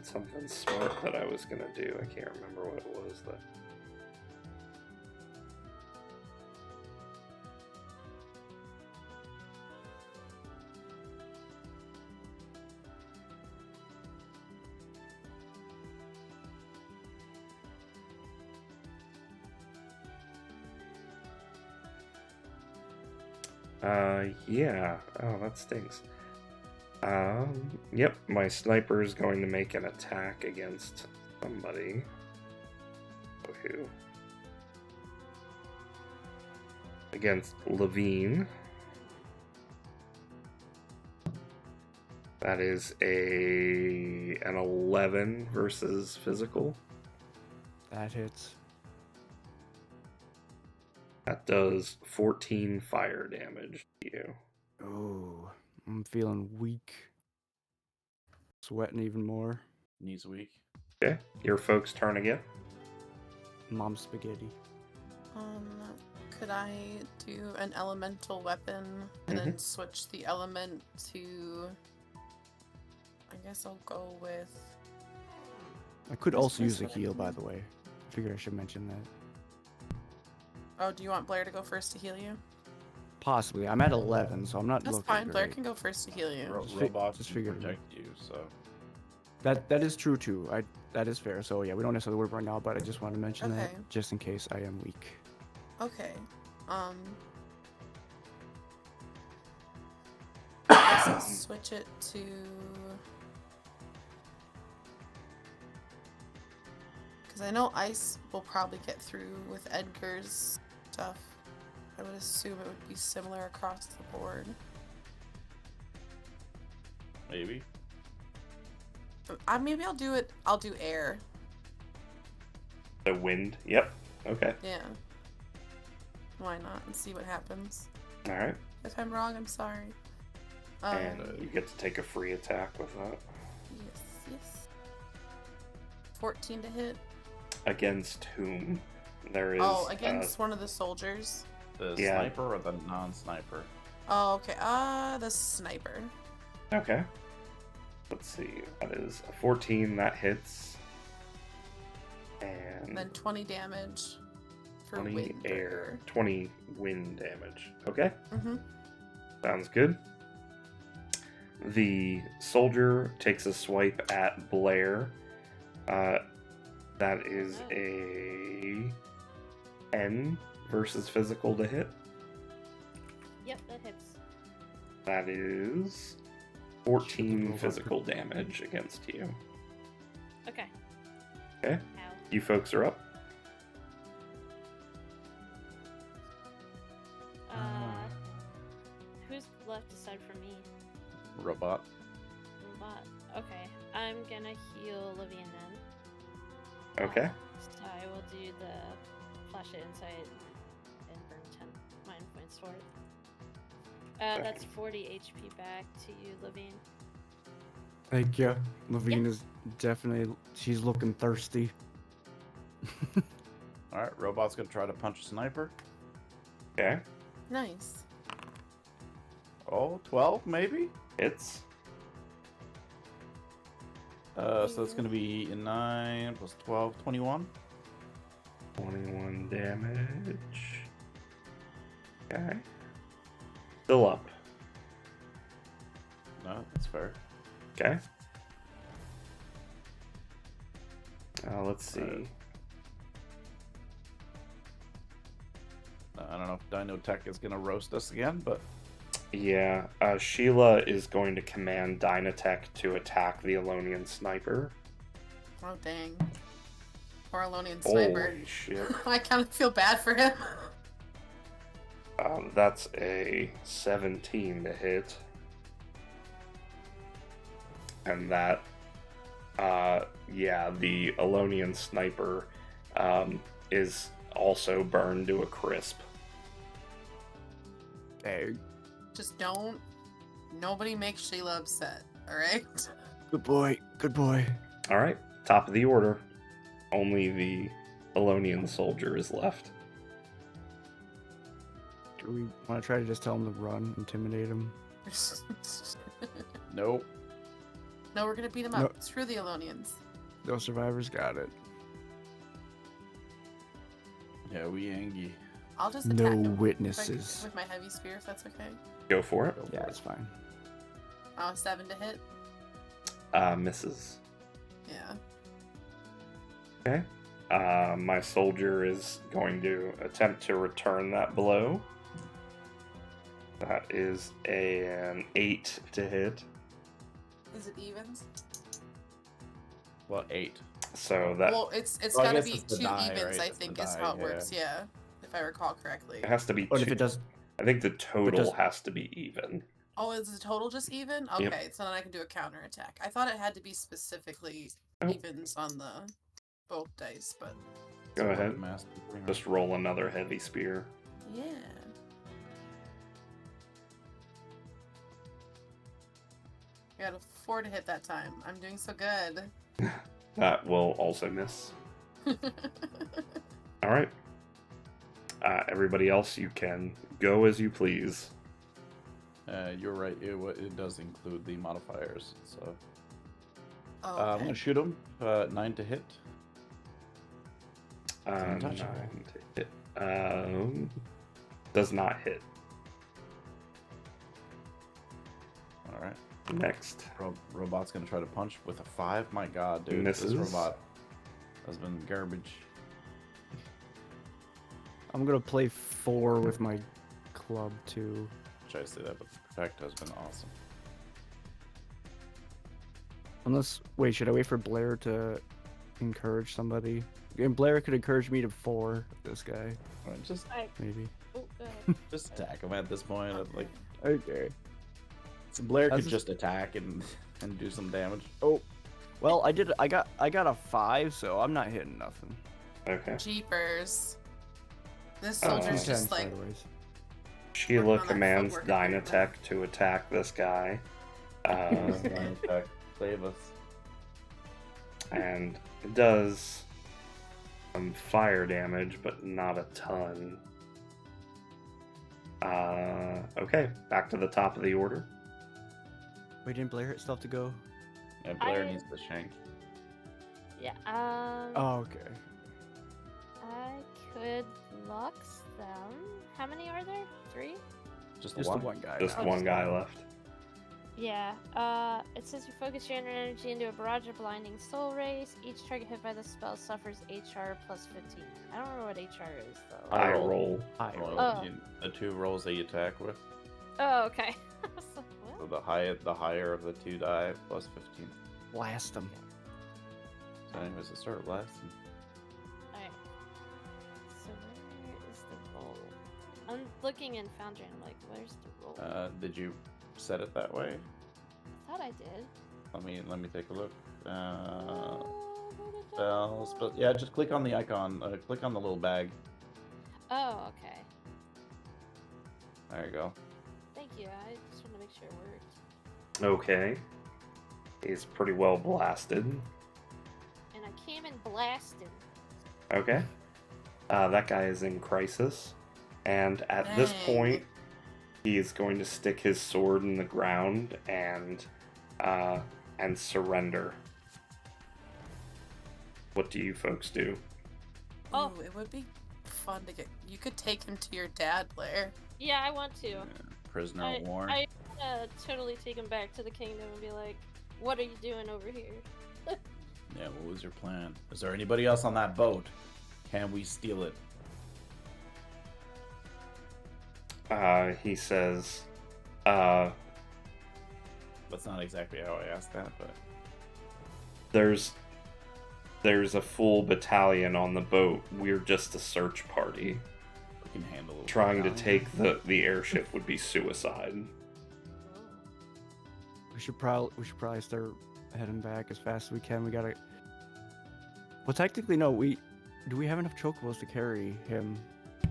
Something smart that I was gonna do. I can't remember what it was though. Yeah. Oh, that stinks. Yep, my sniper is going to make an attack against somebody. Who? Against Levine. That is an 11 versus physical. That hits. That does 14 fire damage to you. Oh, I'm feeling weak. Sweating even more. Knees weak. Okay, your folks' turn again. Mom spaghetti. Could I do an elemental weapon and then switch the element to? I guess I'll go with. I could Where's also use a what I heal, can by do? the way. I figured I should mention that. Oh, do you want Blair to go first to heal you? Possibly. I'm at 11, so I'm not That's looking fine. Blair great. can go first to heal you. Just fi- Robots just can figured- protect you, so That is true too. That is fair. So yeah, we don't necessarily work right now, but I just want to mention Okay. that just in case I am weak. Okay. I guess I'll switch it to. Because I know ice will probably get through with Edgar's stuff. I would assume it would be similar across the board. maybe. Maybe I'll do it. I'll do air. The wind. Yep. Okay. Yeah. Why not? And see what happens. All right. If I'm wrong, I'm sorry. And you get to take a free attack with that. Yes. 14 to hit. Against whom? There is. Against one of the soldiers. The Yeah. sniper or the non-sniper? Oh, okay. The sniper. Okay. Let's see. That is a 14. That hits. And And then 20 damage for 20 wind. air. 20 wind damage. Okay. Mm-hmm. Sounds good. The soldier takes a swipe at Blair. That is a 10 versus physical to hit. Yep, that hits. That is 14 physical damage against you. Okay. Okay. Ow. You folks are up. Who's left aside from me? Robot. Robot. Okay. I'm gonna heal Levine then. Okay. So I will do the flash of insight and burn 10 mind points for it. That's 40 HP back to you, Levine. Thank you. Levine is definitely. She's looking thirsty. Alright, robot's gonna try to punch a sniper. Okay. Nice. Oh, 12 maybe? Hits. So that's gonna be 9 plus 12, 21. 21 damage. Okay. Still up. No, that's fair. Okay. Let's see. I don't know if Dino Tech is gonna roast us again, but Yeah, Sheila is going to command Dynatech to attack the Alonian sniper. Oh dang. Poor Alonian sniper. Holy shit. I kind of feel bad for him. That's a 17 to hit. And that, yeah, the Alonian sniper is also burned to a crisp. Dang. Just don't. Nobody make Sheila upset, alright? Good boy. Good boy. All right, top of the order. Only the Alonian soldier is left. Do we want to try to just tell him to run, intimidate him? nope. No, we're gonna beat him No. up. Screw the Alonians. No survivors got it. Yeah, we Angie. I'll just attack No him witnesses. with my heavy spear, if that's okay. Go for it. Yeah, it's fine. 7 to hit. Misses. Yeah. Okay. My soldier is going to attempt to return that blow. That is an 8 to hit. Is it evens? Well, 8. So that Well, it's Well, I gotta guess be it's the 2 die, evens, right? I It's the think, is die, how it yeah. works. Yeah, if I recall correctly. it has to be But if two. it does, I think the total does- has to be even. Oh, is the total just even? Yep. Okay, so then I can do a counter attack. I thought it had to be specifically Nope. evens on the both dice, but Go ahead. Master. Just roll another heavy spear. yeah. I got a 4 to hit that time. I'm doing so good. That will also miss. All right. Everybody else, you can go as you please. You're right. It does include the modifiers. So Oh, I'm okay. gonna shoot him. 9 to hit. Nine touch. to hit. Does not hit. All right. Next. Robot's gonna try to punch with a 5. My God, dude, Misses. this robot has been garbage. I'm gonna play 4 with my club too. Should I say that? But the protect has been awesome. Unless, wait, should I wait for Blair to encourage somebody? And Blair could encourage me to 4. This guy, All right, just maybe. Oh, go ahead. attack him at this point. Like, Okay. so Blair How's could this- just attack and do some damage. Oh, well, I got a 5, so I'm not hitting nothing. Okay. Jeepers. This Oh. soldier's 2 just like, sideways. Sheila Working on that commands footwork equipment. Dynatech to attack this guy. Attack, save us. And it does some fire damage, but not a ton. Okay, back to the top of the order. Wait, didn't Blair still have to go? Yeah, Blair I- needs the shank. Yeah, Oh, okay. I could lux them. How many are there? 3? Just Just one. the one guy. Just now. one guy left. Yeah, it says you focus your energy into a barrage of blinding soul rays. Each target hit by the spell suffers HR plus 15. I don't remember what HR is, though. I roll. roll. High Well, roll. Oh. The 2 rolls that you attack with. Oh, okay. I was like, So what? the higher of the 2 die plus 15. Blast him. So anyways, I start last. Alright. So where is the roll? I'm looking in Foundry and I'm like, where's the roll? Did you set it that way? I thought I did. Let me take a look. Spells. Yeah, just click on the icon. Click on the little bag. Oh, okay. There you go. Thank you. I just want to make sure it worked. Okay. He's pretty well blasted. And I came in blasted. Okay. That guy is in crisis. And at this Dang. point, he is going to stick his sword in the ground and surrender. What do you folks do? Oh. Ooh, it would be fun to get. You could take him to your dad, Blair. Yeah, I want to. Prisoner of war. I totally take him back to the kingdom and be like, what are you doing over here? Yeah, what was your plan? Is there anybody else on that boat? Can we steal it? He says, That's not exactly how I asked that, but there's a full battalion on the boat. We're just a search party. we can handle it. Trying to take the airship would be suicide. We should probably start heading back as fast as we can. We gotta. Well, technically, no. Do we have enough chocobos to carry him?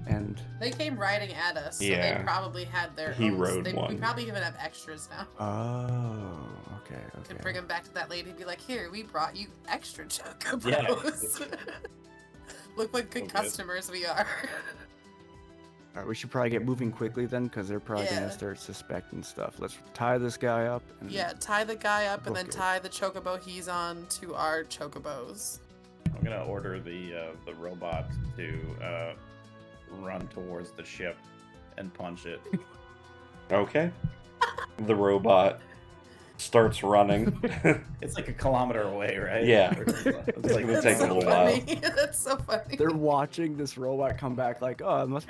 And They came riding at us, so Yeah. they probably had their He own. rode We one. probably even have extras now. oh, okay. Could bring him back to that lady and be like, "Here, we brought you extra chocobos. Yeah. Look what good Okay. customers we are." All right, we should probably get moving quickly then, because they're probably Yeah. gonna start suspecting stuff. Let's tie this guy up. And Yeah, tie the guy up and then Okay. tie the chocobo he's on to our chocobos. I'm gonna order the robot to run towards the ship and punch it. Okay. The robot starts running. It's like a kilometer away, right? Yeah. It's like gonna That's take a so little while. funny. That's so funny. They're watching this robot come back like, oh, it must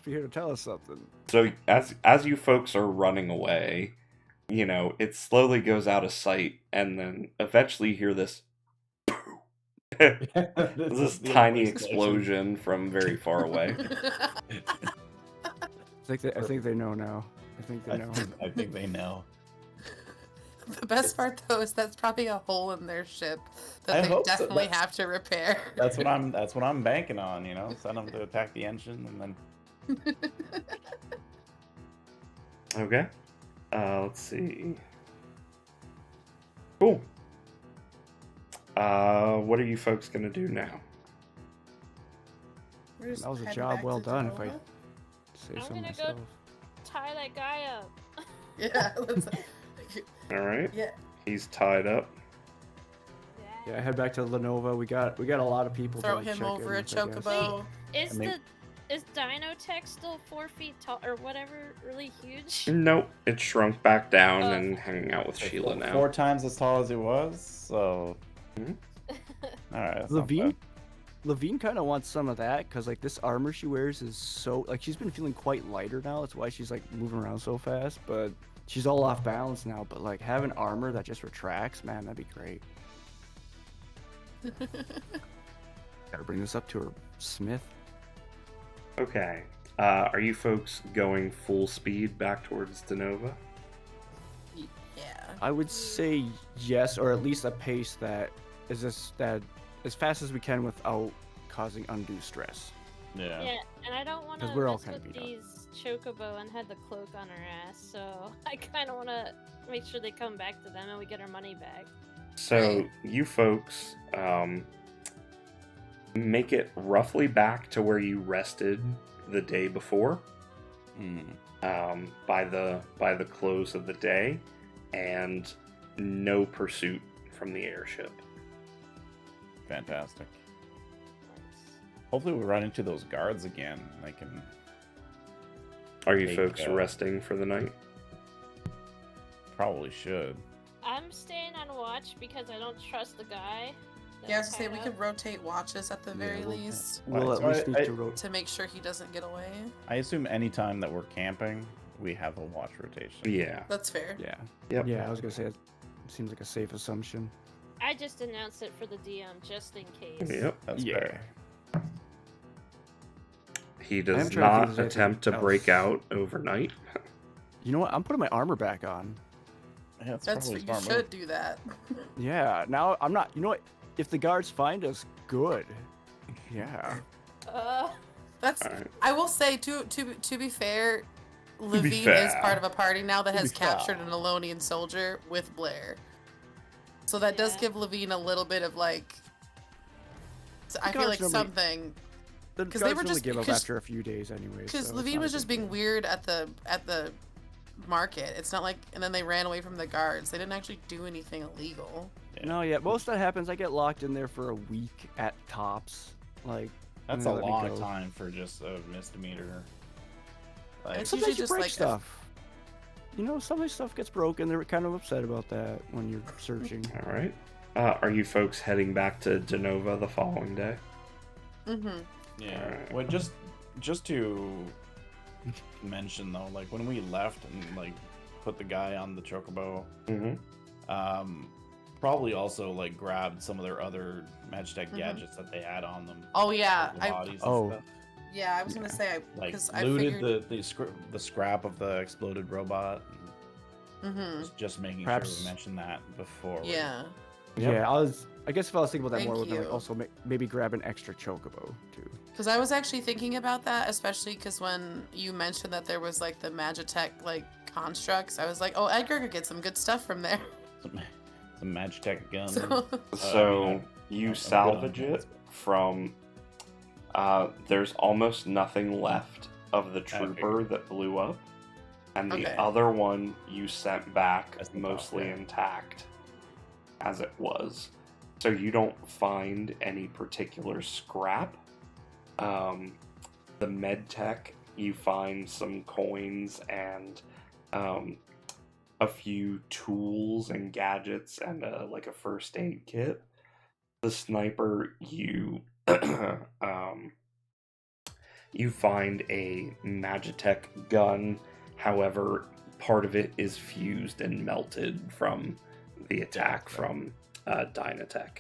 be here to tell us something. So as you folks are running away, it slowly goes out of sight, and then eventually you hear this this tiny explosion from very far away. I think they know now. I think they know. I think they know. The best part though is that's probably a hole in their ship that I they hope so. definitely have to repair. That's what I'm banking on. Send them to attack the engine, and then Okay. Let's see. Cool. What are you folks gonna do now? We're just That was a heading job back well to done, if I Genova. say I'm so gonna go- myself. Tie that guy up. Yeah, let's. All right. Yeah. He's tied up. Yeah, head back to Lenova. We got a lot of people. Throw to him check over in a with, I guess. chocobo. Is I mean- is Dinotech still 4 feet tall or whatever? Really huge. Nope. It shrunk back down Oh. and hanging out with Sheila now. 4 times as tall as it was. So, Mhm. all right. that's not bad. Levine kind of wants some of that because like this armor she wears is so like she's been feeling quite lighter now. That's why she's like moving around so fast. But she's all off balance now. But like having armor that just retracts, man, that'd be great. Gotta bring this up to her smith. Okay. Are you folks going full speed back towards Denova? Yeah. I would say yes, or at least a pace that is that as fast as we can without causing undue stress. Yeah. Yeah, and I don't want 'Cause to we're all mess kinda with beat up. these chocobo and had the cloak on her ass, so I kind of want to make sure they come back to them and we get our money back. So you folks make it roughly back to where you rested the day before. By the close of the day, and no pursuit from the airship. Fantastic. Hopefully we run into those guards again. I can. Are you Take, folks resting for the night? Probably should. I'm staying on watch because I don't trust the guy. Yeah, I was that's gonna say we tied could up. rotate watches at the very we'll- least We'll at So least need I- to rotate. to make sure he doesn't get away. I assume any time that we're camping, we have a watch rotation. Yeah. That's fair. Yeah. Yep. Yeah, I was gonna say it seems like a safe assumption. I just announced it for the DM just in case. Yep. That's Yeah. fair. He I'm does trying to think not if there's anything attempt to break else. out overnight. You know what? I'm putting my armor back on. Yeah, that's That's probably you a smart should move. do that. Yeah. Now I'm not. You know what? If the guards find us, good. Yeah. That's. Alright. I will say to be fair, Levine is fair. part of a party now that To has be fair. captured an Elonian soldier with Blair. So that does Yeah. give Levine a little bit of like. I feel guards like normally- something The 'Cause guards they were really just- give up because- after a few days anyway. because so it's Levine not was a just big being deal. weird at the market. It's not like, and then they ran away from the guards. They didn't actually do anything illegal. No, yeah. Most of that happens. I get locked in there for a week at tops. Like, That's Yeah, a let me long go. time for just a misdemeanor. Like, It's Sometimes usually you just break like stuff. You know, sometimes stuff gets broken. They're kind of upset about that when you're searching. All right. Are you folks heading back to Denova the following day? Mm-hmm. yeah. Alright. Well, just to mention though, like when we left and like put the guy on the chocobo, Mm-hmm. probably also like grabbed some of their other Magitech Mhm. gadgets that they had on them. Oh yeah, like the bodies and Oh. stuff. yeah. I was gonna Yeah. say Like because I looted figured. the scrap of the exploded robot. And Mm-hmm. just making Perhaps- sure we mentioned that before. Yeah. Yep. Yeah, I guess if I was thinking about that more, Thank then like you. also maybe grab an extra chocobo too. Because I was actually thinking about that, especially because when you mentioned that there was like the Magitech like constructs, I was like, oh, Edgar could get some good stuff from there. Some Magitech gun. So So you I'm good salvage on it guns. from. There's almost nothing left of the trooper Okay. that blew up, and the Okay. other one you sent back That's the mostly top, yeah. intact, as it was. So you don't find any particular scrap. The med tech, you find some coins and a few tools and gadgets and like a first aid kit. The sniper, you you find a Magitech gun. However, part of it is fused and melted from the attack from Dynatech.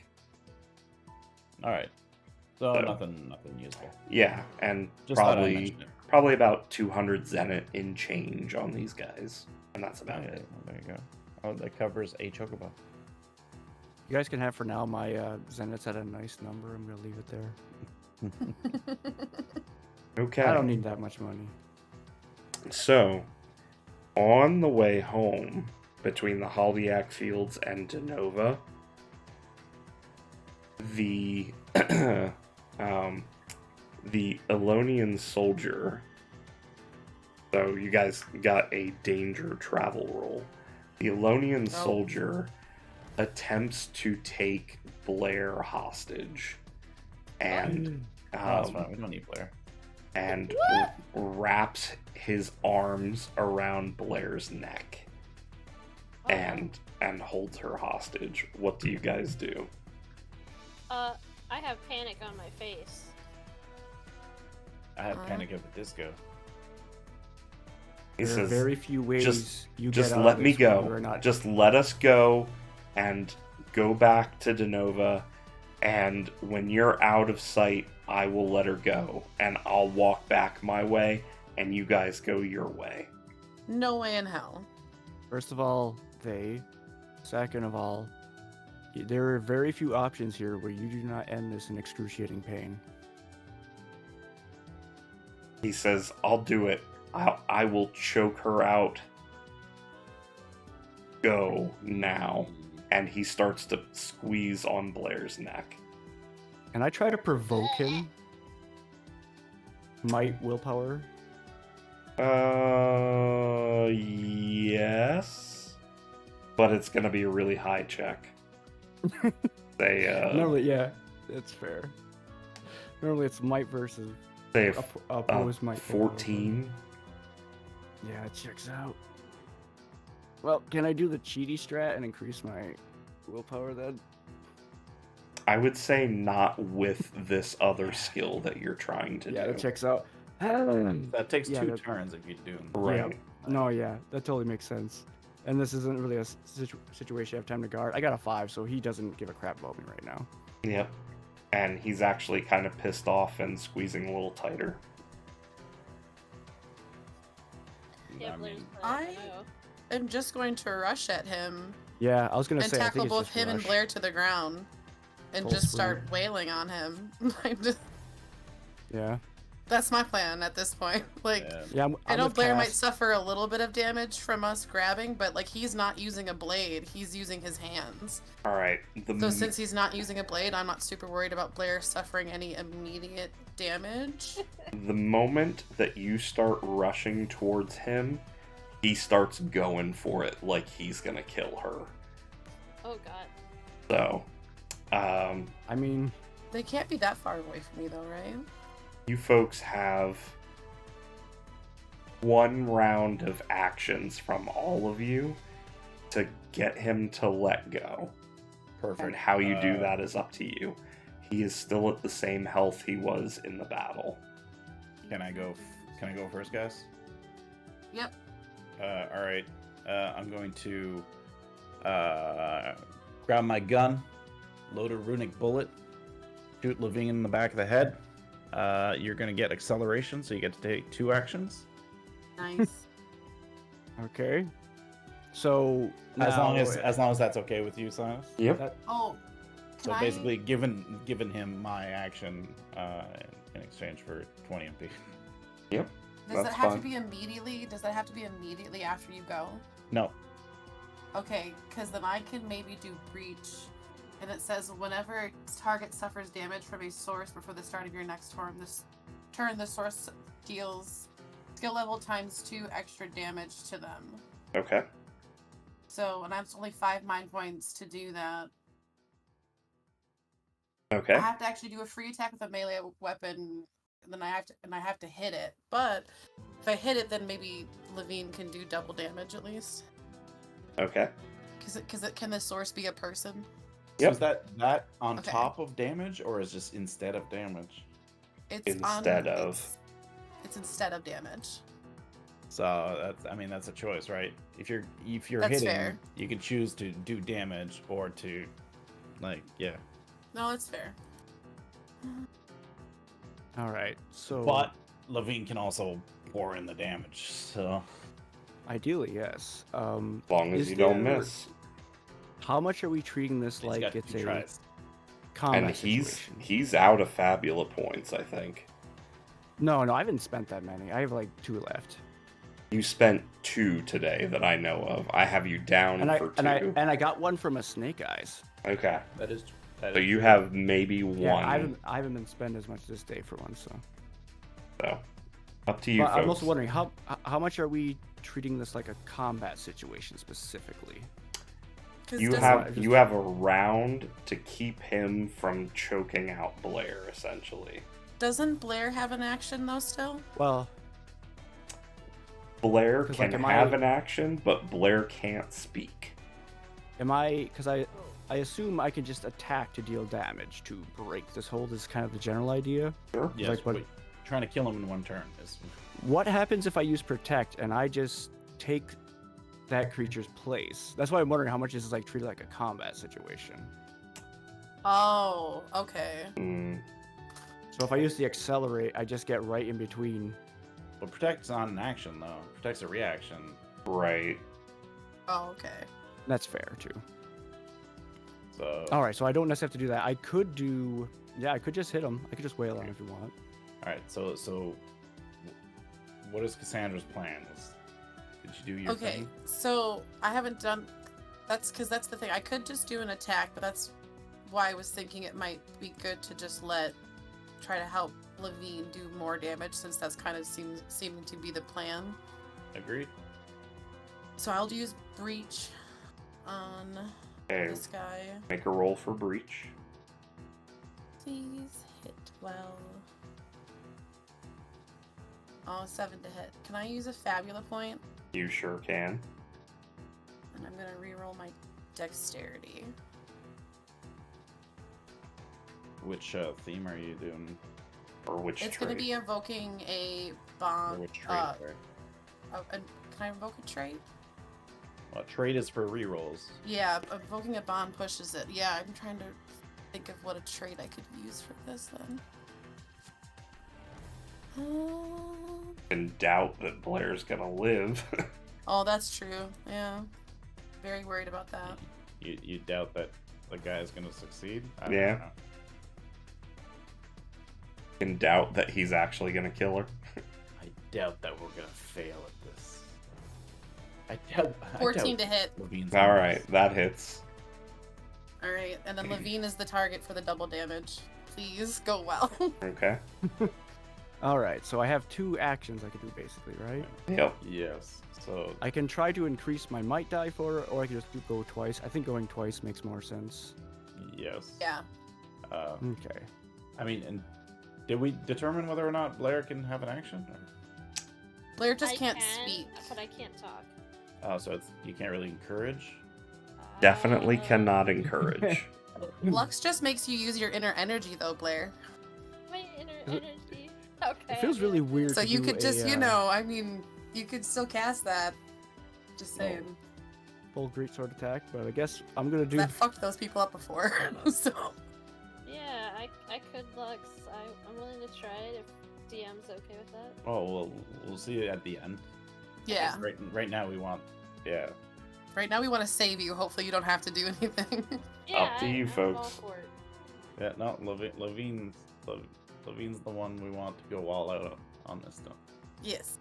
All right. So So- nothing useful. Yeah, and Just thought I'd probably mention it. probably about 200 Zenit in change on these guys, and that's about Okay, it. well, there you go. Oh, that covers a chocobo. You guys can have for now. My Zenit's at a nice number. I'm gonna leave it there. Okay. I don't need that much money. So, on the way home between the Haldiak Fields and Denova, the the Elonian soldier. So you guys got a danger travel roll. The Elonian Oh. soldier attempts to take Blair hostage, and Oh, that's fine. We don't need Blair. and wraps his arms around Blair's neck Oh, and holds her hostage. What do you guys do? I have panic on my face. I had Huh? Panic at the Disco. He There are says, very few ways "Just- you just get out let of me this when you go. are not. Just let us go and go back to Denova. And when you're out of sight, I will let her go. And I'll walk back my way, and you guys go your way." no way in hell. First of all, they. Second of all, there are very few options here where you do not end this in excruciating pain. He says, "I'll do it. I will choke her out. Go now." And he starts to squeeze on Blair's neck. Can I try to provoke him? Might willpower? Yes. But it's gonna be a really high check. They Normally, yeah, that's fair. Normally it's might versus say opposed might. 14. Yeah, it checks out. Well, can I do the cheaty strat and increase my willpower then? I would say not with this other skill that you're trying to Yeah, do. that checks out. That takes Yeah, 2 that- turns if you do. Right. No, yeah, that totally makes sense. And this isn't really a situation I have time to guard. I got a 5, so he doesn't give a crap about me right now. Yep. And he's actually kind of pissed off and squeezing a little tighter. Yeah, I Blair's mean, playing. I'm just going to rush at him Yeah, I was gonna and say I tackle think it's both just him and rush. Blair to the ground and Full just sprint. start wailing on him. I'm just, Yeah, that's my plan at this point. Like, yeah. yeah. I know with Blair might Cass. suffer a little bit of damage from us grabbing, but like he's not using a blade, he's using his hands. All right. So since he's not using a blade, I'm not super worried about Blair suffering any immediate damage. The moment that you start rushing towards him, he starts going for it like he's gonna kill her. Oh god. So, I mean, They can't be that far away from me, though, right? You folks have one round of actions from all of you to get him to let go. Perfect. And how you do that is up to you. He is still at the same health he was in the battle. Can I go first, guys? Yep. All right. I'm going to grab my gun, load a runic bullet, shoot Levine in the back of the head. You're going to get acceleration, so you get to take 2 actions. Nice. Okay. So As long now- as that's okay with you, Sinus. Yep. Oh. So Can basically, giving him my action in exchange for 20 MP. Yep. Does That's that have fine. to be immediately? Does that have to be immediately after you go? No. Okay, because then I can maybe do breach, and it says whenever target suffers damage from a source before the start of your next turn, the source deals skill level ×2 extra damage to them. Okay. So, and that's only 5 mind points to do that. Okay. I have to actually do a free attack with a melee weapon, and then I have to hit it. But if I hit it, then maybe Levine can do double damage at least. Okay. Can the source be a person? So Yep. is that on Okay. top of damage, or is just instead of damage? It's Instead of. It's instead of damage. So that's a choice, right? If you're That's hitting, fair. you can choose to do damage or to, yeah. No, that's fair. All right. So But Levine can also pour in the damage. So ideally, yes. As long as Is you don't there- miss. How much are we treating this he's like got it's 2 a tries. combat And situation? he's out of Fabula points, I think. No, I haven't spent that many. I have like 2 left. You spent 2 today that I know of. I have you down And for 2. I got one from a Snake Eyes. Okay. That is. So you have maybe Yeah, one. I haven't been spending as much this day for one, so. So up to you, But folks. I'm also wondering how much are we treating this like a combat situation specifically? 'Cause You doesn't- have a round to keep him from choking out Blair, essentially. Doesn't Blair have an action though still? Well, Blair 'Cause, can like, am have I- an action, but Blair can't speak. am I? Because I assume I can just attack to deal damage to break this hold. Is kind of the general idea. Sure. Yes, like what- but trying to kill him in 1 turn is. What happens if I use protect and I just take that creature's place? That's why I'm wondering how much this is like treated like a combat situation. Oh, okay. Mm, So if I use the accelerate, I just get right in between. But protect's not an action though. Protect's a reaction. right. Oh, okay. That's fair too. So. All right, so I don't necessarily have to do that. I could do. Yeah, I could just hit him. I could just wail on him if you want. All right. So. What is Cassandra's plan? Did you do your Okay, thing? so I haven't done. That's because that's the thing. I could just do an attack, but that's why I was thinking it might be good to just try to help Levine do more damage, since that's kind of seeming to be the plan. Agreed. So I'll use breach on Okay. this guy. Make a roll for breach. Please hit well. Oh, 7 to hit. Can I use a Fabula point? You sure can. And I'm gonna reroll my dexterity. Which theme are you doing? Or which It's trait? gonna be invoking a Or bomb. which trait? Uh, sorry? can I invoke a trait? Well, trait is for rerolls. Yeah, invoking a bond pushes it. Yeah, I'm trying to think of what a trait I could use for this then. In doubt that Blair's gonna live. Oh, that's true. Yeah. Very worried about that. You doubt that the guy is going to succeed? I don't Yeah. know. In doubt that he's actually gonna kill her. I doubt that we're going to fail at this. I doubt. 14 to hit. Levine's All on right, this. that hits. Alright, and then Levine is the target for the double damage. Please go well. Okay. All right, so I have 2 actions I could do basically, right? Yep. Yes. So I can try to increase my might die for it, or I can just go twice. I think going twice makes more sense. yes. Yeah. Okay. I mean, and did we determine whether or not Blair can have an action? Or... Blair just I can't can, speak. but I can't talk. Oh, so you can't really encourage? Definitely Uh, cannot encourage. Lux just makes you use your inner energy, though, Blair. My inner It- energy. Okay. It feels really weird. So to you do could just, a, I mean, you could still cast that. Just saying. full greatsword attack, but I guess I'm gonna do. That fucked those people up before. So Yeah, I could Lux. I'm willing to try it if DM's okay with that. Oh, we'll see it at the end. yeah. Right now we want... Yeah. Right now we want to save you. Hopefully you don't have to do anything. Yeah, to you, I'm all folks. for it. Yeah, no, Levine's the one we want to go all out on this stuff. Yes.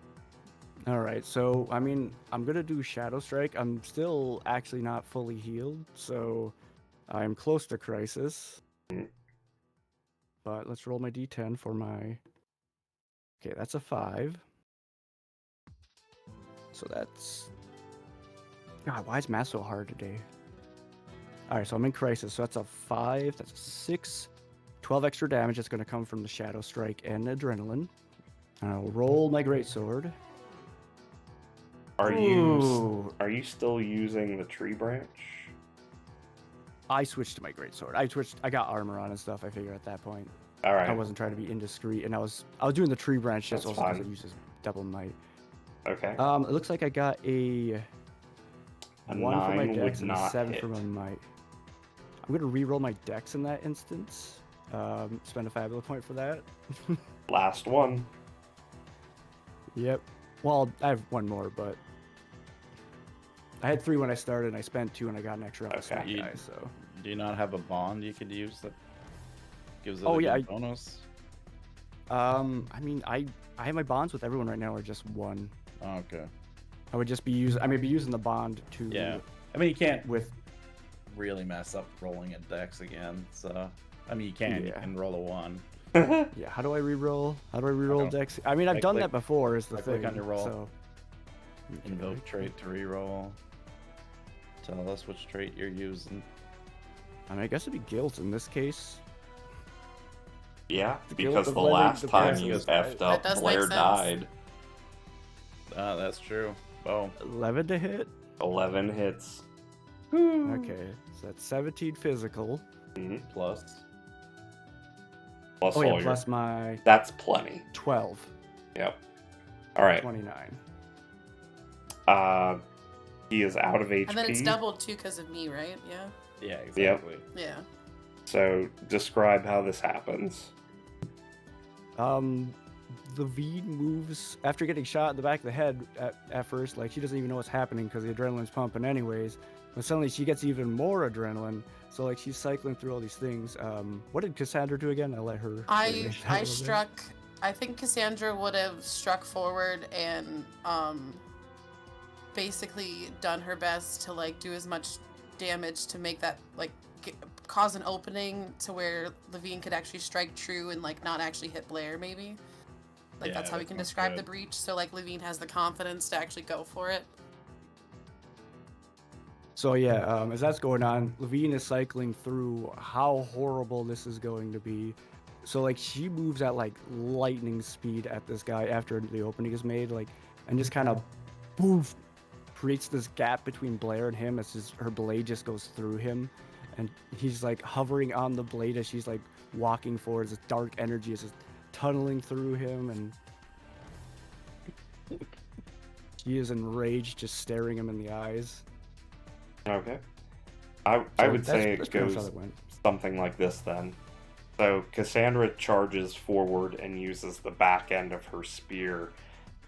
All right, so I mean, I'm gonna do Shadow Strike. I'm still actually not fully healed, so I'm close to Crisis. But let's roll my D10 for my. Okay, that's a 5. So that's. God, why is math so hard today? All right, so I'm in Crisis, so that's a 5. That's a 6. 12 extra damage that's gonna come from the Shadow Strike and Adrenaline. I'll roll my Greatsword. Are Ooh. you still using the tree branch? I switched to my greatsword. I got armor on and stuff. I figured at that point. All right. I wasn't trying to be indiscreet, and I was doing the tree branch just That's also because fine. it uses double might. Okay. It looks like I got a 1 for my 9 dex would and a not 7 hit. for my might. I'm gonna re-roll my dex in that instance. Spend a Fabula point for that. Last one. Yep. Well, I have 1 more, but I had 3 when I started, and I spent 2, and I got an extra on the Okay. snack You- guy. So Do you not have a bond you could use that gives it Oh, a yeah, good bonus? I mean, I have my bonds with everyone right now, or just 1. Oh, okay. I would just be using. I may be using the bond to. Yeah. I mean, you can't With. really mess up rolling a dex again, so... I mean, you can. You Yeah. can roll a 1. Yeah. How do I re-roll? How do I re-roll don't- dex? I mean, I've I done click- that before. Is the I thing. click on your roll. So. Invoke Okay. trait to reroll. Tell us which trait you're using. I mean, I guess it'd be guilt in this case. Yeah, The guilt because of the letting last the time person you goes effed That up, does make Blair sense. died. That's true. Oh, 11 to hit. 11 hits. Okay, so that's 17 physical. plus. Plus Oh all yeah, your... plus my That's plenty. 12. Yep. All right. 29. He is out of HP. And then it's doubled too because of me, right? Yeah. Yeah, exactly. Yeah. So describe how this happens. Levine moves after getting shot in the back of the head at first. Like, she doesn't even know what's happening because the adrenaline's pumping anyways. But suddenly she gets even more adrenaline. So like she's cycling through all these things. What did Cassandra do again? I'll let her. I finish that a little bit. struck. I think Cassandra would have struck forward and basically done her best to like do as much damage to make that like cause an opening to where Levine could actually strike true and like not actually hit Blair maybe. Like Yeah, that's how we that can sounds describe good. the breach. So like Levine has the confidence to actually go for it. So yeah, as that's going on, Levine is cycling through how horrible this is going to be. So like she moves at like lightning speed at this guy after the opening is made, like, and just kind of poof creates this gap between Blair and him as her blade just goes through him, and he's like hovering on the blade as she's like walking forward. This dark energy is just tunneling through him, and she is enraged, just staring him in the eyes. Okay. I So would say that's it pretty much how goes that went. something like this then. So Cassandra charges forward and uses the back end of her spear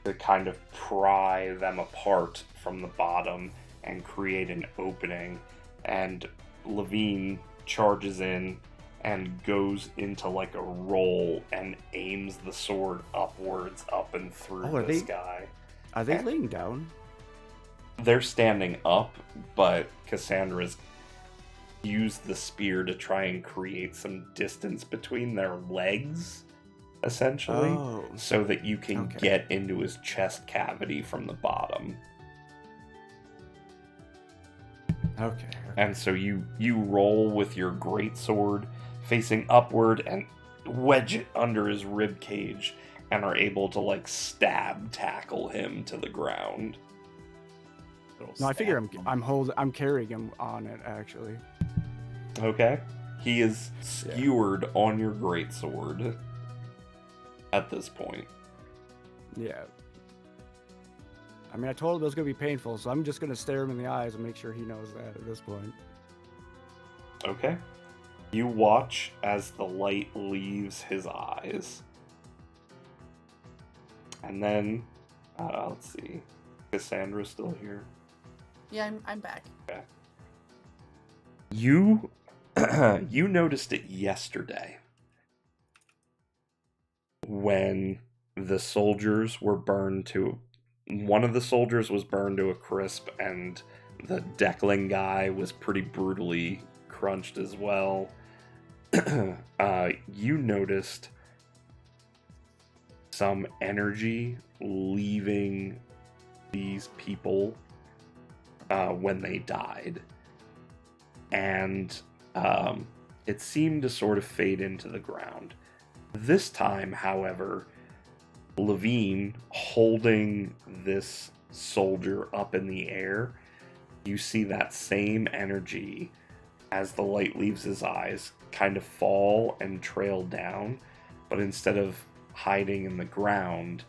to kind of pry them apart from the bottom and create an opening. And Levine charges in and goes into like a roll and aims the sword upwards, up and through Oh, are this they- guy. Are they laying down? They're standing up, but Cassandra's used the spear to try and create some distance between their legs, essentially, Oh. so that you can Okay. get into his chest cavity from the bottom. Okay. And so you roll with your greatsword facing upward, and wedge it under his rib cage and are able to like stab tackle him to the ground. No, I figure I'm carrying him on it actually. Okay. He is skewered on your greatsword at this point. Yeah. I mean, I told him it was gonna be painful, so I'm just gonna stare him in the eyes and make sure he knows that at this point. Okay. You watch as the light leaves his eyes. And then, let's see. Cassandra's still here. Yeah, I'm back. Okay. You you noticed it yesterday when the soldiers were burned to one of the soldiers was burned to a crisp and the Deckling guy was pretty brutally crunched as well. You noticed some energy leaving these people when they died. And it seemed to sort of fade into the ground. This time, however, Levine holding this soldier up in the air, you see that same energy as the light leaves his eyes kind of fall and trail down, but instead of hiding in the ground,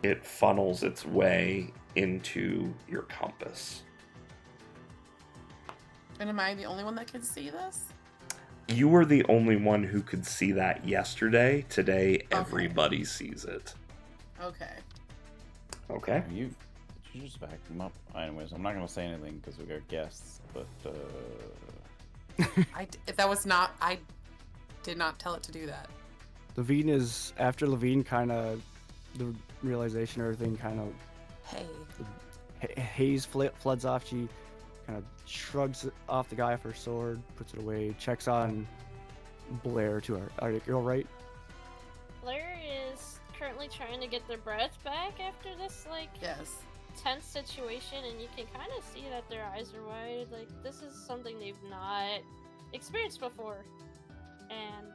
it funnels its way into your compass. And am I the only one that can see this? You were the only one who could see that yesterday. Today, everybody sees it. Okay. Okay. Did you just vacuum up? Anyways, I'm not gonna say anything because we got guests, but I did not tell it to do that. Levine is after Levine kind of the realization everything kind of haze floods off. She kind of shrugs it off the guy off her sword, puts it away, checks on Blair to her. Are you all right? Blair is currently trying to get their breath back after this Yes. tense situation, and you can kind of see that their eyes are wide. Like, this is something they've not experienced before, and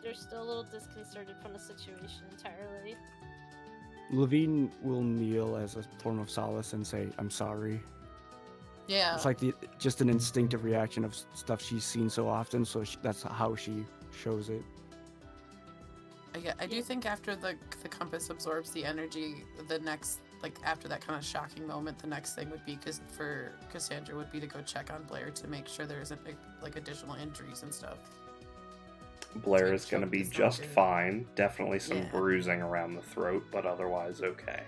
they're still a little disconcerted from the situation entirely. Levine will kneel as a form of solace and say, "I'm sorry." Yeah. It's like just an instinctive reaction of stuff she's seen so often, so that's how she shows it. I do think after the compass absorbs the energy, the next, after that kind of shocking moment, the next thing would be, for Cassandra, would be to go check on Blair to make sure there isn't, additional injuries and stuff. Blair is going to be Choke is not just good. fine. Definitely some Yeah. bruising around the throat, but otherwise okay.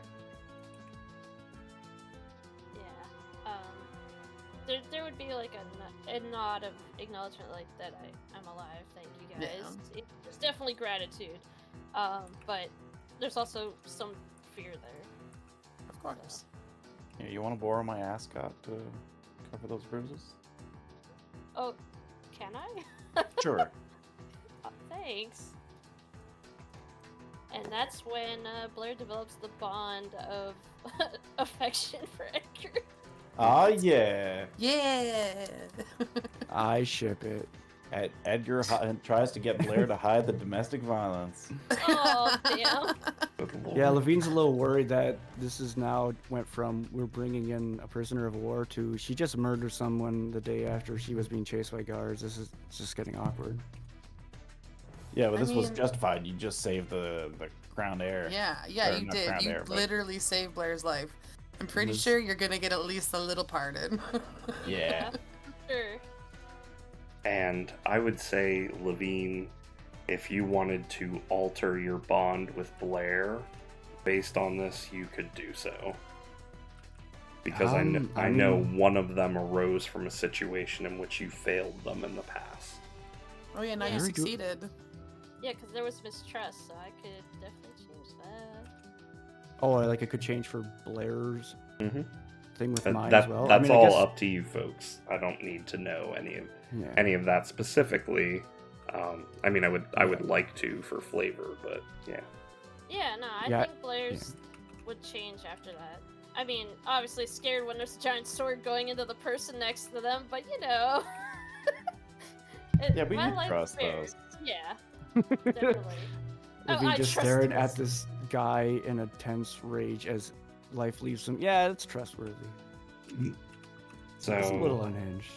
There would be a nod of acknowledgement that I'm alive, thank you guys. There's definitely gratitude, but there's also some fear there. Of course. yeah, you want to borrow my ascot to cover those bruises? Oh, can I? Sure. Oh, thanks. And that's when Blair develops the bond of affection for Edgar. Ah, yeah. Yeah. I ship it. Edgar tries to get Blair to hide the domestic violence. Oh, damn. Good lord. Yeah, Levine's a little worried that this is now went from we're bringing in a prisoner of war to she just murdered someone the day after she was being chased by guards. This is just getting awkward. Yeah, but I this was mean- justified. You just saved the crowned heir. Yeah, Or you not did. crowned You heir, but- literally saved Blair's life. I'm pretty was- sure you're gonna get at least a little pardon. Yeah. Sure. And I would say, Levine, if you wanted to alter your bond with Blair based on this, you could do so. Because I know mean- one of them arose from a situation in which you failed them in the past. Oh yeah, now you Very good. succeeded. Yeah, because there was mistrust, so I could definitely change that. Oh, like it could change for Blair's Mhm. thing with That- mine that- as well. That's I all guess, up to you folks. I don't need to know Yeah. any of that specifically. I mean, I would like to for flavor, but yeah. Yeah, no, I Yeah, think Blair's would change after that. I mean, obviously scared when there's a giant sword going into the person next to them, but you know. Yeah, but my you life trust spared. those. Yeah. Definitely. Oh, Levine I just trust staring this. at this guy in a tense rage as life leaves him. Yeah, it's trustworthy. So It's a little unhinged.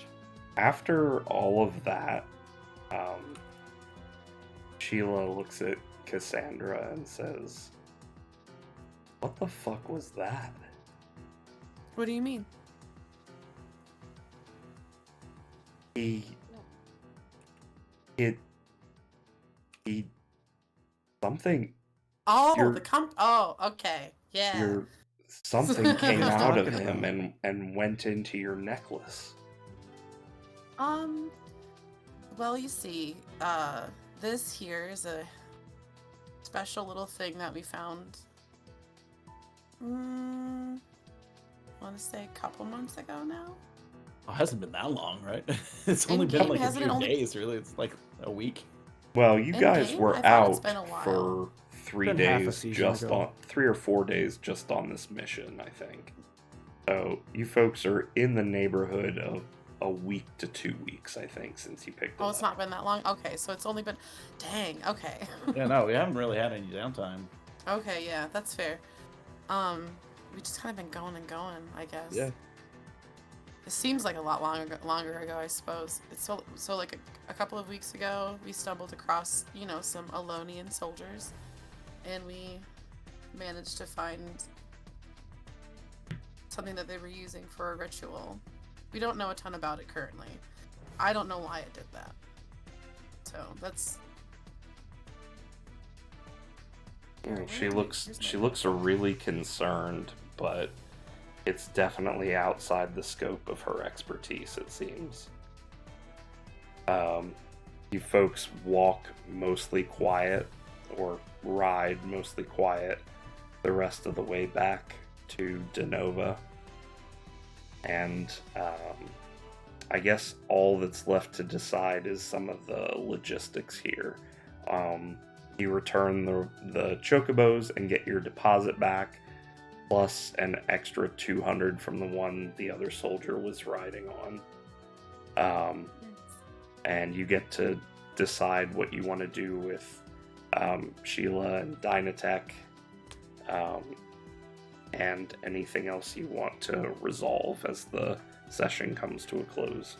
after all of that, Sheila looks at Cassandra and says, "What the fuck was that?" What do you mean? He something Oh, You're- Oh, okay. Yeah. your something came out of talking him about? and went into your necklace. Well, you see, this here is a special little thing that we found. I want to say a couple months ago now. Oh, it hasn't been that long, right? It's only In-game, been like a hasn't it few only- days, really. It's like a week. Well, you In guys game? were I thought it's out been a while. for 3 Been half a days, season just ago. on 3 or 4 days, just on this mission, I think. So you folks are in the neighborhood of a week to 2 weeks, I think, since you picked it Oh, up. it's not been that long? Okay, so it's only been... Dang, okay. Yeah, no, we haven't really had any downtime. Okay, yeah, that's fair. We just kind of been going and going, I guess. Yeah. It seems like a lot longer ago, I suppose. It's so like a couple of weeks ago, we stumbled across, some Alonian soldiers, and we managed to find something that they were using for a ritual. We don't know a ton about it currently. I don't know why it did that. So that's... She looks really concerned, but it's definitely outside the scope of her expertise, it seems. You folks walk mostly quiet, or ride mostly quiet, the rest of the way back to Denova. And I guess all that's left to decide is some of the logistics here. You return the chocobos and get your deposit back, plus an extra 200 from the one the other soldier was riding on. And you get to decide what you want to do with Sheila and Dynatech, and anything else you want to resolve as the session comes to a close.